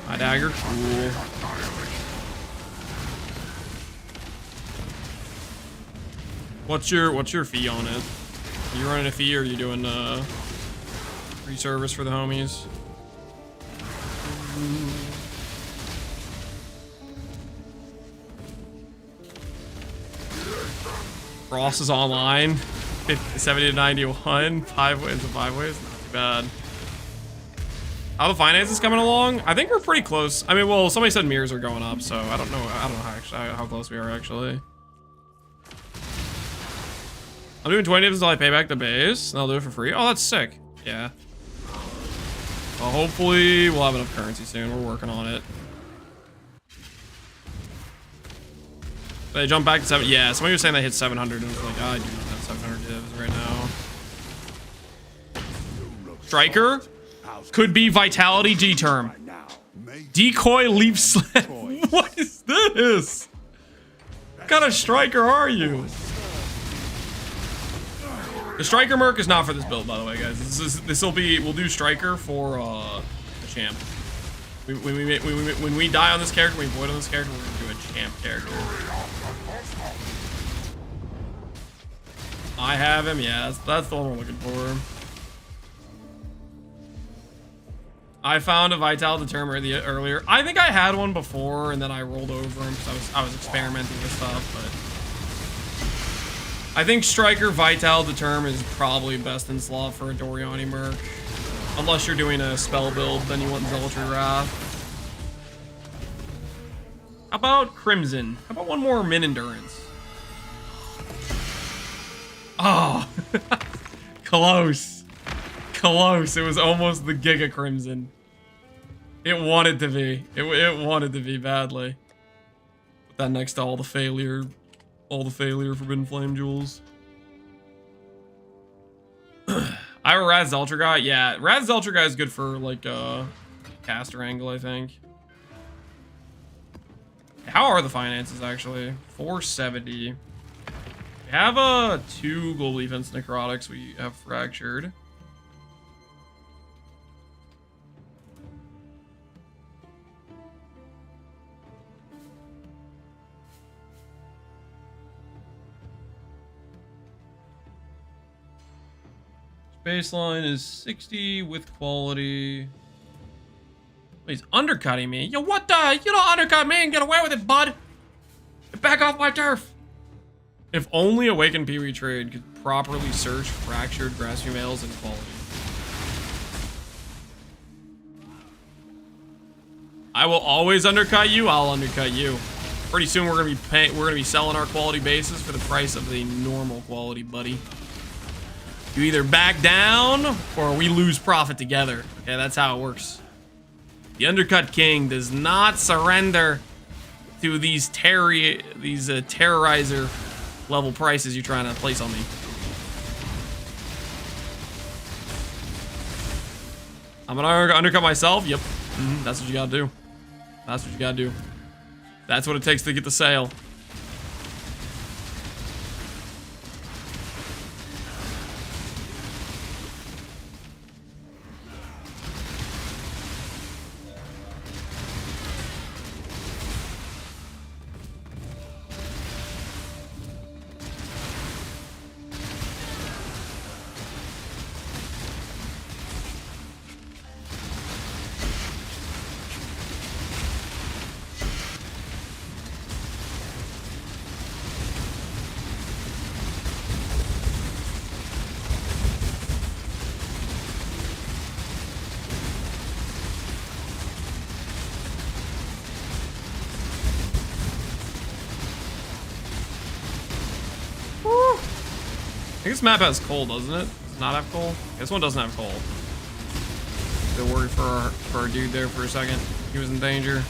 S1: My dagger, cool. What's your fee on it? Are you running a fee or are you doing free service for the homies? FRoSS is online. 70 to 91. 5 wins and 5 ways. Not too bad. How the finances coming along? I think we're pretty close. I mean, well, somebody said mirrors are going up, so I don't know how close we are actually. I'm doing 20 until I pay back the base, and I'll do it for free. Oh, that's sick. Yeah. Well, hopefully we'll have enough currency soon. We're working on it. They jump back to 7. Yeah, somebody was saying they hit 700 and was like, oh, I do not have 700 divs right now. Striker could be Vitality G term. Decoy leaf slip. What is this? What kind of striker are you? The striker merc is not for this build, by the way, guys. This will be, we'll do striker for the champ. When we die on this character, we void on this character, we're gonna do a champ character. I have him, yeah, that's the one we're looking for. I found a Vital Determiner earlier. I think I had one before, and then I rolled over him because I was experimenting with stuff, but I think Striker Vital Determ is probably best in slot for a Doriani Merc. Unless you're doing a spell build, then you want Zealotry Wrath. How about Crimson? How about one more Min Endurance? Oh, close. Close. It was almost the Giga Crimson. It wanted to be. It wanted to be badly. Put that next to all the failure Forbidden Flame Jewels. I have a Raz Zeltra guy. Yeah, Raz Zeltra guy is good for like caster angle, I think. How are the finances actually? 470. We have 2 Global Defense Necrotics we have fractured. Baseline is 60 with quality. He's undercutting me. Yo, what the? You don't undercut me and get away with it, bud. Get back off my turf. If only Awakened Pee-wee Trade could properly search fractured grass females and quality. I will always undercut you. I'll undercut you. Pretty soon we're gonna be selling our quality bases for the price of the normal quality, buddy. You either back down or we lose profit together. Okay, that's how it works. The Undercut King does not surrender to these terrorizer level prices you're trying to place on me. I'm gonna undercut myself. Yep, that's what you gotta do. That's what you gotta do. That's what it takes to get the sale. think this map has coal, doesn't it? Does it not have coal? This one doesn't have coal. They're worried for our dude there for a second. He was in danger.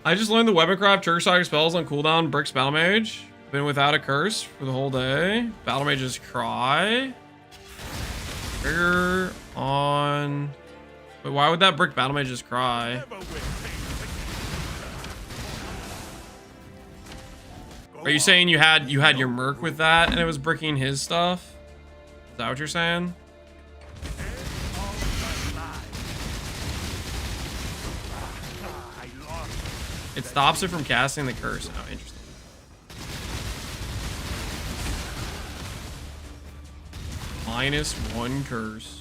S1: I just learned the weaponcraft trigger static spells on cooldown. Bricks Battle Mage. Been without a curse for the whole day. Battle Mage's Cry. Trigger on. Wait, why would that brick Battle Mage's Cry? Are you saying you had your merc with that and it was bricking his stuff? Is that what you're saying? It stops it from casting the curse. Oh, interesting. -1 curse.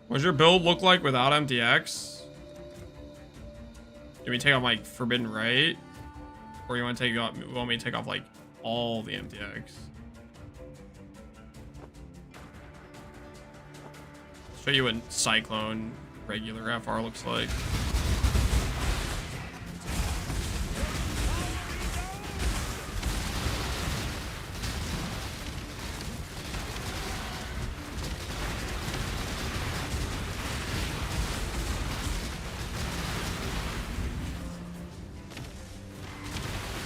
S1: What does your build look like without MTX? Do we take off like Forbidden Right? Or you want to take off, want me to take off like all the MTX? Show you what Cyclone regular FR looks like.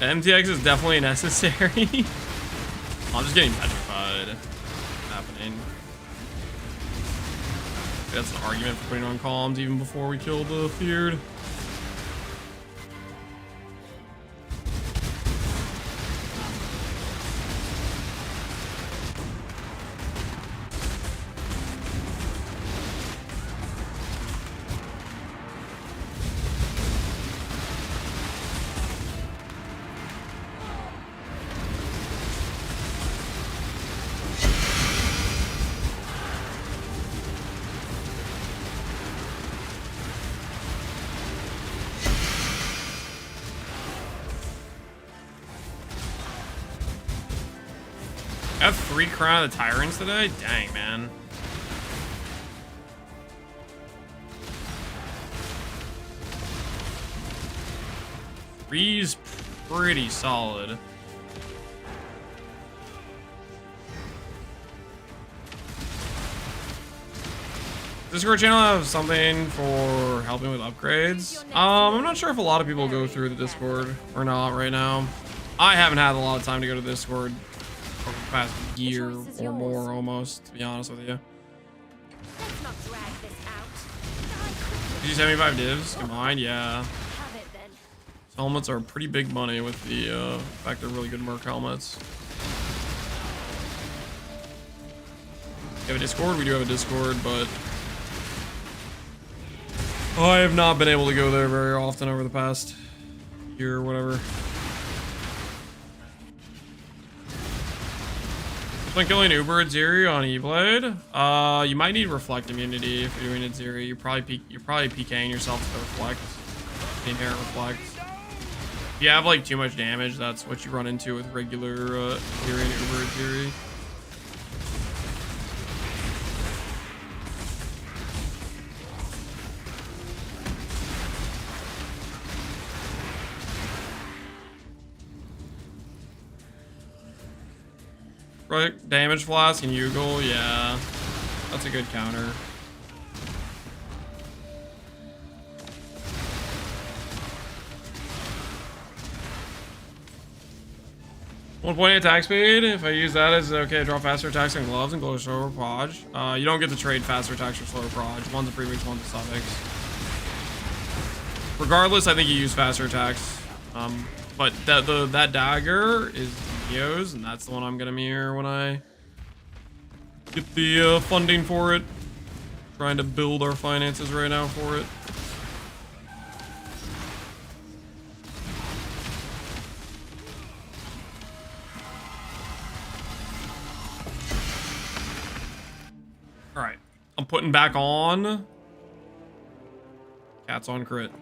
S1: MTX is definitely necessary. I'm just getting petrified. What's happening? That's an argument for putting on columns even before we kill the feared. I have 3 Crown of the Tyrants today? Dang, man. Three's pretty solid. Discord channel have something for helping with upgrades. I'm not sure if a lot of people go through the Discord or not right now. I haven't had a lot of time to go to Discord over the past year or more almost, to be honest with you.
S5: Let's not drag this out.
S1: Did you 75 divs? Come on, yeah.
S5: Have it then.
S1: Helmets are pretty big money with the fact they're really good merc helmets. We have a Discord? We do have a Discord, but I have not been able to go there very often over the past year or whatever. Been killing Uber at Zeri on E-Blade. You might need reflect immunity if you're doing it Zeri. You're probably PKing yourself to reflect. The inherent reflect. If you have like too much damage, that's what you run into with regular Zeri and Uber at Zeri. Right, damage flask and Yugal, yeah. That's a good counter. 1.8 attack speed. If I use that, is it okay to draw faster attacks and gloves and go slower proj? You don't get to trade faster attacks or slower proj. One's a premix, one's a suffix. Regardless, I think you use faster attacks. But that dagger is Neo's, and that's the one I'm gonna mirror when I get the funding for it. Trying to build our finances right now for it. Alright, I'm putting back on. Cats on crit.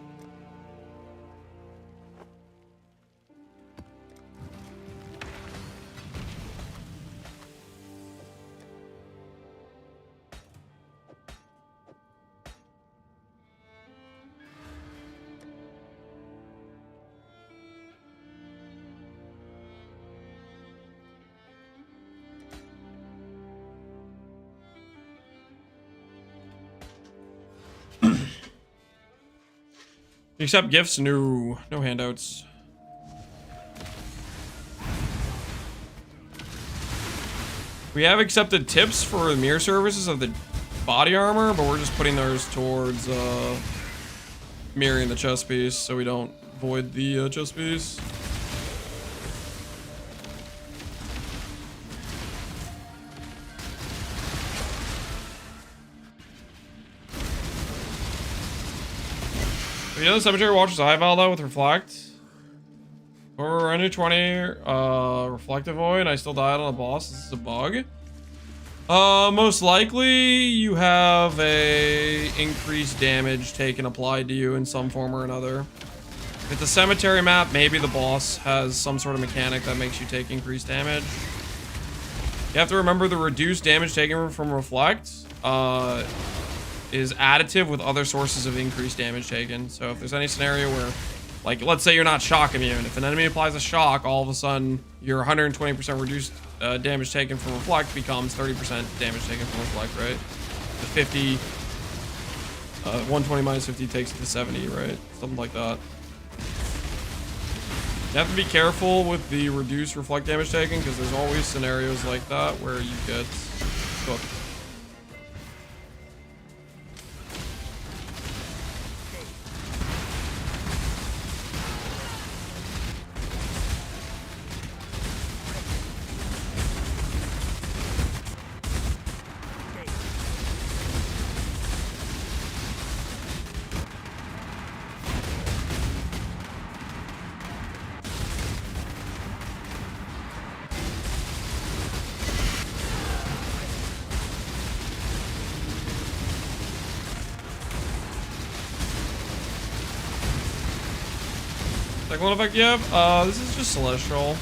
S1: Accept gifts? No. No handouts. We have accepted tips for the mirror services of the body armor, but we're just putting those towards mirroring the chest piece so we don't void the chest piece. You know the cemetery watches high Valdo with reflect? Or under 20 reflective void, I still died on a boss. This is a bug. Most likely you have a increased damage taken applied to you in some form or another. If it's a cemetery map, maybe the boss has some sort of mechanic that makes you take increased damage. You have to remember the reduced damage taken from reflect is additive with other sources of increased damage taken. So if there's any scenario where, like, let's say you're not shock immune. If an enemy applies a shock, all of a sudden your 120% reduced damage taken from reflect becomes 30% damage taken from reflect, right? The 50, 120 minus 50 takes it to 70, right? Something like that. You have to be careful with the reduced reflect damage taken because there's always scenarios like that where you get cooked. Cyclone effect you have? This is just celestial.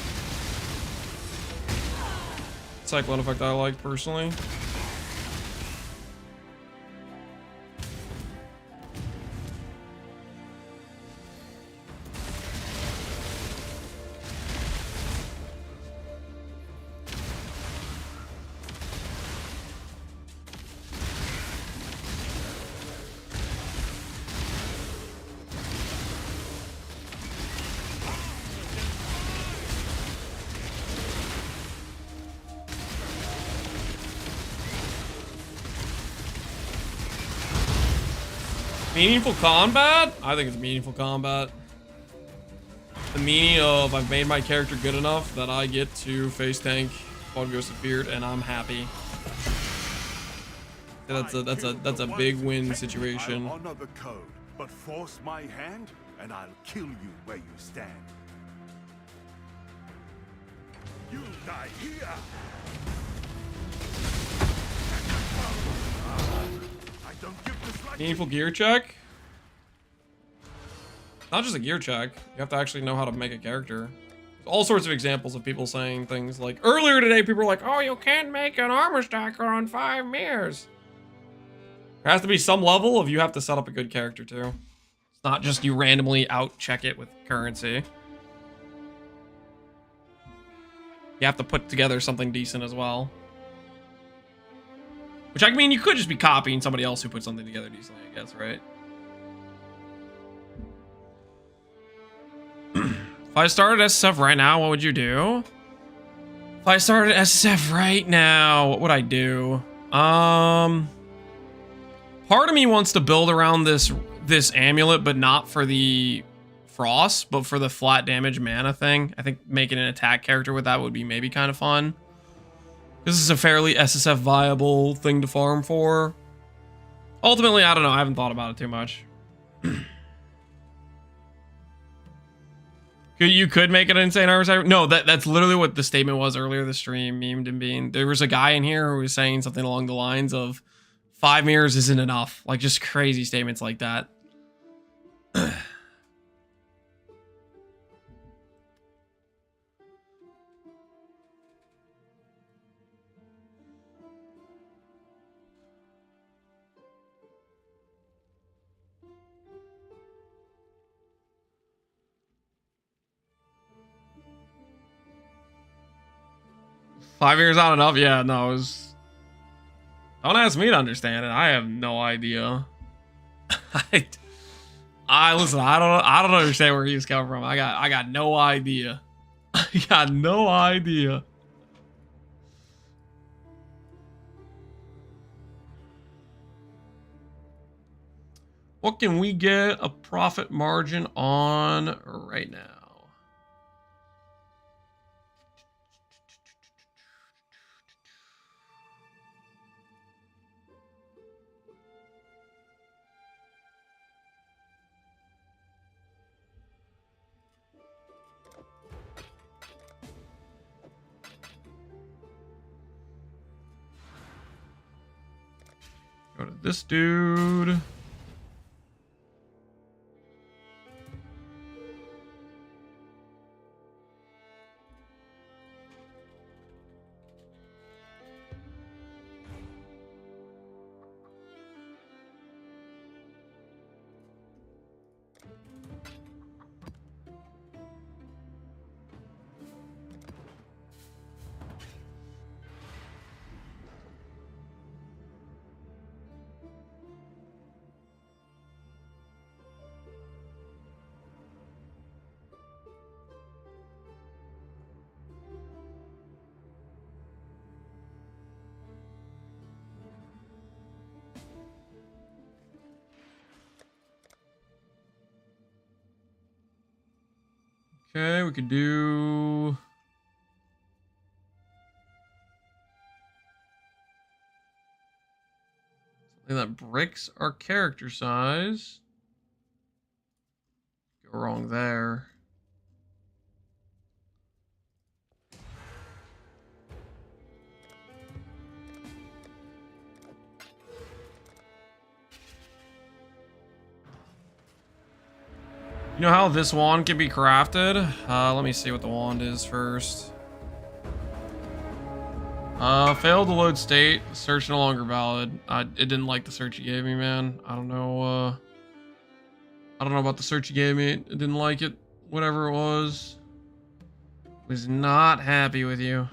S1: Cyclone effect I like personally. Meaningful combat? I think it's meaningful combat. The meaning of I've made my character good enough that I get to face tank Bald Ghost of Beard and I'm happy. That's a big win situation.
S4: I'll honor the code, but force my hand and I'll kill you where you stand. You die here. I don't give this right.
S1: Meaningful gear check? Not just a gear check. You have to actually know how to make a character. There's all sorts of examples of people saying things like, earlier today people were like, oh, you can't make an armor stacker on 5 mirrors. There has to be some level of you have to set up a good character too. It's not just you randomly out check it with currency. You have to put together something decent as well. Which, I mean, you could just be copying somebody else who put something together decently, I guess, right? If I started SF right now, what would you do? If I started SSF right now, what would I do? Part of me wants to build around this amulet, but not for the FRoSS, but for the flat damage mana thing. I think making an attack character with that would be maybe kind of fun. This is a fairly SSF viable thing to farm for. Ultimately, I don't know. I haven't thought about it too much. You could make it an insane armor cyber. No, that's literally what the statement was earlier. The stream memed and being there was a guy in here who was saying something along the lines of 5 mirrors isn't enough. Like just crazy statements like that. 5 years not enough? Yeah, no, it was... Don't ask me to understand it. I have no idea. I listen, I don't understand where he's coming from. I got no idea. I got no idea. What can we get a profit margin on right now? Go to this dude. Okay, we could do... something that bricks our character size. Go wrong there. You know how this wand can be crafted? Let me see what the wand is first. Failed to load state. Search no longer valid. It didn't like the search you gave me, man. I don't know about the search you gave me. It didn't like it. Whatever it was. Was not happy with you.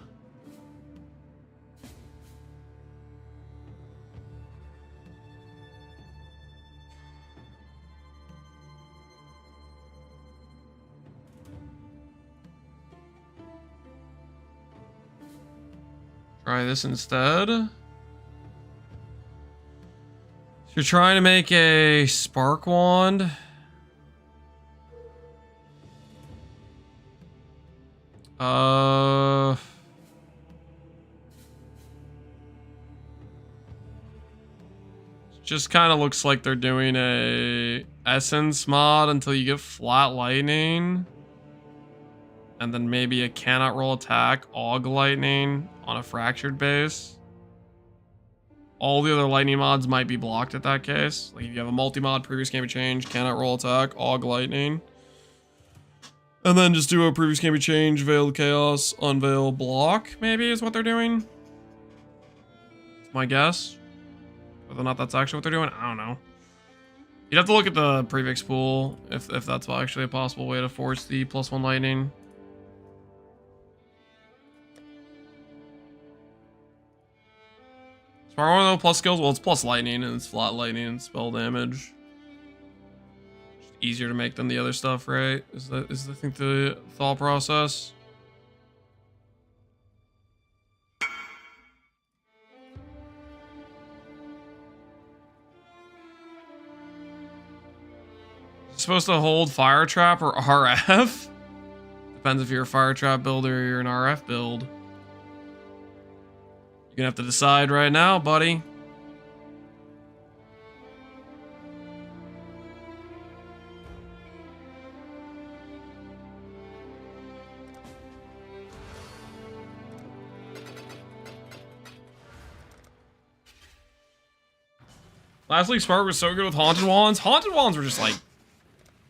S1: Try this instead. So you're trying to make a spark wand. Just kind of looks like they're doing a essence mod until you get flat lightning. And then maybe a cannot roll attack, aug lightning on a fractured base. All the other lightning mods might be blocked at that case. Like if you have a multi-mod, previous game of change, cannot roll attack, aug lightning. And then just do a previous game of change, veiled chaos, unveil block, maybe is what they're doing. It's my guess. Whether or not that's actually what they're doing, I don't know. You'd have to look at the prefix pool if that's actually a possible way to force the +1 lightning. Spark one though, plus skills? Well, it's plus lightning and it's flat lightning and spell damage. Just easier to make than the other stuff, right? Is I think the thought process. Supposed to hold fire trap or RF? Depends if you're a fire trap builder or you're an RF build. You're gonna have to decide right now, buddy. Last week Spark was so good with Haunted Wands. Haunted Wands were just like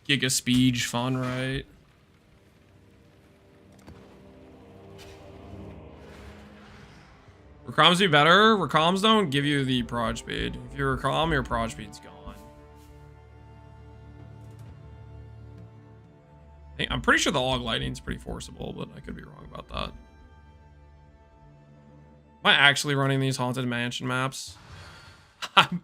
S1: giga speed fun, right? Recalms be better. Recalms don't give you the prod speed. If you're Recalm, your prod speed's gone. I'm pretty sure the log lightning's pretty forcible, but I could be wrong about that. Am I actually running these Haunted Mansion maps? I'm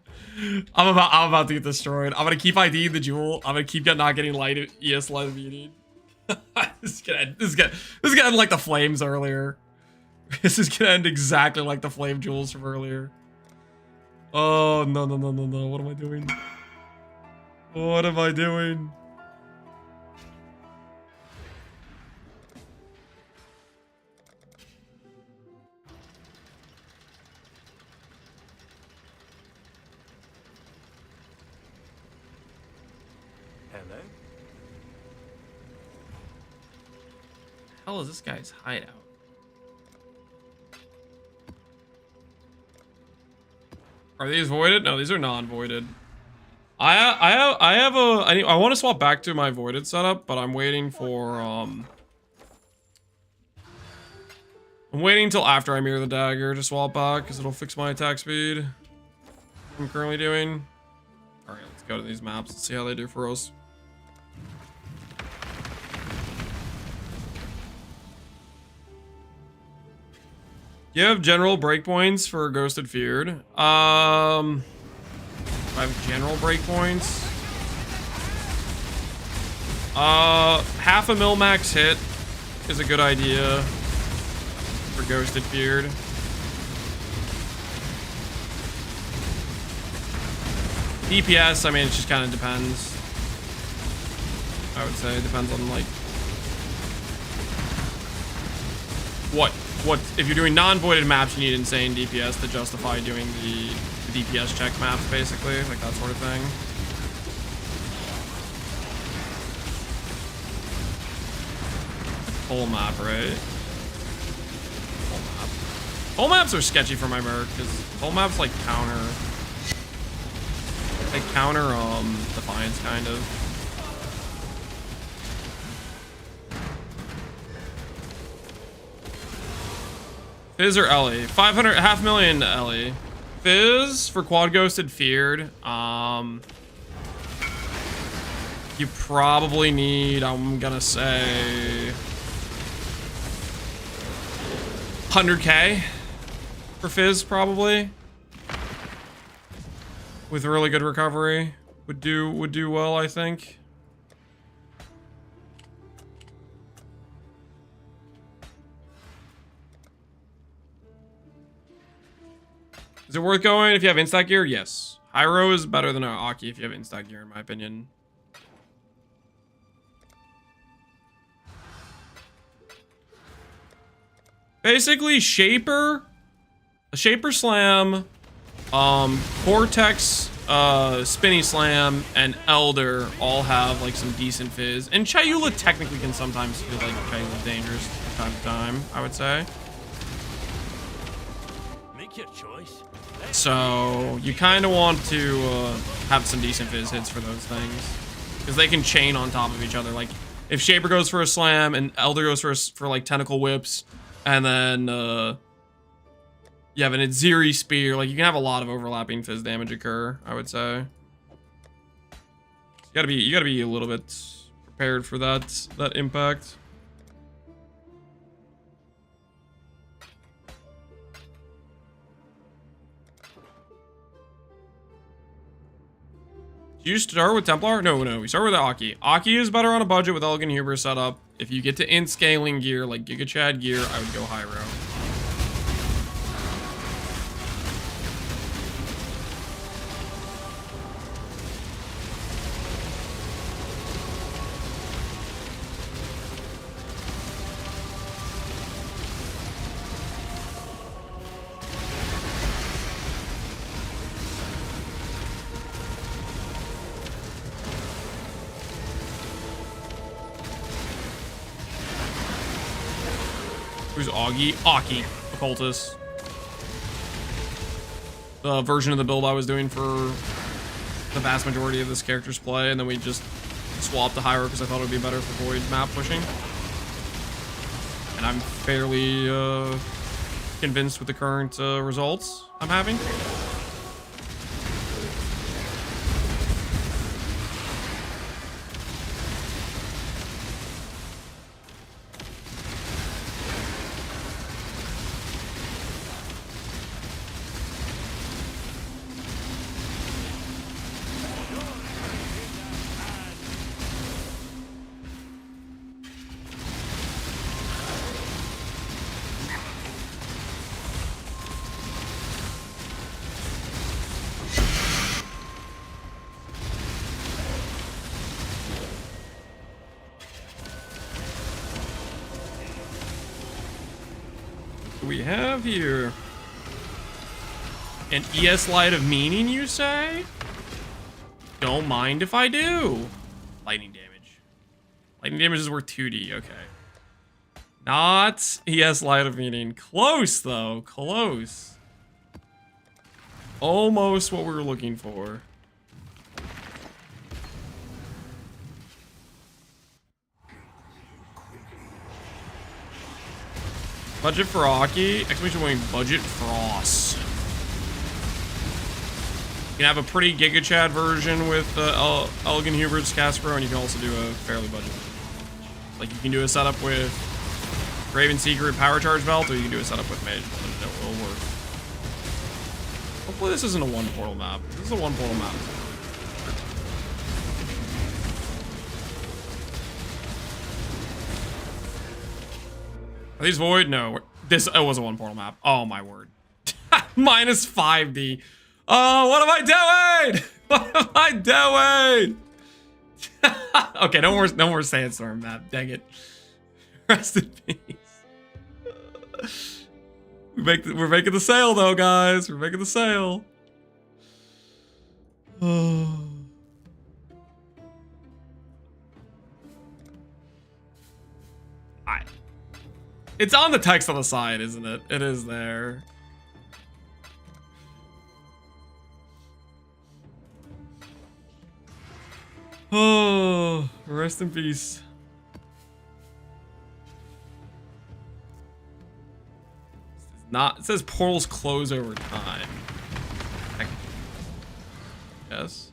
S1: about to get destroyed. I'm gonna keep IDing the jewel. I'm gonna keep not getting light ES light immunity. This is gonna end like the flames earlier. This is gonna end exactly like the flame jewels from earlier. Oh no. What am I doing? What am I doing?
S6: Hello?
S1: Hell is this guy's hideout? Are these voided? No, these are non-voided. I want to swap back to my voided setup, but I'm waiting for I'm waiting until after I mirror the dagger to swap back because it'll fix my attack speed. I'm currently doing. All right, let's go to these maps and see how they do for us. Do you have general breakpoints for Ghosted Feared? I have general breakpoints. Half a mil max hit is a good idea for Ghosted Feared. DPS, I mean, it just kind of depends. I would say it depends on like what if you're doing non-voided maps, you need insane DPS to justify doing the DPS check maps, basically, like that sort of thing. Whole map, right? Whole map. Whole maps are sketchy for my merc because whole maps like counter. They counter Defiance kind of. Fizz or Ellie? 500, half million to Ellie. Fizz for quad ghosted feared. You probably need, I'm gonna say 100k for Fizz probably. With really good recovery. Would do well, I think. Is it worth going if you have instat gear? Yes. Hiero is better than Aki if you have instat gear, in my opinion. Basically, Shaper, a Shaper Slam, Cortex, Spinny Slam, and Elder all have like some decent fizz. And Chayula technically can sometimes feel like Chayula's dangerous from time to time, I would say.
S6: Make your choice.
S1: So you kind of want to have some decent fizz hits for those things, because they can chain on top of each other. Like if Shaper goes for a slam and Elder goes for like tentacle whips, and then you have an Aziri spear, like you can have a lot of overlapping fizz damage occur, I would say. So you gotta be a little bit prepared for that impact. Do you start with Templar? No, we start with Aki. Aki is better on a budget with Elegant Huber setup. If you get to int scaling gear, like Giga Chad gear, I would go Hiero. Who's Augie? Aki, Occultist. The version of the build I was doing for the vast majority of this character's play, and then we just swapped to Hiero because I thought it would be better for void map pushing. And I'm fairly convinced with the current results I'm having. We have here an ES Light of Meaning, you say? Don't mind if I do. Lightning damage. Lightning damage is worth 2D, okay. Not ES Light of Meaning. Close, though. Close. Almost what we were looking for. Budget for Aki. Exclamation point budget FRoSS. You can have a pretty Giga Chad version with Elegant Hubert's Casper, and you can also do a fairly budget. Like you can do a setup with Raven Secret Power Charge Belt, or you can do a setup with Mage, and it will work. Hopefully this isn't a one portal map. This is a one portal map. Are these void? No. This it was a one portal map. Oh my word. Minus 5D. Oh, what am I doing? What am I doing? Okay, no more sandstorm map. Dang it. Rest in peace. We're making the sale though, guys. We're making the sale. Oh. It's on the text on the side, isn't it? It is there. Oh, rest in peace. It says portals close over time. Yes.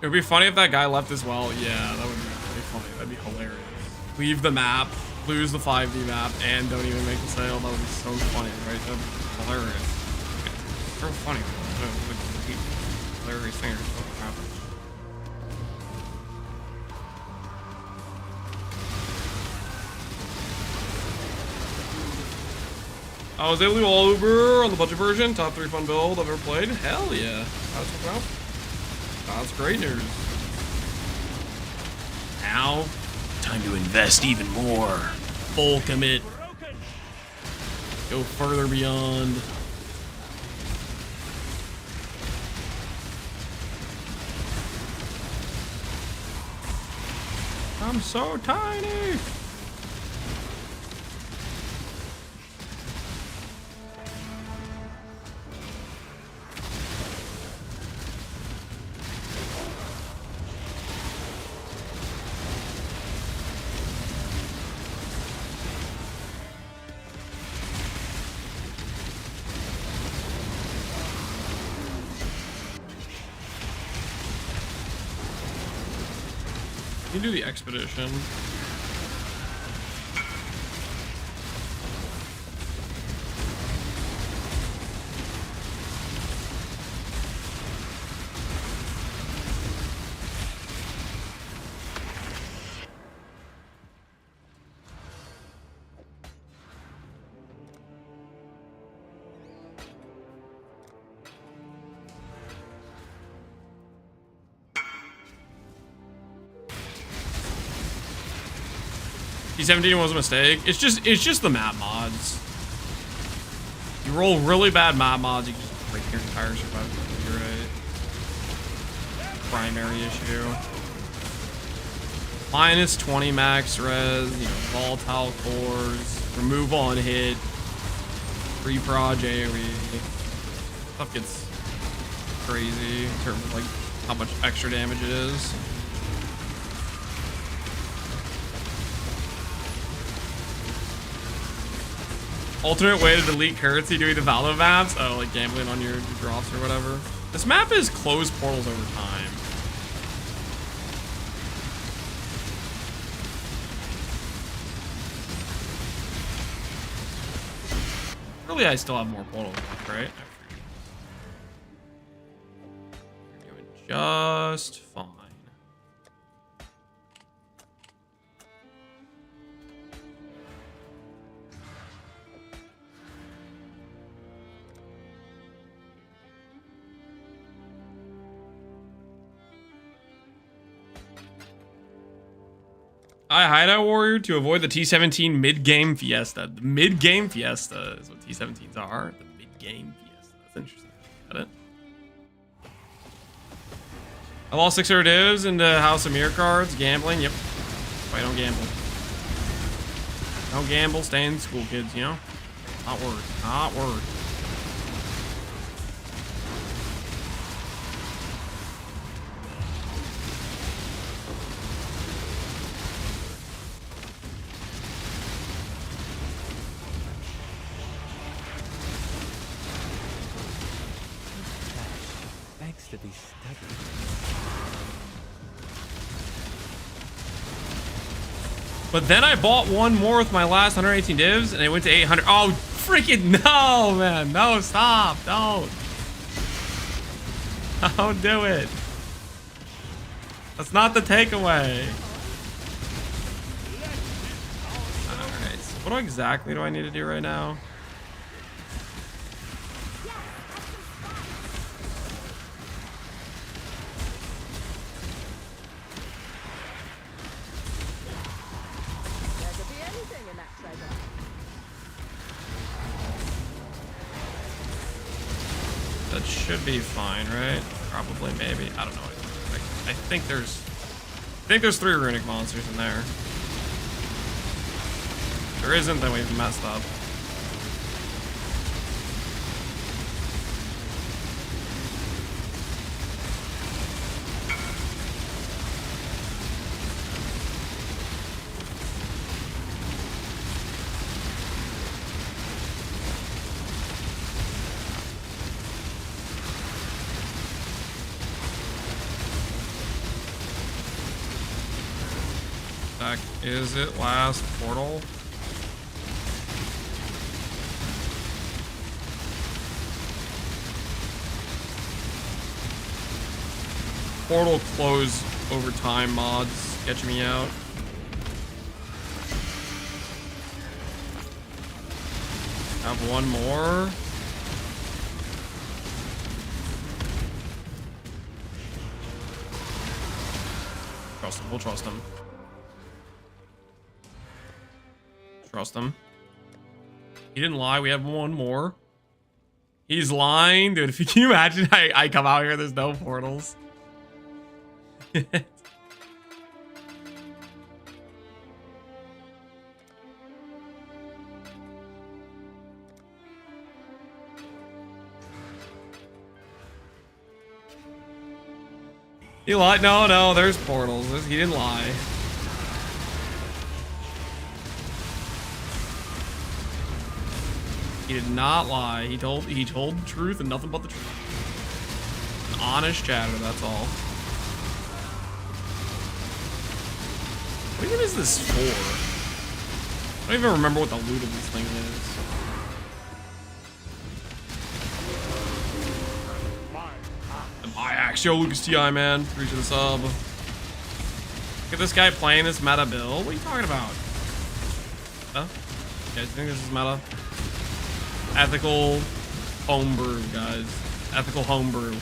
S1: It would be funny if that guy left as well. Yeah, that would be really funny. That'd be hilarious. Leave the map, lose the 5D map, and don't even make the sale. That would be so funny, right? That would be hilarious. So funny. Hilarious thing. I was able to do all over on the budget version. Top 3 fun build I've ever played. Hell yeah. That's about. That's great news. Now, time to invest even more. Full commit. Go further beyond. I'm so tiny. You do the expedition. T17 was a mistake. It's just the map mods. You roll really bad map mods, you just break your entire survival. You're right. Primary issue. Minus 20 max res, you know, volatile cores, remove on hit, free proj AoE. Stuff gets crazy in terms of like how much extra damage it is. Alternate way to delete currency doing the Valdo maps? Oh, like gambling on your drops or whatever. This map is closed portals over time. Really, I still have more portals left, right? You're doing just fine. I hideout warrior to avoid the T-17 mid-game fiesta. The mid-game fiesta is what T-17s are. The mid-game fiesta. That's interesting. Got it. I lost 600 divs into House of Mirror cards. Gambling. Yep. Why don't gamble? Don't gamble. Stay in school, kids. You know. Not word. Not word.
S7: To be studied.
S1: But then I bought one more with my last 118 divs, and it went to 800. Oh, freaking no, man! No, stop! Don't! Don't do it. That's not the takeaway. All right. So what exactly do I need to do right now? That should be fine, right? Probably, maybe. I don't know. I think there's 3 runic monsters in there. If there isn't, then we've messed up. Is it last portal? Portal close over time mods sketching me out. Have one more. Trust him. We'll trust him. Trust him. He didn't lie. We have one more. He's lying, dude. If you can imagine, I come out here, there's no portals. He lied. No, there's portals. He didn't lie. He did not lie. He told the truth and nothing but the truth. An honest chatter, that's all. What even is this for? I don't even remember what the loot of this thing is. My axe, yo, Lucas TI, man. Appreciate the sub. Look at this guy playing this meta build. What are you talking about? Huh? You guys think this is meta? Ethical homebrew, guys. Ethical homebrew.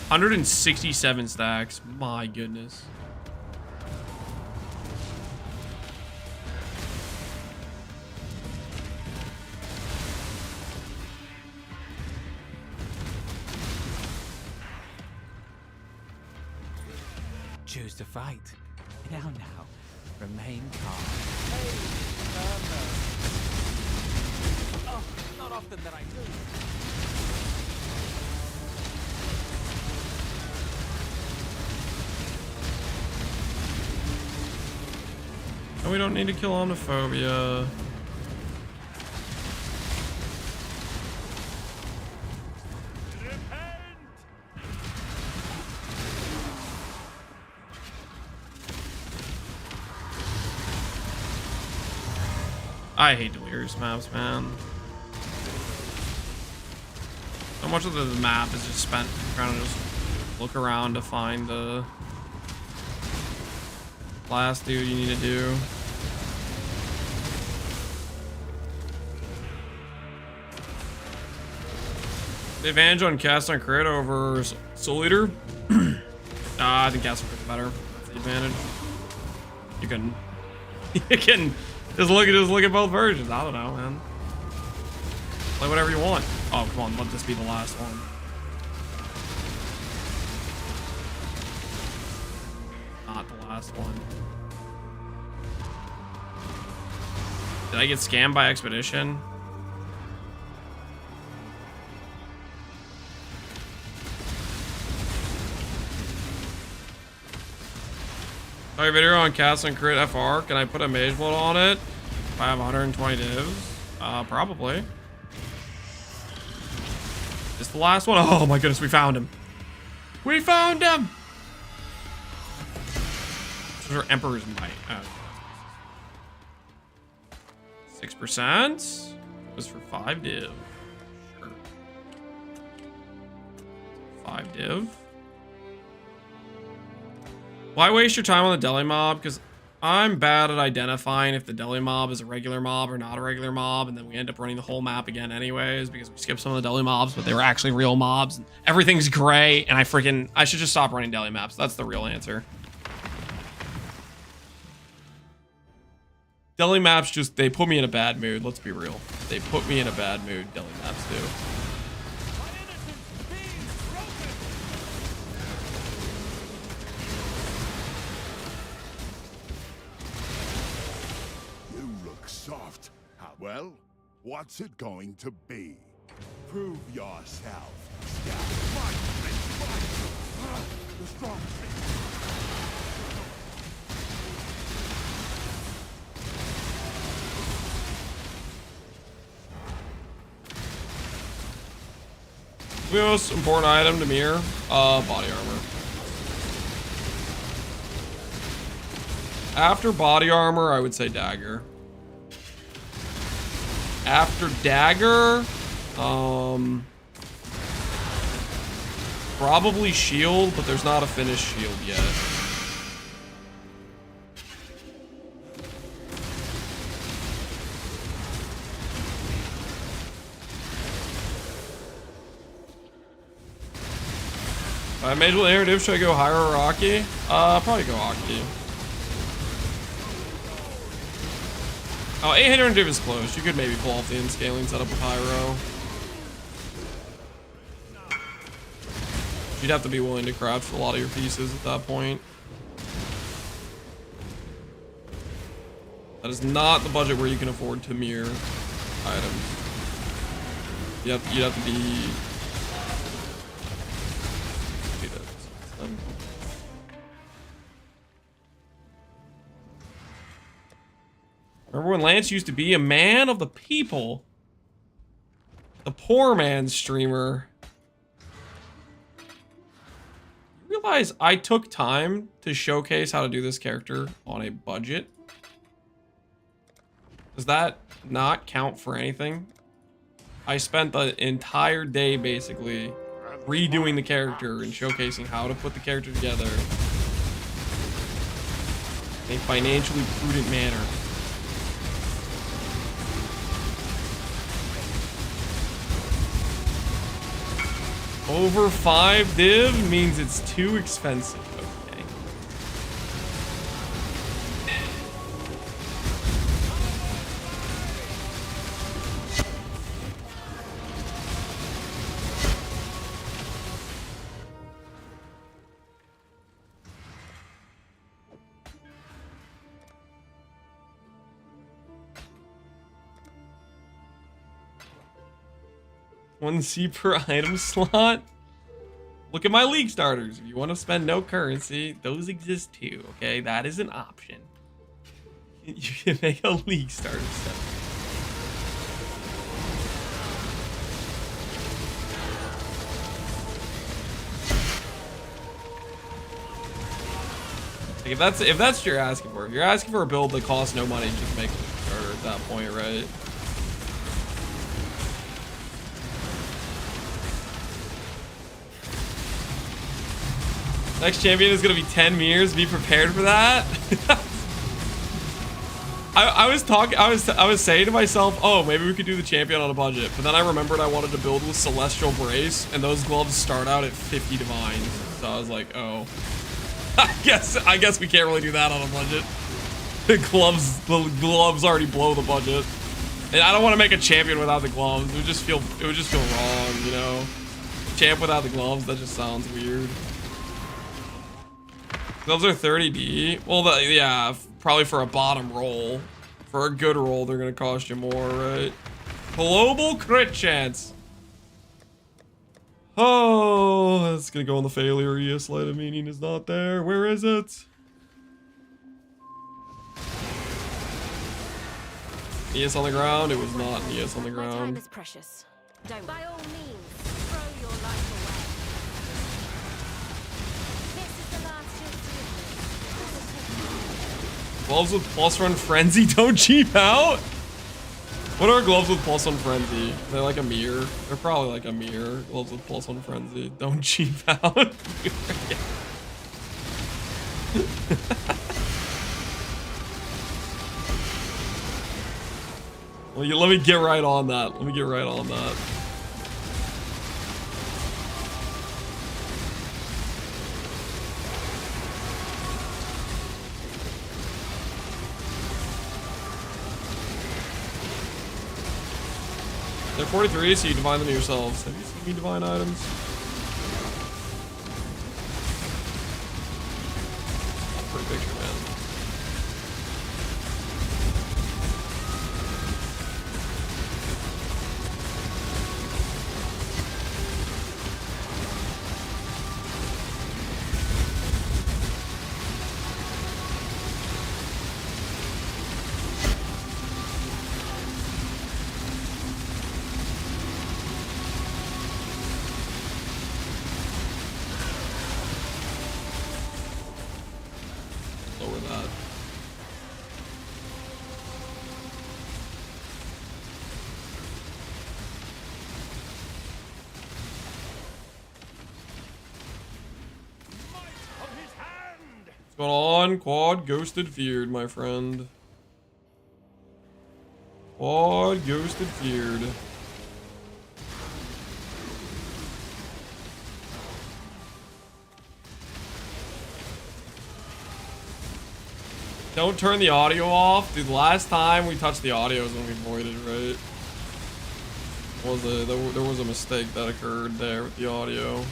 S1: $167 stacks. My goodness.
S7: choose to fight. Now, remain calm. Oh, not often that I do.
S1: And we don't need to kill Omniphobia. I hate delirious maps, man. So much of the map is just spent trying to just look around to find the last dude you need to do. The advantage on cast on crit over Soul Eater. I think cast on crit's better. That's the advantage. You can just look at both versions. I don't know, man. Play whatever you want. Oh, come on, let this be the last one. Not the last one. Did I get scammed by Expedition? Alright, video on cast and crit FR. Can I put a mage blood on it? If I have 120 divs? Probably. Is the last one? Oh my goodness, we found him. We found him! This is our Emperor's Might. 6%? Was for 5 div. Sure. 5 div. Why waste your time on the deli mob? Because I'm bad at identifying if the deli mob is a regular mob or not a regular mob, and then we end up running the whole map again anyways because we skipped some of the deli mobs, but they were actually real mobs. And everything's gray, and I should just stop running deli maps. That's the real answer. Deli maps they put me in a bad mood. Let's be real. They put me in a bad mood, deli maps do.
S4: Soft. Well, what's it going to be? Prove yourself. Fight! The strong
S1: The most important item to mirror, body armor. After body armor, I would say dagger. After dagger, probably shield, but there's not a finished shield yet. If I made one narrative, should I go Hiero or Aki? Probably go Aki. Oh, 800 div is close. You could maybe pull off the inscaling setup with Hiero. You'd have to be willing to craft a lot of your pieces at that point. That is not the budget where you can afford to mirror items. You'd have to be... Remember when Lance used to be a man of the people? The poor man's streamer. You realize I took time to showcase how to do this character on a budget? Does that not count for anything? I spent the entire day basically redoing the character and showcasing how to put the character together in a financially prudent manner. Over 5 div means it's too expensive. Okay. 1C per item slot. Look at my league starters. If you want to spend no currency, those exist too, okay? That is an option. You can make a league starter set. Like if that's what you're asking for. If you're asking for a build that costs no money, just make a league starter at that point, right? Next champion is gonna be 10 mirrors. Be prepared for that. I was saying to myself, oh, maybe we could do the champion on a budget. But then I remembered I wanted to build with Celestial Brace, and those gloves start out at 50 divines. So I was like, oh, I guess we can't really do that on a budget. The gloves already blow the budget, and I don't want to make a champion without the gloves. It would just feel wrong, you know. Champ without the gloves, that just sounds weird. Gloves are 30D. Well, yeah, probably for a bottom roll. For a good roll, they're gonna cost you more, right? Global crit chance. Oh, it's gonna go on the failure. ES light of meaning is not there. Where is it? ES on the ground. It was not an ES on the
S5: My time
S1: ground.
S5: is precious. Don't. By all means, throw your life away. This is the last chance to live.
S1: Gloves with +1 frenzy. Don't cheap out. What are gloves with +1 frenzy? They're like a mirror. They're probably like a mirror. Gloves with +1 frenzy. Don't cheap out. Well, let me get right on that. Let me get right on that. They're 43, so you divine them yourselves. Have you seen me divine items? Pretty picture, man. Lower that. What's going on? Quad ghosted feared, my friend. Quad ghosted feared. Don't turn the audio off. Dude, the last time we touched the audio was when we voided, right? There was a mistake that occurred there with the audio.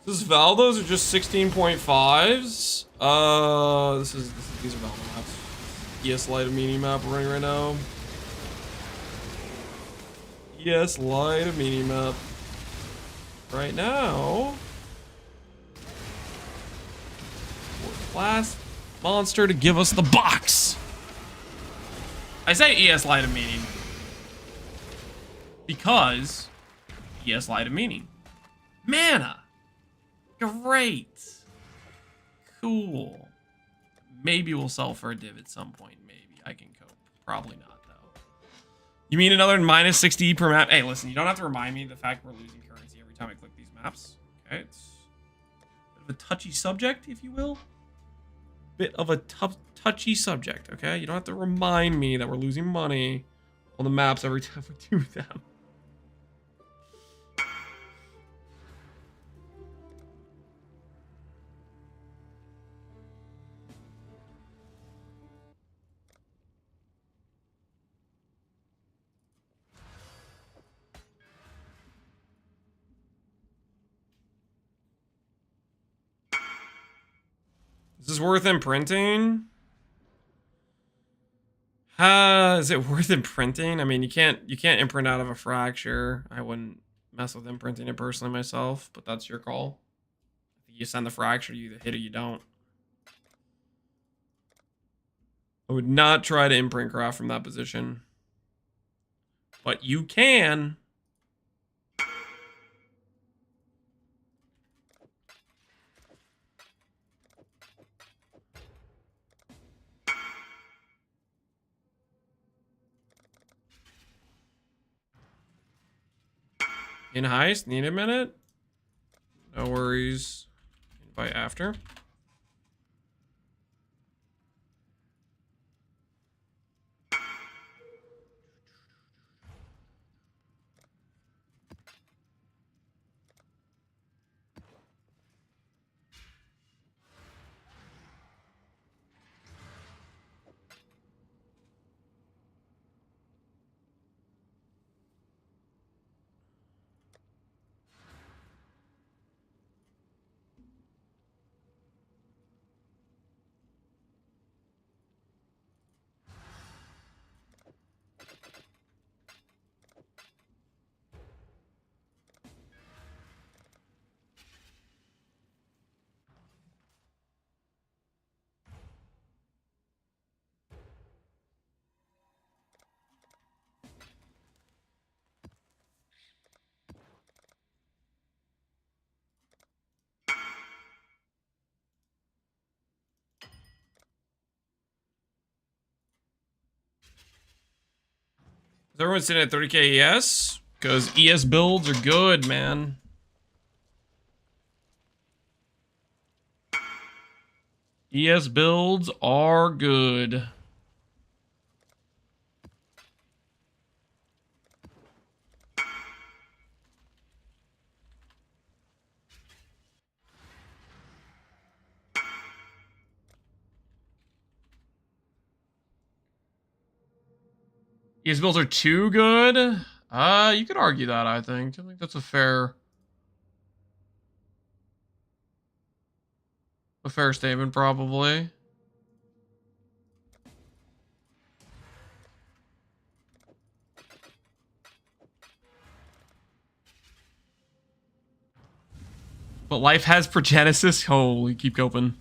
S1: This Valdos are just 16.5s. These are Valdo maps. ES light of meaning map running right now. ES light of meaning map. Right now. We're the last monster to give us the box. I say ES light of meaning because ES light of meaning. Mana. Great. Cool. Maybe we'll sell for a div at some point. Maybe. I can cope. Probably not, though. You mean another minus 60 per map? Hey, listen, you don't have to remind me of the fact we're losing currency every time I click these maps. Okay, it's a bit of a touchy subject, if you will. Bit of a touchy subject, okay? You don't have to remind me that we're losing money on the maps every time we do them. this worth imprinting? Is it worth imprinting? I mean, you can't imprint out of a fracture. I wouldn't mess with imprinting it personally myself, but that's your call. You send the fracture, you either hit or you don't. I would not try to imprint craft from that position. But you can. In heist, need a minute? No worries. Invite after. Is everyone sitting at 30k ES? Because ES builds are good, man. ES builds are good. ES builds are too good? You could argue that, I think. I think that's a fair statement, probably. But life has progenesis. Holy, keep coping.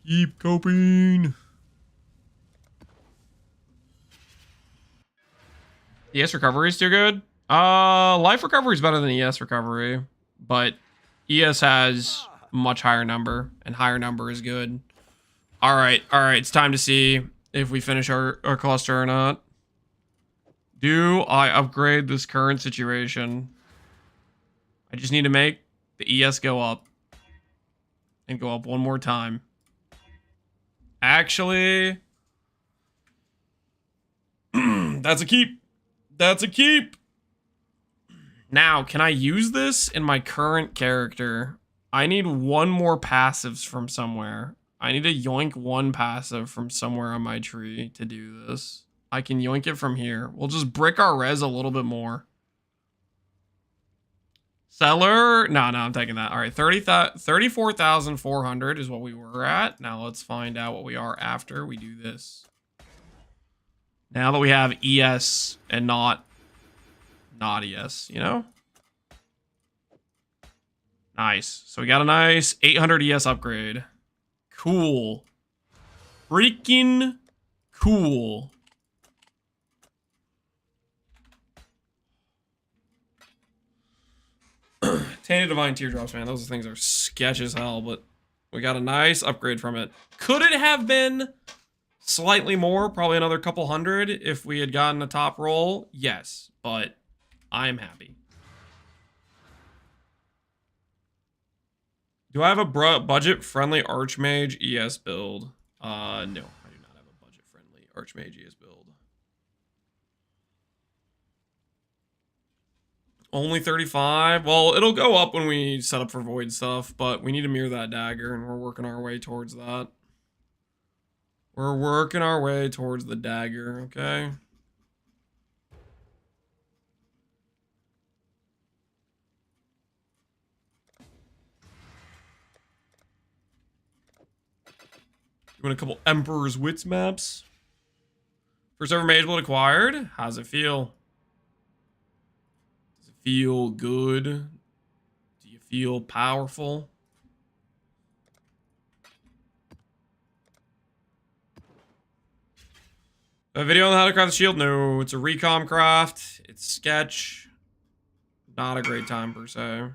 S1: Keep coping. ES recovery is too good. Life recovery is better than ES recovery, but ES has much higher number, and higher number is good. All right, it's time to see if we finish our cluster or not. Do I upgrade this current situation? I just need to make the ES go up, and go up one more time. Actually, that's a keep. That's a keep. Now, can I use this in my current character? I need one more passives from somewhere. I need to yoink one passive from somewhere on my tree to do this. I can yoink it from here. We'll just brick our res a little bit more. Seller? No, I'm taking that. All right, 34,400 is what we were at. Now let's find out what we are after we do this. Now that we have ES and not ES, you know? Nice. So we got a nice 800 ES upgrade. Cool. Freaking cool. Tainted Divine Teardrops, man. Those things are sketch as hell, but we got a nice upgrade from it. Could it have been slightly more? Probably another couple hundred if we had gotten a top roll? Yes, but I'm happy. Do I have a budget-friendly Archmage ES build? No, I do not have a budget-friendly Archmage ES build. Only 35? Well, it'll go up when we set up for void stuff, but we need to mirror that dagger, and we're working our way towards that. We're working our way towards the dagger, okay? Doing a couple Emperor's Wits maps. First ever Mage Blood acquired. How's it feel? Does it feel good? Do you feel powerful? A video on how to craft the shield? No, it's a recom craft. It's sketch. Not a great time per se.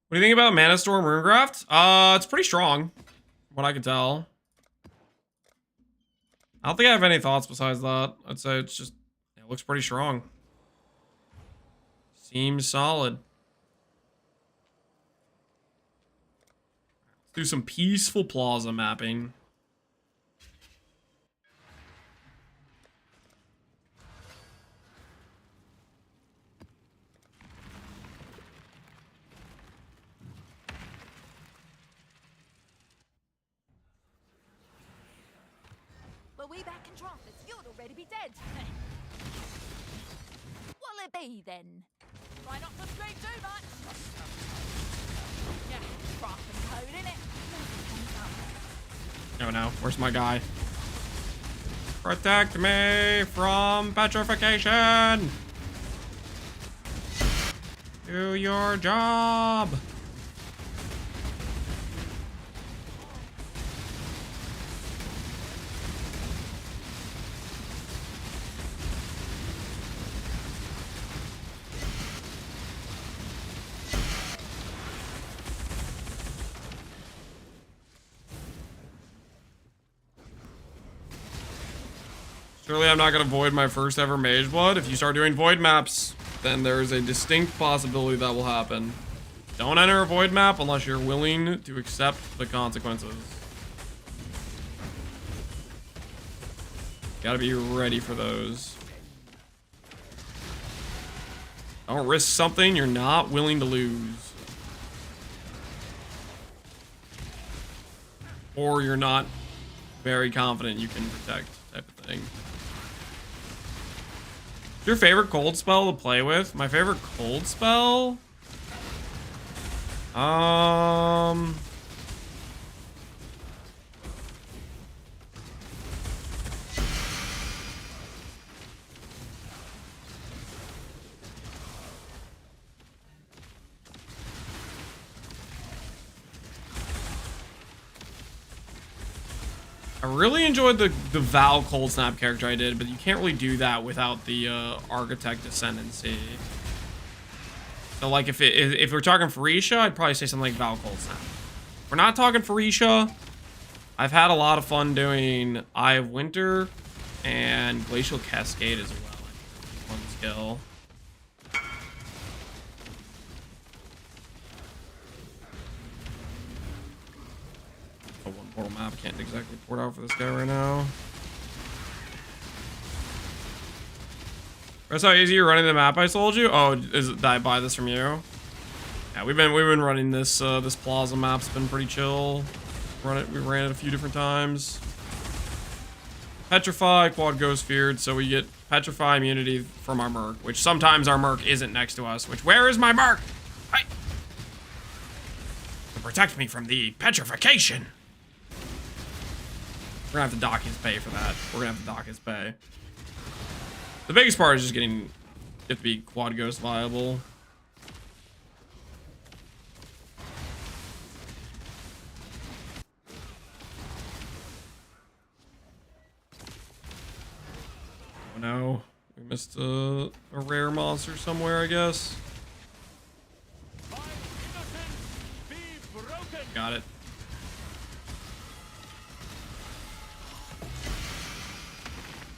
S1: What do you think about Mana Storm Runecraft? It's pretty strong, from what I can tell. I don't think I have any thoughts besides that. I'd say it's just, it looks pretty strong. Seems solid. Let's do some peaceful plaza mapping.
S2: But we back in trumpets, you'd already be dead. What'll it be then? Try not to scream too much. Yeah, rough and code, innit?
S1: Oh no, where's my guy? Protect me from petrification! Do your job! Surely I'm not going to void my first ever Mage Blood. If you start doing void maps, then there's a distinct possibility that will happen. Don't enter a void map unless you're willing to accept the consequences. Gotta be ready for those. Don't risk something you're not willing to lose. Or you're not very confident you can protect, type of thing. What's your favorite cold spell to play with? My favorite cold spell? I really enjoyed the Val Cold Snap character I did, but you can't really do that without the Architect Ascendancy. So like if we're talking Phoresia, I'd probably say something like Val Cold Snap. If we're not talking Phoresia, I've had a lot of fun doing Eye of Winter and Glacial Cascade as well. One skill. One portal map. I can't exactly port out for this guy right now. That's how easy you're running the map I sold you. Oh, did I buy this from you? Yeah, we've been running this this plaza map's been pretty chill. We ran it a few different times. Petrify, Quad Ghost Feared, so we get Petrify immunity from our Merc, which sometimes our Merc isn't next to us. Which, where is my Merc? Hey! To protect me from the petrification. We're gonna have to dock his pay for that. We're gonna have to dock his pay. The biggest part is just getting it to be Quad Ghost viable. Oh no, we missed a rare monster somewhere, I guess. Got it.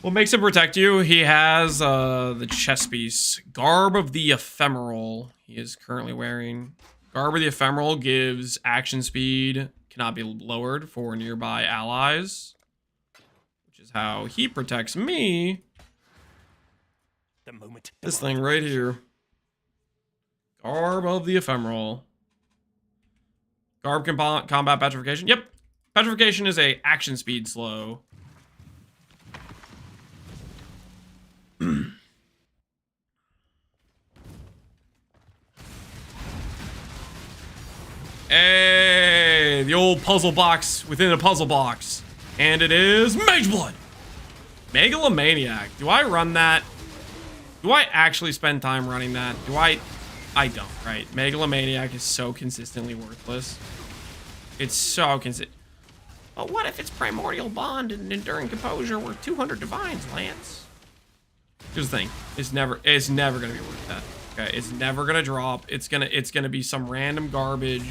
S1: What makes him protect you? He has the chest piece. Garb of the Ephemeral he is currently wearing. Garb of the Ephemeral gives action speed, cannot be lowered for nearby allies. Which is how he protects me.
S7: The moment.
S1: This thing right here. Garb of the Ephemeral. Garb combat petrification. Yep. Petrification is a action speed slow. Hey, the old puzzle box within a puzzle box. And it is Mage Blood. Megalomaniac. Do I run that? Do I actually spend time running that? Do I don't, right? Megalomaniac is so consistently worthless. It's so consistent. But what if it's Primordial Bond and Enduring Composure worth 200 Divines, Lance? Here's the thing. It's never gonna be worth that. Okay, it's never gonna drop. It's gonna be some random garbage.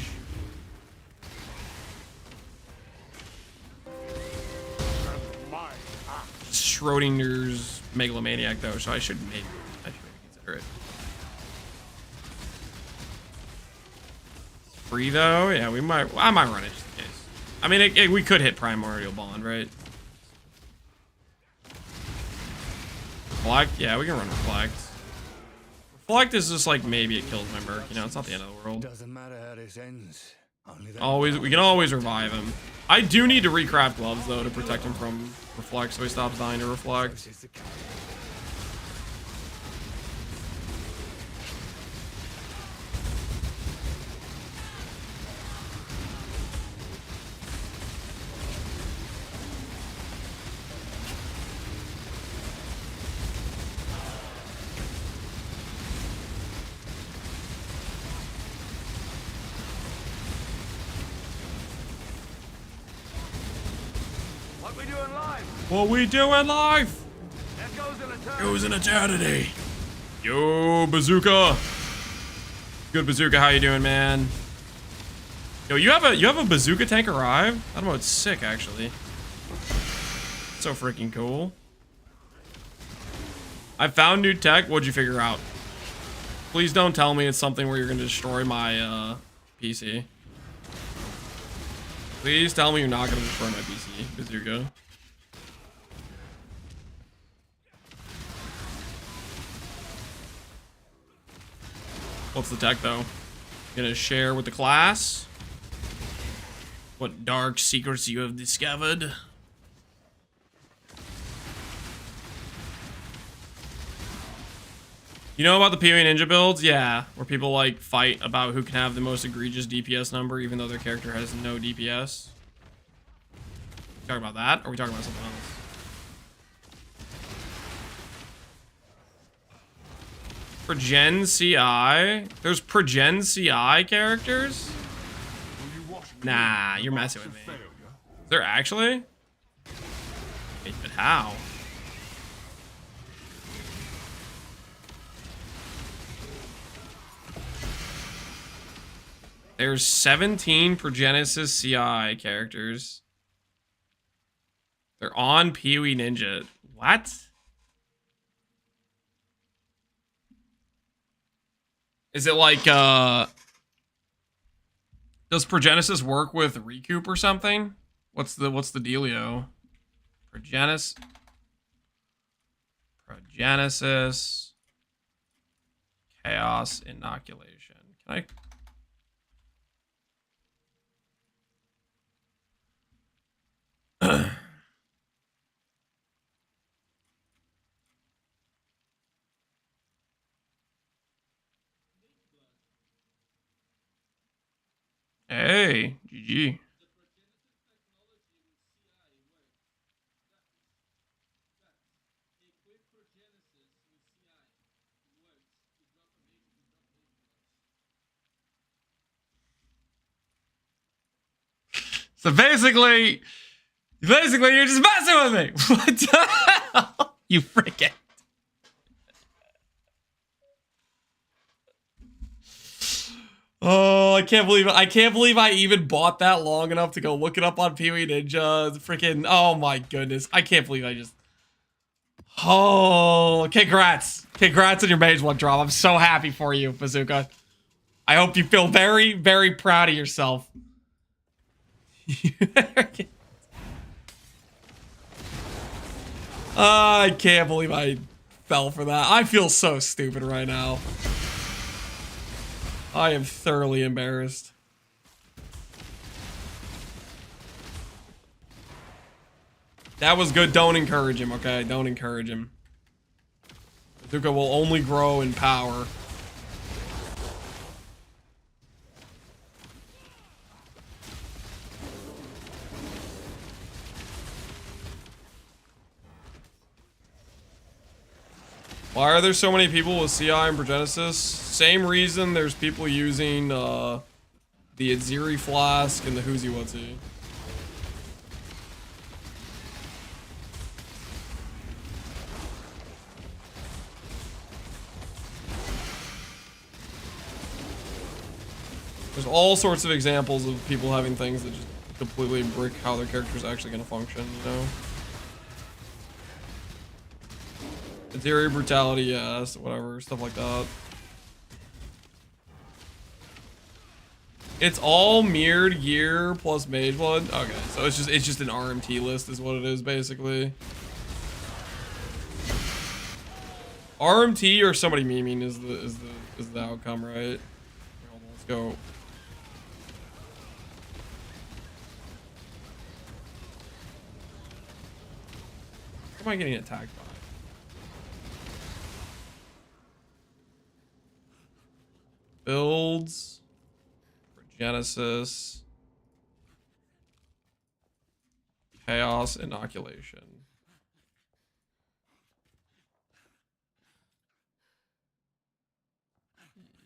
S1: Schrodinger's Megalomaniac though, so I should maybe consider it. Free though, yeah, I might run it just in case. I mean, we could hit Primordial Bond, right? Reflect, yeah, we can run Reflect. Reflect is just like maybe it kills my Merc, you know, it's not the end of the world.
S6: Doesn't matter how this ends.
S1: We can always revive him. I do need to recraft gloves though to protect him from Reflect, so he stops dying to Reflect. What we doing live? Goes in eternity. Yo, Bazooka. Good Bazooka, how you doing, man? Yo, you have a Bazooka tank arrive? I don't know, it's sick actually. So freaking cool. I found new tech. What'd you figure out? Please don't tell me it's something where you're gonna destroy my PC. Please tell me you're not gonna destroy my PC, Bazooka. What's the tech though? Gonna share with the class? What dark secrets you have discovered? You know about the PoE Ninja builds? Yeah, where people like fight about who can have the most egregious DPS number even though their character has no DPS. Talking about that? Or are we talking about something else? Pregen CI? There's Pregen CI characters? Nah, you're messing with me. Is there actually? Wait, but how? There's 17 Progenesis CI characters. They're on PoE Ninja. What? Is it like, does Progenesis work with Recoup or something? What's the dealio? Progenesis. Chaos Inoculation. Can I? Hey, GG. So basically you're just messing with me. What the hell? You freaking. Oh, I can't believe I even bought that long enough to go look it up on PoE Ninja. Freaking, oh my goodness. I can't believe I just. Oh, congrats. Congrats on your Mage Blood drop. I'm so happy for you, Bazooka. I hope you feel very, very proud of yourself. I can't believe I fell for that. I feel so stupid right now. I am thoroughly embarrassed. That was good. Don't encourage him, okay? Don't encourage him. Bazooka will only grow in power. Why are there so many people with CI and Progenesis? Same reason there's people using the Aziri Flask and the Whoosy-Whatsy. There's all sorts of examples of people having things that just completely brick how their character's actually going to function, you know? Interior brutality, yes, whatever, stuff like that. It's all mirrored gear plus mage blood. Okay, so it's just an RMT list is what it is basically. RMT or somebody memeing is the outcome, right? Here, hold on, let's go. What am I getting attacked by? Builds, Genesis, Chaos, Inoculation.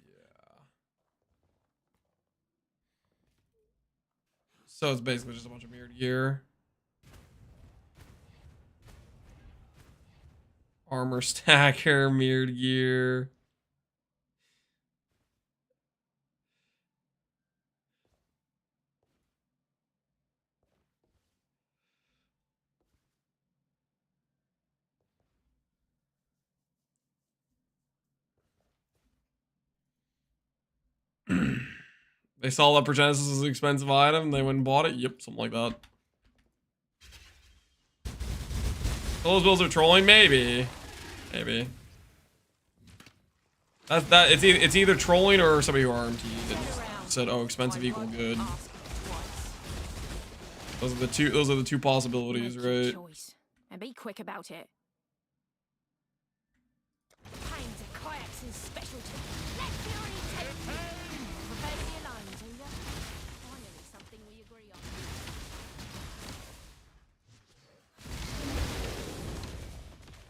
S1: Yeah. So it's basically just a bunch of mirrored gear. Armor stacker, mirrored gear. They saw that Progenesis is an expensive item, they went and bought it. Yep, something like that. Those builds are trolling, maybe. Maybe. It's either trolling or somebody who RMT that just said, "Oh, expensive equal good." Those are the two possibilities, right?
S5: And be quick about it. Pains are Kayak's specialty. Let fury take me. Prepare to be alone, do ya? Finally, something we agree on.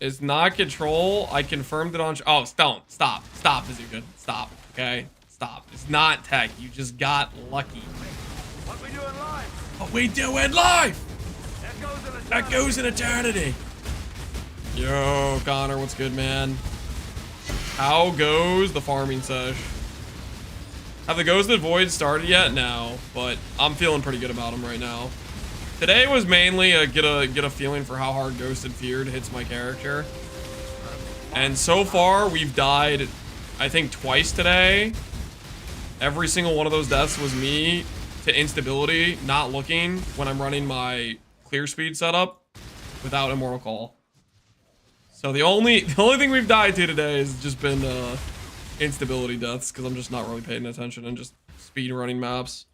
S1: It's not control. I confirmed it on. Oh, don't stop, Bazooka, stop. Okay, stop. It's not tech. You just got lucky.
S6: What we doing live?
S1: What we doing live? That goes in eternity. Yo, Connor, what's good, man? How goes the farming sesh? Have the Ghosted Void started yet? No, but I'm feeling pretty good about them right now. Today was mainly a get a feeling for how hard Ghosted Feared hits my character. And so far, we've died, I think, twice today. Every single one of those deaths was me to instability, not looking when I'm running my clear speed setup without Immortal Call. So the only thing we've died to today has just been instability deaths because I'm just not really paying attention and just speed running maps.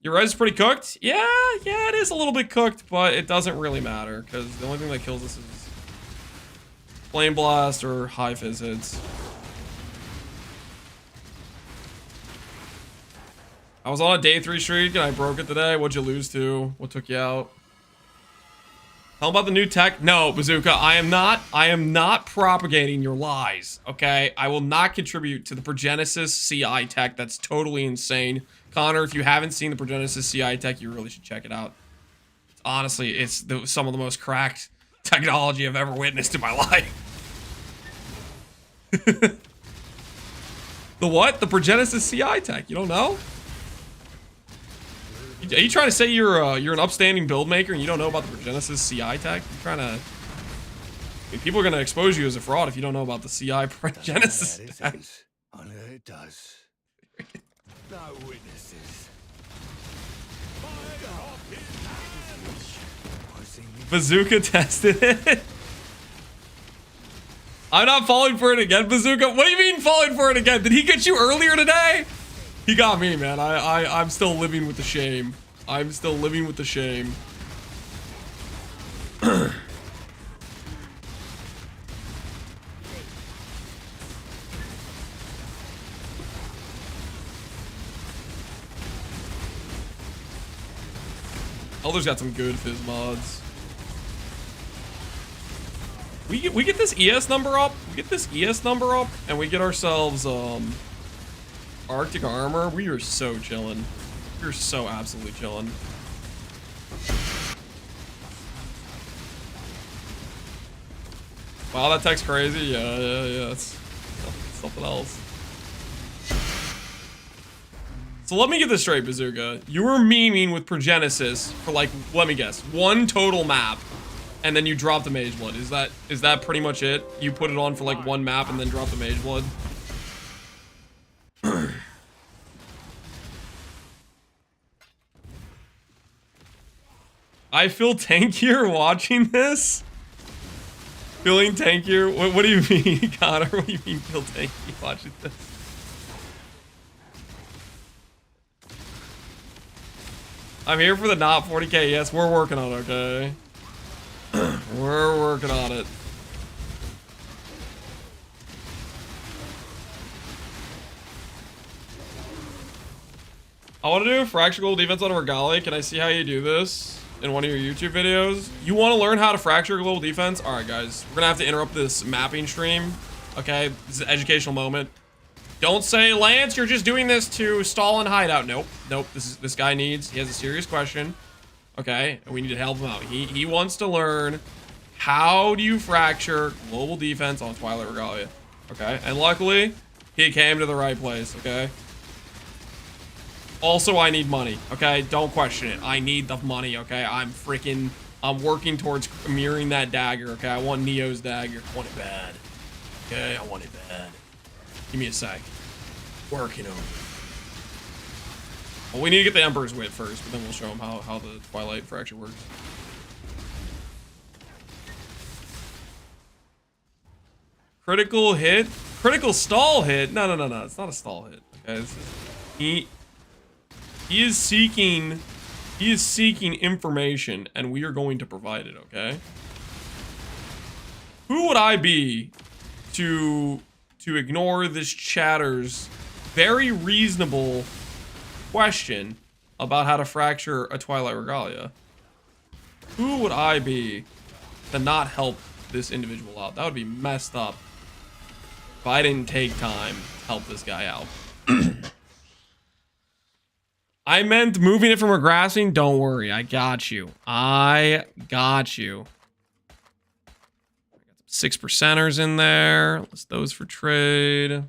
S1: Your res is pretty cooked? Yeah, it is a little bit cooked, but it doesn't really matter because the only thing that kills us is Flame Blast or high fizz hits. I was on a day 3 streak and I broke it today. What'd you lose to? What took you out? How about the new tech? No, Bazooka, I am not propagating your lies, okay? I will not contribute to the Progenesis CI tech. That's totally insane. Connor, if you haven't seen the Progenesis CI tech, you really should check it out. Honestly, it's some of the most cracked technology I've ever witnessed in my life. The what? The Progenesis CI tech. You don't know? Are you trying to say you're an upstanding build maker and you don't know about the Progenesis CI tech? You're trying to... I mean, people are going to expose you as a fraud if you don't know about the CI Progenesis tech.
S6: I know it does. No witnesses.
S1: Bazooka tested it. I'm not falling for it again, Bazooka. What do you mean falling for it again? Did he get you earlier today? He got me, man. I'm still living with the shame. I'm still living with the shame. Elder's got some good fizz mods. We get this ES number up. We get this ES number up, and we get ourselves Arctic armor. We are so chilling. We're so absolutely chilling. Wow, that tech's crazy. Yeah. It's something else. So let me get this straight, Bazooka. You were memeing with Progenesis for like, let me guess, one total map, and then you dropped the Mage Blood. Is that pretty much it? You put it on for like one map and then dropped the Mage Blood? I feel tankier watching this. Feeling tankier? What do you mean, Connor? What do you mean feel tanky watching this? I'm here for the not 40k. Yes, we're working on it, okay? We're working on it. I want to do a fracture global defense on a Regalia. Can I see how you do this in one of your YouTube videos? You want to learn how to fracture global defense? All right, guys. We're going to have to interrupt this mapping stream. Okay? This is an educational moment. Don't say, Lance, you're just doing this to stall and hideout. Nope. This guy he has a serious question. Okay, and we need to help him out. He wants to learn, how do you fracture global defense on Twilight Regalia? Okay, and luckily, he came to the right place, okay? Also, I need money, okay? Don't question it. I need the money, okay? I'm working towards mirroring that dagger, okay? I want Neo's dagger. I want it bad. Okay, I want it bad. Give me a sec. Working on it. Well, we need to get the Emperor's Wit first, but then we'll show him how the Twilight Fracture works. Critical hit? Critical stall hit? No. It's not a stall hit. Okay, he is seeking information, and we are going to provide it, okay? Who would I be to ignore this chatter's very reasonable question about how to fracture a Twilight Regalia? Who would I be to not help this individual out? That would be messed up if I didn't take time to help this guy out. I meant moving it from a grasping. Don't worry, I got you. I got you. 6%ers in there. List those for trade.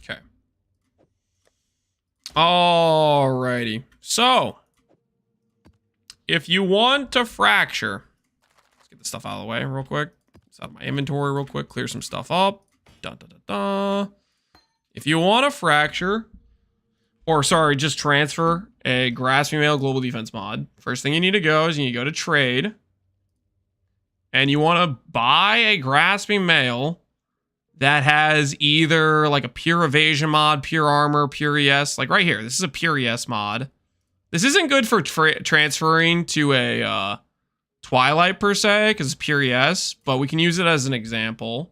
S1: Okay. Alrighty. So, if you want to fracture, let's get this stuff out of the way real quick. It's out of my inventory real quick. Clear some stuff up. If you want to fracture, or sorry, just transfer a Grasping Mail Global Defense mod, first thing you need to go is you need to go to trade. And you want to buy a Grasping Mail that has either like a pure evasion mod, pure armor, pure ES. Like right here, this is a pure ES mod. This isn't good for transferring to a Twilight per se, because it's pure ES, but we can use it as an example.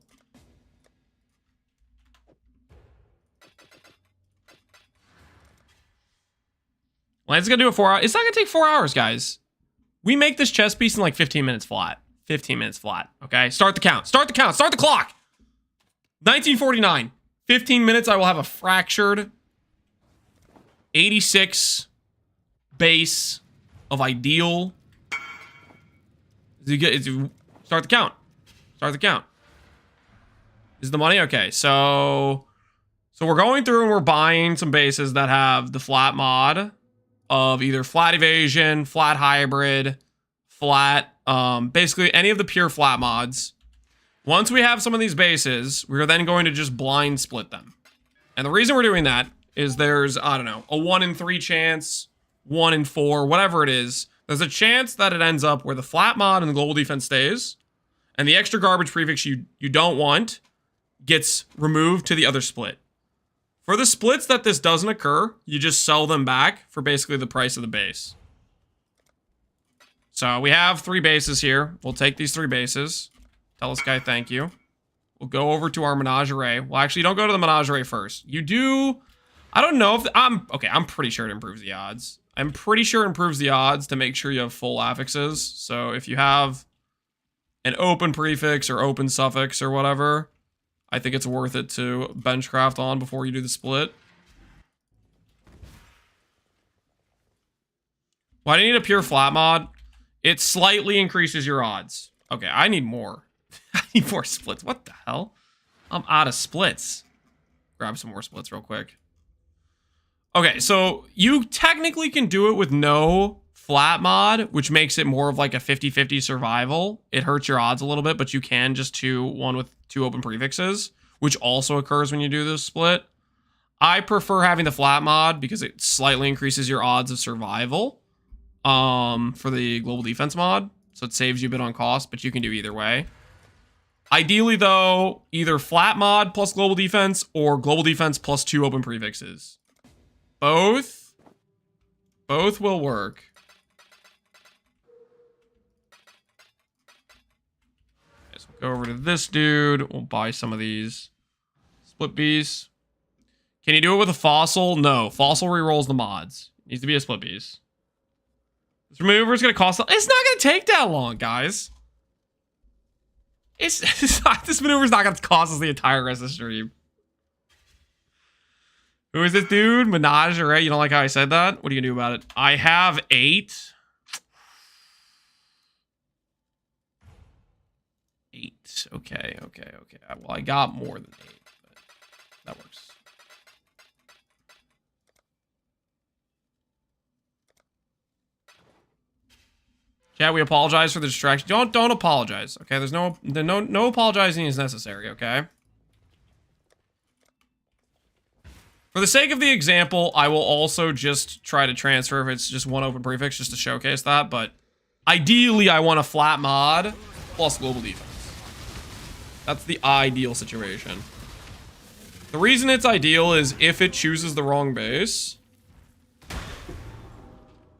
S1: Lance is gonna do it 4 hours. It's not gonna take 4 hours, guys. We make this chess piece in like 15 minutes flat. 15 minutes flat, okay? Start the count, start the count, start the clock! 1949. 15 minutes, I will have a fractured 86 base of ideal. Start the count. Start the count. Is the money? Okay, so we're going through and we're buying some bases that have the flat mod. of either flat evasion, flat hybrid, flat, basically any of the pure flat mods. Once we have some of these bases, we're then going to just blind split them. And the reason we're doing that is there's, I don't know, a 1 in 3 chance, 1 in 4, whatever it is. There's a chance that it ends up where the flat mod and the global defense stays, and the extra garbage prefix you don't want gets removed to the other split. For the splits that this doesn't occur, you just sell them back for basically the price of the base. So we have 3 bases here. We'll take these 3 bases. Tell this guy thank you. We'll go over to our menagerie. Well, actually, don't go to the menagerie first. You do... I don't know if... I'm pretty sure it improves the odds. I'm pretty sure it improves the odds to make sure you have full affixes. So if you have an open prefix or open suffix or whatever, I think it's worth it to benchcraft on before you do the split. Why do you need a pure flat mod? It slightly increases your odds. Okay, I need more. I need more splits. What the hell? I'm out of splits. Grab some more splits real quick. Okay, so you technically can do it with no flat mod, which makes it more of like a 50-50 survival. It hurts your odds a little bit, but you can just do one with 2 open prefixes, which also occurs when you do this split. I prefer having the flat mod because it slightly increases your odds of survival for the global defense mod. So it saves you a bit on cost, but you can do either way. Ideally, though, either flat mod plus global defense or global defense plus 2 open prefixes. Both will work. Okay, so we'll go over to this dude. We'll buy some of these split bees. Can you do it with a fossil? No. Fossil rerolls the mods. Needs to be a split bees. This remover is going to cost... It's not going to take that long, guys. This maneuver is not going to cost us the entire rest of the stream. Who is this dude? Menagerie. You don't like how I said that? What are you going to do about it? I have 8. 8. Okay. Well, I got more than 8, but that works. Yeah, we apologize for the distraction. Don't apologize, okay? There's no apologizing is necessary, okay? For the sake of the example, I will also just try to transfer if it's just 1 open prefix just to showcase that, but ideally I want a flat mod plus global defense. That's the ideal situation. The reason it's ideal is if it chooses the wrong base,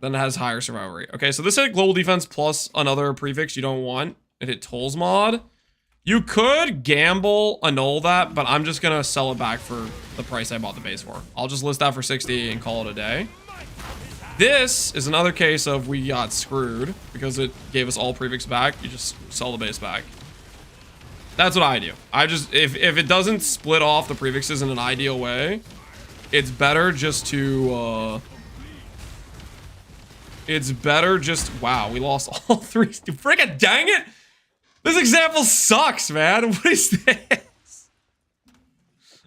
S1: then it has higher survival rate. Okay, so this hit global defense plus another prefix you don't want. It hit tolls mod. You could gamble annul that, but I'm just gonna sell it back for the price I bought the base for. I'll just list that for 60 and call it a day. This is another case of we got screwed because it gave us all prefix back. You just sell the base back. That's what I do. If it doesn't split off the prefixes in an ideal way, it's better just to wow, we lost all 3. Friggin' dang it! This example sucks, man. What is this?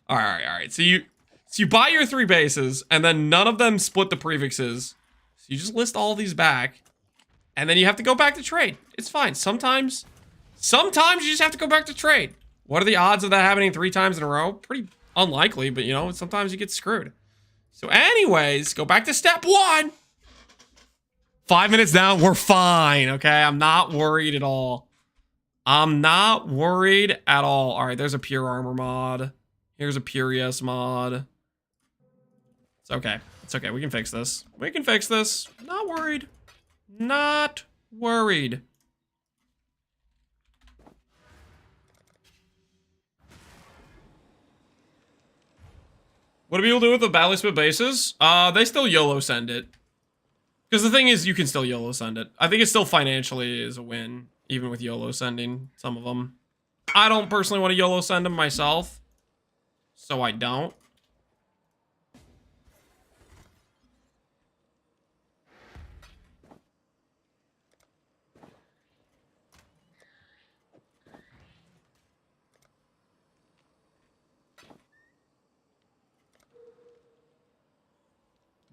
S1: All right. So you buy your 3 bases, and then none of them split the prefixes. So you just list all these back, and then you have to go back to trade. It's fine. Sometimes you just have to go back to trade. What are the odds of that happening 3 times in a row? Pretty unlikely, but you know, sometimes you get screwed. So anyways, go back to step 1. 5 minutes down, we're fine, okay? I'm not worried at all. All right, there's a pure armor mod. Here's a pure ES mod. It's okay. We can fix this. Not worried. What do people do with the battle split bases? They still YOLO send it. Because the thing is, you can still YOLO send it. I think it still financially is a win, even with YOLO sending some of them. I don't personally want to YOLO send them myself, so I don't.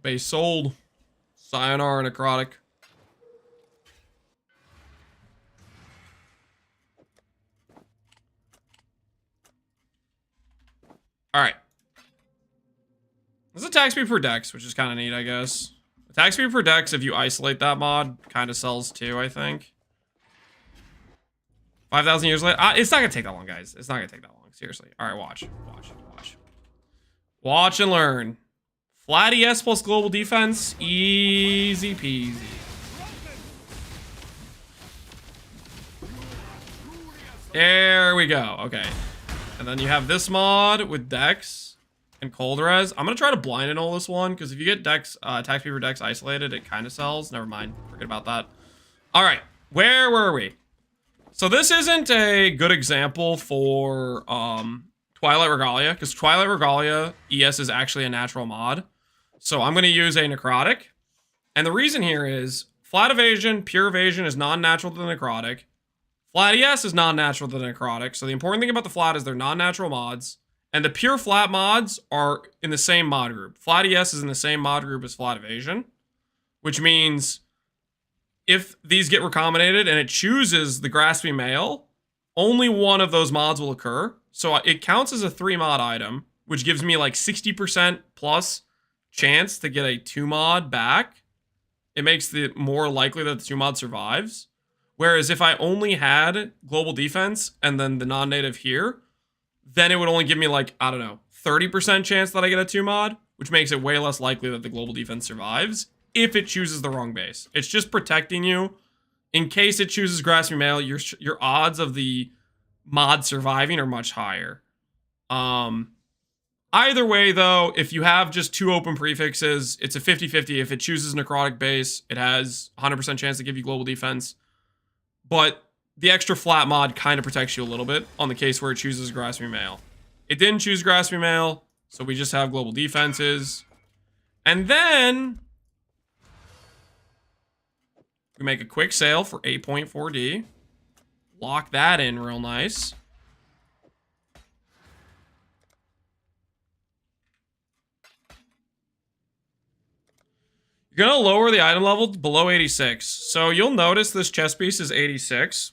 S1: Base sold. Sayonara, necrotic. Alright. There's attack speed per dex, which is kind of neat, I guess. Attack speed per dex, if you isolate that mod, kind of sells too, I think. 5,000 years later. It's not going to take that long, guys. It's not going to take that long. Seriously. Alright, watch. Watch and learn. Flat ES plus global defense. Easy peasy. There we go. Okay. And then you have this mod with Dex and Cold Res. I'm going to try to blind annul this one, because if you get Dex, attack speed for Dex isolated, it kind of sells. Never mind. Forget about that. All right. Where were we? So this isn't a good example for Twilight Regalia, because Twilight Regalia ES is actually a natural mod. So I'm going to use a necrotic. And the reason here is flat evasion, pure evasion is non-natural to the necrotic. Flat ES is non-natural to the necrotic. So the important thing about the flat is they're non-natural mods. And the pure flat mods are in the same mod group. Flat ES is in the same mod group as flat evasion. Which means if these get recombinated and it chooses the grasping male, only one of those mods will occur. So it counts as a 3 mod item, which gives me like 60% plus chance to get a 2 mod back. It makes it more likely that the 2 mod survives. Whereas if I only had global defense and then the non-native here, then it would only give me like, I don't know, 30% chance that I get a 2 mod, which makes it way less likely that the global defense survives if it chooses the wrong base. It's just protecting you. In case it chooses grasping male, your odds of the mod surviving are much higher. Either way, though, if you have just 2 open prefixes, it's a 50-50. If it chooses necrotic base, it has 100% chance to give you global defense. But the extra flat mod kind of protects you a little bit on the case where it chooses grasping male. It didn't choose grasping male, so we just have global defenses. And then we make a quick sale for 8.4D. Lock that in real nice. You're going to lower the item level below 86. So you'll notice this chest piece is 86.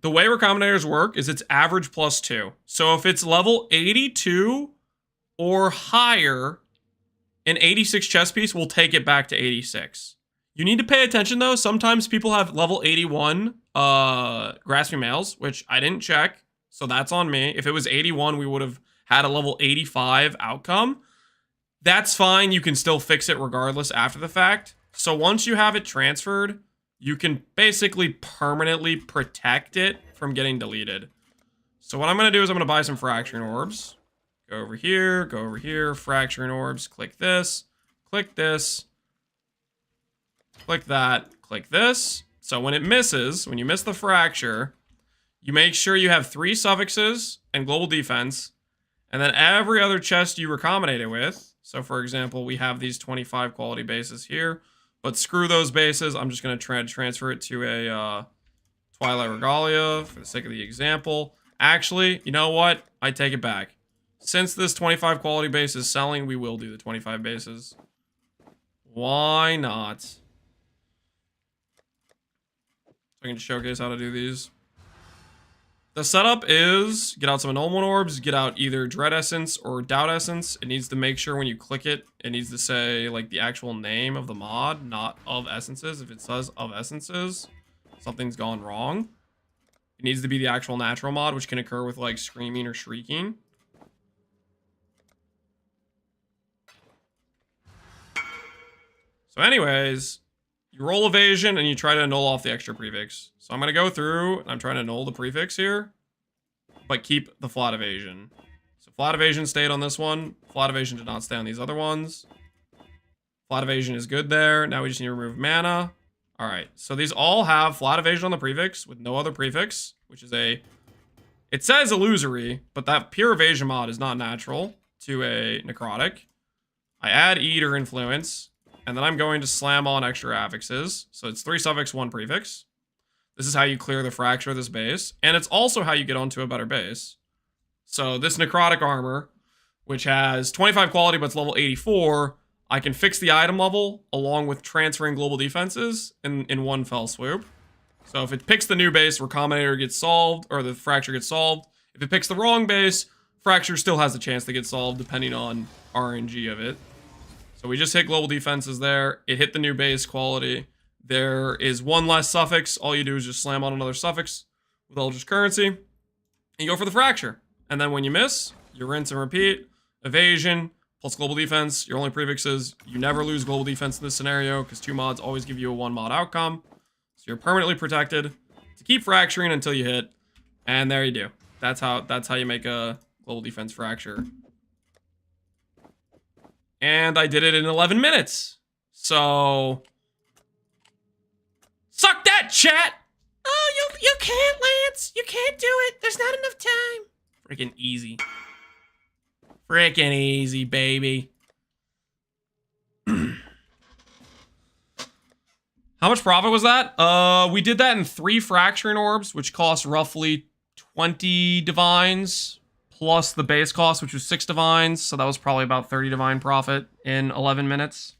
S1: The way recombinators work is it's average plus 2. So if it's level 82 or higher, an 86 chest piece will take it back to 86. You need to pay attention though. Sometimes people have level 81 grasping males, which I didn't check. So that's on me. If it was 81, we would have had a level 85 outcome. That's fine. You can still fix it regardless after the fact. So once you have it transferred, you can basically permanently protect it from getting deleted. So what I'm going to do is I'm going to buy some fracturing orbs. Go over here, fracturing orbs, click this, click this, click that, click this. So when it misses, when you miss the fracture, you make sure you have 3 suffixes and global defense, and then every other chest you recombinate it with. So for example, we have these 25 quality bases here, but screw those bases. I'm just going to transfer it to a Twilight Regalia for the sake of the example. Actually, you know what? I take it back. Since this 25 quality base is selling, we will do the 25 bases. Why not? So I can showcase how to do these. The setup is get out some Annulment Orbs, get out either Dread Essence or Doubt Essence. It needs to make sure when you click it, it needs to say like the actual name of the mod, not of essences. If it says of essences, something's gone wrong. It needs to be the actual natural mod, which can occur with like screaming or shrieking. So anyways, you roll evasion and you try to annul off the extra prefix. So I'm going to go through and I'm trying to annul the prefix here, but keep the flat evasion. So flat evasion stayed on this one. Flat evasion did not stay on these other ones. Flat evasion is good there. Now we just need to remove mana. All right. So these all have flat evasion on the prefix with no other prefix, which is it says illusory, but that pure evasion mod is not natural to a necrotic. I add eat or influence. And then I'm going to slam on extra affixes. So it's 3 suffix, 1 prefix. This is how you clear the fracture of this base. And it's also how you get onto a better base. So this necrotic armor, which has 25 quality but it's level 84, I can fix the item level along with transferring global defenses in one fell swoop. So if it picks the new base, Recombinator gets solved, or the Fracture gets solved. If it picks the wrong base, Fracture still has a chance to get solved depending on RNG of it. So we just hit global defenses there. It hit the new base quality. There is one less suffix. All you do is just slam on another suffix with Eldritch Currency. And you go for the Fracture. And then when you miss, you rinse and repeat. Evasion plus global defense. Your only prefixes. You never lose global defense in this scenario because 2 mods always give you a 1 mod outcome. So you're permanently protected to keep fracturing until you hit. And there you do. That's how you make a global defense fracture. And I did it in 11 minutes. So suck that, chat. Oh, you can't, Lance. You can't do it. There's not enough time. Freaking easy. Freaking easy, baby. How much profit was that? We did that in 3 fracturing orbs, which cost roughly 20 divines, plus the base cost, which was 6 divines. So that was probably about 30 divine profit in 11 minutes.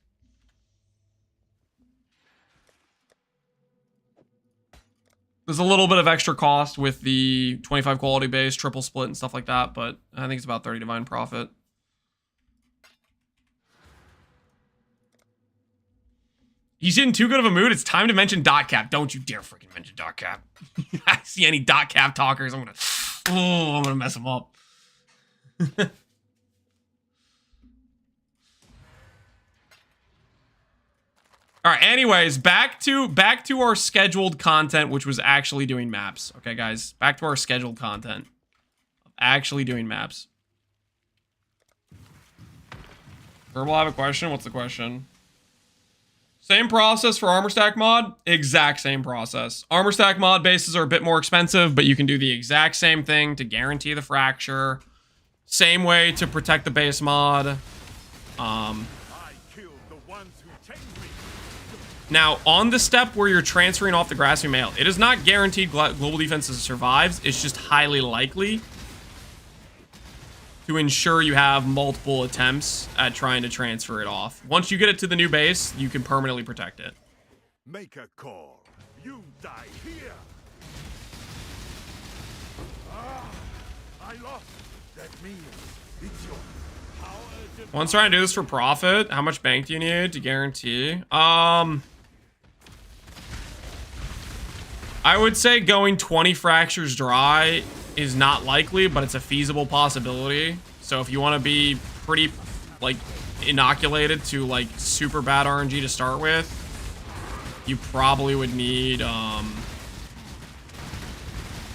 S1: There's a little bit of extra cost with the 25 quality base, triple split, and stuff like that, but I think it's about 30 divine profit. He's in too good of a mood. It's time to mention dot cap. Don't you dare freaking mention dot cap. I see any dot cap talkers, I'm gonna mess them up. All right, anyways, back to our scheduled content, which was actually doing maps. Okay, guys, back to our scheduled content. Actually doing maps. Verbal, I have a question. What's the question? Same process for armor stack mod? Exact same process. Armor stack mod bases are a bit more expensive, but you can do the exact same thing to guarantee the fracture. Same way to protect the base mod. Now, on the step where you're transferring off the Grasping Mail, it is not guaranteed global defenses survives. It's just highly likely to ensure you have multiple attempts at trying to transfer it off. Once you get it to the new base, you can permanently protect it.
S4: Make a call. You die here. I lost. That means it's your power.
S1: Once trying to do this for profit, how much bank do you need to guarantee? I would say going 20 fractures dry is not likely, but it's a feasible possibility. So if you want to be pretty, like, inoculated to, like, super bad RNG to start with, you probably would need, I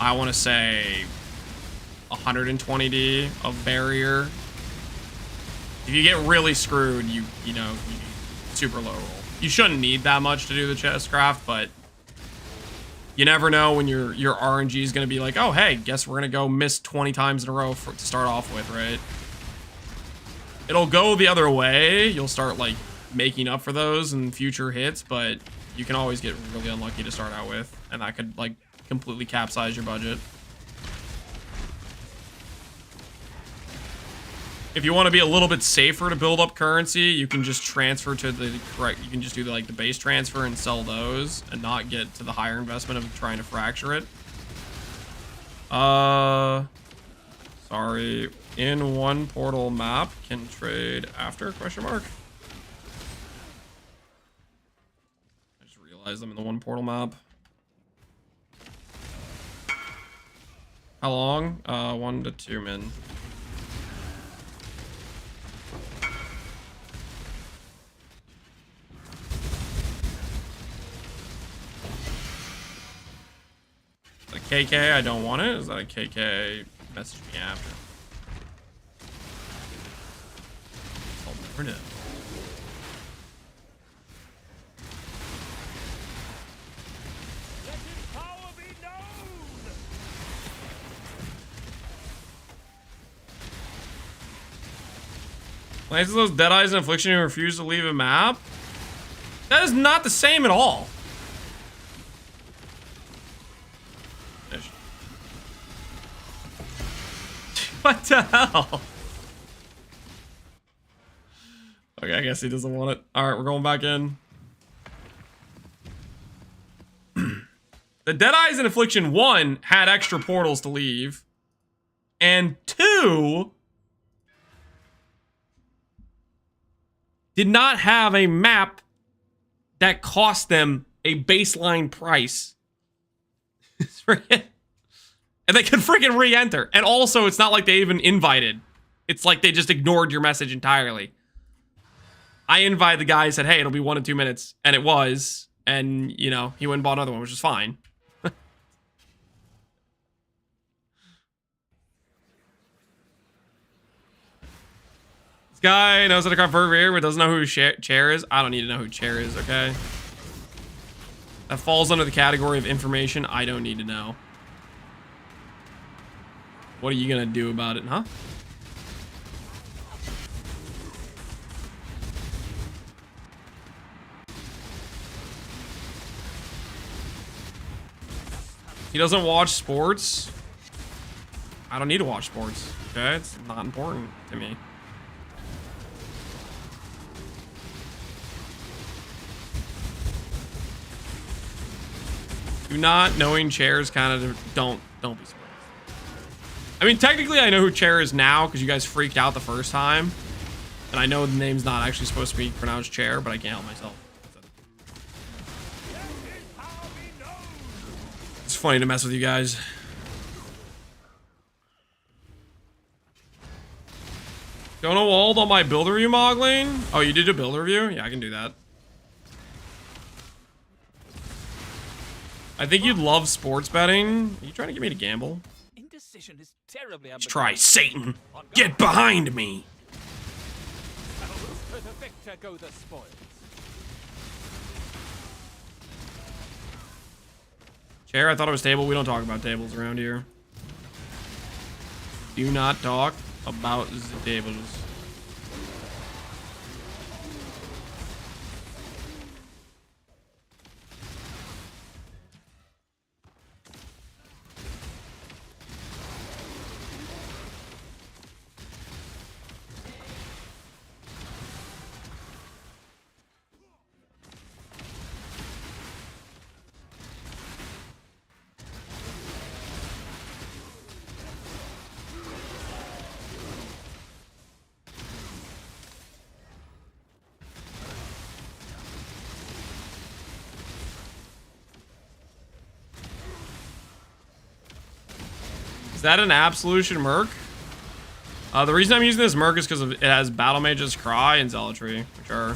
S1: want to say 120D of barrier. If you get really screwed, you know, you need super low roll. You shouldn't need that much to do the chest craft, but you never know when your RNG is going to be like, oh, hey, guess we're going to go miss 20 times in a row to start off with, right? It'll go the other way. You'll start, like, making up for those in future hits, but you can always get really unlucky to start out with, and that could, like, completely capsize your budget. If you want to be a little bit safer to build up currency, you can just transfer to the correct, you can just do the, like, the base transfer and sell those and not get to the higher investment of trying to fracture it. Sorry. In one portal map can trade after ? I just realized I'm in the one portal map. How long? 1 to 2 min. A KK, I don't want it. Is that a KK? Message me after. I'll never know.
S6: Let his power be known!
S1: Lances those Deadeyes and Affliction and refuse to leave a map? That is not the same at all. What the hell? Okay, I guess he doesn't want it. All right, we're going back in. The Deadeyes in Affliction 1 had extra portals to leave. And 2 did not have a map that cost them a baseline price. And they could freaking re-enter. And also, it's not like they even invited. It's like they just ignored your message entirely. I invited the guy and said, hey, it'll be 1 to 2 minutes. And it was. And, you know, he went and bought another one, which is fine. This guy knows how to convert here, but doesn't know who Chair is. I don't need to know who Chair is, okay? That falls under the category of information I don't need to know. What are you gonna do about it, huh? He doesn't watch sports. I don't need to watch sports, okay? It's not important to me. Do not knowing chairs kind of don't be surprised. I mean, technically I know who Chair is now because you guys freaked out the first time. And I know the name's not actually supposed to be pronounced Chair, but I can't help myself. It's funny to mess with you guys. Don't know walled on my build review, Mogling? Oh, you did a build review? Yeah, I can do that. I think you'd love sports betting. Are you trying to get me to gamble?
S7: Indecision is terribly
S1: Let's try Satan. Get behind me.
S7: For the victor go the spoils.
S1: Chair, I thought it was table. We don't talk about tables around here. Do not talk about the tables. Is that an Absolution Merc? The reason I'm using this Merc is because it has Battle Mage's Cry and Zealotry, which are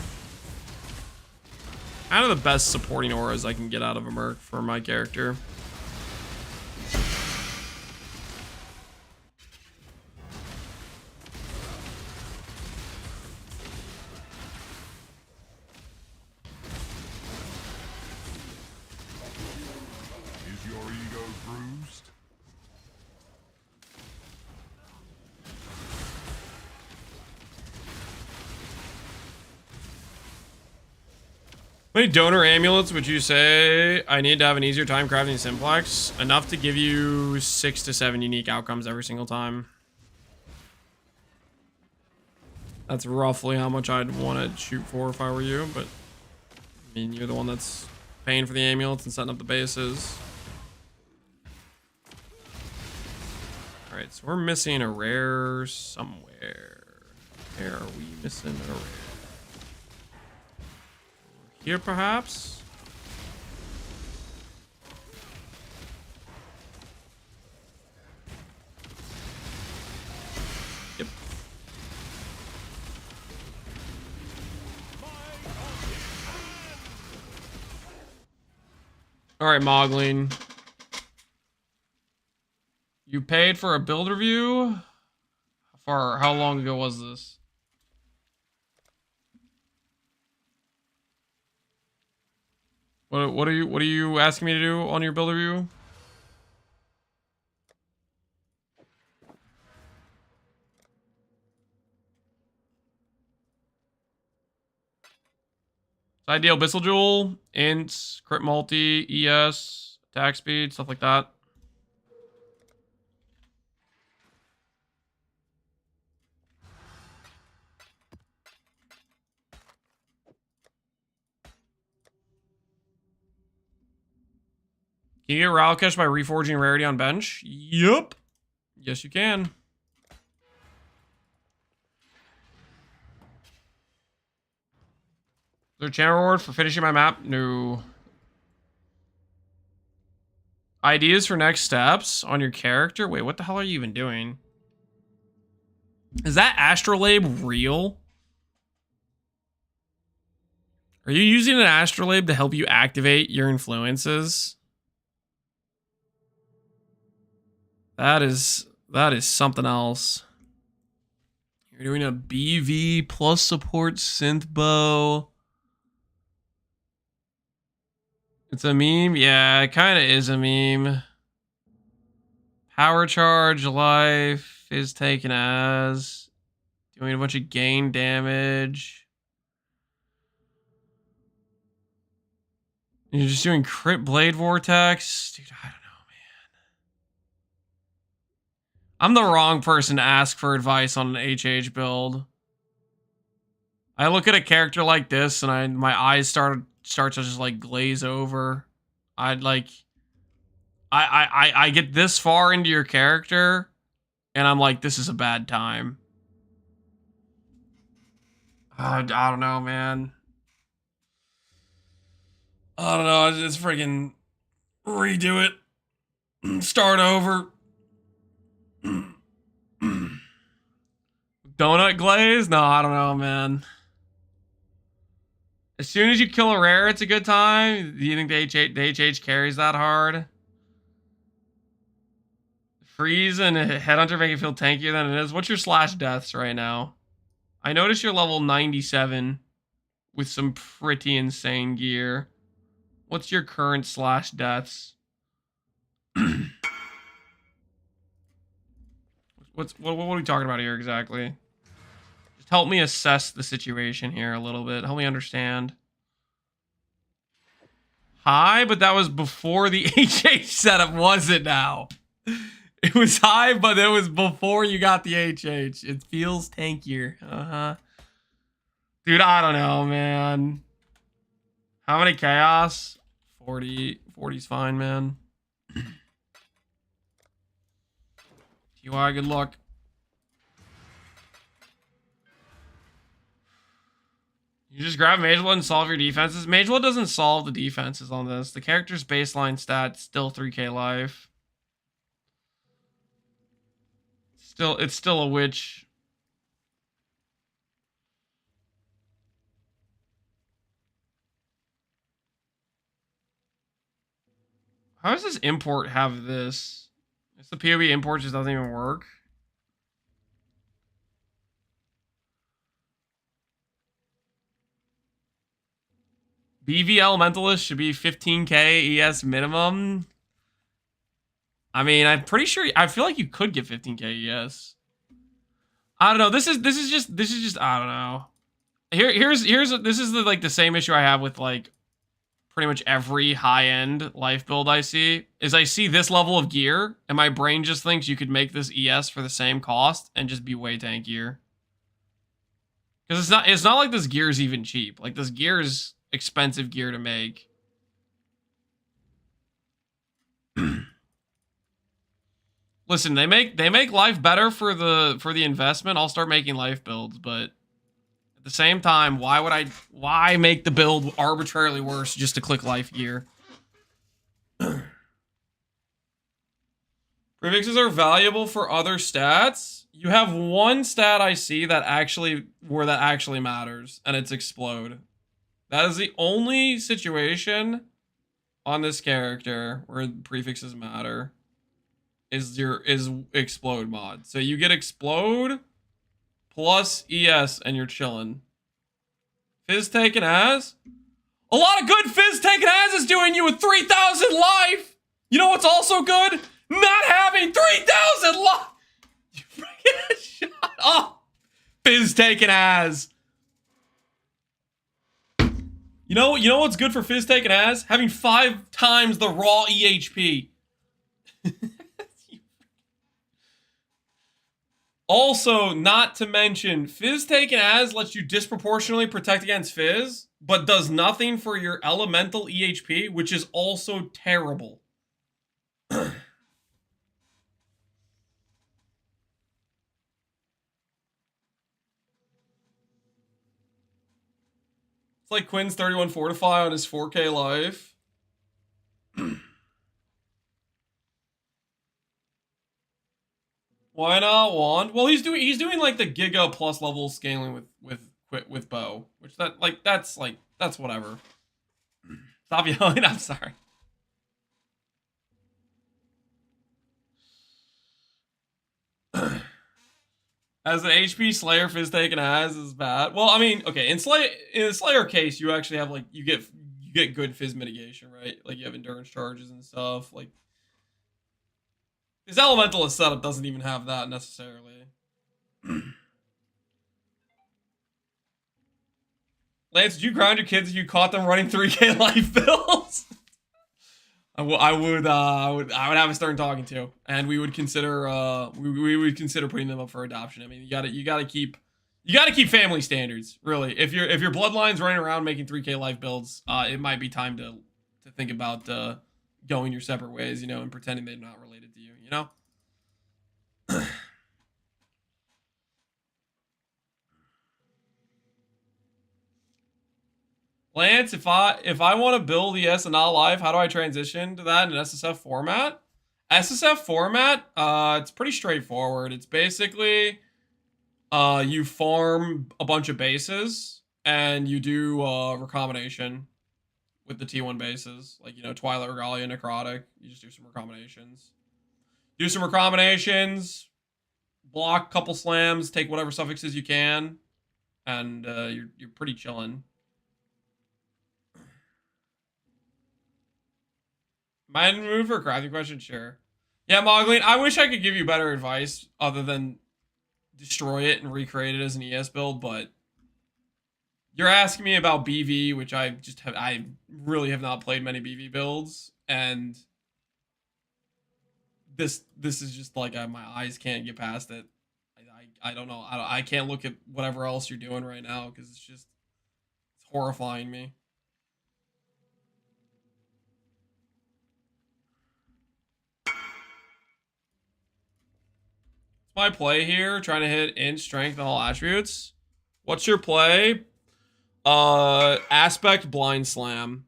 S1: kind of the best supporting auras I can get out of a Merc for my character.
S4: Is your ego bruised?
S1: How many donor amulets would you say I need to have an easier time crafting Simplex? Enough to give you 6 to 7 unique outcomes every single time. That's roughly how much I'd want to shoot for if I were you, but I mean, you're the one that's paying for the amulets and setting up the bases. All right, so we're missing a rare somewhere. Where are we missing a rare? Here, perhaps? Yep. All right, Mogling. You paid for a build review? How long ago was this? What are you asking me to do on your build review? Ideal Bissell Jewel, Int, Crit Multi, ES, attack speed, stuff like that. Can you get Ralkesh by reforging rarity on bench? Yup. Yes, you can. Is there a channel reward for finishing my map? No. Ideas for next steps on your character? Wait, what the hell are you even doing? Is that astrolabe real? Are you using an astrolabe to help you activate your influences? That is something else. You're doing a BV plus support synth bow. It's a meme? Yeah, it kind of is a meme. Power charge, life is taken as doing a bunch of gain damage. You're just doing crit blade vortex? Dude, I don't know, man. I'm the wrong person to ask for advice on an HH build. I look at a character like this and my eyes start to just like glaze over. I get this far into your character and I'm like, this is a bad time. I don't know, man. I don't know. Just freaking redo it. Start over. Donut glaze? No, I don't know, man. As soon as you kill a rare, it's a good time. Do you think the HH carries that hard? Freeze and Headhunter make it feel tankier than it is. What's your slash deaths right now? I noticed you're level 97 with some pretty insane gear. What's your current slash deaths? What are we talking about here exactly? Just help me assess the situation here a little bit. Help me understand. High, but that was before the HH setup, was it now? It was high, but it was before you got the HH. It feels tankier. Uh-huh. Dude, I don't know, man. How many chaos? 40. 40's fine, man. TY, good luck. You just grab Mage Blood and solve your defenses. Mage Blood doesn't solve the defenses on this. The character's baseline stat still 3k life. It's still a witch. How does this import have this? It's the POV import just doesn't even work. BV Elementalist should be 15k ES minimum. I mean, I'm pretty sure. I feel like you could get 15k ES. I don't know. This is just. I don't know. This is the same issue I have with like pretty much every high-end life build I see. Is I see this level of gear and my brain just thinks you could make this ES for the same cost and just be way tankier. Because it's not like this gear is even cheap. Like this gear is expensive gear to make. Listen, they make life better for the investment. I'll start making life builds, but at the same time, why make the build arbitrarily worse just to click life gear? Prefixes are valuable for other stats. You have one stat I see that actually matters, and it's explode. That is the only situation on this character where prefixes matter. Is explode mod. So you get explode plus ES and you're chilling. Fizz taken as? A lot of good Fizz taken as is doing you with 3,000 life! You know what's also good? Not having 3,000 life! You freaking shut up! Fizz taken as. You know what's good for Fizz taken as? Having 5 times the raw EHP. Also, not to mention, Fizz taken as lets you disproportionately protect against Fizz, but does nothing for your elemental EHP, which is also terrible. It's like Quinn's 31 Fortify on his 4K life. Why not wand? Well, he's doing like the Giga plus level scaling with bow, which that's whatever. Stop yelling. I'm sorry. As an HP Slayer Fizz taken as is bad. Well, I mean, okay, in the Slayer case, you actually have like you get good Fizz mitigation, right? Like you have endurance charges and stuff. Like his Elementalist setup doesn't even have that necessarily. Lance, did you ground your kids if you caught them running 3K life builds? I would have a stern talking to, and we would consider we would consider putting them up for adoption. I mean, you gotta keep family standards, really. If your bloodline's running around making 3K life builds, it might be time to think about going your separate ways, you know, and pretending they're not related to you, you know. Lance, if I want to build ES and not live, how do I transition to that in an SSF format? SSF format, it's pretty straightforward. It's basically you farm a bunch of bases and you do recombination with the T1 bases, like, you know, Twilight Regalia, Necrotic. You just do some recombinations. Do some recombinations, block a couple slams, take whatever suffixes you can, and you're pretty chilling. Mind move for a crafting question? Sure. Yeah, Mogleen, I wish I could give you better advice other than destroy it and recreate it as an ES build, but you're asking me about BV, which I really have not played many BV builds, and this is just like my eyes can't get past it. I don't know. I can't look at whatever else you're doing right now because it's horrifying me. My play here, trying to hit inch, strength, and all attributes. What's your play? Aspect, blind slam,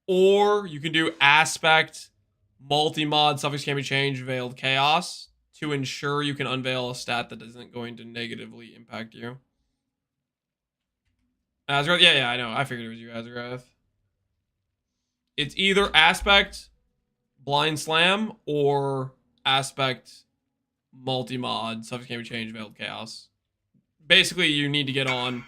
S1: or you can do aspect, multi-mod, suffix can be changed, veiled chaos to ensure you can unveil a stat that isn't going to negatively impact you. Azrath, yeah, I know. I figured it was you, Azrath. It's either aspect, blind slam, or aspect, multi-mod, suffix can be changed, veiled chaos. Basically, you need to get on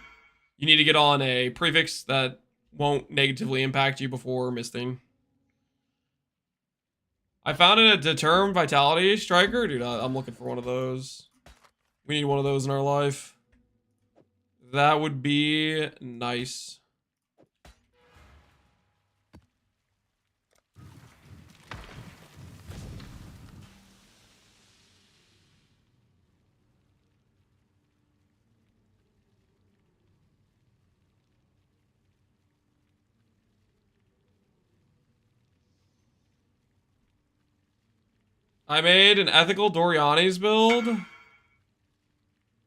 S1: a prefix that won't negatively impact you before misting. I found a determined vitality striker. Dude, I'm looking for one of those. We need one of those in our life. That would be nice. I made an ethical Doriani's build.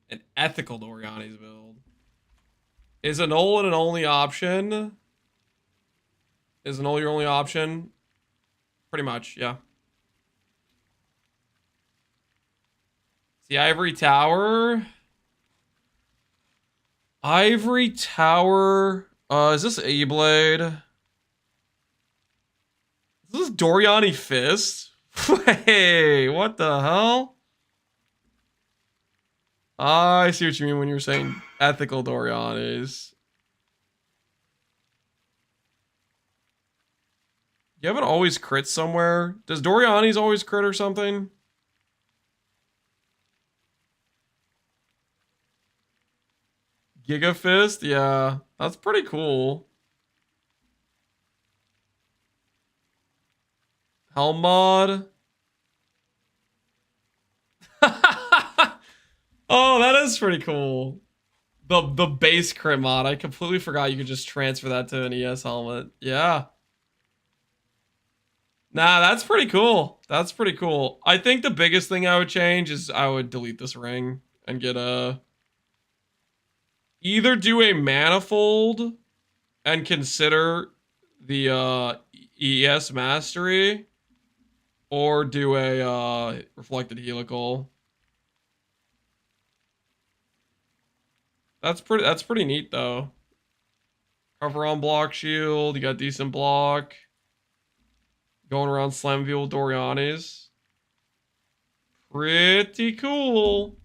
S1: An ethical Doriani's build. Is an null an only option? Is an null your only option? Pretty much, yeah. The Ivory Tower. Ivory Tower. Is this A-Blade? Is this Doriani Fist? Hey, what the hell? I see what you mean when you're saying ethical Dorianis. You haven't always crit somewhere? Does Doriani's always crit or something? Giga Fist? Yeah, that's pretty cool. Helm mod. Oh, that is pretty cool. The base crit mod. I completely forgot you could just transfer that to an ES helmet. Yeah. Nah, that's pretty cool. That's pretty cool. I think the biggest thing I would change is I would delete this ring and get a... Either do a manifold and consider the ES mastery, or do a reflected helical. That's pretty neat though. Cover on block shield, you got decent block. Going around slam view with Doriani's. Pretty cool.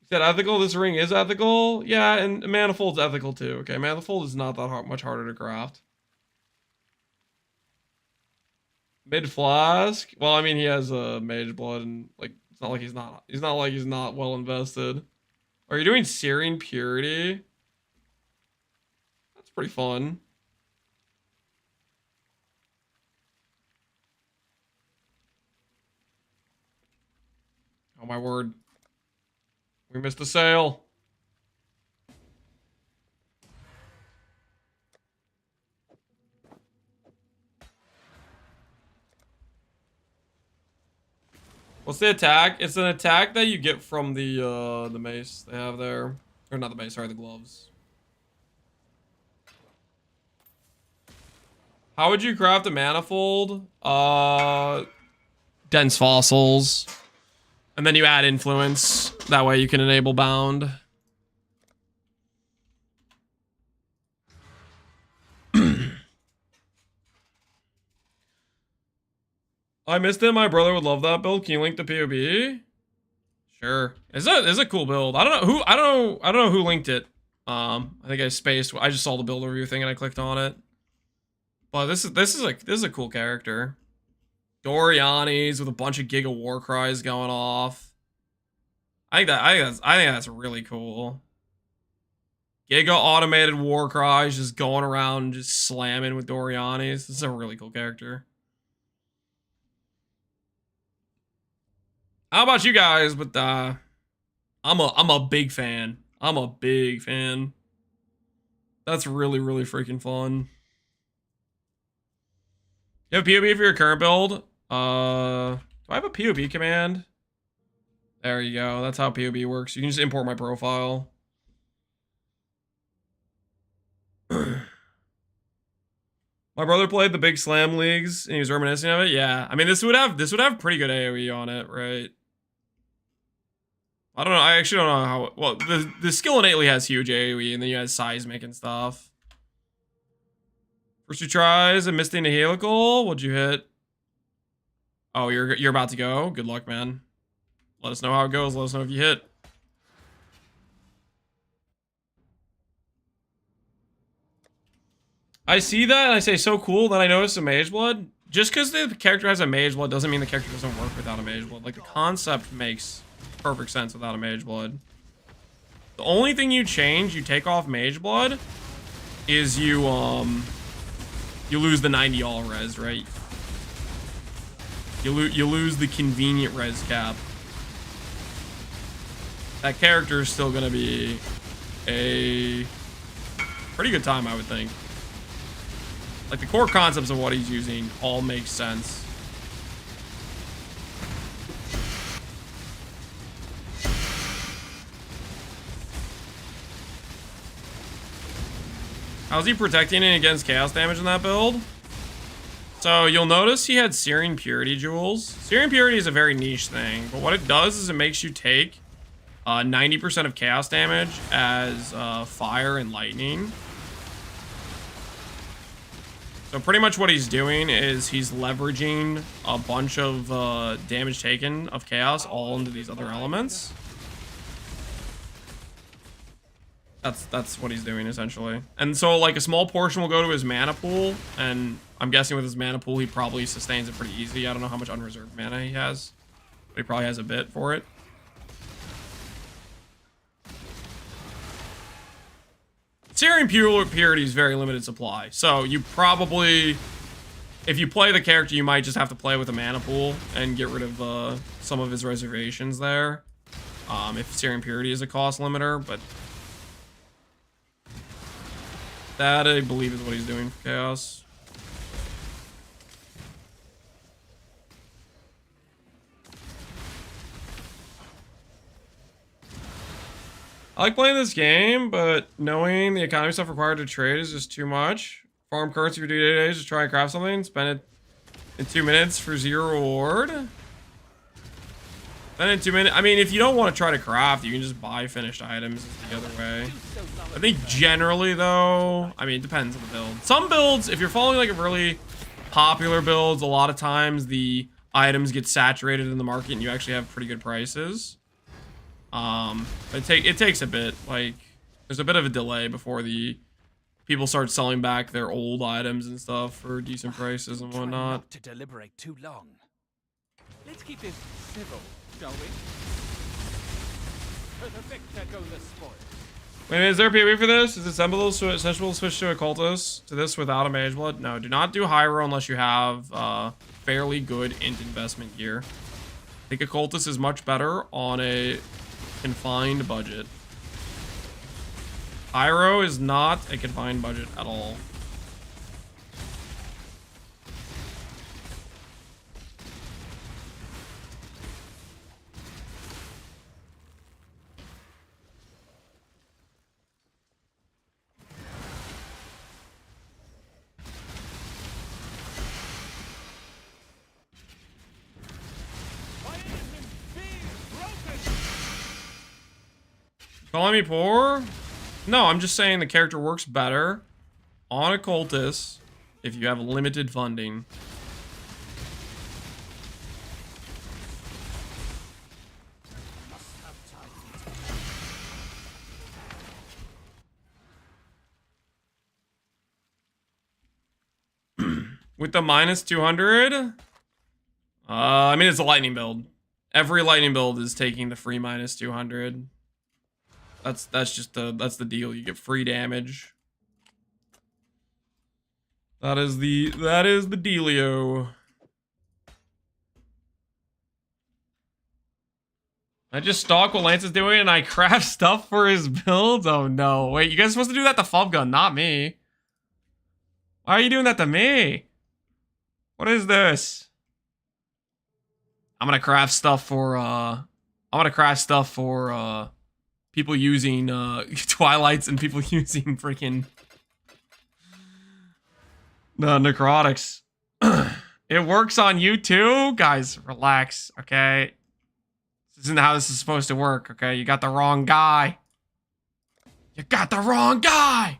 S1: You said ethical, this ring is ethical? Yeah, and Manifold's ethical too. Okay, Manifold is not that much harder to craft. Mid flask? Well, I mean he has a mage blood and like it's not like he's not well invested. Are you doing Searing Purity? That's pretty fun. Oh my word. We missed the sale. What's the attack? It's an attack that you get from the mace they have there. Or not the mace, sorry, the gloves. How would you craft a manifold? Dense fossils. And then you add influence. That way you can enable bound. I missed it. My brother would love that build. Can you link the POB? Sure. It's a cool build. I don't know who linked it. I think I spaced. I just saw the build review thing and I clicked on it. But this is a cool character. Doriani's with a bunch of Giga War Cries going off. I think that's really cool. Giga automated War Cries just going around just slamming with Doriani's. This is a really cool character. How about you guys? But I'm a big fan. I'm a big fan. That's really freaking fun. You have POB for your current build? Do I have a POB command? There you go. That's how POB works. You can just import my profile. My brother played the big slam leagues and he was reminiscing of it. Yeah, I mean this would have pretty good AoE on it, right? I don't know. I actually don't know how. Well, the skill innately has huge AoE, and then you have seismic and stuff. First two tries and missing a helical. What'd you hit? Oh, you're about to go. Good luck, man. Let us know how it goes. Let us know if you hit. I see that and I say so cool that I noticed a mage blood. Just because the character has a mage blood doesn't mean the character doesn't work without a mage blood. Like the concept makes perfect sense without a mage blood. The only thing you change, you take off mage blood, is you lose the 90 all res, right? You lose the convenient res cap. That character is still gonna be a pretty good time, I would think. Like the core concepts of what he's using all make sense. How's he protecting it against chaos damage in that build? So you'll notice he had Searing Purity jewels. Searing Purity is a very niche thing, but what it does is it makes you take 90% of chaos damage as fire and lightning. So pretty much what he's doing is he's leveraging a bunch of damage taken of chaos all into these other elements. That's what he's doing essentially. And so like a small portion will go to his mana pool, and I'm guessing with his mana pool he probably sustains it pretty easy. I don't know how much unreserved mana he has, but he probably has a bit for it. Searing Purity is very limited supply, so you probably, if you play the character, you might just have to play with a mana pool and get rid of some of his reservations there. If Searing Purity is a cost limiter, but that, I believe, is what he's doing for Chaos. I like playing this game, but knowing the economy stuff required to trade is just too much. Farm currency for 2 days, just try and craft something, spend it in 2 minutes for 0 reward. Then in 2 minutes, I mean, if you don't want to try to craft, you can just buy finished items the other way. I think generally though, I mean, it depends on the build. Some builds, if you're following like a really popular builds, a lot of times the items get saturated in the market and you actually have pretty good prices. It takes a bit, like there's a bit of a delay before the people start selling back their old items and stuff for decent prices and
S7: Try
S1: whatnot.
S7: not to deliberate too long. Let's keep this civil, shall we? To the victor go the spoil.
S1: Wait, is there a PvP for this? Is it sensible to switch to a cultist to this without a mage blood? No, do not do Hiero unless you have fairly good int investment gear. I think a cultist is much better on a confined budget. Hiero is not a confined budget at all. Calling me poor? No, I'm just saying the character works better on a cultist if you have limited funding. With the minus 200? I mean, it's a lightning build. Every lightning build is taking the free minus 200. That's the deal. You get free damage. That is the dealio. I just stalk what Lance is doing and I craft stuff for his builds. Oh no. Wait, you guys are supposed to do that to Fubgun, not me. Why are you doing that to me? What is this? I'm gonna craft stuff for people using Twilights and people using freaking necrotics. It works on you too? Guys, relax, okay? This isn't how this is supposed to work, okay? You got the wrong guy. You got the wrong guy!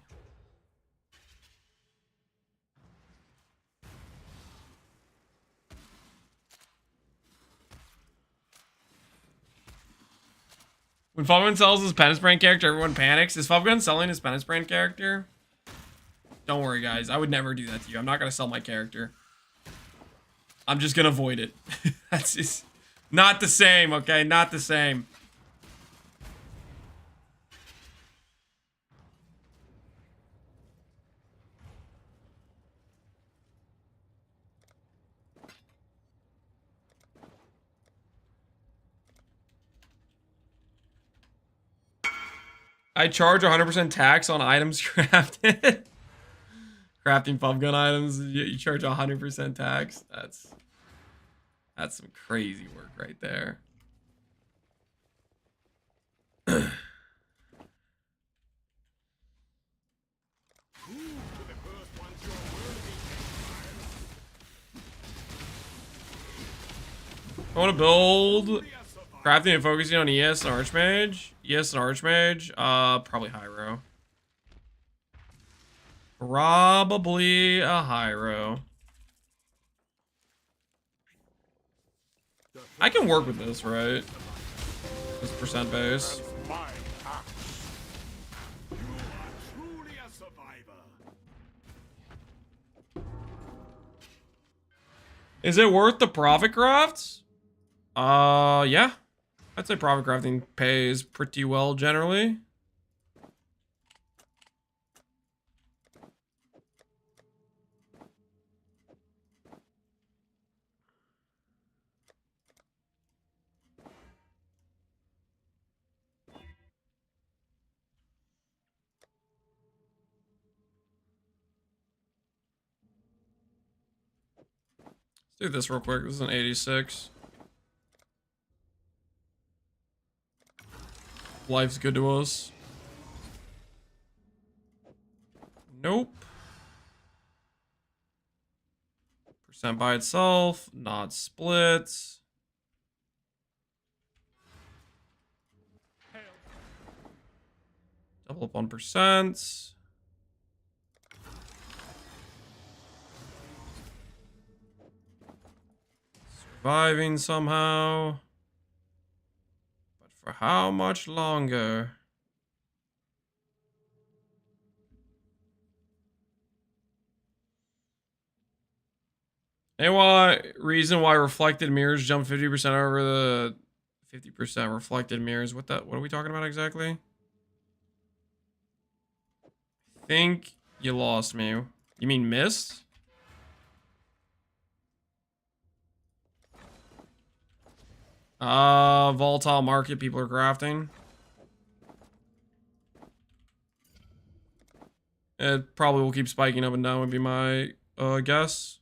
S1: When Fubgun sells his Penance Brand character, everyone panics. Is Fubgun selling his Penance Brand character? Don't worry, guys. I would never do that to you. I'm not going to sell my character. I'm just going to avoid it. That's just not the same, okay? Not the same. I charge 100% tax on items crafted. Crafting Fubgun items, you charge 100% tax. That's some crazy work right there. I want to build crafting and focusing on ES and Archmage. ES and Archmage, probably Hiero. Probably a Hiero. I can work with this, right? This percent base.
S4: My axe. You are truly a survivor.
S1: Is it worth the profit crafts? Yeah. I'd say profit crafting pays pretty well generally. Let's do this real quick. This is an 86. life's good to us. Nope. Percent by itself, not split. Double up on percent. Surviving somehow. But for how much longer? Any reason why reflected mirrors jump 50% over the 50% reflected mirrors? What are we talking about exactly? I think you lost me. You mean missed? Volatile market people are crafting. It probably will keep spiking up and down would be my guess.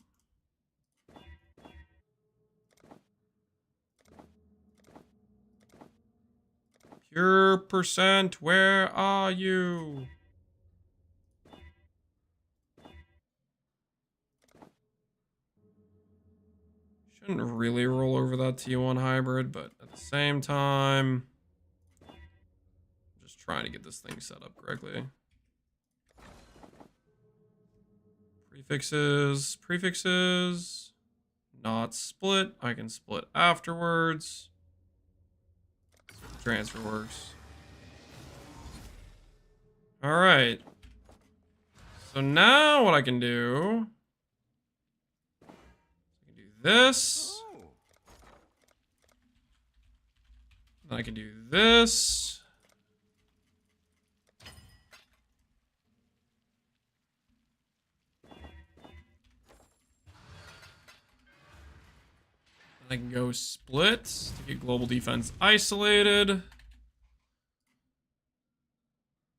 S1: Pure percent, where are you? Shouldn't really roll over that T1 hybrid, but at the same time, I'm just trying to get this thing set up correctly. Prefixes, not split. I can split afterwards. Transfer works. All right. So now what I can do, this. Then I can do this. I can go split to get global defense isolated.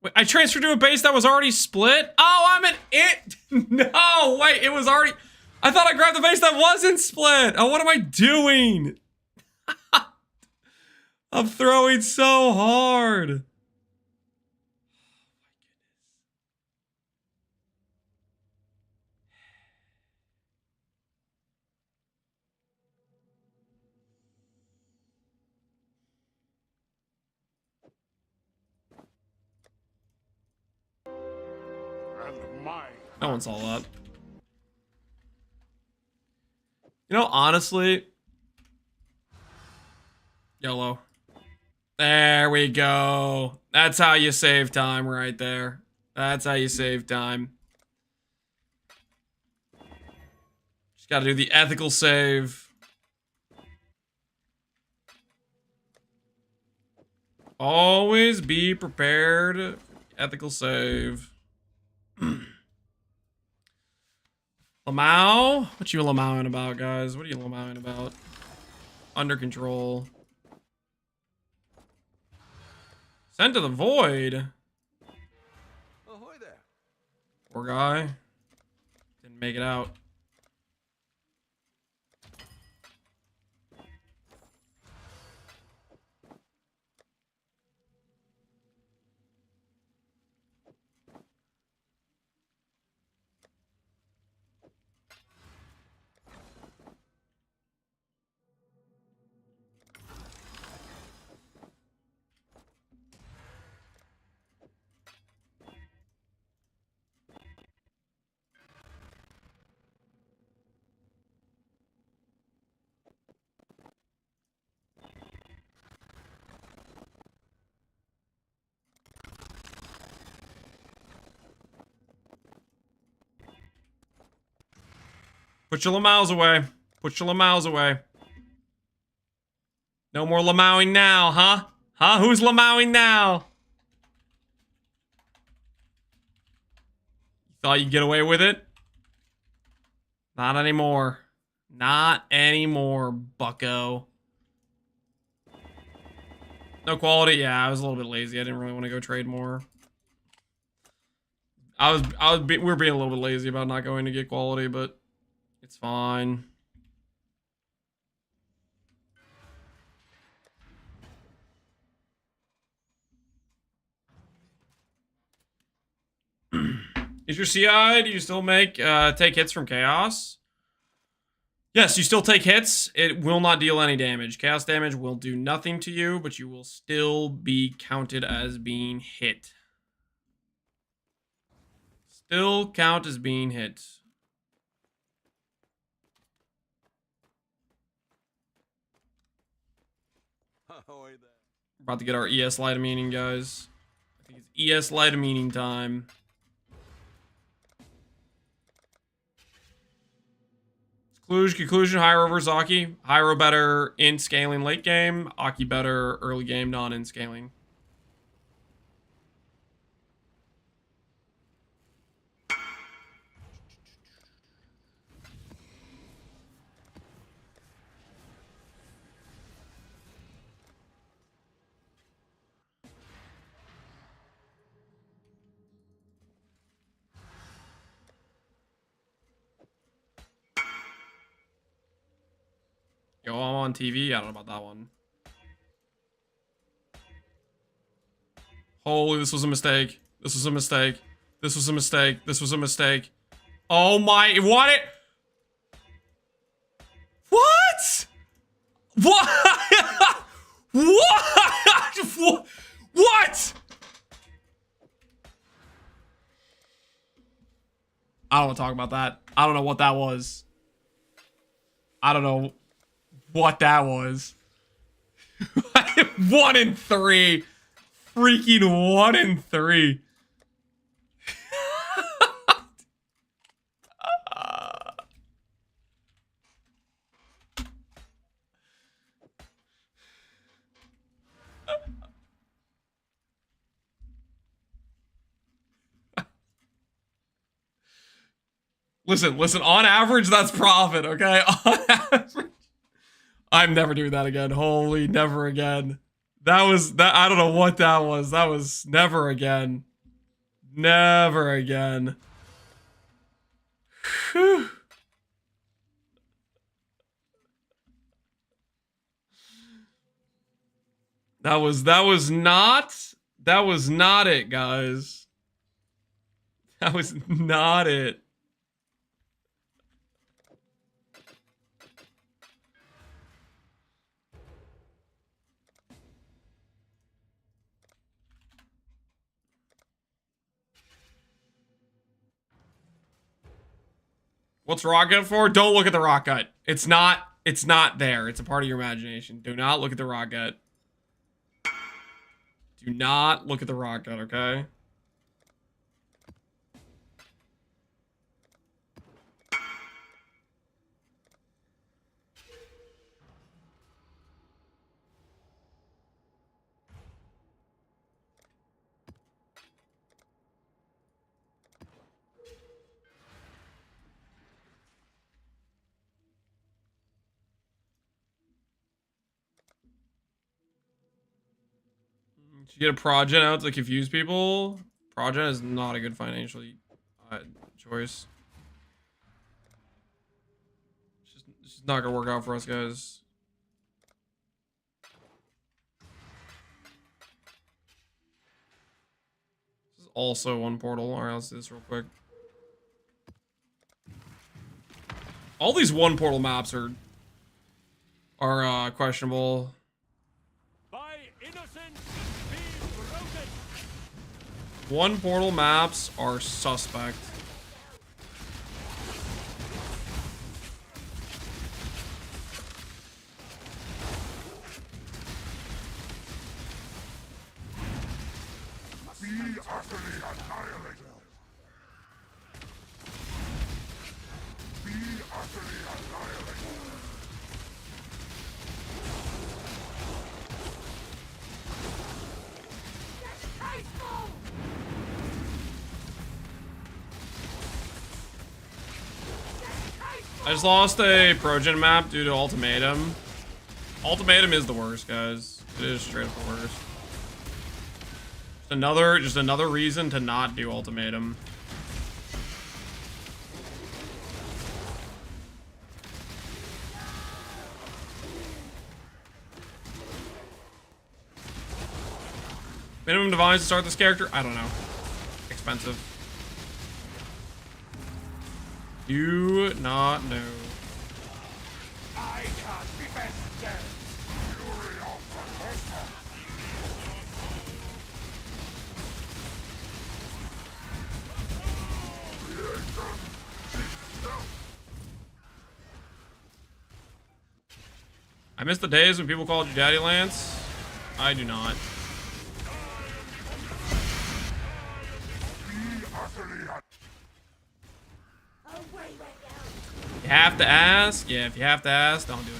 S1: Wait, I transferred to a base that was already split? Oh, I'm an it. No, wait, it was already. I thought I grabbed the base that wasn't split. Oh, what am I doing? I'm throwing so hard.
S4: And my
S1: No one saw that. You know, honestly, YOLO. There we go. That's how you save time right there. That's how you save time. Just gotta do the ethical save. Always be prepared. Ethical save. Lamau? What you lamauing about, guys? What are you lamauing about? Under control. Sent to the void.
S6: Ahoy there.
S1: Poor guy. Didn't make it out. Put your Lamaus away. Put your Lamaus away. No more Lamauing now, huh? Huh? Who's Lamauing now? You thought you'd get away with it? Not anymore. Not anymore, bucko. No quality? Yeah, I was a little bit lazy. I didn't really want to go trade more. we were being a little bit lazy about not going to get quality, but it's fine. Is your CI, do you still take hits from Chaos? Yes, you still take hits. It will not deal any damage. Chaos damage will do nothing to you, but you will still be counted as being hit. Still count as being hit. We're about to get our ES Light-a-Meaning, guys. I think it's ES Light-a-Meaning time. Conclusion, Hiero over Aki. Hiero better in scaling late game. Aki better early game, non-in scaling. Yo, I'm on TV. I don't know about that one. Holy, this was a mistake. This was a mistake. This was a mistake. This was a mistake. Oh my, what? What? What? What? What? I don't want to talk about that. I don't know what that was. I don't know what that was. 1 in 3. Freaking 1 in 3. Listen, on average, that's profit, okay? On average. I'm never doing that again. Holy, never again. That I don't know what that was. That was never again. Never again. Whew. That was not it, guys. That was not it. What's rock gut for? Don't look at the rock gut. It's not there. It's a part of your imagination. Do not look at the rock gut. Do not look at the rock gut, okay? Should you get a Progen out to confuse people? Progen is not a good financial choice. It's just not gonna work out for us, guys. This is also one portal. Alright, let's do this real quick. All these one portal maps are questionable. One portal maps are suspect.
S4: Be utterly annihilated. Be utterly annihilated.
S1: I just lost a Progen map due to Ultimatum. Ultimatum is the worst, guys. It is straight up the worst. Just another reason to not do Ultimatum. Minimum divines to start this character? I don't know. Expensive. Do not know.
S6: I can't be bested. Fury of FRoSS.
S1: I miss the days when people called you Daddy Lance. I do not. You have to ask? Yeah, if you have to ask, don't do it.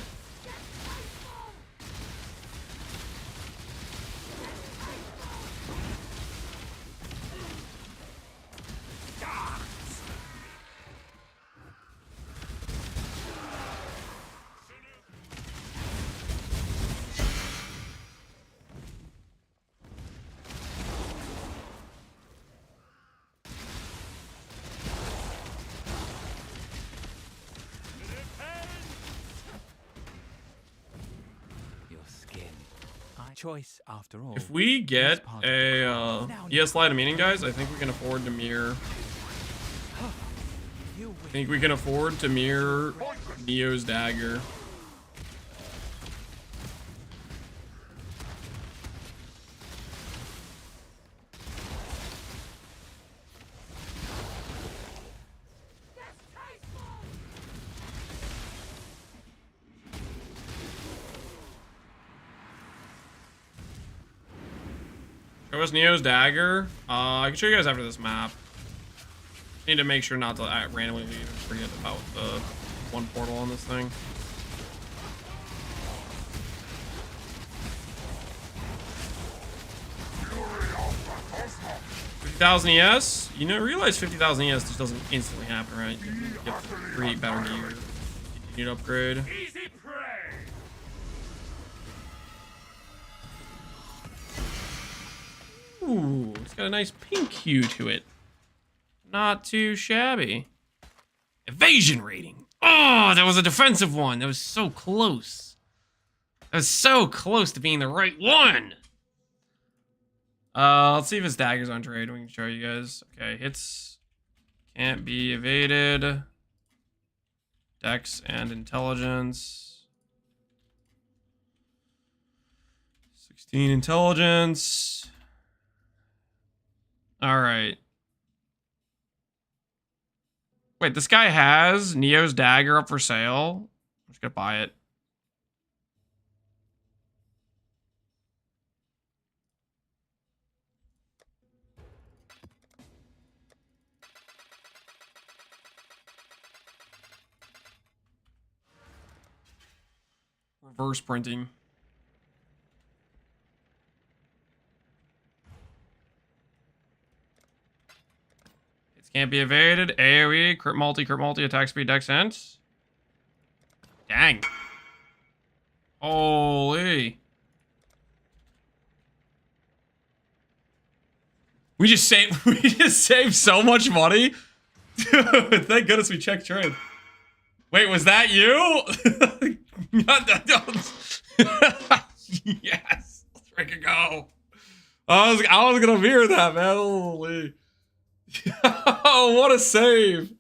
S7: Your skin. Choice after all.
S1: If we get
S7: part of
S1: a ES Light of Meaning, guys, I think we can afford to mirror. I think we can afford to mirror Neo's dagger. Show us Neo's dagger. I can show you guys after this map. Need to make sure not to randomly leave and forget about the one portal on this thing. $50,000 ES? You know, realize 50,000 ES just doesn't instantly happen, right? You have to create better gear. You need to upgrade.
S6: Easy prey.
S1: Ooh, it's got a nice pink hue to it. Not too shabby. Evasion rating. Oh, that was a defensive one. That was so close. That was so close to being the right one. Let's see if his dagger's on trade. We can show you guys. Okay, hits can't be evaded. Dex and intelligence. 16 intelligence. All right. Wait, this guy has Neo's dagger up for sale. I'm just gonna buy it. Reverse printing. Can't be evaded. AoE, crit multi, attack speed, dex int. Dang. Holy. We just saved so much money. Dude, thank goodness we checked trade. Wait, was that you? Yes. Let's freaking go. I was gonna mirror that, man. Holy. Oh, what a save.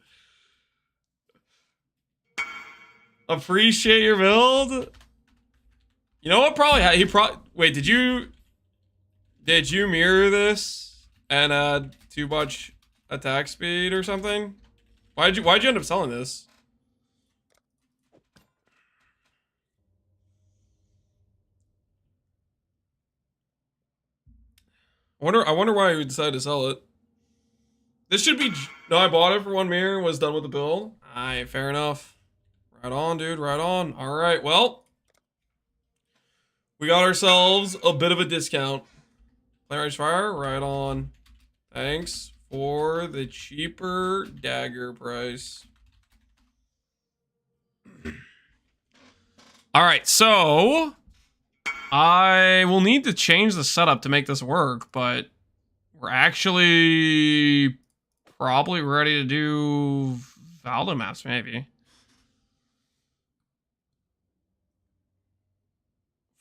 S1: Appreciate your build. You know what? Wait, did you mirror this and add too much attack speed or something? Why'd you end up selling this? I wonder why you decided to sell it. This should be... No, I bought it for one mirror and was done with the build. Alright, fair enough. Right on, dude. Right on. Alright, well. We got ourselves a bit of a discount. Playwrights Fire, right on. Thanks for the cheaper dagger price. Alright, so... I will need to change the setup to make this work, but... We're actually... probably ready to do Valdo maps, maybe.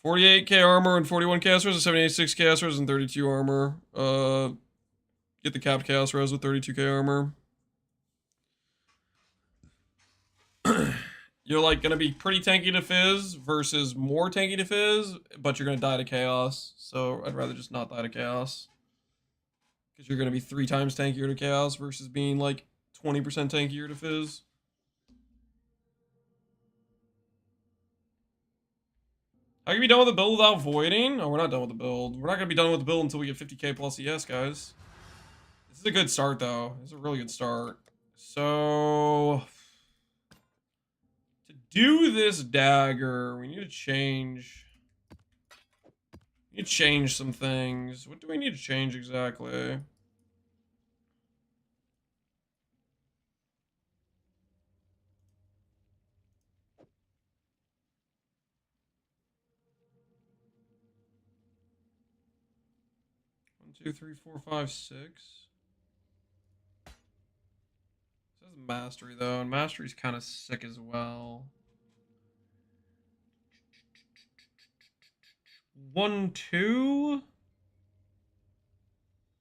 S1: 48k armor and 41 chaos res, 76 chaos res and 32 armor. Get the capped chaos res with 32k armor. You're like gonna be pretty tanky to Fizz versus more tanky to Fizz, but you're gonna die to Chaos. So I'd rather just not die to Chaos. Because you're gonna be 3 times tankier to Chaos versus being like 20% tankier to Fizz. How can we be done with the build without voiding? Oh, we're not done with the build. We're not gonna be done with the build until we get 50k plus ES, guys. This is a good start, though. This is a really good start. So, to do this dagger, we need to change. We need to change some things. What do we need to change exactly? One, two, three, four, five, six. This is mastery though, and mastery's kind of sick as well. 1, 2.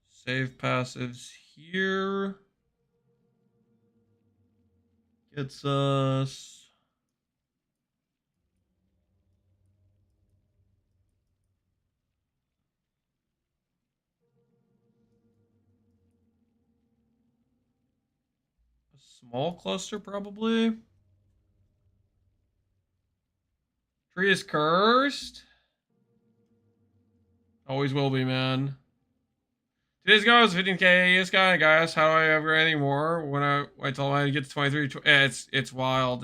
S1: Save passives here. Gets us. A small cluster, probably. Tree is cursed. Always will be, man. Today's guy was 15k. This guys, how do I ever any more? When I told him I get to 23, it's wild.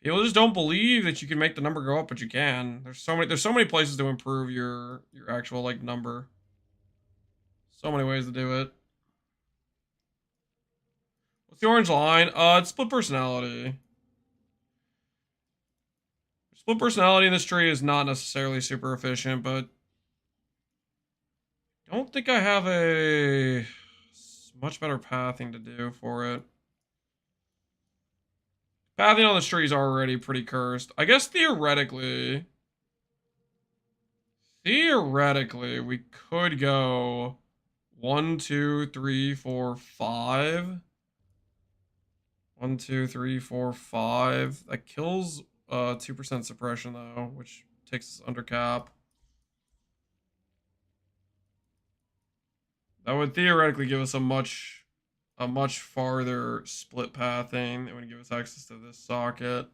S1: People just don't believe that you can make the number go up, but you can. There's so many places to improve your actual like number. So many ways to do it. What's the orange line? It's split personality. Split personality in this tree is not necessarily super efficient, but I don't think I have a much better pathing to do for it. Pathing on this tree is already pretty cursed. I guess theoretically, we could go 1, 2, 3, 4, 5. 1, 2, 3, 4, 5. That kills 2% suppression though, which takes us under cap. That would theoretically give us a much farther split pathing. It would give us access to this socket.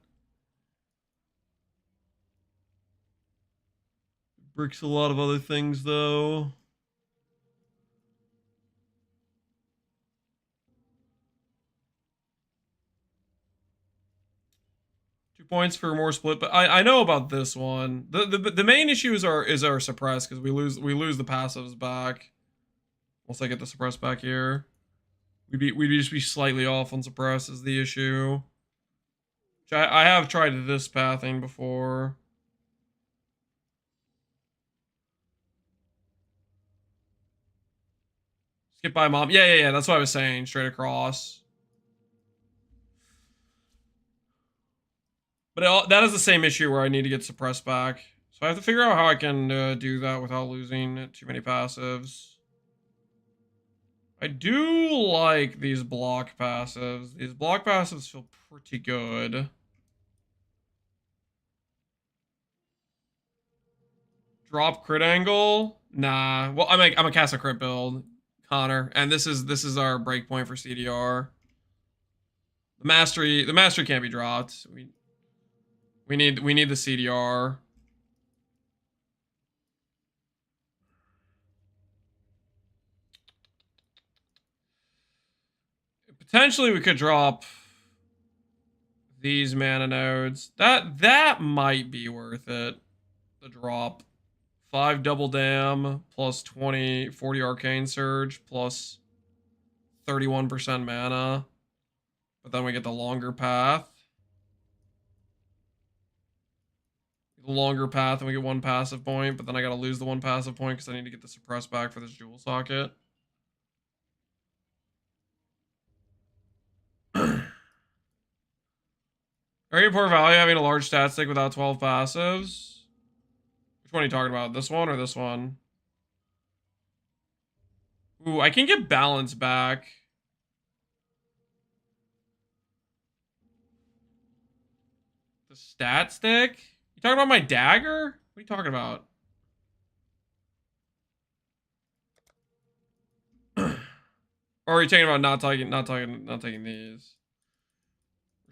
S1: Bricks a lot of other things though. Points for more split, but I know about this one. The main issue is our suppress, because we lose the passives back. Once I get the suppress back here, we'd just be slightly off on suppress is the issue. Which I have tried this pathing before. Skip by mom. Yeah. That's what I was saying. Straight across. But that is the same issue where I need to get suppressed back. So I have to figure out how I can do that without losing too many passives. I do like these block passives. These block passives feel pretty good. Drop crit angle? Nah. Well, I'm a cast a crit build, Connor, and this is our breakpoint for CDR. The mastery can't be dropped. We need the CDR. Potentially we could drop these mana nodes. That might be worth it. The drop. 5 double dam plus 40 arcane surge plus 31% mana. But then we get the longer path. The longer path and we get 1 passive point, but then I gotta lose the 1 passive point because I need to get the suppress back for this jewel socket. Very poor value having a large stat stick without 12 passives. Which one are you talking about? This one or this one? Ooh, I can get balance back. The stat stick? You talking about my dagger? What are you talking about? Or are you talking about not taking these?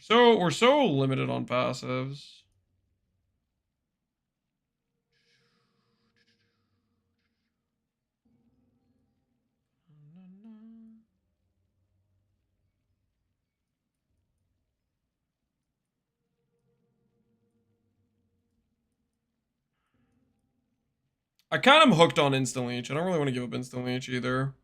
S1: We're so limited on passives. I kind of am hooked on instant leech. I don't really want to give up instant leech either.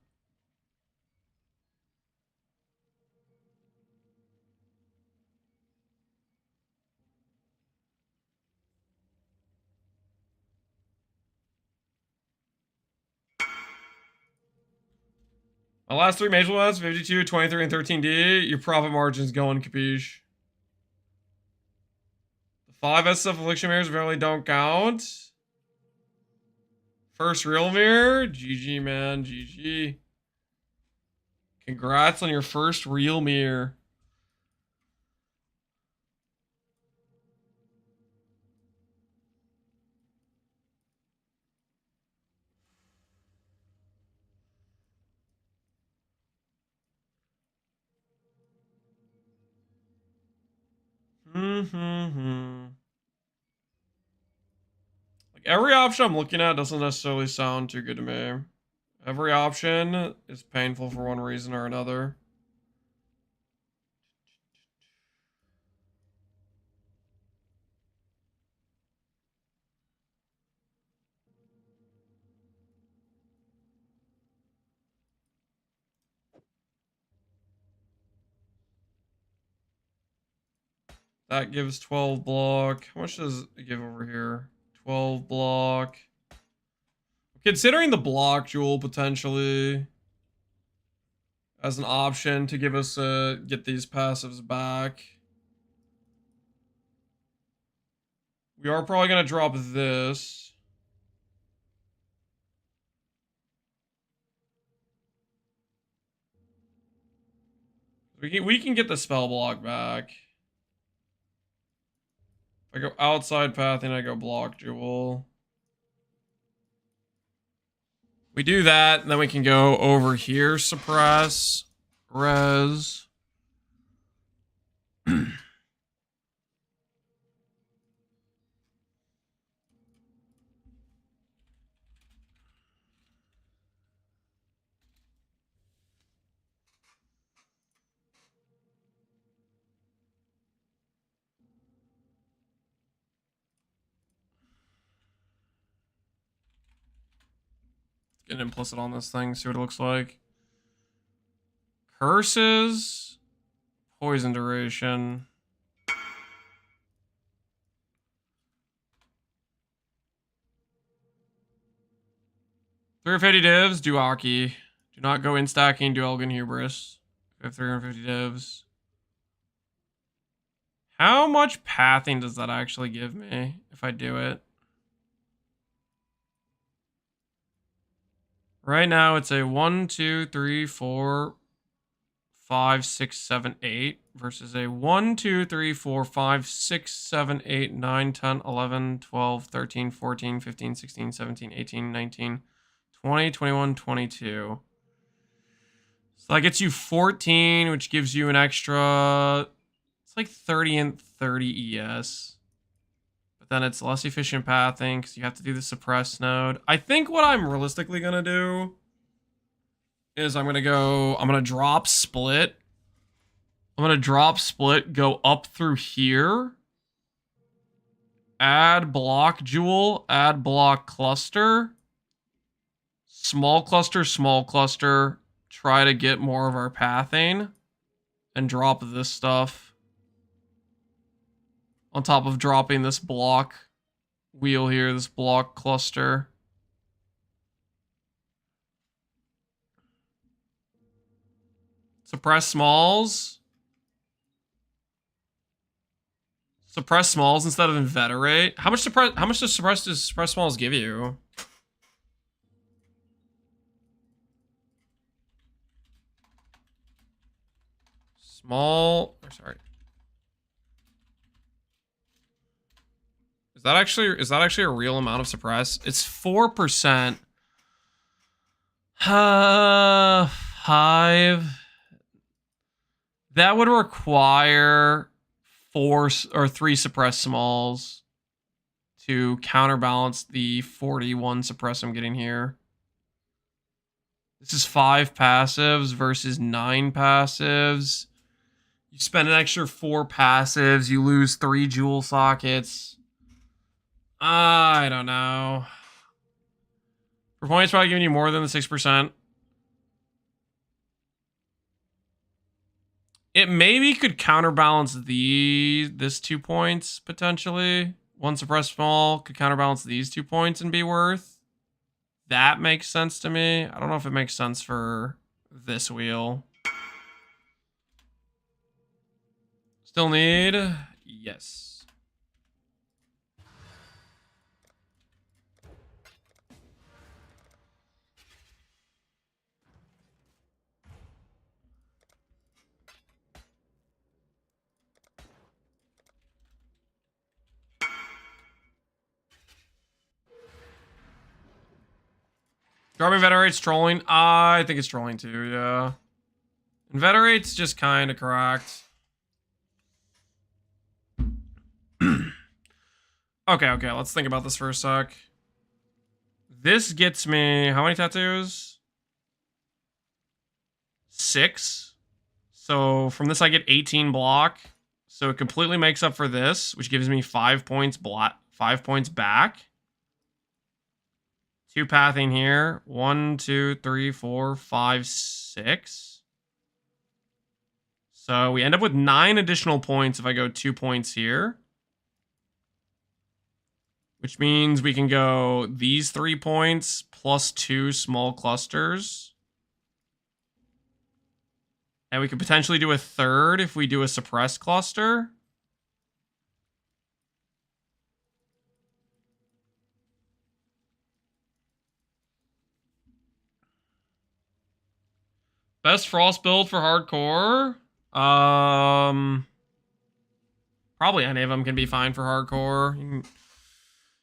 S1: My last 3 major ones, 52, 23, and 13D. Your profit margin's going, capiche. The 5 SF affliction mirrors apparently don't count. First real mirror. GG, man. GG. Congrats on your first real mirror. Like every option I'm looking at doesn't necessarily sound too good to me. Every option is painful for one reason or another. That gives 12 block. How much does it give over here? 12 block. Considering the block jewel potentially as an option to give us get these passives back. We are probably gonna drop this. We can get the spell block back. If I go outside path and I go block jewel. We do that, and then we can go over here, suppress, res. Get an implicit on this thing, see what it looks like. Curses, poison duration. 350 divs, do Aki. Do not go in stacking, do Elgin Hubris. We have 350 divs. How much pathing does that actually give me if I do it? Right now it's a 1, 2, 3, 4, 5, 6, 7, 8 versus a 1, 2, 3, 4, 5, 6, 7, 8, 9, 10, 11, 12, 13, 14, 15, 16, 17, 18, 19, 20, 21, 22. So that gets you 14, which gives you an extra, it's like 30 and 30 ES. But then it's less efficient pathing because you have to do the suppress node. I think what I'm realistically going to do is I'm going to drop split. I'm going to drop split, go up through here. Add block jewel, add block cluster. Small cluster, small cluster. Try to get more of our pathing. And drop this stuff. On top of dropping this block wheel here, this block cluster. Suppress smalls. Suppress smalls instead of inveterate. How much does suppress smalls give you? Small, sorry. Is that actually a real amount of suppress? It's 4%. 5. That would require 4 or 3 suppress smalls to counterbalance the 41 suppress I'm getting here. This is 5 passives versus 9 passives. You spend an extra 4 passives. You lose 3 jewel sockets. I don't know. Performance probably giving you more than the 6%. It maybe could counterbalance this 2 points, potentially. 1 suppressed small could counterbalance these 2 points and be worth. That makes sense to me. I don't know if it makes sense for this wheel. Still need? Yes. Dropping Veterate's trolling? I think it's trolling too, yeah. And Veterate's just kind of cracked. Okay, let's think about this for a sec. This gets me... How many tattoos? 6. So from this I get 18 block. So it completely makes up for this, which gives me 5 points 5 points back. 2 pathing here. 1, 2, 3, 4, 5, 6. So we end up with 9 additional points if I go 2 points here. Which means we can go these 3 points plus 2 small clusters. And we could potentially do a third if we do a suppressed cluster. Best FRoSS build for hardcore? Probably any of them can be fine for hardcore.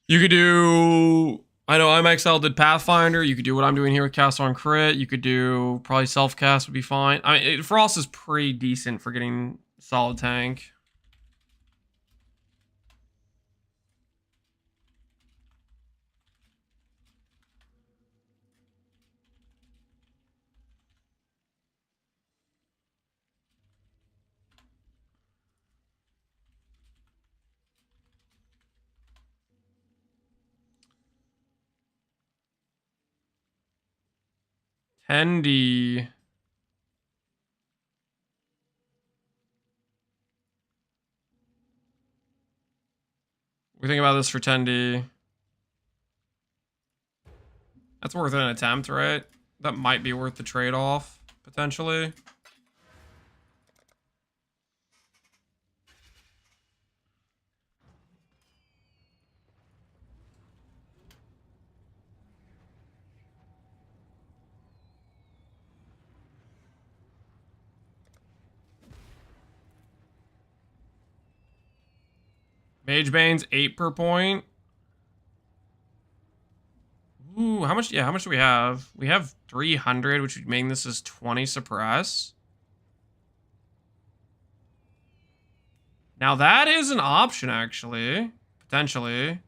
S1: You could do... I know I'm Exile did Pathfinder. You could do what I'm doing here with Cast on Crit. You could do... Probably Self-Cast would be fine. I mean, FRoSS is pretty decent for getting solid tank. Tendy. We think about this for Tendy. That's worth an attempt, right? That might be worth the trade-off, potentially. Mage Bane's 8 per point. Ooh, how much? Yeah, how much do we have? We have 300, which would mean this is 20 suppress. Now that is an option, actually. Potentially.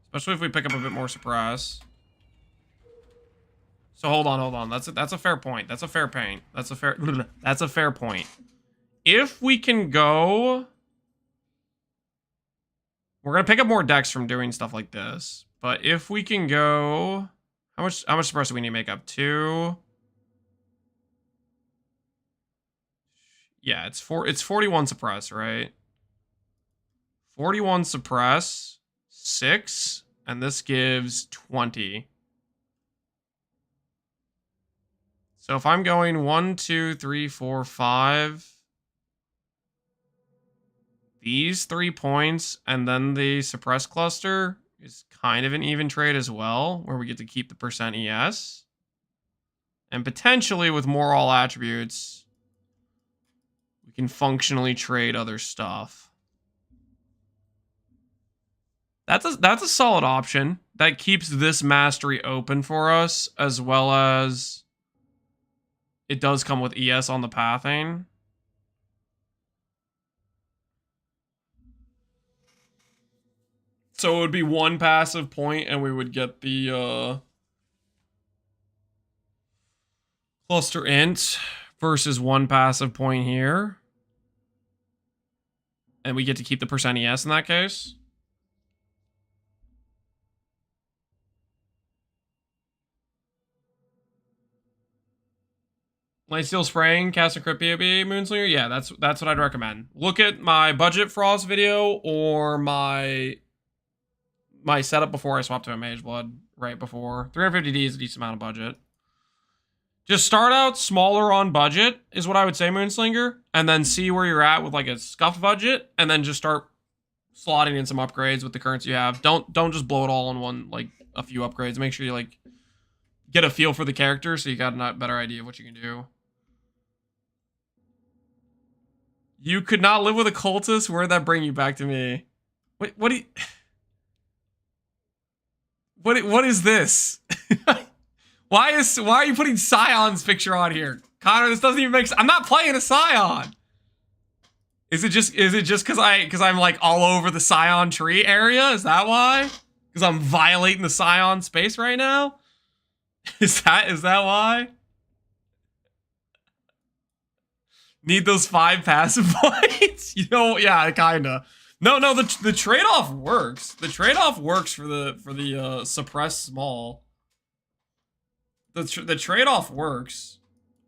S1: Especially if we pick up a bit more suppress. So hold on. That's a fair point. That's a fair point. That's a fair point. If we can go... We're gonna pick up more decks from doing stuff like this. But if we can go... How much suppress do we need to make up? 2? Yeah, it's 41 suppress, right? 41 suppress, 6, and this gives 20. So if I'm going 1, 2, 3, 4, 5, these 3 points and then the suppress cluster is kind of an even trade as well, where we get to keep the percent ES. And potentially with more all attributes, We can functionally trade other stuff. That's a solid option. That keeps this mastery open for us, as well as it does come with ES on the pathing. So it would be one passive point, and we would get the cluster int versus one passive point here. And we get to keep the percent ES in that case. Lightsteel spraying, cast a crit BOB, Moonslinger. Yeah, that's what I'd recommend. Look at my budget FRoSS video or my setup before I swapped to a Mage Blood right before. 350D is a decent amount of budget. Just start out smaller on budget is what I would say, Moonslinger, and then see where you're at with like a scuff budget, and then just start slotting in some upgrades with the currency you have. Don't just blow it all on one, like a few upgrades. Make sure you like get a feel for the character so you got a better idea of what you can do. You could not live with a cultist? Where'd that bring you back to me? What do you... What is this? Why are you putting Scion's picture on here? Connor, this doesn't even make sense. I'm not playing a Scion. Is it just because I'm like all over the Scion tree area? Is that why? Because I'm violating the Scion space right now? Is that why? Need those 5 passive points? You know, yeah, kinda. No, the trade-off works. The trade-off works for the suppress small. The trade-off works.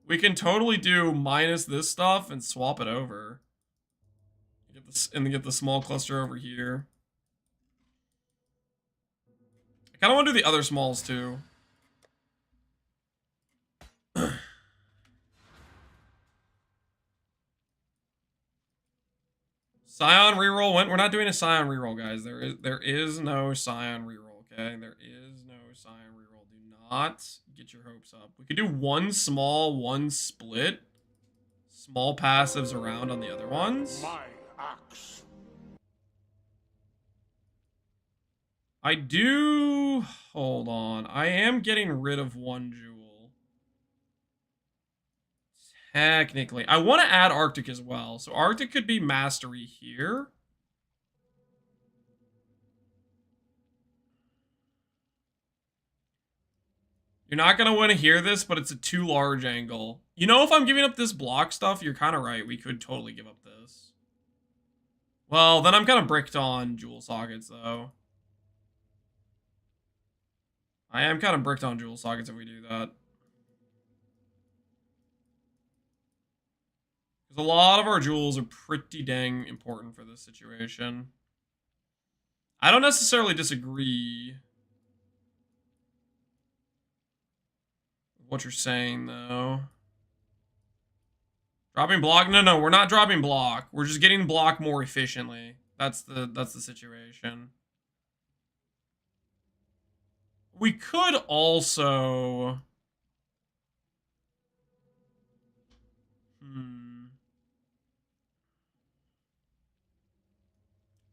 S1: We can totally do minus this stuff and swap it over. Get the small cluster over here. I kind of want to do the other smalls too. Scion reroll. We're not doing a Scion reroll, guys. There is no Scion reroll. Okay, there is no Scion reroll. Do not get your hopes up. We could do one small, one split. Small passives around on the other ones.
S6: My axe.
S1: I do. Hold on. I am getting rid of one jewel. Technically. I want to add Arctic as well. So Arctic could be mastery here. You're not going to want to hear this, but it's a too large angle. You know, if I'm giving up this block stuff, you're kind of right. We could totally give up this. Well, then I'm kind of bricked on jewel sockets, though. I am kind of bricked on jewel sockets if we do that. Because a lot of our jewels are pretty dang important for this situation. I don't necessarily disagree with what you're saying, though. Dropping block? No, we're not dropping block. We're just getting block more efficiently. That's the situation. We could also...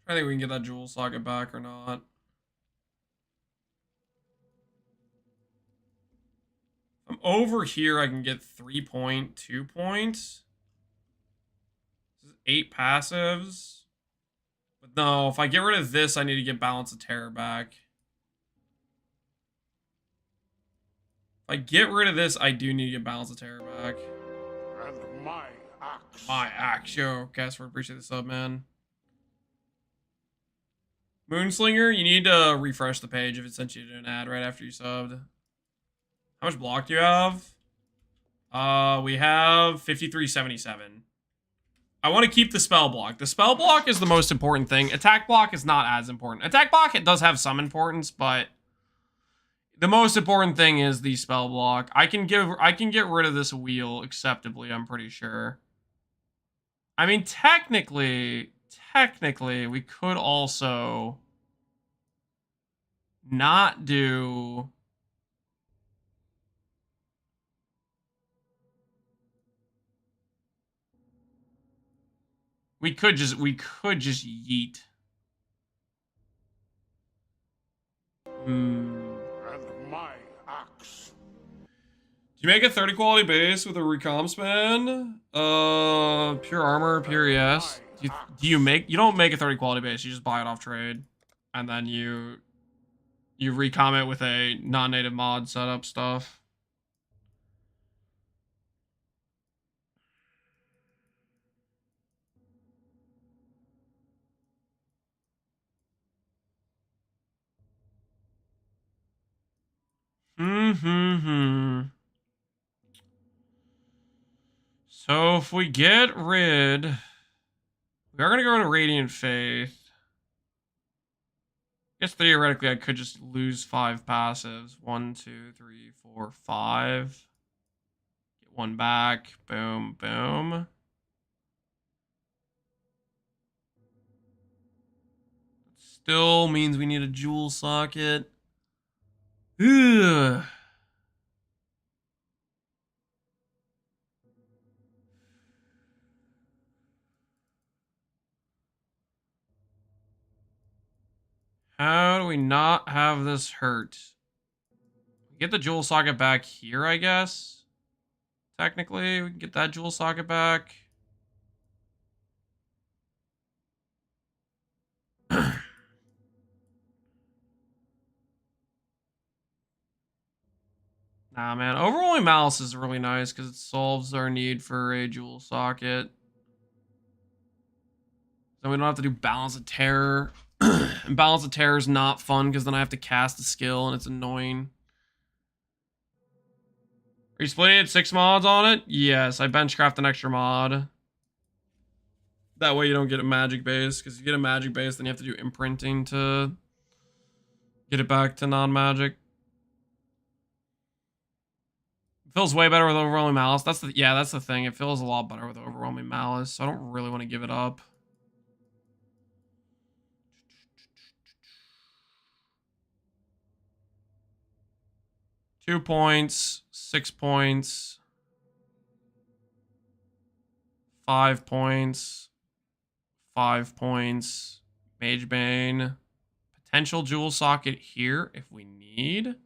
S1: I think we can get that jewel socket back or not. If I'm over here, I can get 3.2 points. This is 8 passives. But no, if I get rid of this, I need to get Balance of Terror back. If I get rid of this, I do need to get Balance of Terror back.
S6: And my axe.
S1: My axe, yo. Casper, appreciate the sub, man. Moonslinger, you need to refresh the page if it sent you to an ad right after you subbed. How much block do you have? We have 5377. I want to keep the spell block. The spell block is the most important thing. Attack block is not as important. Attack block, it does have some importance, but the most important thing is the spell block. I can get rid of this wheel acceptably, I'm pretty sure. I mean, technically, we could also not do... We could just yeet.
S4: And my axe.
S1: Do you make a 30 quality base with a recom span? Pure armor, pure yes. You don't make a 30 quality base, you just buy it off trade. And then you recom it with a non-native mod setup stuff. So if we get rid, we are gonna go to Radiant Faith. I guess theoretically I could just lose 5 passives. 1, 2, 3, 4, 5. Get one back. Boom, boom. Still means we need a jewel socket. Ugh. How do we not have this hurt? Get the jewel socket back here, I guess. Technically, we can get that jewel socket back. Nah, man. Overwhelming Malice is really nice because it solves our need for a jewel socket. Then we don't have to do Balance of Terror. And Balance of Terror is not fun because then I have to cast a skill and it's annoying. Are you splitting it 6 mods on it? Yes, I benchcraft an extra mod. That way you don't get a magic base, because you get a magic base, then you have to do imprinting to get it back to non-magic. Feels way better with Overwhelming Malice. That's the thing. It feels a lot better with Overwhelming Malice. So I don't really want to give it up. Two points, 6 points, 5 points, 5 points, Mage Bane, potential jewel socket here if we need.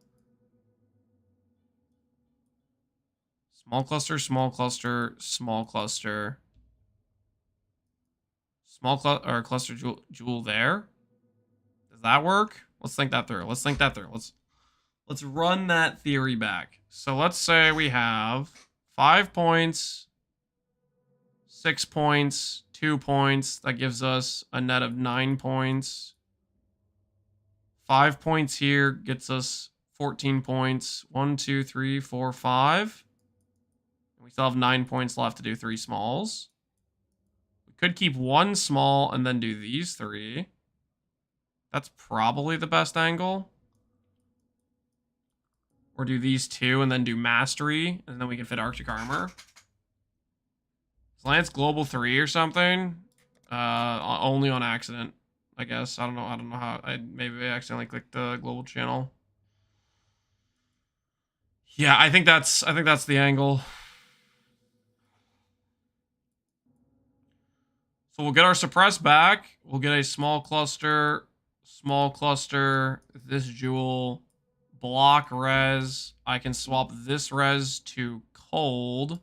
S1: Small cluster, small cluster, small cluster. Cluster jewel there. Does that work? Let's think that through. Let's run that theory back. So let's say we have 5 points, 6 points, 2 points. That gives us a net of 9 points. 5 points here gets us 14 points. 1, 2, 3, 4, 5. We still have 9 points left to do 3 smalls. We could keep 1 small and then do these 3. That's probably the best angle. Or do these 2 and then do Mastery, and then we can fit Arctic Armor. Is Lance Global 3 or something? Only on accident, I guess. I don't know how. Maybe I accidentally clicked the global channel. Yeah, I think that's the angle. So we'll get our suppress back. We'll get a small cluster, this jewel, block res. I can swap this res to cold.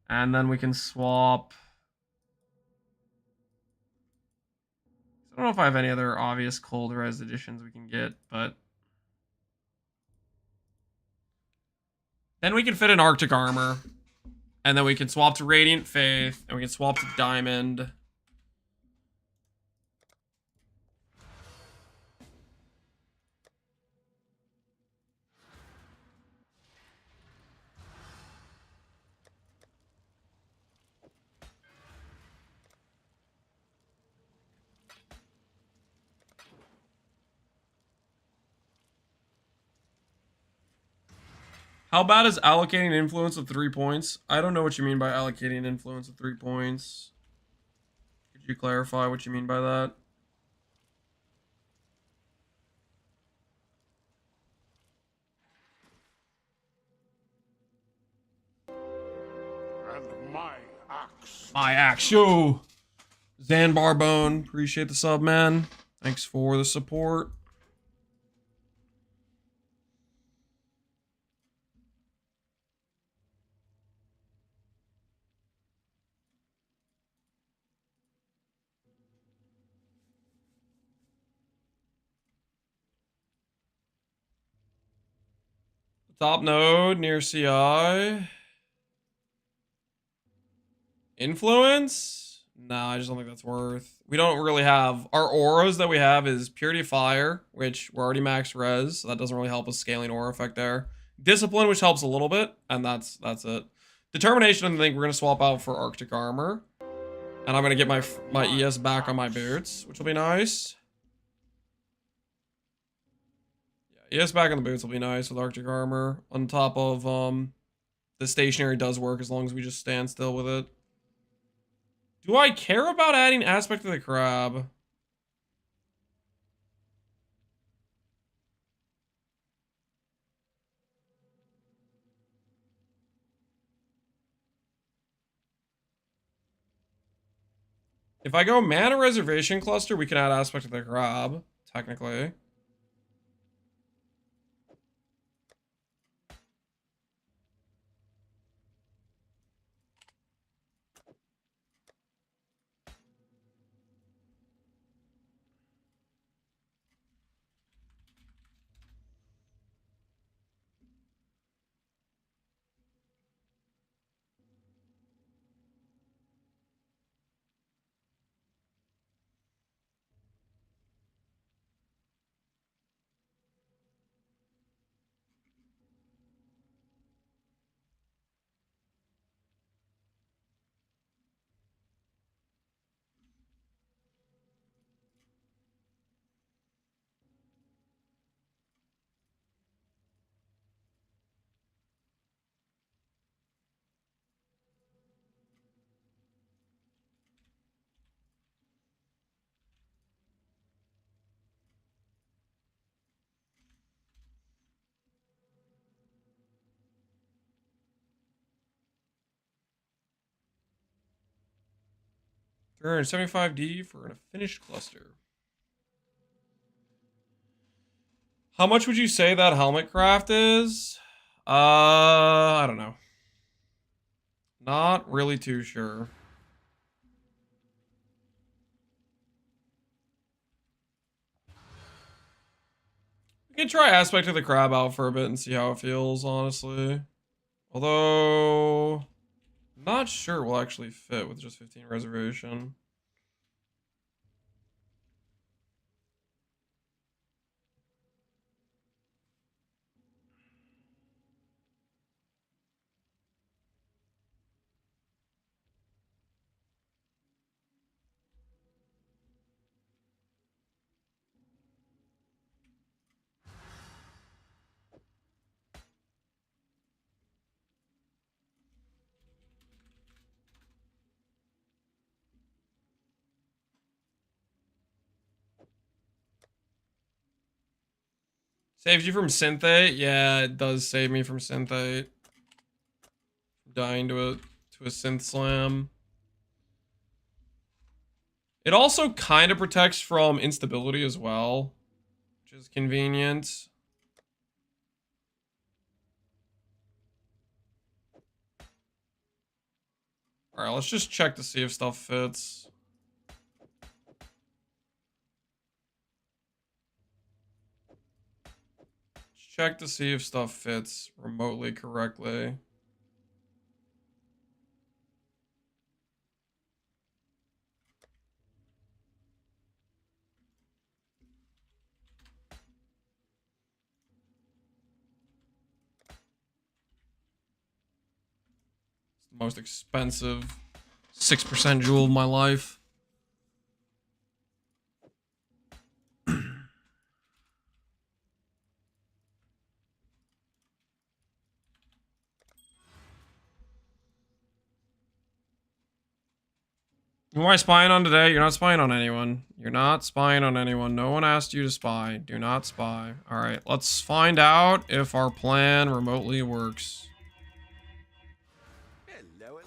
S1: And then we can swap. I don't know if I have any other obvious cold res additions we can get, but then we can fit an Arctic Armor. And then we can swap to Radiant Faith, and we can swap to Diamond. How bad is allocating influence of 3 points? I don't know what you mean by allocating influence of 3 points. Could you clarify what you mean by that?
S4: And my
S1: My actual Zan Barbone, appreciate the sub, man. Thanks for the support. Top node near CI. Influence? No, I just don't think that's worth. We don't really have our auras that we have is Purity Fire, which we're already max res, so that doesn't really help us scaling aura effect there. Discipline, which helps a little bit, and that's it. Determination, I think we're gonna swap out for Arctic Armor, and I'm gonna get my ES back on my boots, which will be nice. Yeah, ES back on the boots will be nice with Arctic Armor. On top of the stationary does work as long as we just stand still with it. Do I care about adding Aspect of the Crab? If I go Mana Reservation Cluster, we can add Aspect of the Crab, technically. $375D for a finished cluster. How much would you say that helmet craft is? I don't know. Not really too sure. We can try Aspect of the Crab out for a bit and see how it feels, honestly. Although, not sure will actually fit with just 15 reservation. Saves you from Synthate? Yeah, it does save me from Synthate. Dying to a Synth Slam. It also kind of protects from instability as well, which is convenient. Alright, let's just check to see if stuff fits. Check to see if stuff fits remotely correctly. It's the most expensive 6% jewel of my life. Who am I spying on today? You're not spying on anyone. You're not spying on anyone. No one asked you to spy. Do not spy. Alright, let's find out if our plan remotely works.
S6: Hello, hello.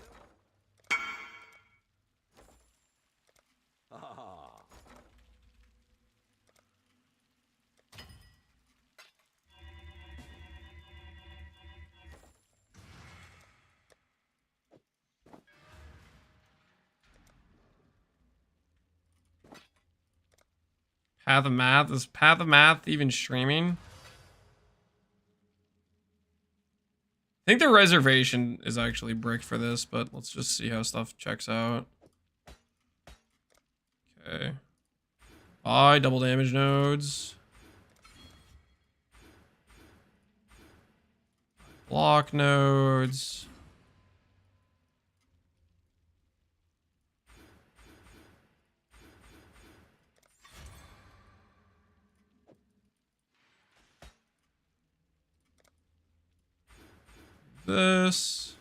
S1: Path of Math. Is Path of Math even streaming? I think the reservation is actually bricked for this, but let's just see how stuff checks out. Okay. Buy double damage nodes. Block nodes. This.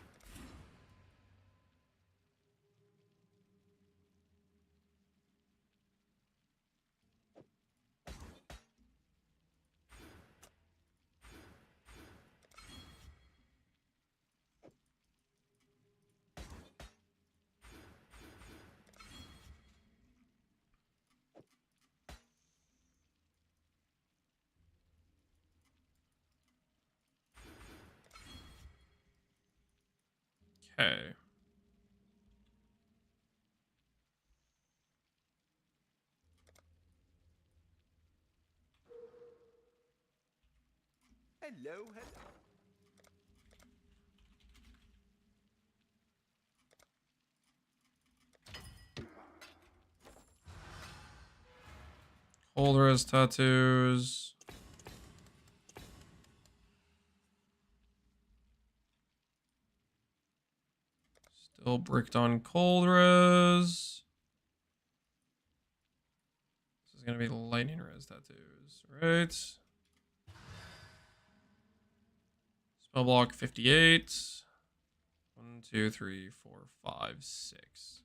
S1: Okay.
S6: Hello.
S1: Holder has tattoos. Still bricked on cold res. This is gonna be lightning res tattoos, right? Spell block 58. 1, 2, 3, 4, 5, 6.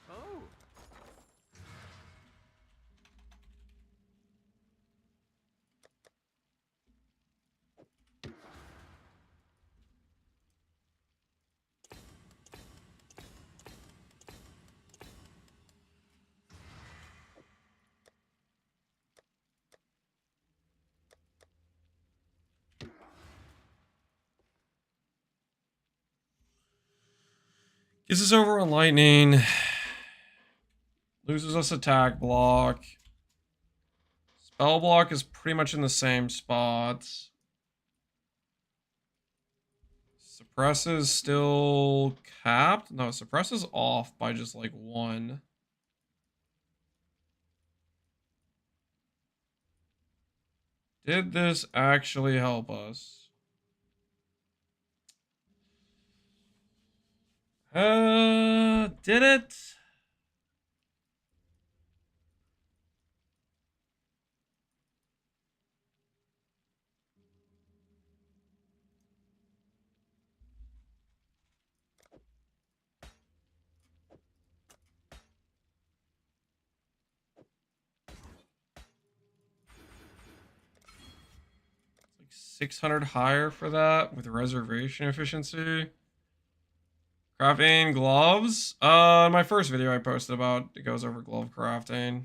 S6: Oh.
S1: Gets us over on lightning. Loses us attack block. Spell block is pretty much in the same spot. Suppress is still capped? No, suppress is off by just like 1. Did this actually help us? Did it? It's like 600 higher for that with reservation efficiency. Crafting gloves. My first video I posted about it goes over glove crafting.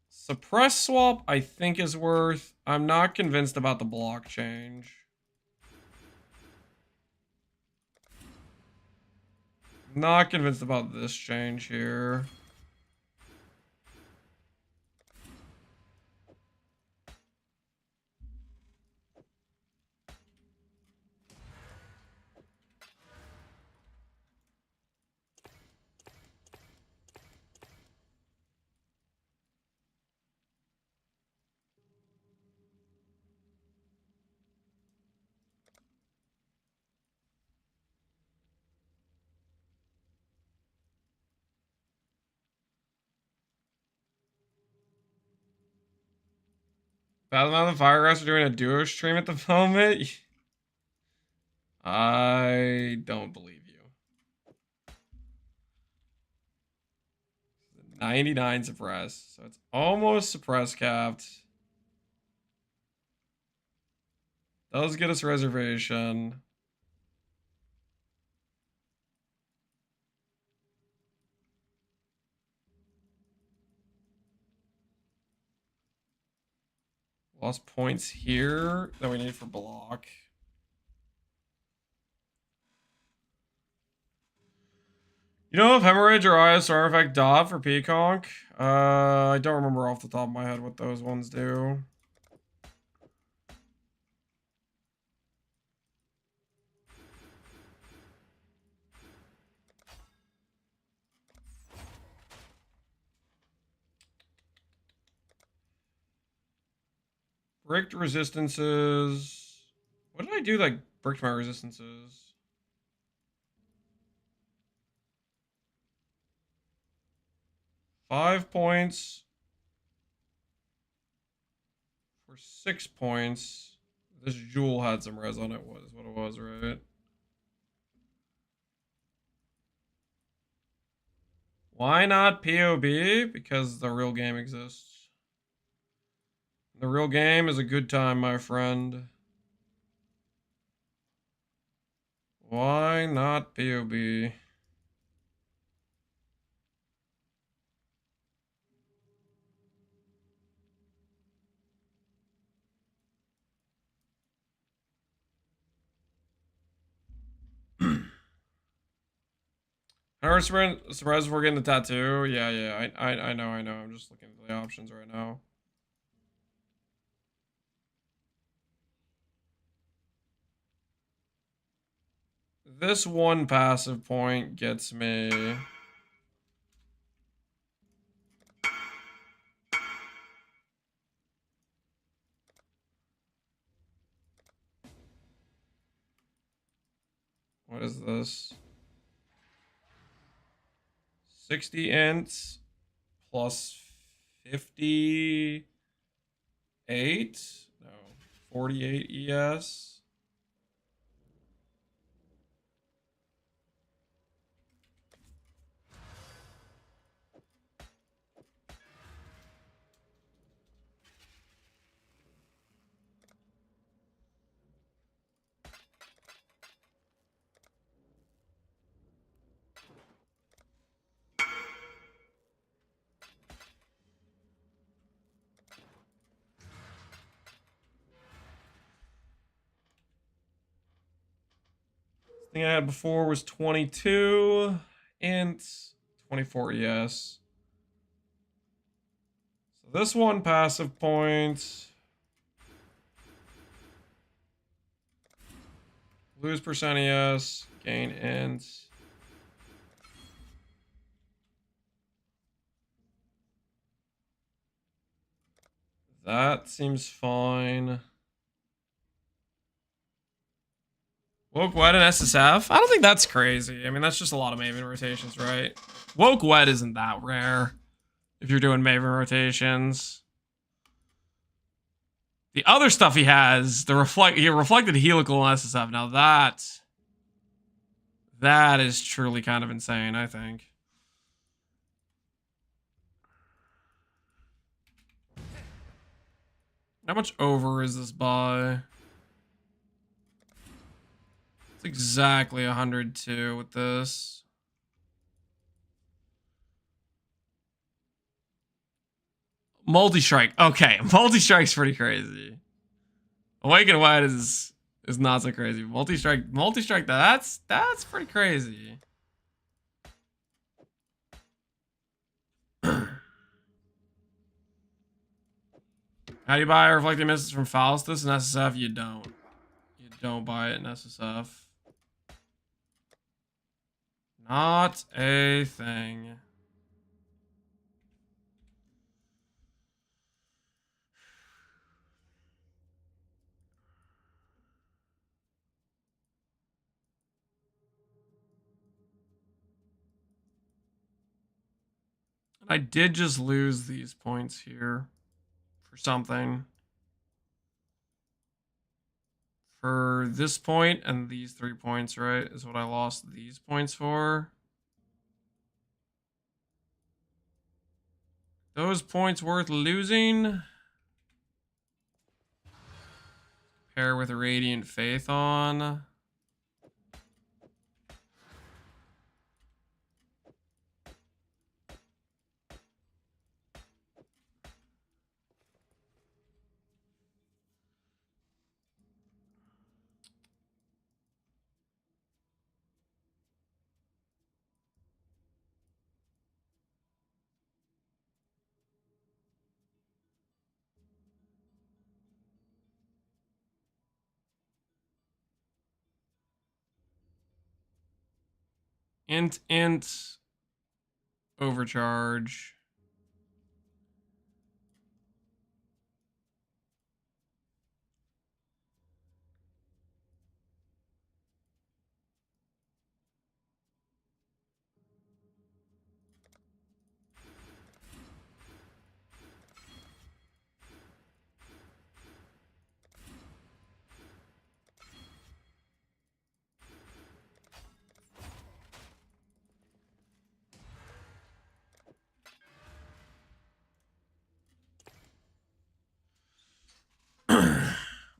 S1: Suppress swap, I think, is worth. I'm not convinced about the block change. Not convinced about this change here. Battle and Firegrass are doing a duo stream at the moment. I don't believe you. 99 suppress, so it's almost suppress capped. Does get us reservation. Lost points here that we need for block. You know if Hemorrhage or ISR affect dot for Peacock? I don't remember off the top of my head what those ones do. Bricked resistances. What did I do that bricked my resistances? Five points for 6 points. This jewel had some res on it, was what it was, right? Why not POB? Because the real game exists. The real game is a good time, my friend. Why not POB? Her surprise for getting the tattoo. Yeah. I know. I'm just looking at the options right now. This one passive point gets me. What is this? 60 ints plus 58? No, 48 ES. Thing I had before was 22 ints, 24 ES. So this one passive point. Lose percent ES, gain ints. That seems fine. Woke Wet and SSF? I don't think that's crazy. I mean, that's just a lot of Maven rotations, right? Woke Wet isn't that rare if you're doing Maven rotations. The other stuff he has, he reflected helical and SSF. Now that is truly kind of insane, I think. How much over is this by? It's exactly 102 with this. Multi-strike. Okay, multi-strike's pretty crazy. Awaken White is not so crazy. Multi-strike, that's pretty crazy. How do you buy Reflecting Mists from Faustus and SSF? You don't. You don't buy it in SSF. Not a thing. I did just lose these points here for something. For this point and these 3 points, right, is what I lost these points for. Those points worth losing. Pair with Radiant Faith on. Int, overcharge.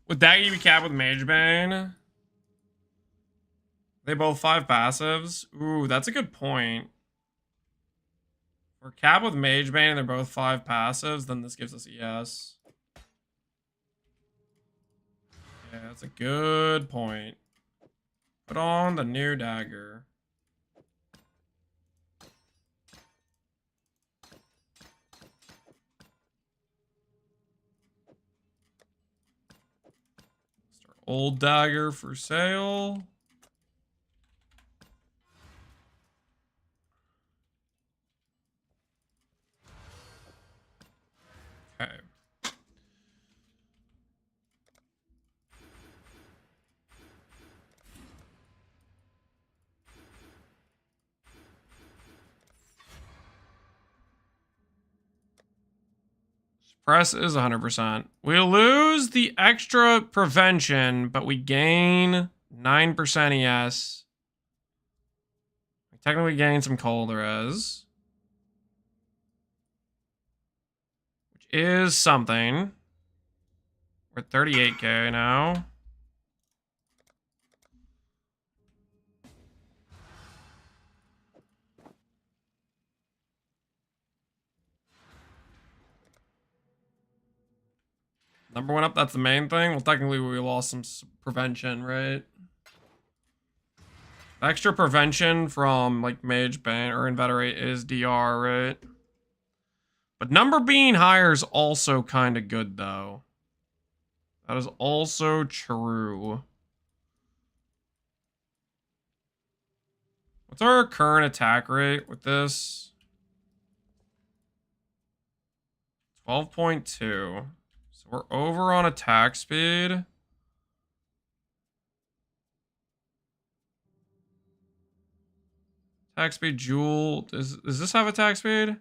S1: Would Daggy be capped with Mage Bane? They both 5 passives? Ooh, that's a good point. If we're capped with Mage Bane and they're both 5 passives, then this gives us ES. Yeah, that's a good point. Put on the new dagger. Start old dagger for sale. Okay. Press is 100%. We lose the extra prevention, but we gain 9% ES. We technically gain some cold res, which is something. We're at 38k now. Number 1 up, that's the main thing. Well, technically we lost some prevention, right? Extra prevention from like Mage Bane or Inveterate is DR, right? But number being higher is also kind of good, though. That is also true. What's our current attack rate with this? 12.2. So we're over on attack speed. Attack speed, Jewel. Does this have attack speed?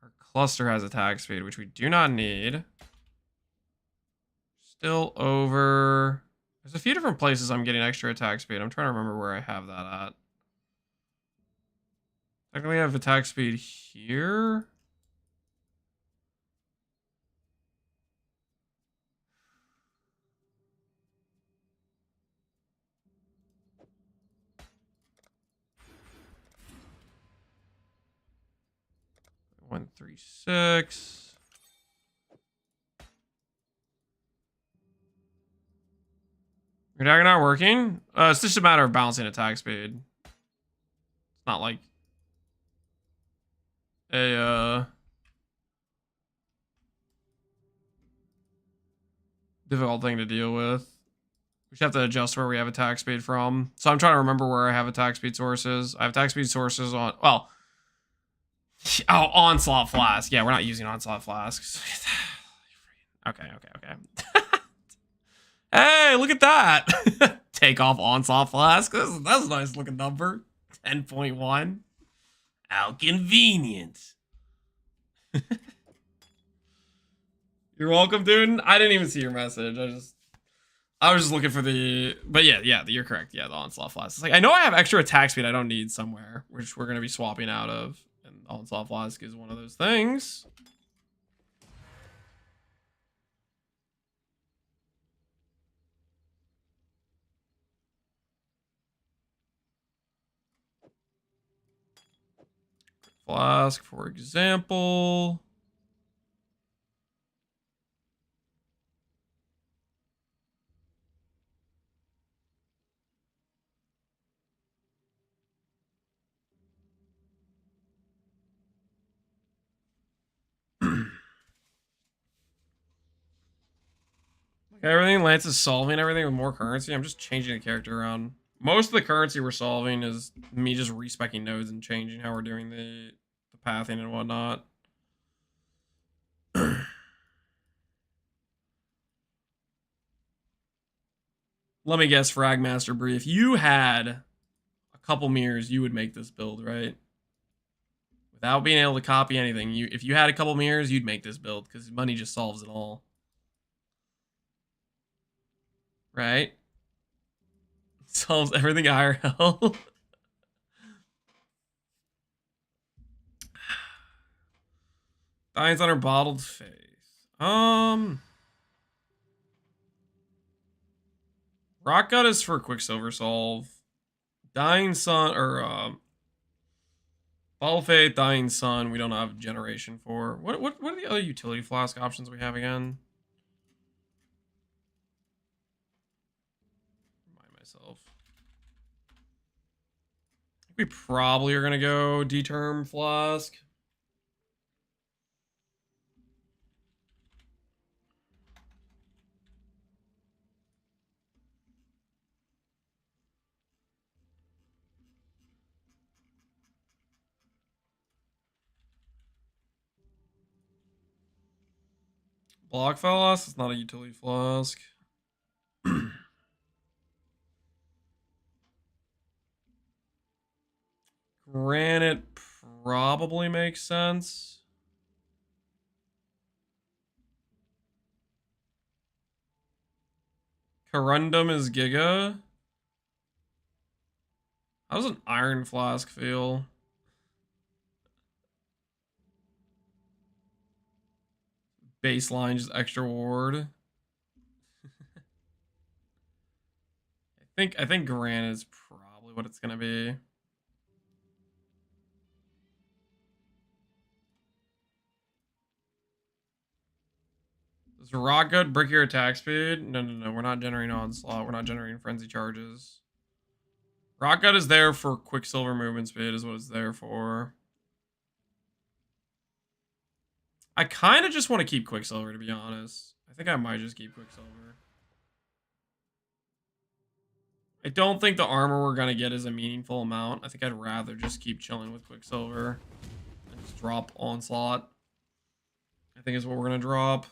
S1: Our cluster has attack speed, which we do not need. Still over. There's a few different places I'm getting extra attack speed. I'm trying to remember where I have that at. Technically, I have attack speed here. One, 3, 6. Your dagger not working? It's just a matter of balancing attack speed. It's not like a difficult thing to deal with. We should have to adjust where we have attack speed from. So I'm trying to remember where I have attack speed sources. I have attack speed sources on, well, oh, Onslaught Flask. Yeah, we're not using Onslaught Flasks. Okay. Hey, look at that. Take off Onslaught Flask. That's a nice looking number. 10.1. How convenient. You're welcome, dude. I didn't even see your message. I was just looking for the, but yeah, you're correct. Yeah, the Onslaught Flask. It's like, I know I have extra attack speed I don't need somewhere, which we're going to be swapping out of. And Onslaught Flask is one of those things. Flask, for example. Everything, Lance is solving everything with more currency. I'm just changing the character around Most of the currency we're solving is me just respecing nodes and changing how we're doing the pathing and whatnot. Let me guess, Fragmaster Bree, if you had a couple mirrors, you would make this build, right? Without being able to copy anything. If you had a couple mirrors, you'd make this build, because money just solves it all. Right? Solves everything IRL. Dines on her bottled face. Rock Gut is for Quicksilver Solve. Dying Sun, or, Bottled Faith, Dying Sun, we don't have generation for. What are the other utility flask options we have again? Remind myself. We probably are going to go D-Term Flask. Block Flask is not a utility flask. Granite probably makes sense. Corundum is Giga. How does an Iron Flask feel? Baseline, just extra ward. I think Granite is probably what it's gonna be. Does Rock Gut brick your attack speed? No. We're not generating Onslaught. We're not generating Frenzy Charges. Rock Gut is there for Quicksilver movement speed, is what it's there for. I kind of just want to keep Quicksilver, to be honest. I think I might just keep Quicksilver. I don't think the armor we're going to get is a meaningful amount. I think I'd rather just keep chilling with Quicksilver and just drop Onslaught. I think is what we're going to drop.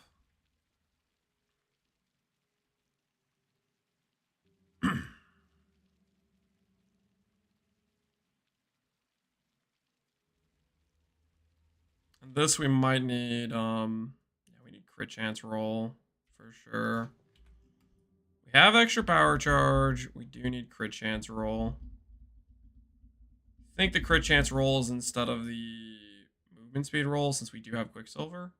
S1: And this we might need, yeah, we need crit chance roll for sure. We have extra power charge. We do need crit chance roll. I think the crit chance roll is instead of the movement speed roll, since we do have Quicksilver.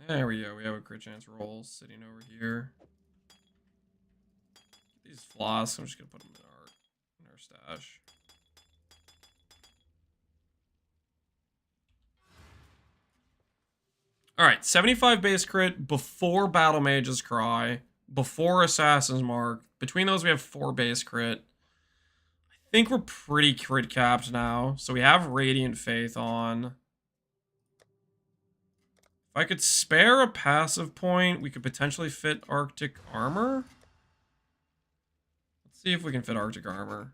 S1: There we go. We have a crit chance roll sitting over here. These flasks, I'm just gonna put them in our stash. All right, 75 base crit before Battle Mage's Cry, before Assassin's Mark. Between those, we have 4 base crit. I think we're pretty crit capped now. So we have Radiant Faith on. If I could spare a passive point, we could potentially fit Arctic Armor. Let's see if we can fit Arctic Armor.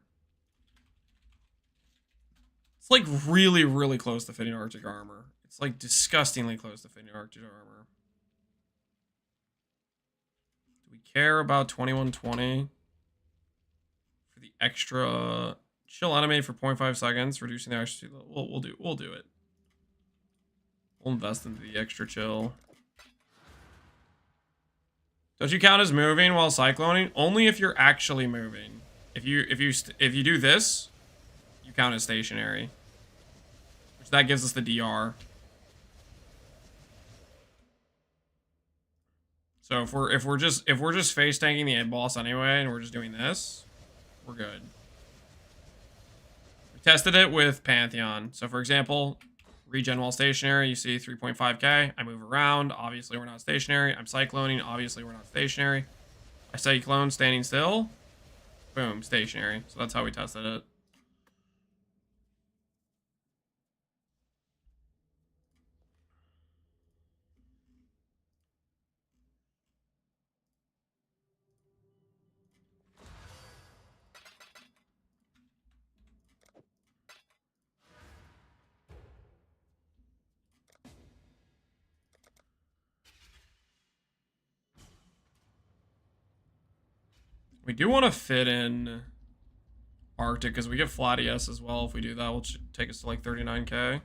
S1: It's like really, really close to fitting Arctic Armor. It's like disgustingly close to fitting Arctic Armor. Do we care about 2120? For the extra chill animate for 0.5 seconds, reducing the extra. We'll do it. We'll invest into the extra chill. Don't you count as moving while cycloning? Only if you're actually moving. If you do this, you count as stationary. Which that gives us the DR. So if we're just face tanking the end boss anyway, and we're just doing this, we're good. We tested it with Pantheon. So for example, regen while stationary, you see 3.5k. I move around. Obviously, we're not stationary. I'm cycloning. Obviously, we're not stationary. I cyclone standing still. Boom, stationary. So that's how we tested it. We do want to fit in Arctic because we get flat ES as well. If we do that, which should take us to like 39k.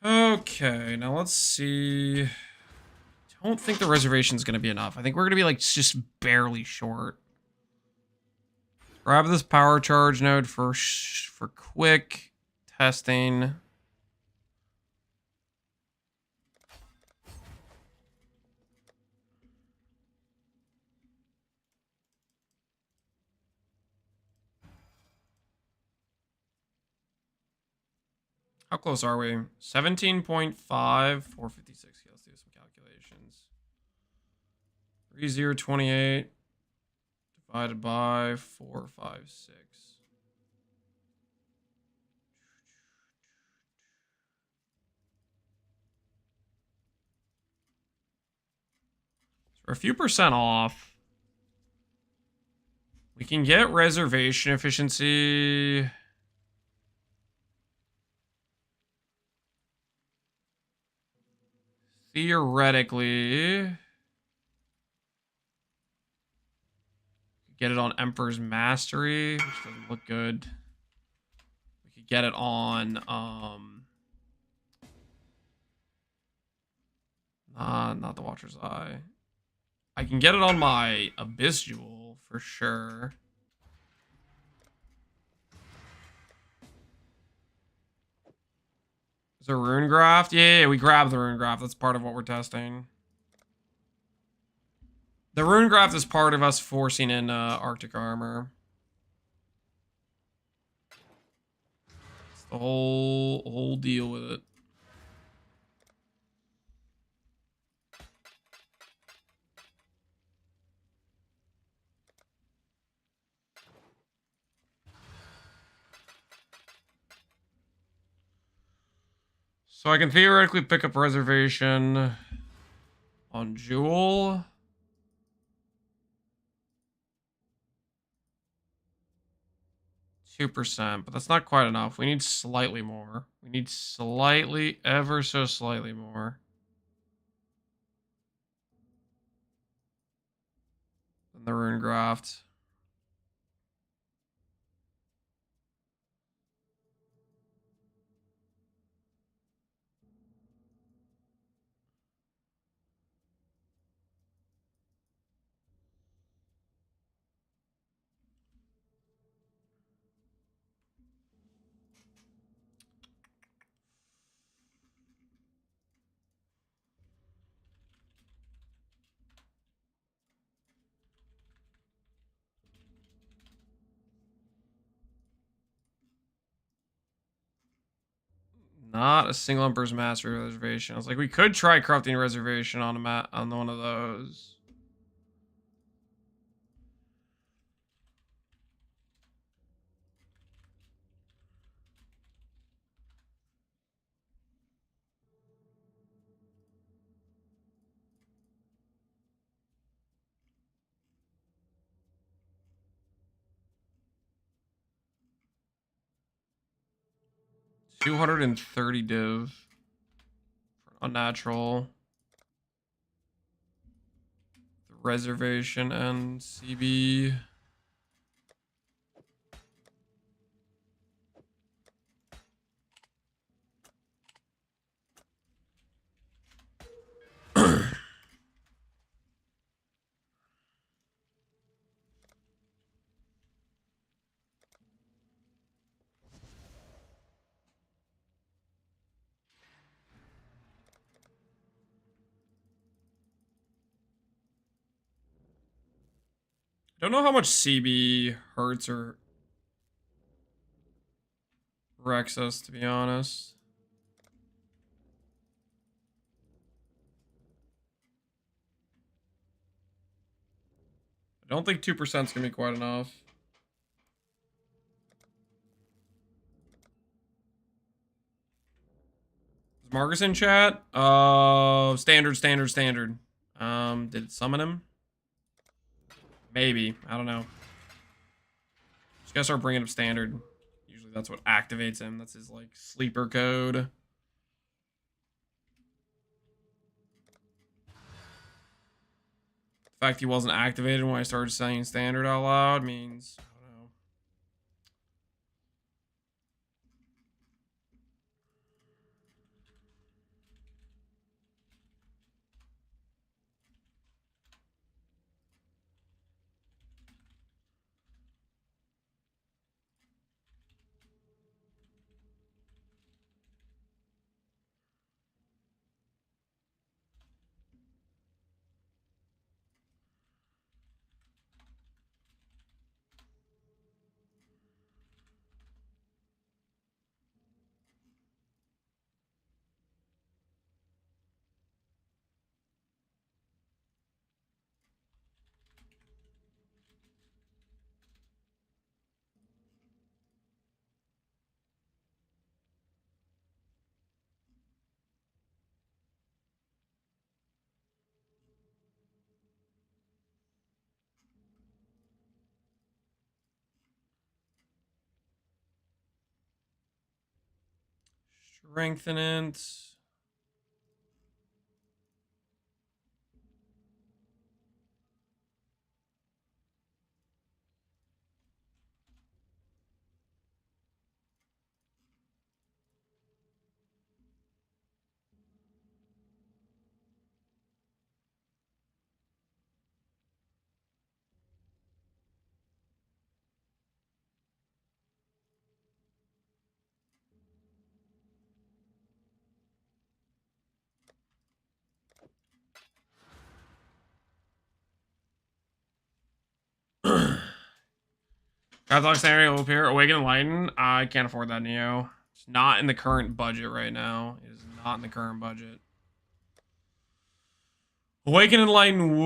S1: Okay, now let's see. I don't think the reservation's going to be enough. I think we're going to be like just barely short. Grab this power charge node for quick testing. How close are we? 17.5, 456. Yeah, let's do some calculations. 3028 divided by 456. So we're a few percent off. We can get reservation efficiency. Theoretically, get it on Emperor's Mastery, which doesn't look good. We could get it on not the Watcher's Eye. I can get it on my Abyss Jewel for sure. Is there Rune Graft? Yeah, we grabbed the Rune Graft. That's part of what we're testing. The Rune Graft is part of us forcing in Arctic Armor. It's the whole deal with it. So I can theoretically pick up reservation on Jewel. %, but that's not quite enough. We need slightly more. We need slightly, ever so slightly more than the Rune Graft. Not a single Emperor's Mastery reservation. I was like, we could try corrupting reservation on one of those. $230 div for unnatural. The reservation and CB. Don't know how much CB hurts or wrecks us, to be honest. I don't think 2% is going to be quite enough. Is Marcus in chat? Standard. Did it summon him? Maybe. I don't know. gotta start bringing up standard. Usually that's what activates him. That's his like sleeper code. The fact he wasn't activated when I started saying standard out loud means, I don't know. Strengthen it. Godlock scenario up here. Awaken and Lighten. I can't afford that, Neo. It's not in the current budget right now. It is not in the current budget. Awaken and Lighten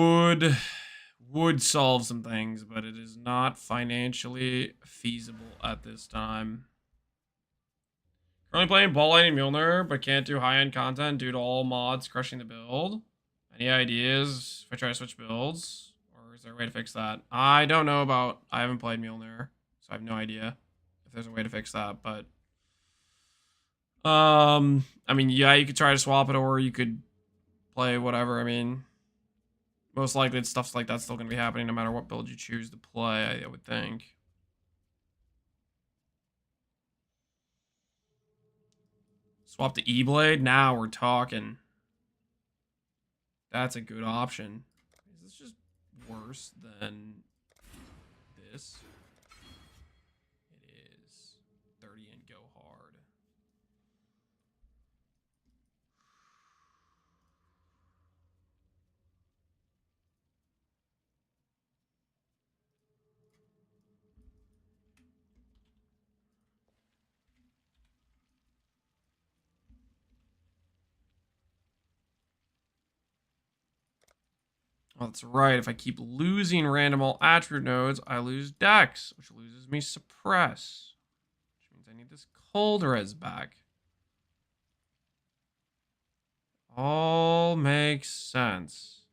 S1: would solve some things, but it is not financially feasible at this time. Currently playing Ball Lightning Mjolnir, but can't do high-end content due to all mods crushing the build. Any ideas if I try to switch builds? Or is there a way to fix that? I don't know about... I haven't played Mjolnir, so I have no idea if there's a way to fix that, but... I mean, yeah, you could try to swap it, or you could play whatever. I mean, most likely stuff like that's still going to be happening no matter what build you choose to play, I would think. Swap the E-Blade? Now we're talking. That's a good option. Is this just worse than this? It is. 30 and go hard. Oh, that's right. If I keep losing random all attribute nodes, I lose Dex, which loses me Suppress. Which means I need this Cold Res back. All makes sense.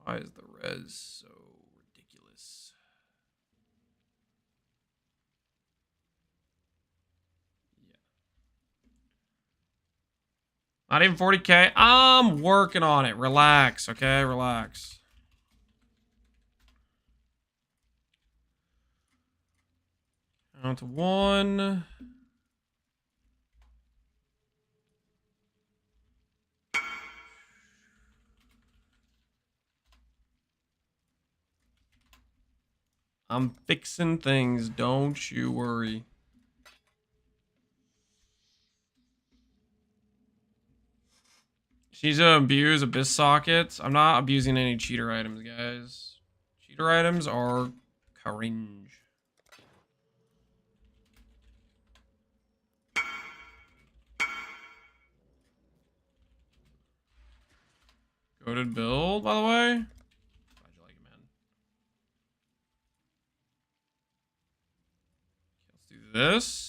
S1: Why is the res so ridiculous? Yeah. Not even 40k. I'm working on it. Relax, okay? Relax. Count to 1. I'm fixing things. Don't you worry. She's to abuse Abyss sockets. I'm not abusing any cheater items, guys. Cheater items are cringe. Goated build, by the way. Glad you like it, man. Okay, let's do this.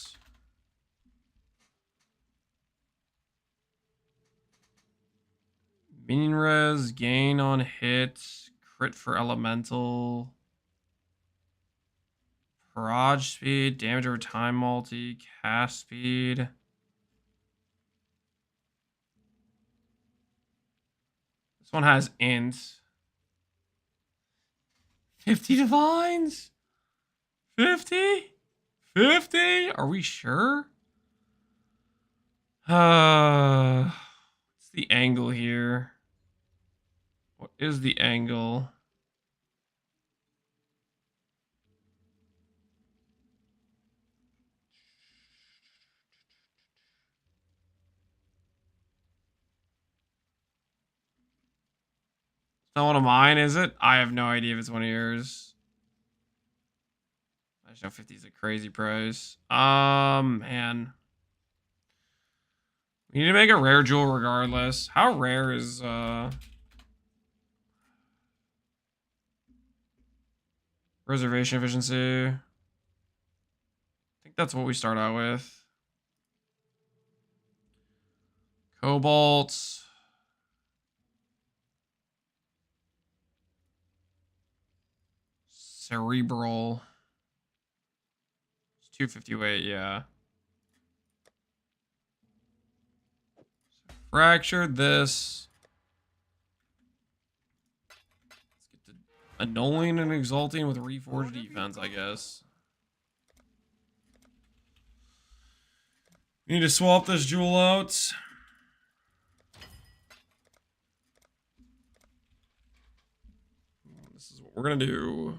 S1: Minion res, gain on hit, crit for elemental, barrage speed, damage over time multi, cast speed. This one has int. 50 divines? 50? 50? Are we sure? What's the angle here? What is the angle? It's not one of mine, is it? I have no idea if it's one of yours. I just know 50 is a crazy price. Man. We need to make a rare jewel regardless. How rare is, reservation efficiency? I think that's what we start out with. Cobalt. Cerebral. It's 250 weight, yeah. Fractured this. Let's get to annulling and exalting with reforged defense, I guess. We need to swap this jewel out. This is what we're gonna do.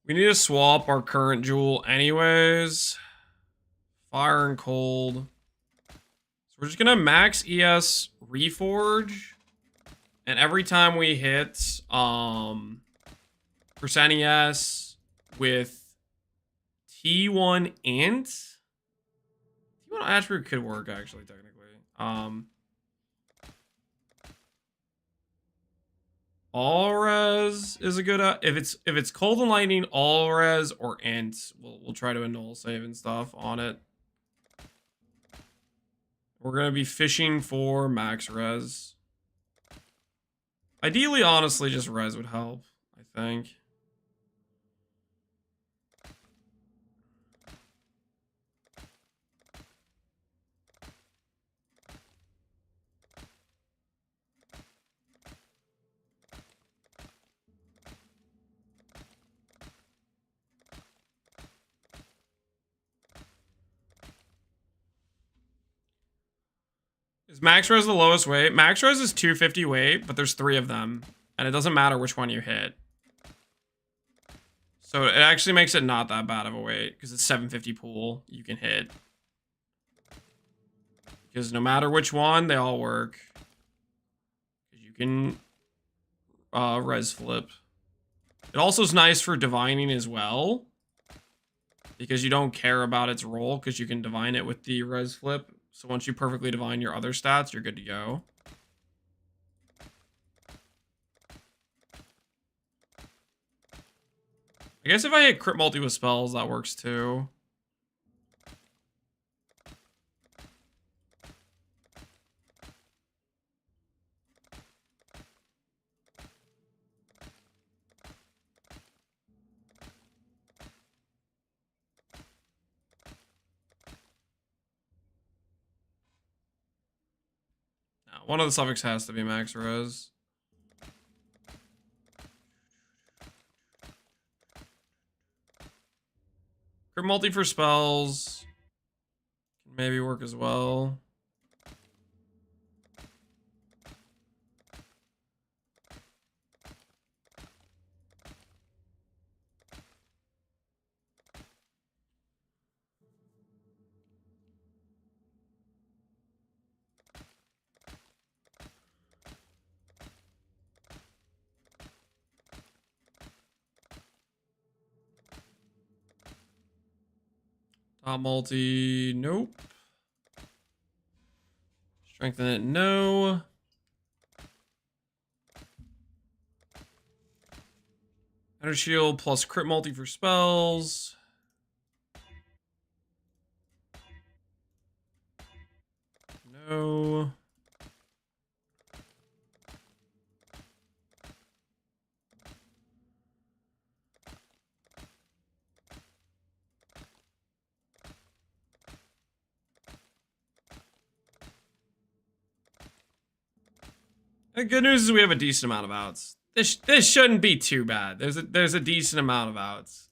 S1: We need to swap our current jewel anyways. Fire and cold. So we're just gonna max ES reforge. And every time we hit percent ES with T1 int. T1 attribute could work actually technically. All res is a good if it's cold and lightning, all res or int, we'll try to annul save and stuff on it. We're gonna be fishing for max res. Ideally, honestly, just res would help, I think. Is max res the lowest weight? Max res is 250 weight, but there's 3 of them. And it doesn't matter which one you hit. So it actually makes it not that bad of a weight, because it's 750 pool you can hit. Because no matter which one, they all work. You can res flip. It also is nice for divining as well. Because you don't care about its roll, because you can divine it with the res flip. So once you perfectly divine your other stats, you're good to go. I guess if I hit crit multi with spells, that works too. One of the suffix has to be max res. Crit multi for spells can maybe work as well. Top multi, nope. Strengthen it, no. Under shield plus crit multi for spells. No. The good news is we have a decent amount of outs. This shouldn't be too bad. There's a decent amount of outs.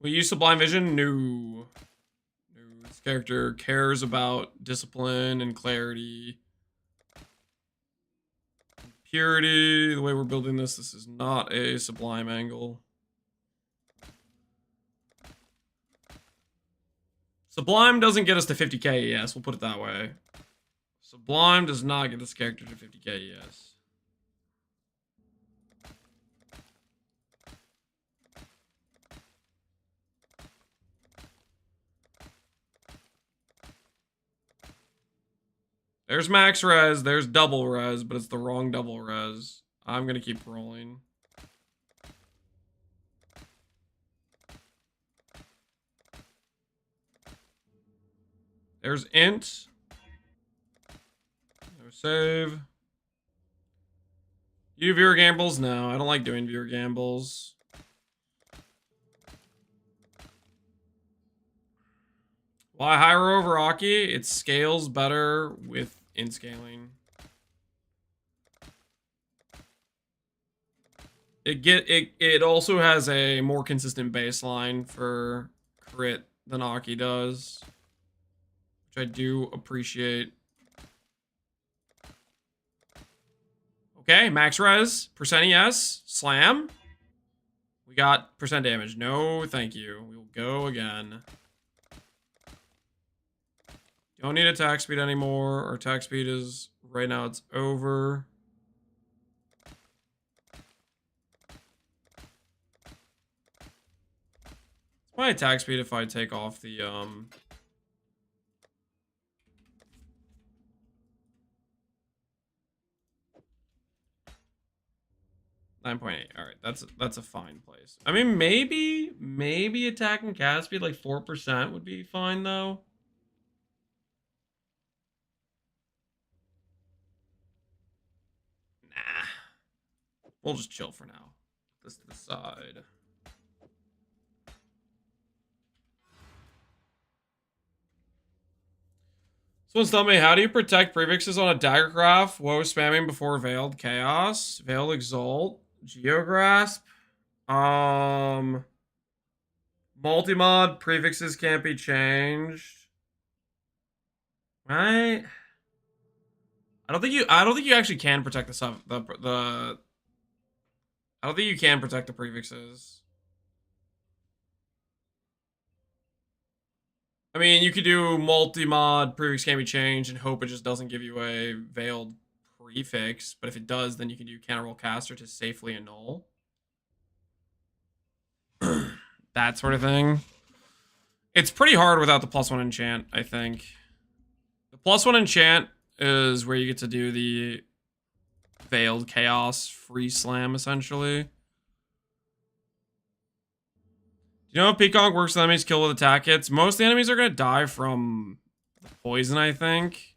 S1: We use Sublime Vision? No. No. This character cares about discipline and clarity. Purity. The way we're building this is not a Sublime angle. Sublime doesn't get us to 50k ES, we'll put it that way. Sublime does not get this character to 50k ES. There's max res, there's double res, but it's the wrong double res. I'm gonna keep rolling. There's int. No save. You do viewer gambles? No, I don't like doing viewer gambles. Why Hiero over Aki? It scales better with int scaling. It also has a more consistent baseline for crit than Aki does, which I do appreciate. Okay, max res, percent ES, slam. We got percent damage. No, thank you. We will go again. Don't need attack speed anymore. Our attack speed is, right now it's over. What's my attack speed if I take off the 9.8. All right, that's a fine place. I mean, maybe attack and cast speed like 4% would be fine though. Nah, we'll just chill for now. Put this to the side. Someone's telling me, how do you protect prefixes on a daggercraft? Woe spamming before Veiled Chaos, Veiled Exalt, Geograsp. Multi-mod prefixes can't be changed. Right? I don't think you actually can protect the stuff. I don't think you can protect the prefixes. I mean, you could do multi-mod, prefix can't be changed, and hope it just doesn't give you a veiled prefix. But if it does, then you can do counterroll caster to safely annul. That sort of thing. It's pretty hard without the +1 enchant, I think. The +1 enchant is where you get to do the Veiled Chaos free slam, essentially. You know, Peacock works with enemies kill with attack hits. Most of the enemies are going to die from poison, I think.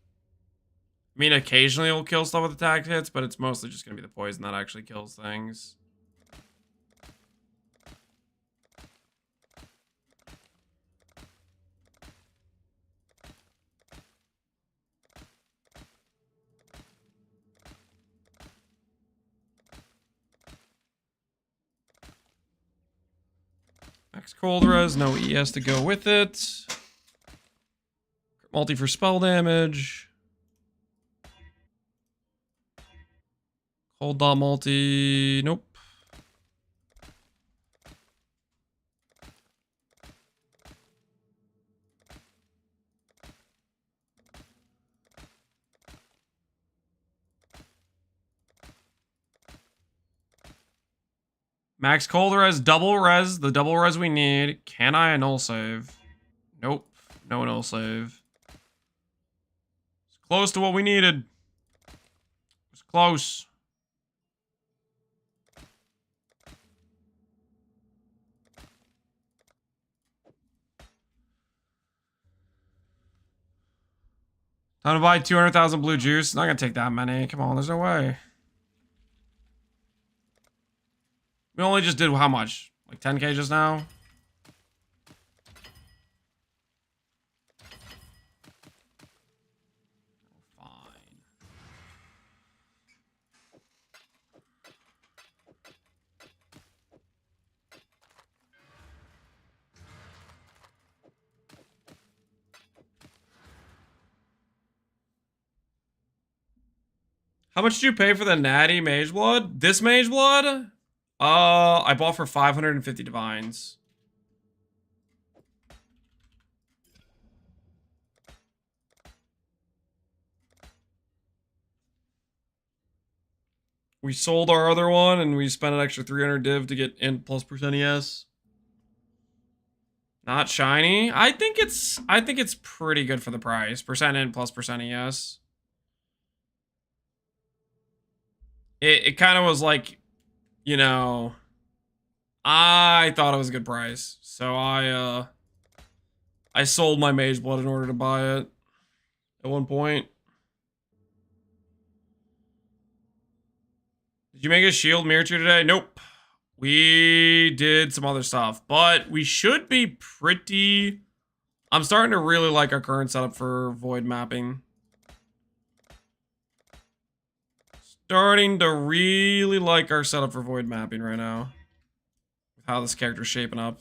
S1: I mean, occasionally it'll kill stuff with attack hits, but it's mostly just going to be the poison that actually kills things. Max cold res, no ES to go with it. Multi for spell damage. Cold dot multi. Nope. Max cold res, double res, the double res we need. Can I null save? Nope. No null save. It's close to what we needed. It's close. Time to buy 200,000 blue juice. Not gonna take that many. Come on, there's no way. We only just did how much? Like 10k just now? Fine. How much did you pay for the natty mage blood? This mage blood? I bought for 550 divines. We sold our other one and we spent an extra 300 div to get int plus percent ES. Not shiny. I think it's pretty good for the price. Percent int plus percent ES. It kind of was like, you know, I thought it was a good price. So I sold my mage blood in order to buy it at one point. Did you make a shield mirror tier today? Nope. We did some other stuff, but we should be pretty... I'm starting to really like our current setup for void mapping. Starting to really like our setup for void mapping right now. With how this character's shaping up.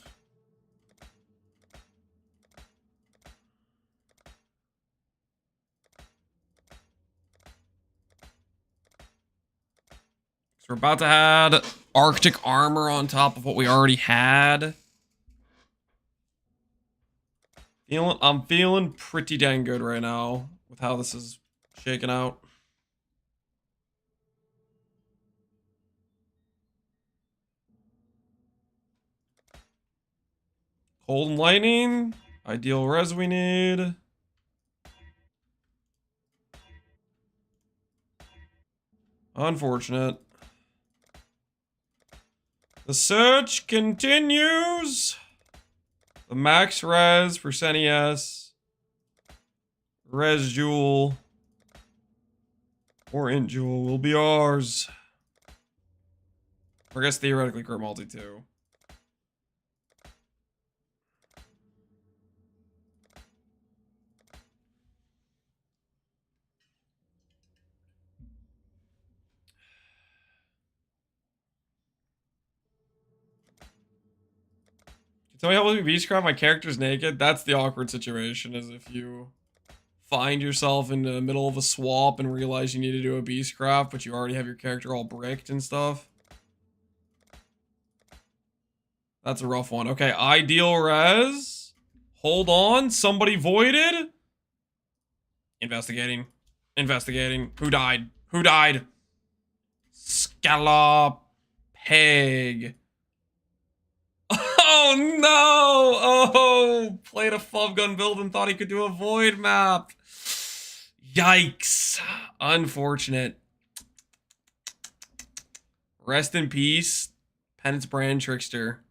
S1: So we're about to add Arctic armor on top of what we already had. I'm feeling pretty dang good right now with how this is shaking out. Cold and lightning. Ideal res we need. Unfortunate. The search continues. The max res for ES. Res jewel. Or int jewel will be ours. Or I guess theoretically crit multi too. Can somebody help me beastcraft? My character's naked. That's the awkward situation, is if you find yourself in the middle of a swap and realize you need to do a beastcraft, but you already have your character all bricked and stuff. That's a rough one. Okay, ideal res. Hold on, somebody voided. Investigating. Investigating. Who died? Who died? Scallop Peg. Oh no! Oh, played a FUV gun build and thought he could do a void map. Yikes. Unfortunate. Rest in peace, Penance Brand Trickster.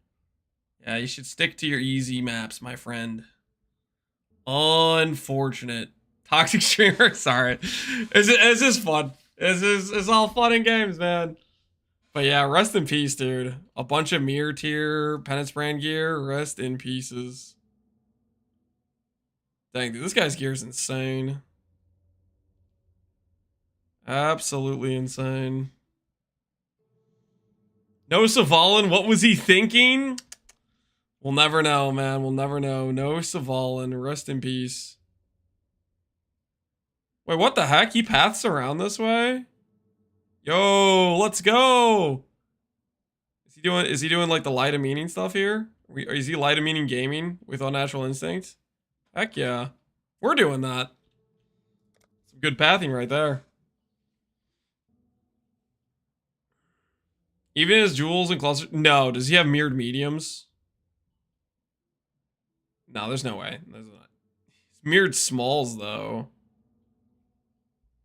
S1: Yeah, you should stick to your easy maps, my friend. Unfortunate. Toxic streamer, sorry. It's just fun. It's all fun and games, man. But yeah, rest in peace, dude. A bunch of mirror tier Penance Brand gear. Rest in pieces. Dang, dude, this guy's gear is insane. Absolutely insane. No Savalin, what was he thinking? We'll never know, man. We'll never know. No Savalin, rest in peace. Wait, what the heck? He paths around this way? Yo, let's go. Is he doing like the light of meaning stuff here? Is he light of meaning gaming with Unnatural Instinct? Heck yeah. We're doing that. Some good pathing right there. Even his jewels and clusters. No, does he have mirrored mediums? No, there's no way. There's not. Mirrored smalls though.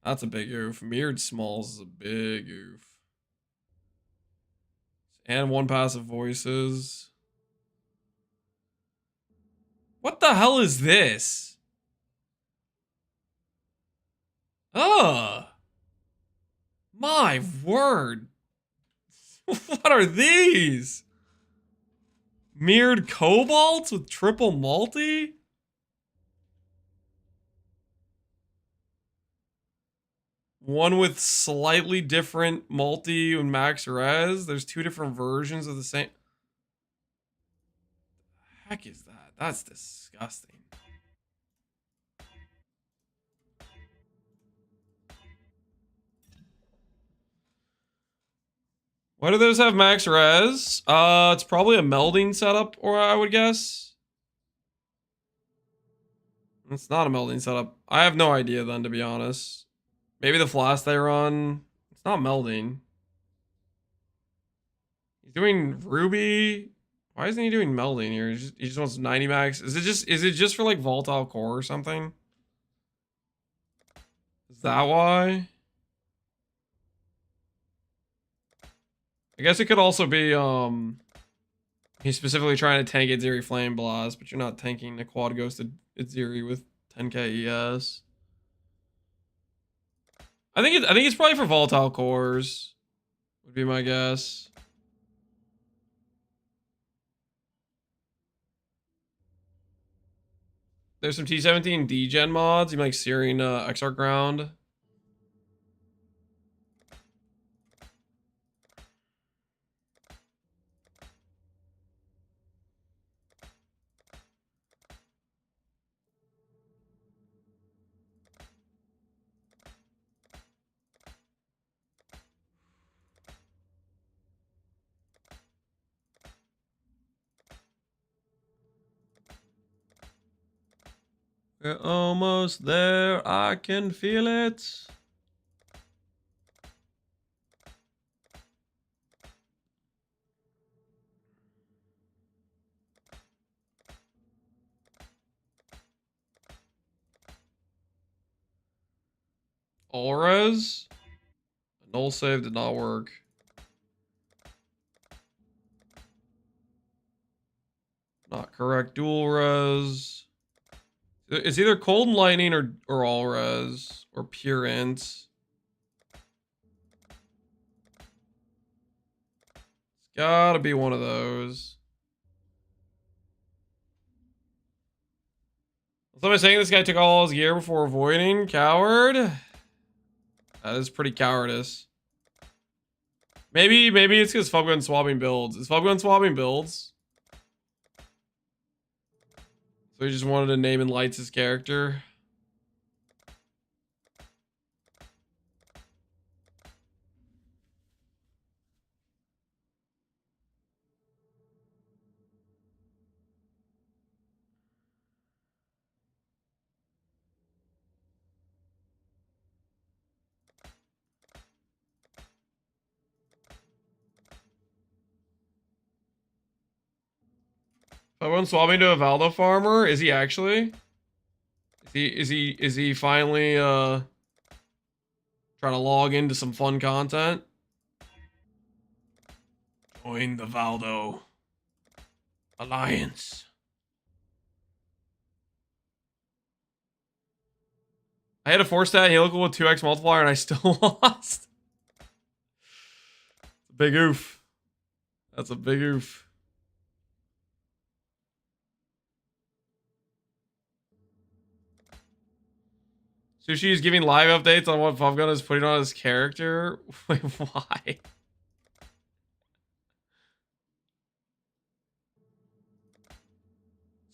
S1: That's a big oof. Mirrored smalls is a big oof. And one passive voices. What the hell is this? Ugh. My word. What are these? Mirrored cobalts with triple multi? One with slightly different multi and max res. There's two different versions of the same. The heck is that? That's disgusting. Why do those have max res? It's probably a melding setup, or I would guess. It's not a melding setup. I have no idea then, to be honest. Maybe the flask they run. It's not melding. He's doing Ruby. Why isn't he doing melding here? He just wants 90 max. Is it just for like volatile core or something? Is that why? I guess it could also be he's specifically trying to tank Itziri Flame Blast, but you're not tanking a quad ghosted Itziri with 10k ES. I think it's probably for volatile cores, would be my guess. There's some T17 degen mods. You like Searing Exarch Ground. We're almost there. I can feel it. All-res? Null save did not work. Not correct. Dual res. It's either cold and lightning or all res or pure int. It's gotta be one of those. Somebody saying this guy took all his gear before avoiding? Coward? That is pretty cowardice. Maybe it's because Fubgun swapping builds. Is Fubgun swapping builds? So he just wanted to name and lights his character. Someone swapping to a Valdo farmer? Is he actually? Is he finally trying to log into some fun content? Join the Valdo Alliance. I had a 4-stat helical with 2x multiplier and I still lost. It's a big oof. That's a big oof. Sushi is giving live updates on what Fubgun is putting on his character. Wait, why?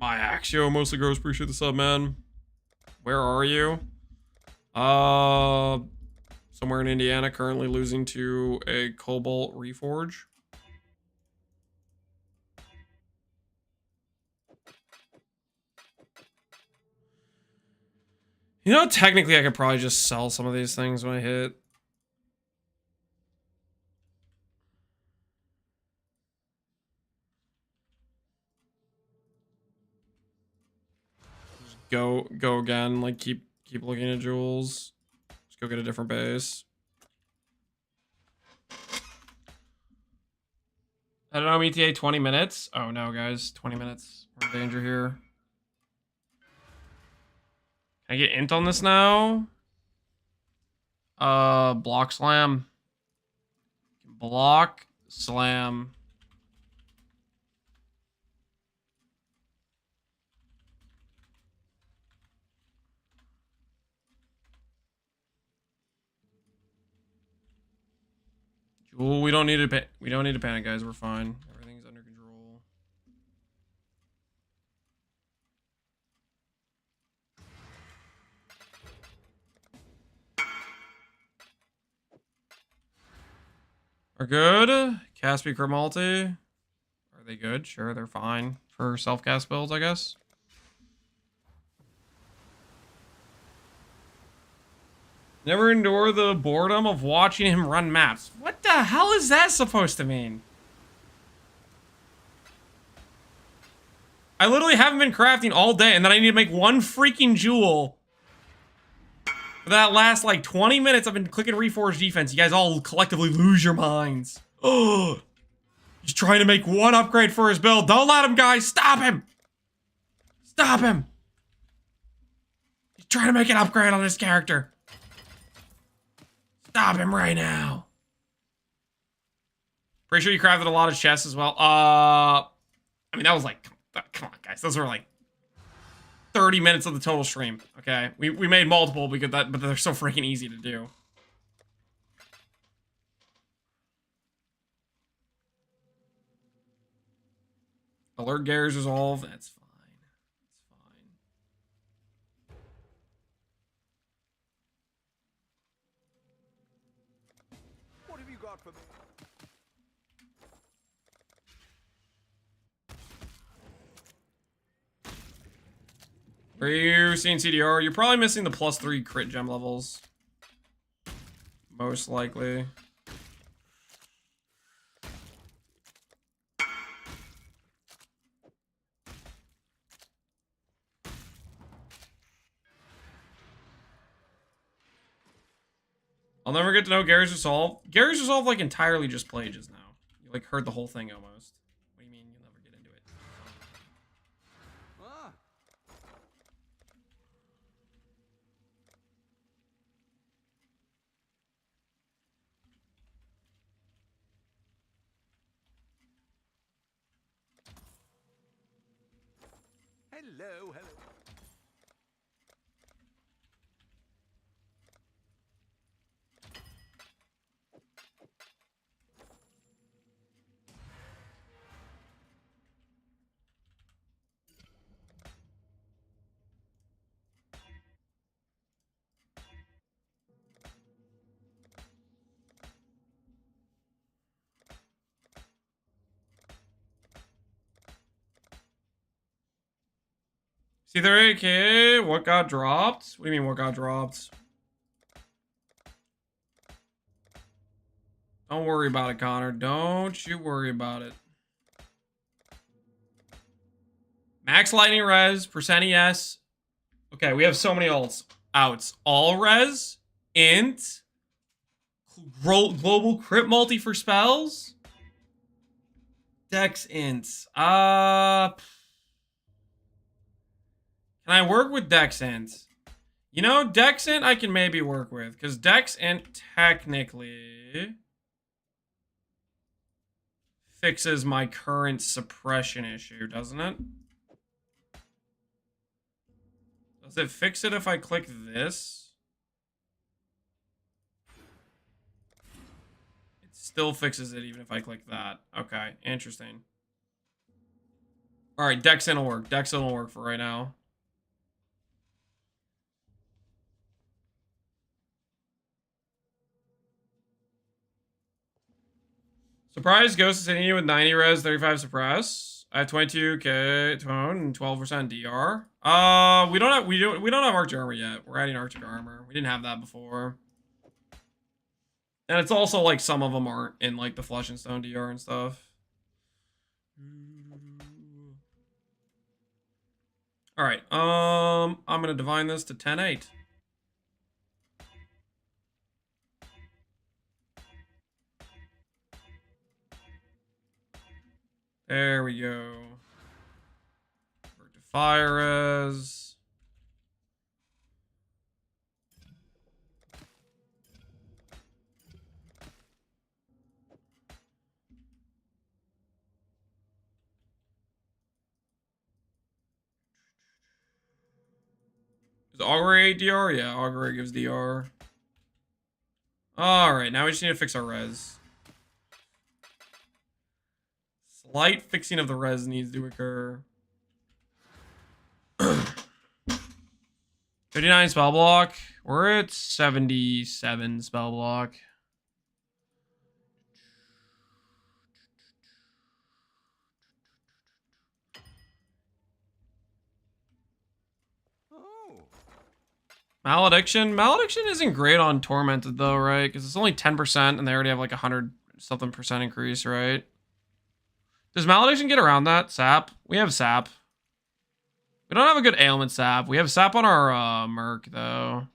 S1: My Axio mostly grows. Appreciate the sub, man. Where are you? Somewhere in Indiana, currently losing to a Cobalt Reforge. You know, technically I could probably just sell some of these things when I hit. Just go again, like keep looking at jewels. Just go get a different base. I don't know, ETA 20 minutes. Oh no, guys, 20 minutes. We're in danger here. Can I get int on this now? Block slam. Block slam. Jewel, we don't need to panic, guys. We're fine. Everything's under control. Are good. Caspi Cromalti. Are they good? Sure, they're fine for self-cast builds, I guess. Never endure the boredom of watching him run maps. What the hell is that supposed to mean? I literally haven't been crafting all day, and then I need to make one freaking jewel. For that last, like, 20 minutes, I've been clicking Reforge defense. You guys all collectively lose your minds. Oh, he's trying to make one upgrade for his build. Don't let him, guys. Stop him. Stop him. He's trying to make an upgrade on his character. Stop him right now. Pretty sure you crafted a lot of chests as well. I mean, that was like, come on, guys. Those were like 30 minutes of the total stream. Okay, we made multiple because but they're so freaking easy to do. Alert Gary's resolve. That's fine. That's fine.
S6: What have you got for me?
S1: Are you seeing CDR? You're probably missing the +3 crit gem levels. Most likely. I'll never get to know Gary's Resolve. Gary's Resolve, like, entirely just plages now. You, like, heard the whole thing almost. What do you mean you'll never get into it?
S6: Ah. Hello, hello.
S1: See there, AK? What got dropped? What do you mean, what got dropped? Don't worry about it, Connor. Don't you worry about it. Max lightning res, percent ES. Okay, we have so many outs. All res, int, global crit multi for spells, dex int. Can I work with dex int? You know, dex int I can maybe work with, because dex int technically fixes my current suppression issue, doesn't it? Does it fix it if I click this? It still fixes it even if I click that. Okay, interesting. All right, Dex in will work. Dex in will work for right now. Surprise Ghost is hitting you with 90 res, 35 suppress. I have 22k tone and 12% DR. We don't have Arctic armor yet. We're adding Arctic armor. We didn't have that before. And it's also like some of them aren't in like the Flesh and Stone DR and stuff. All right. I'm gonna divine this to 10-8. There we go. Work to fire res. Is Augury 8 DR? Yeah, Augury gives DR. Alright, now we just need to fix our res. Slight fixing of the res needs to occur. 59 spell block. We're at 77 spell block. Malediction? Malediction isn't great on Tormented though, right? Because it's only 10% and they already have like 100 something percent increase, right? Does Malediction get around that? Sap? We have Sap. We don't have a good ailment Sap. We have Sap on our Merc though.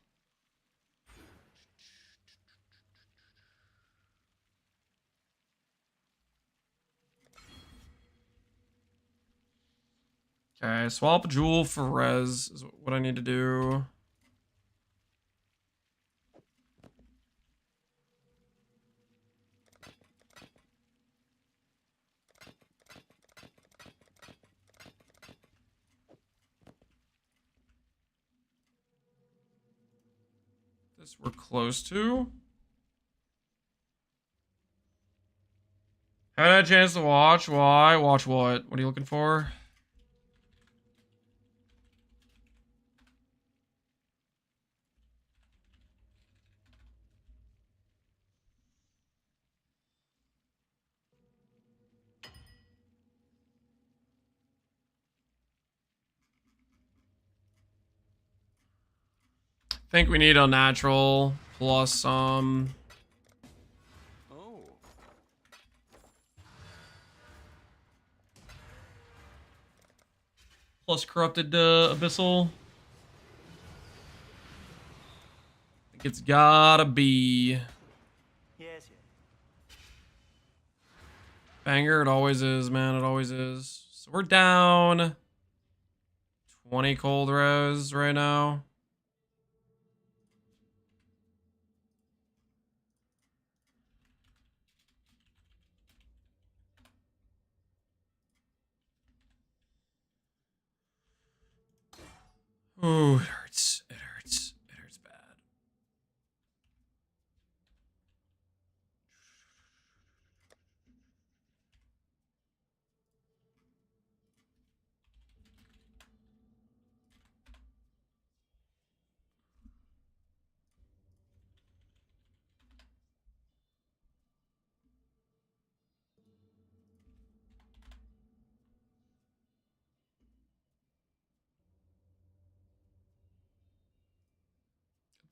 S1: Okay, swap Jewel for res is what I need to do. This we're close to. Haven't had a chance to watch. Why? Watch what? What are you looking for? I think we need a natural plus plus corrupted abyssal. I think it's gotta be banger. It always is, man. It always is. So we're down 20 cold res right now. Oh, it hurts. It hurts. It hurts bad.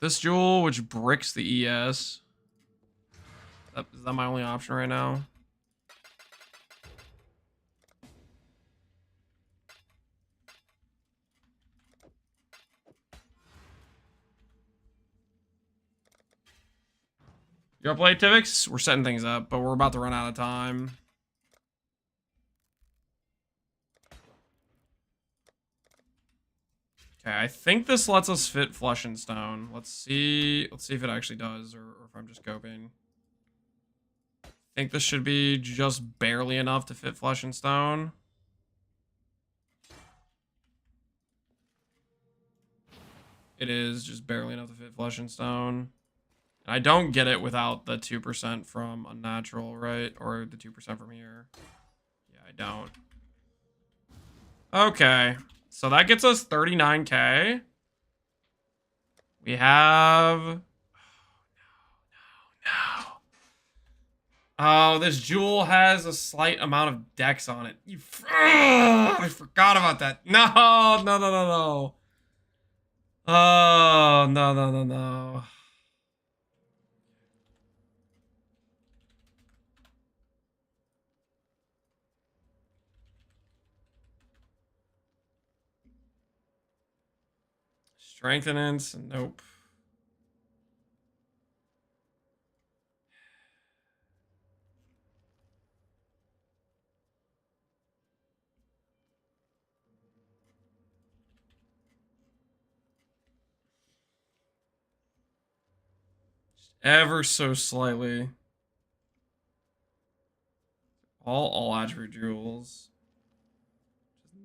S1: This jewel, which bricks the ES. Is that my only option right now? You wanna play Tivix? We're setting things up, but we're about to run out of time. Okay, I think this lets us fit Flesh and Stone. Let's see if it actually does, or if I'm just coping. I think this should be just barely enough to fit Flesh and Stone. It is just barely enough to fit Flesh and Stone. I don't get it without the 2% from Unnatural, right? Or the 2% from here. Yeah, I don't. Okay. So that gets us 39k. We have... Oh, no. Oh, this jewel has a slight amount of dex on it. I forgot about that. No, no, no, no, no. Oh, no, no, no, no. Strengthenance, nope. Ever so slightly. All attribute jewels.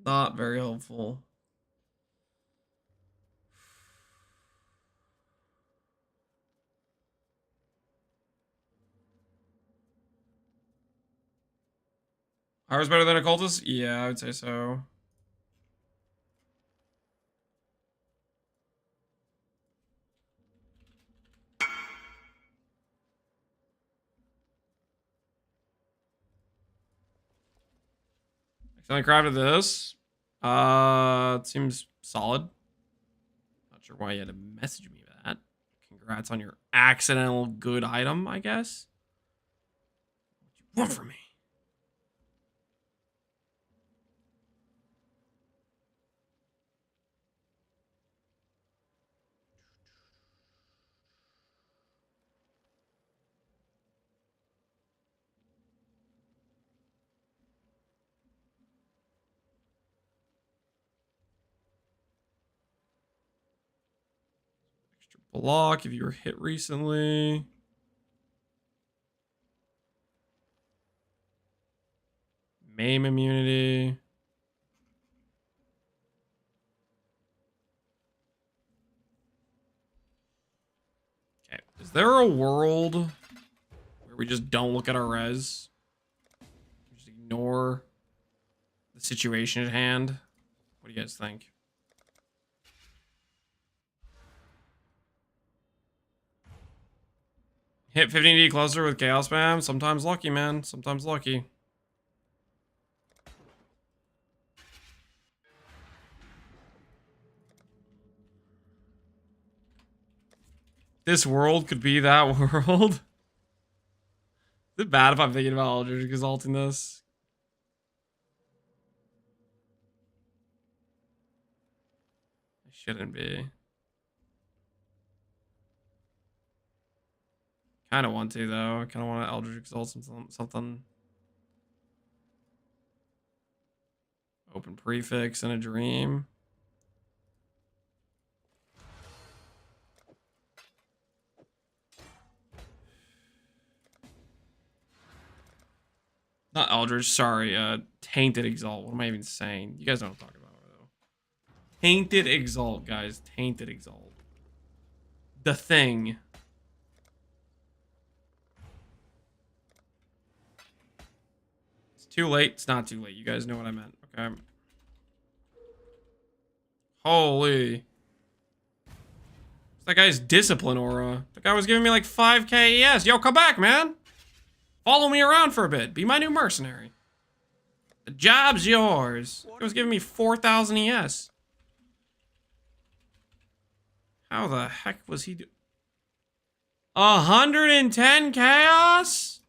S1: Not very helpful. Ours better than a cultist? Yeah, I would say so. Accidentally crafted this. It seems solid. Not sure why you had to message me that. Congrats on your accidental good item, I guess. What do you want from me? Extra block if you were hit recently. Maim immunity. Okay, is there a world where we just don't look at our res? We just ignore the situation at hand? What do you guys think? Hit 15D closer with chaos spam. Sometimes lucky, man. Sometimes lucky. This world could be that world. Is it bad if I'm thinking about Eldritch exalting this? I shouldn't be. Kind of want to, though. I kind of want to Eldritch exalt something. Open prefix in a dream. Not Eldritch, sorry. Tainted Exalt. What am I even saying? You guys know what I'm talking about, though. Tainted Exalt, guys. Tainted Exalt. The thing. It's too late. It's not too late. You guys know what I meant, okay? Holy. That guy's discipline aura. The guy was giving me like 5k ES. Yo, come back, man. Follow me around for a bit. Be my new mercenary. The job's yours. He was giving me 4,000 ES. How the heck was he 110 chaos?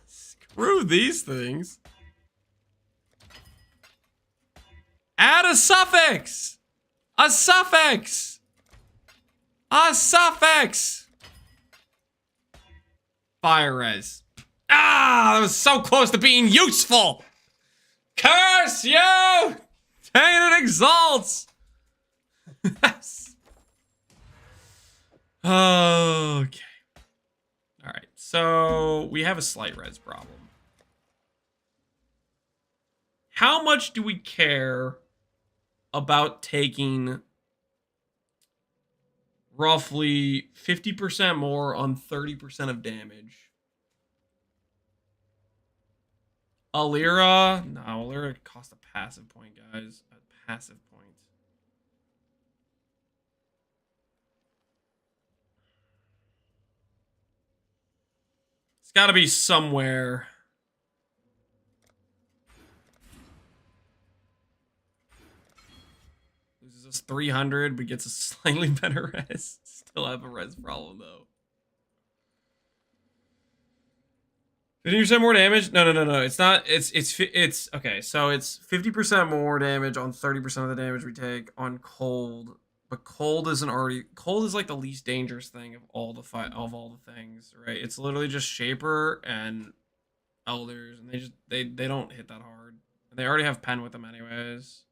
S1: Screw these things. Add a suffix. A suffix. A suffix. Fire res. Ah, that was so close to being useful. Curse you! Tainted exalts. Yes. Okay. All right. So we have a slight res problem. How much do we care about taking roughly 50% more on 30% of damage Alira. No, Alira cost a passive point, guys. A passive point. It's got to be somewhere. Loses us 300, but gets a slightly better res. Still have a res problem, though. 50% more damage? No. It's not. It's okay. So it's 50% more damage on 30% of the damage we take on cold. But cold isn't already. Cold is like the least dangerous thing of all the things, right? It's literally just Shaper and Elders, and they don't hit that hard. And they already have Pen with them anyways.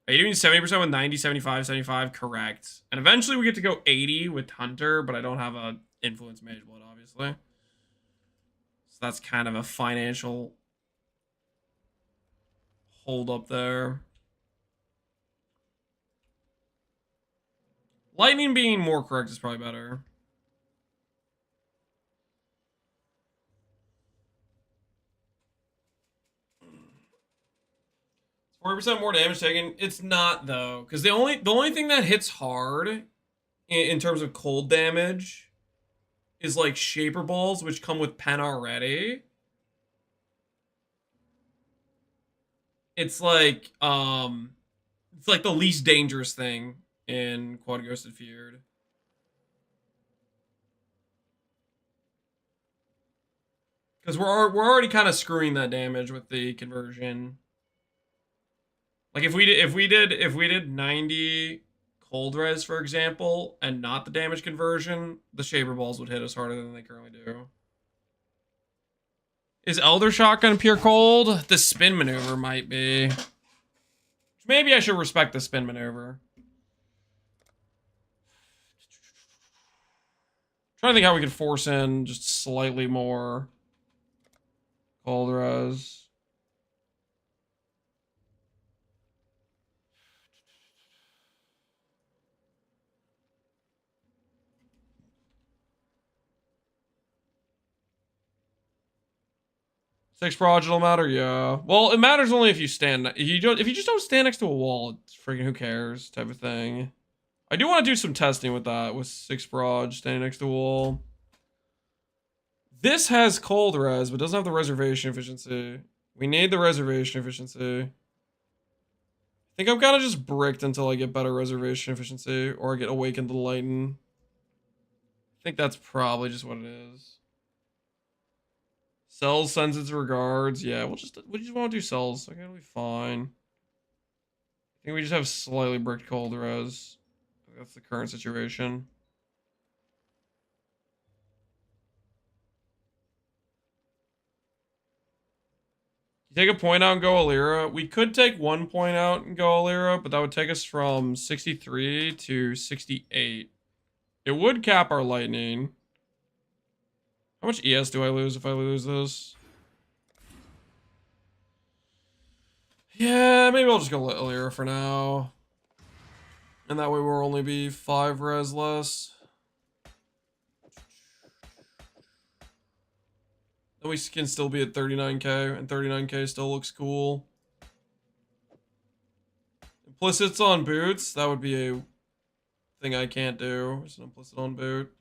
S1: Are you doing 70% with 90, 75, 75? Correct. And eventually we get to go 80 with Hunter, but I don't have a Influence Mage Blood, obviously. So that's kind of a financial hold up there. Lightning being more correct is probably better. It's 40% more damage taken. It's not though, because the only thing that hits hard in terms of cold damage is like Shaper Balls, which come with Pen already. It's like the least dangerous thing in Quad Ghosted Feared. Because we're already kind of screwing that damage with the conversion. Like if we did 90 cold res, for example, and not the damage conversion, the Shaper Balls would hit us harder than they currently do. Is Elder Shotgun pure cold? The spin maneuver might be. Maybe I should respect the spin maneuver. Trying to think how we could force in just slightly more cold res. Six proj will matter, yeah. Well, it matters only if you stand. If you just don't stand next to a wall, it's freaking who cares type of thing. I do want to do some testing with that with 6 proj standing next to a wall. This has cold res, but doesn't have the reservation efficiency. We need the reservation efficiency. I think I'm kind of just bricked until I get better reservation efficiency, or I get awakened to the lightning. I think that's probably just what it is. Cells sends its regards. Yeah, we just want to do cells. Okay, it'll be fine. I think we just have slightly bricked cold res. That's the current situation. You take a point out and go Alira. We could take 1 point out and go Alira, but that would take us from 63 to 68. It would cap our lightning. How much ES do I lose if I lose this? Yeah, maybe I'll just go Alira for now. And that way we'll only be 5 res less. Then we can still be at 39k, and 39k still looks cool. Implicits on boots, that would be a thing I can't do. It's an implicit on boot.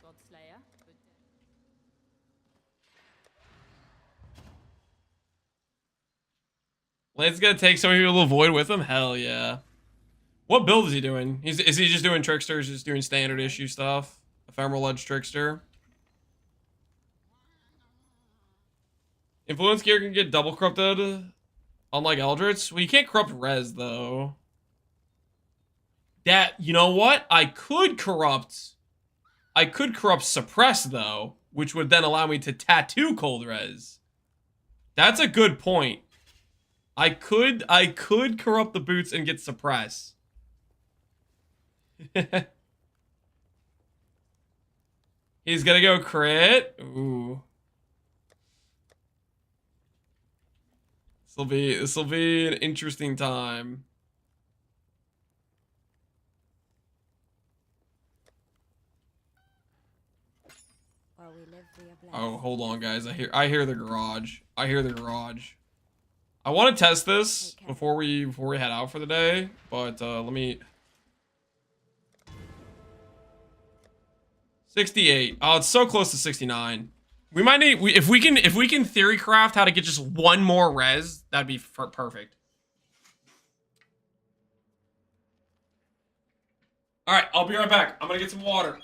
S2: Godslayer. Good.
S1: Lane's gonna take some people to avoid with him? Hell yeah. What build is he doing? Is he just doing Trickster? Is he just doing standard issue stuff? Ephemeral Edge Trickster. Influence gear can get double corrupted. Unlike Eldritch. Well, you can't corrupt res though. That, you know what? I could corrupt suppress though, which would then allow me to tattoo cold res. That's a good point. I could corrupt the boots and get suppress. He's gonna go crit. Ooh. This will be an interesting time.
S5: While we live, we are blessed.
S1: Oh, hold on, guys. I hear the garage. I hear the garage. I want to test this before we head out for the day, but let me. 68. Oh, it's so close to 69. We might need if we can theory craft how to get just one more res, that'd be perfect. All right, I'll be right back. I'm gonna get some water.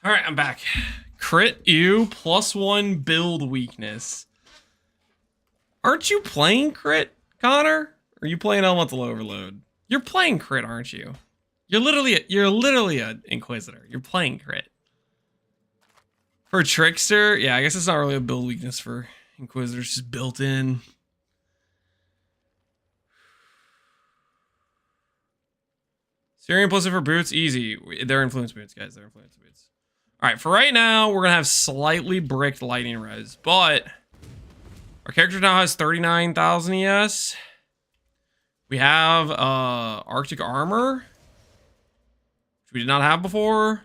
S1: All right, I'm back. Crit you +1 build weakness. Aren't you playing crit, Connor? Or are you playing Elemental Overload? You're playing crit, aren't you? You're literally an Inquisitor. You're playing crit. For Trickster, yeah, I guess it's not really a build weakness for Inquisitors, just built in. Syrian plus it for boots, easy. They're influence boots, guys. They're influence boots. All right, for right now, we're gonna have slightly bricked lightning res, but our character now has 39,000 ES. We have Arctic armor, which we did not have before.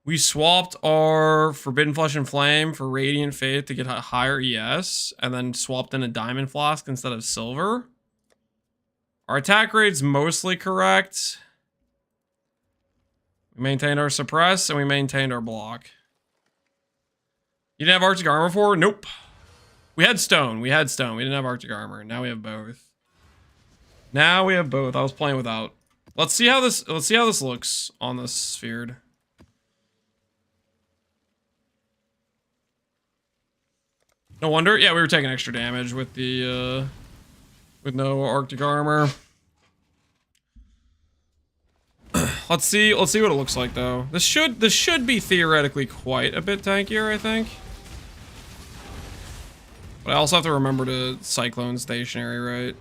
S1: We swapped our Forbidden Flesh and Flame for Radiant Faith to get a higher ES, and then swapped in a Diamond Flask instead of Silver. Our attack rate's mostly correct. We maintained our Suppress, and we maintained our block. You didn't have Arctic armor before? Nope. We had stone. We didn't have Arctic armor. Now we have both. I was playing without. Let's see how this looks on this sphere. No wonder. Yeah, we were taking extra damage with the with no Arctic armor. Let's see what it looks like though. This should be theoretically quite a bit tankier, I think. But I also have to remember to Cyclone stationary, right?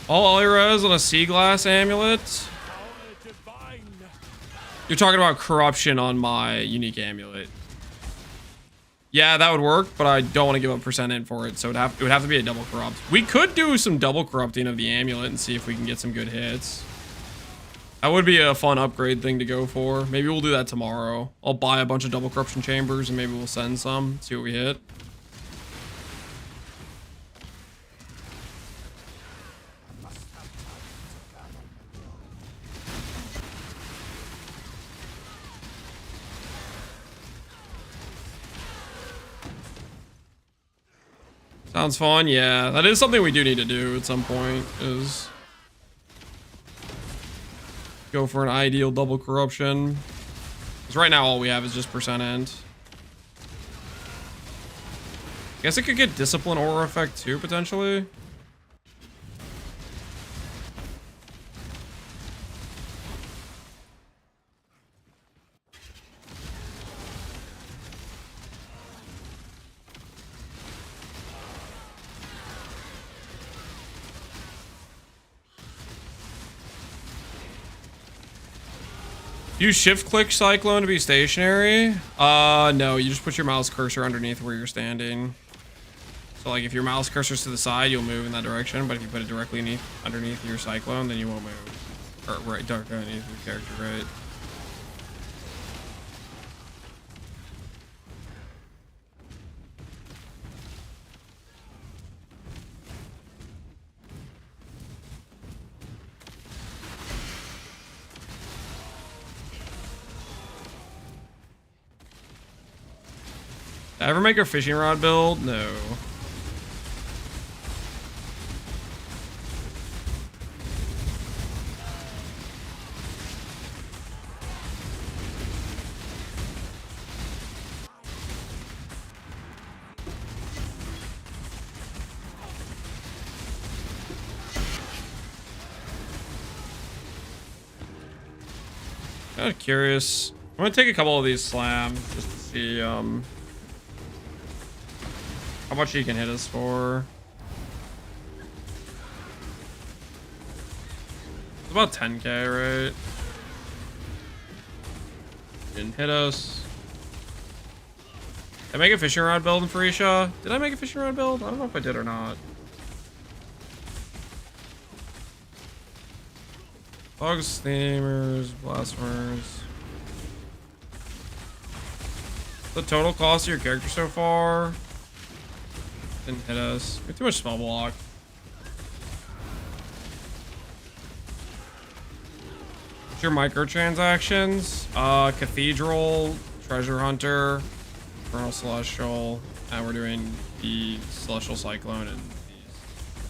S1: All Res on a Sea Glass amulet. You're talking about corruption on my unique amulet. Yeah, that would work, but I don't want to give up percent in for it, so it would have to be a double corrupt. We could do some double corrupting of the amulet and see if we can get some good hits. That would be a fun upgrade thing to go for. Maybe we'll do that tomorrow. I'll buy a bunch of double corruption chambers and maybe we'll send some, see what we hit. Sounds fun, yeah. That is something we do need to do at some point, is go for an ideal double corruption. Because right now all we have is just percent end. I guess it could get discipline aura effect too, potentially. You shift click Cyclone to be stationary? No, you just put your mouse cursor underneath where you're standing. So like if your mouse cursor's to the side, you'll move in that direction, but if you put it directly underneath your Cyclone, then you won't move. Or right, directly underneath your character, right? Did I ever make a fishing rod build? No. Kind of curious. I'm gonna take a couple of these slams just to see how much he can hit us for. It's about 10k, right? Didn't hit us. Did I make a fishing rod build in Freesia? Did I make a fishing rod build? I don't know if I did or not. Bugs, steamers, blasphemers. The total cost of your character so far? Didn't hit us. We have too much small block. What's your microtransactions? Cathedral, Treasure Hunter, Infernal Celestial, and we're doing the Celestial Cyclone and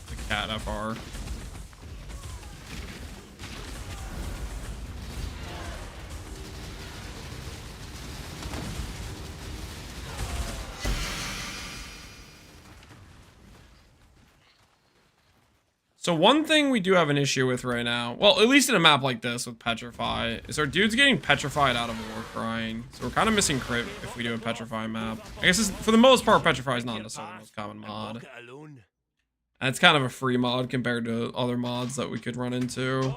S1: the Cat FR. So one thing we do have an issue with right now, well, at least in a map like this with Petrify, is our dude's getting petrified out of War Crying. So we're kind of missing crit if we do a Petrify map. I guess for the most part, Petrify is not necessarily the most common mod. And it's kind of a free mod compared to other mods that we could run into.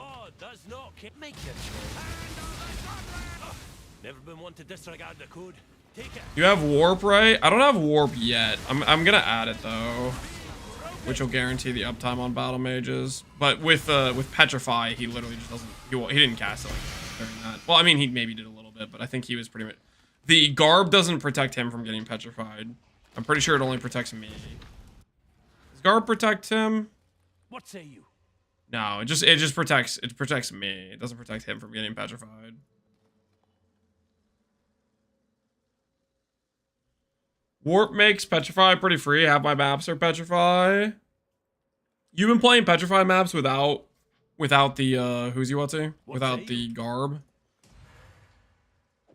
S8: Never been one to disregard the code. Take it.
S1: You have Warp, right? I don't have Warp yet. I'm gonna add it though, which will guarantee the uptime on battle mages. But with Petrify, he literally just doesn't. He didn't cast it like during that. Well, I mean, he maybe did a little bit, but I think he was pretty much. The Garb doesn't protect him from getting petrified. I'm pretty sure it only protects me. Does Garb protect him?
S8: What say you?
S1: No, it just protects me. It doesn't protect him from getting petrified. Warp makes Petrify pretty free. Half my maps are Petrify. You've been playing Petrify maps without the without the Garb.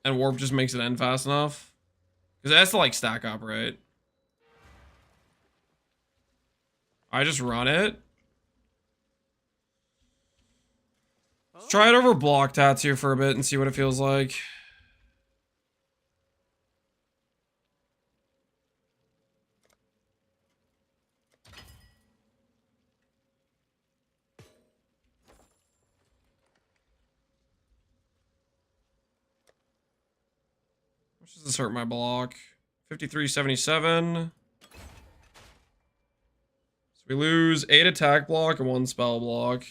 S1: And Warp just makes it end fast enough. Because it has to like stack up, right? I just run it. Let's try it over Block Tattoo for a bit and see what it feels like. Does this hurt my block? 5377. So we lose 8 attack block and 1 spell block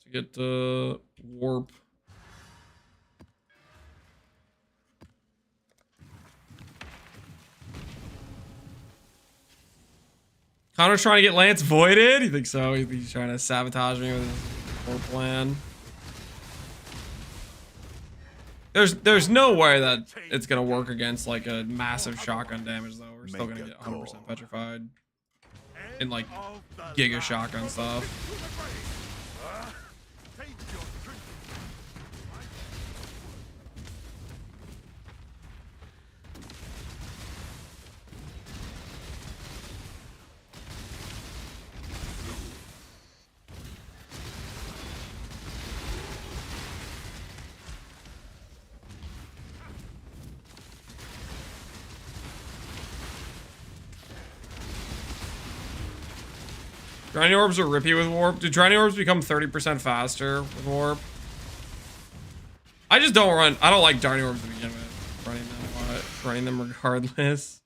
S1: to get the Warp. Connor's trying to get Lance voided? You think so? He's trying to sabotage me with his Warp plan. There's no way that it's gonna work against like a massive shotgun damage though. We're still gonna get 100% petrified in like giga shotgun stuff. Drowning Orbs are rippy with Warp. Do Drowning Orbs become 30% faster with Warp? I just don't run. I don't like Drowning Orbs to begin with. Running them regardless.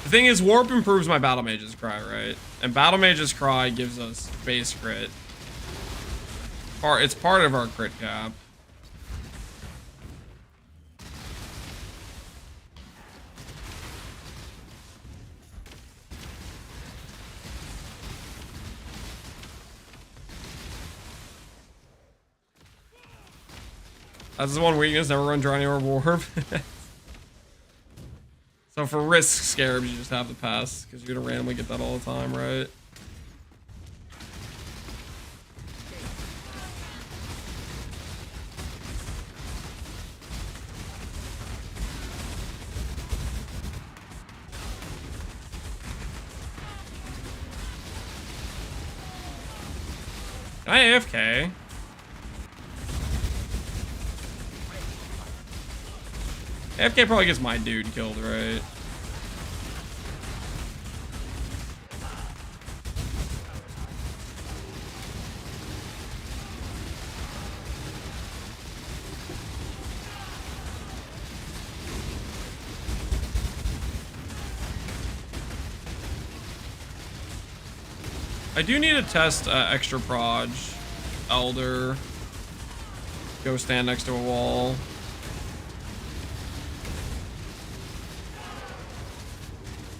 S1: The thing is, Warp improves my Battle Mage's Cry, right? And Battle Mage's Cry gives us base crit. It's part of our crit cap. That's one weakness, never run Drowning Orb Warp. So for risk scarabs, you just have to pass, because you're gonna randomly get that all the time, right? Can I AFK? AFK probably gets my dude killed, right? I do need to test extra proj. Elder. Go stand next to a wall.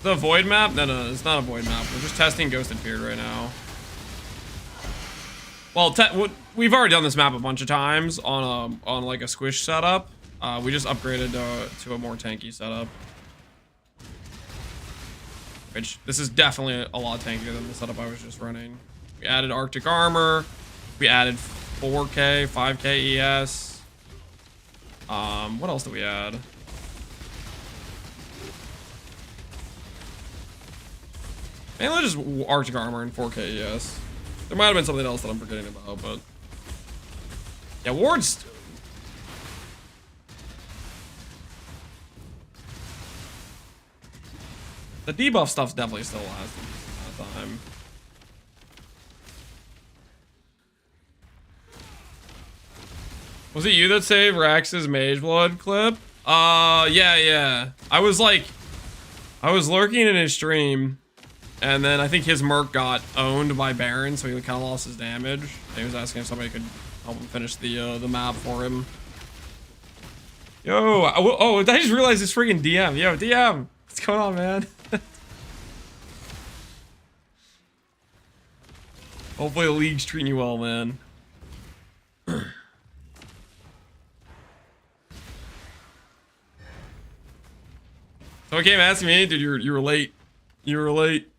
S1: The void map? No, it's not a void map. We're just testing Ghosted Beard right now. Well, we've already done this map a bunch of times on like a squish setup. We just upgraded to a more tanky setup. Which, this is definitely a lot tankier than the setup I was just running. We added Arctic armor. We added 4K, 5K ES. What else did we add? Mainly just Arctic armor and 4K ES. There might have been something else that I'm forgetting about, but yeah, wards. The debuff stuff's definitely still lasting a lot of time. Was it you that saved Rax's Mage Blood clip? Yeah. I was lurking in his stream, and then I think his Merc got owned by Baron, so he kind of lost his damage. He was asking if somebody could help him finish the map for him. Yo, I just realized this freaking DM. Yo, DM, what's going on, man? Hopefully the league's treating you well, man. Someone came asking me, dude, you were late. You were late.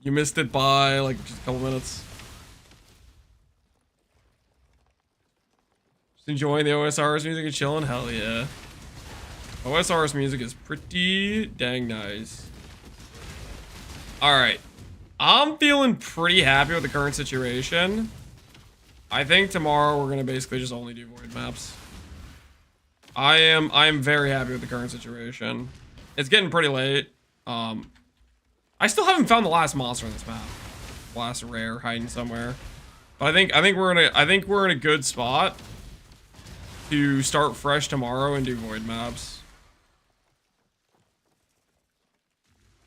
S1: You missed it by like just a couple minutes. Just enjoying the OSR's music and chilling? Hell yeah. OSR's music is pretty dang nice. Alright. I'm feeling pretty happy with the current situation. I think tomorrow we're gonna basically just only do void maps. I am very happy with the current situation. It's getting pretty late. I still haven't found the last monster in this map. Last rare hiding somewhere. But I think we're in a good spot to start fresh tomorrow and do void maps.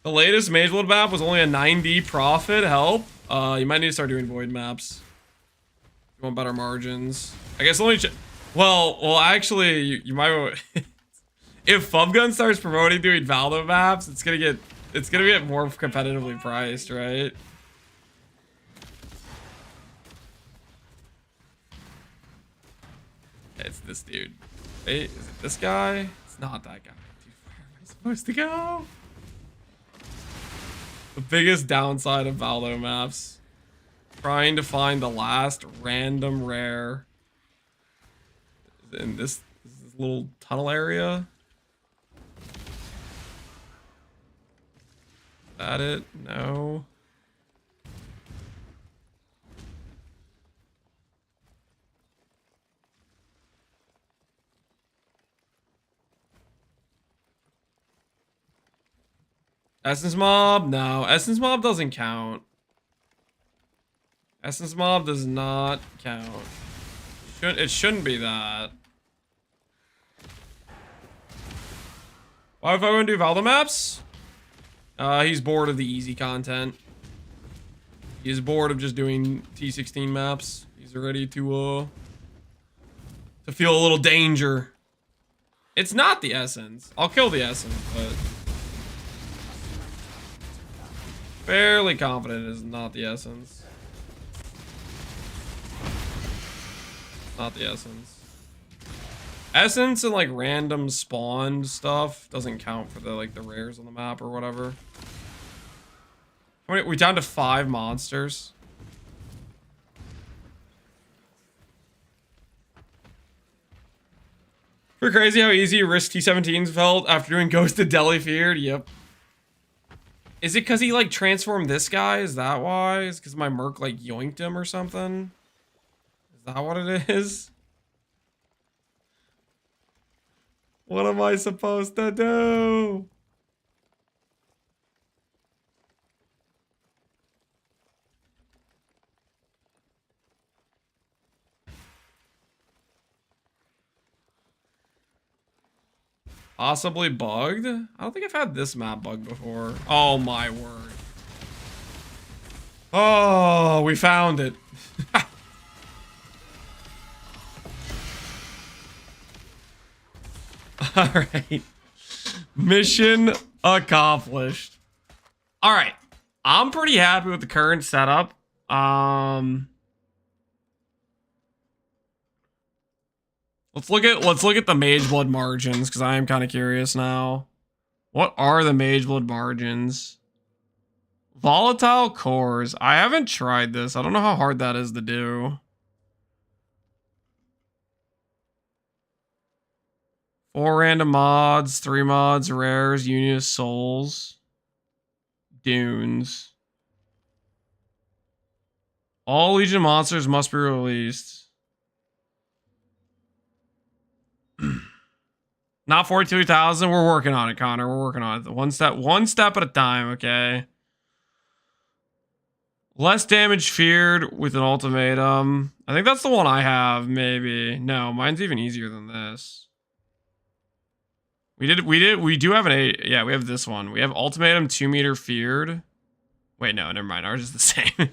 S1: The latest Mage Blood map was only a 9D profit. Help. You might need to start doing void maps. You want better margins. I guess only. Well, actually, you might. If Fubgun starts promoting doing Valdo maps, it's gonna get more competitively priced, right? It's this dude. Hey, is it this guy? It's not that guy. Dude, where am I supposed to go? The biggest downside of Valdo maps. Trying to find the last random rare in this little tunnel area. Is that it? No. Essence Mob? No, Essence Mob doesn't count. Essence Mob does not count. It shouldn't be that. Why if I want to do Valdo maps? He's bored of the easy content. He's bored of just doing T16 maps. He's ready to feel a little danger. It's not the Essence. I'll kill the Essence, but fairly confident it is not the Essence. Not the Essence. Essence and like random spawned stuff doesn't count for the rares on the map or whatever. We're down to 5 monsters. Pretty crazy how easy Risk T17s felt after doing Ghosted Deli Feared. Yep. Is it because he like transformed this guy? Is that why? Is it because my Merc like yoinked him or something? Is that what it is? What am I supposed to do? Possibly bugged? I don't think I've had this map bug before. Oh my word. Oh, we found it. All right. Mission accomplished. All right. I'm pretty happy with the current setup. Let's look at the Mage Blood margins, because I am kind of curious now. What are the Mage Blood margins? Volatile cores. I haven't tried this. I don't know how hard that is to do. 4 random mods, 3 mods, rares, Union of Souls, Dunes. All Legion monsters must be released. Not 42,000. We're working on it, Connor. We're working on it. One step at a time, okay? Less damage feared with an ultimatum. I think that's the one I have, maybe. No, mine's even easier than this. We do have an 8. Yeah, we have this one. We have ultimatum 2 meter feared. Wait, no, never mind. Ours is the same.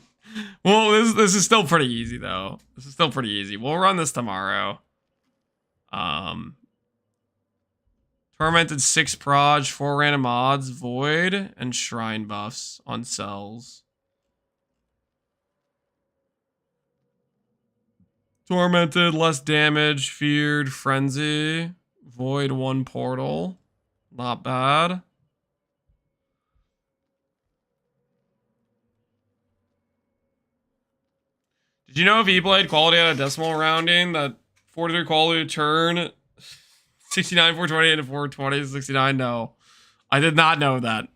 S1: Well, this is still pretty easy, though. This is still pretty easy. We'll run this tomorrow. Tormented 6 proj, 4 random odds, void, and shrine buffs on cells. Tormented, less damage, feared, frenzy, void 1 portal. Not bad. Did you know if E-Blade quality had a decimal rounding that 43 quality turn 69, 428 and 420, 69? No. I did not know that.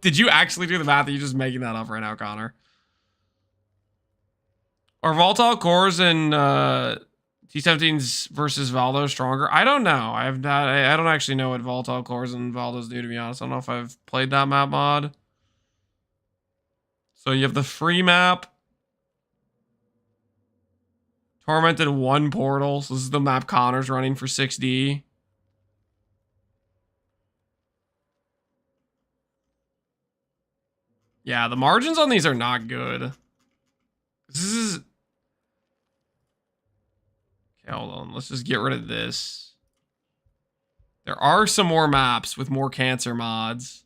S1: Did you actually do the math? Are you just making that up right now, Connor? Are volatile cores and T17s versus Valdo stronger? I don't know. I don't actually know what volatile cores and Valdos do, to be honest. I don't know if I've played that map mod. So you have the free map. Tormented 1 portal. So this is the map Connor's running for 6D. Yeah, the margins on these are not good. This is... Okay, hold on. Let's just get rid of this. There are some more maps with more cancer mods.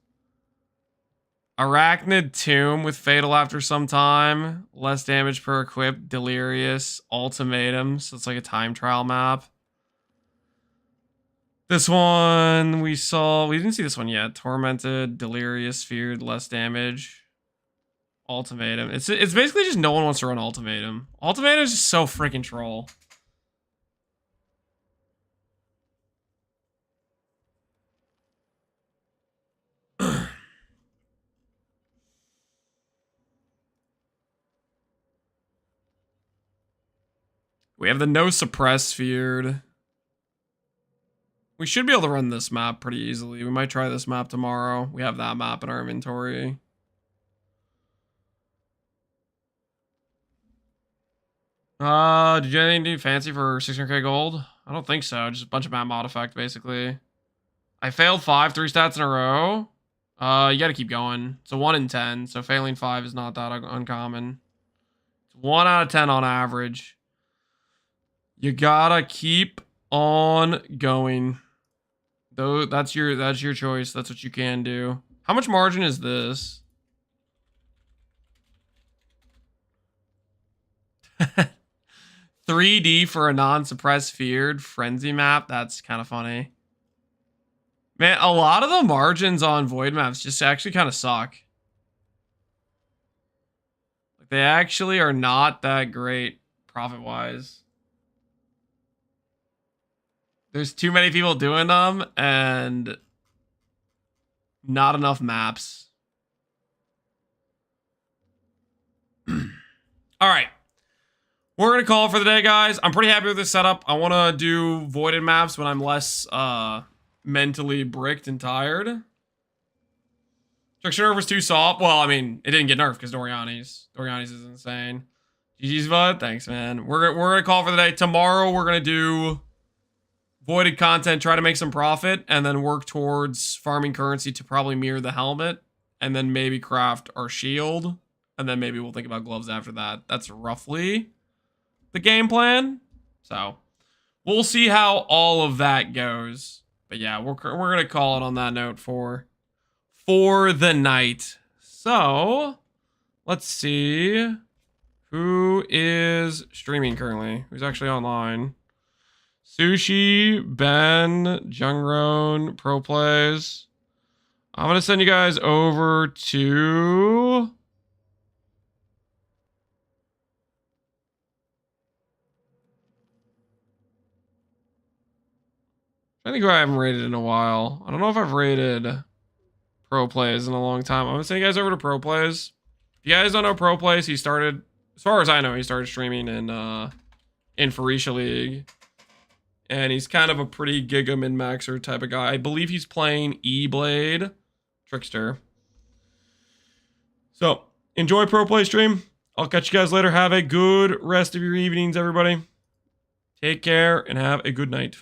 S1: Arachnid Tomb with Fatal after some time. Less damage per equip. Delirious. Ultimatum. So it's like a time trial map. This one we saw. We didn't see this one yet. Tormented. Delirious. Feared. Less damage. Ultimatum. It's basically just no one wants to run Ultimatum. Ultimatum is just so freaking troll. We have the no suppress feared. We should be able to run this map pretty easily. We might try this map tomorrow. We have that map in our inventory. Did you do anything fancy for 600k gold? I don't think so. Just a bunch of map mod effect, basically. I failed 5 3 stats in a row. You gotta keep going. It's a 1 in 10, so failing 5 is not that uncommon. It's 1 out of 10 on average. You gotta keep on going. Though that's your choice. That's what you can do. How much margin is this? $3D for a non-suppressed feared frenzy map. That's kind of funny. Man, a lot of the margins on void maps just actually kind of suck. Like, they actually are not that great profit-wise. There's too many people doing them and not enough maps. All right. We're going to call it for the day, guys. I'm pretty happy with this setup. I want to do voided maps when I'm less mentally bricked and tired. Structure nerf was too soft. Well, I mean, it didn't get nerfed because Doriani's is insane. GG's, bud. Thanks, man. We're going to call for the day. Tomorrow, we're going to do voided content, try to make some profit, and then work towards farming currency to probably mirror the helmet, and then maybe craft our shield, and then maybe we'll think about gloves after that. That's roughly the game plan. So we'll see how all of that goes. But yeah, we're gonna call it on that note for the night. So let's see who is streaming currently, who's actually online. Sushi, Ben, Jungron, Pro Plays. I'm going to send you guys over to... I think I haven't rated in a while. I don't know if I've rated Pro Plays in a long time. I'm going to send you guys over to Pro Plays. If you guys don't know Pro Plays, he started, as far as I know, he started streaming in FRoSS League. And he's kind of a pretty Giga min-maxer type of guy. I believe he's playing E-Blade Trickster. So, enjoy Pro Play stream. I'll catch you guys later. Have a good rest of your evenings, everybody. Take care and have a good night.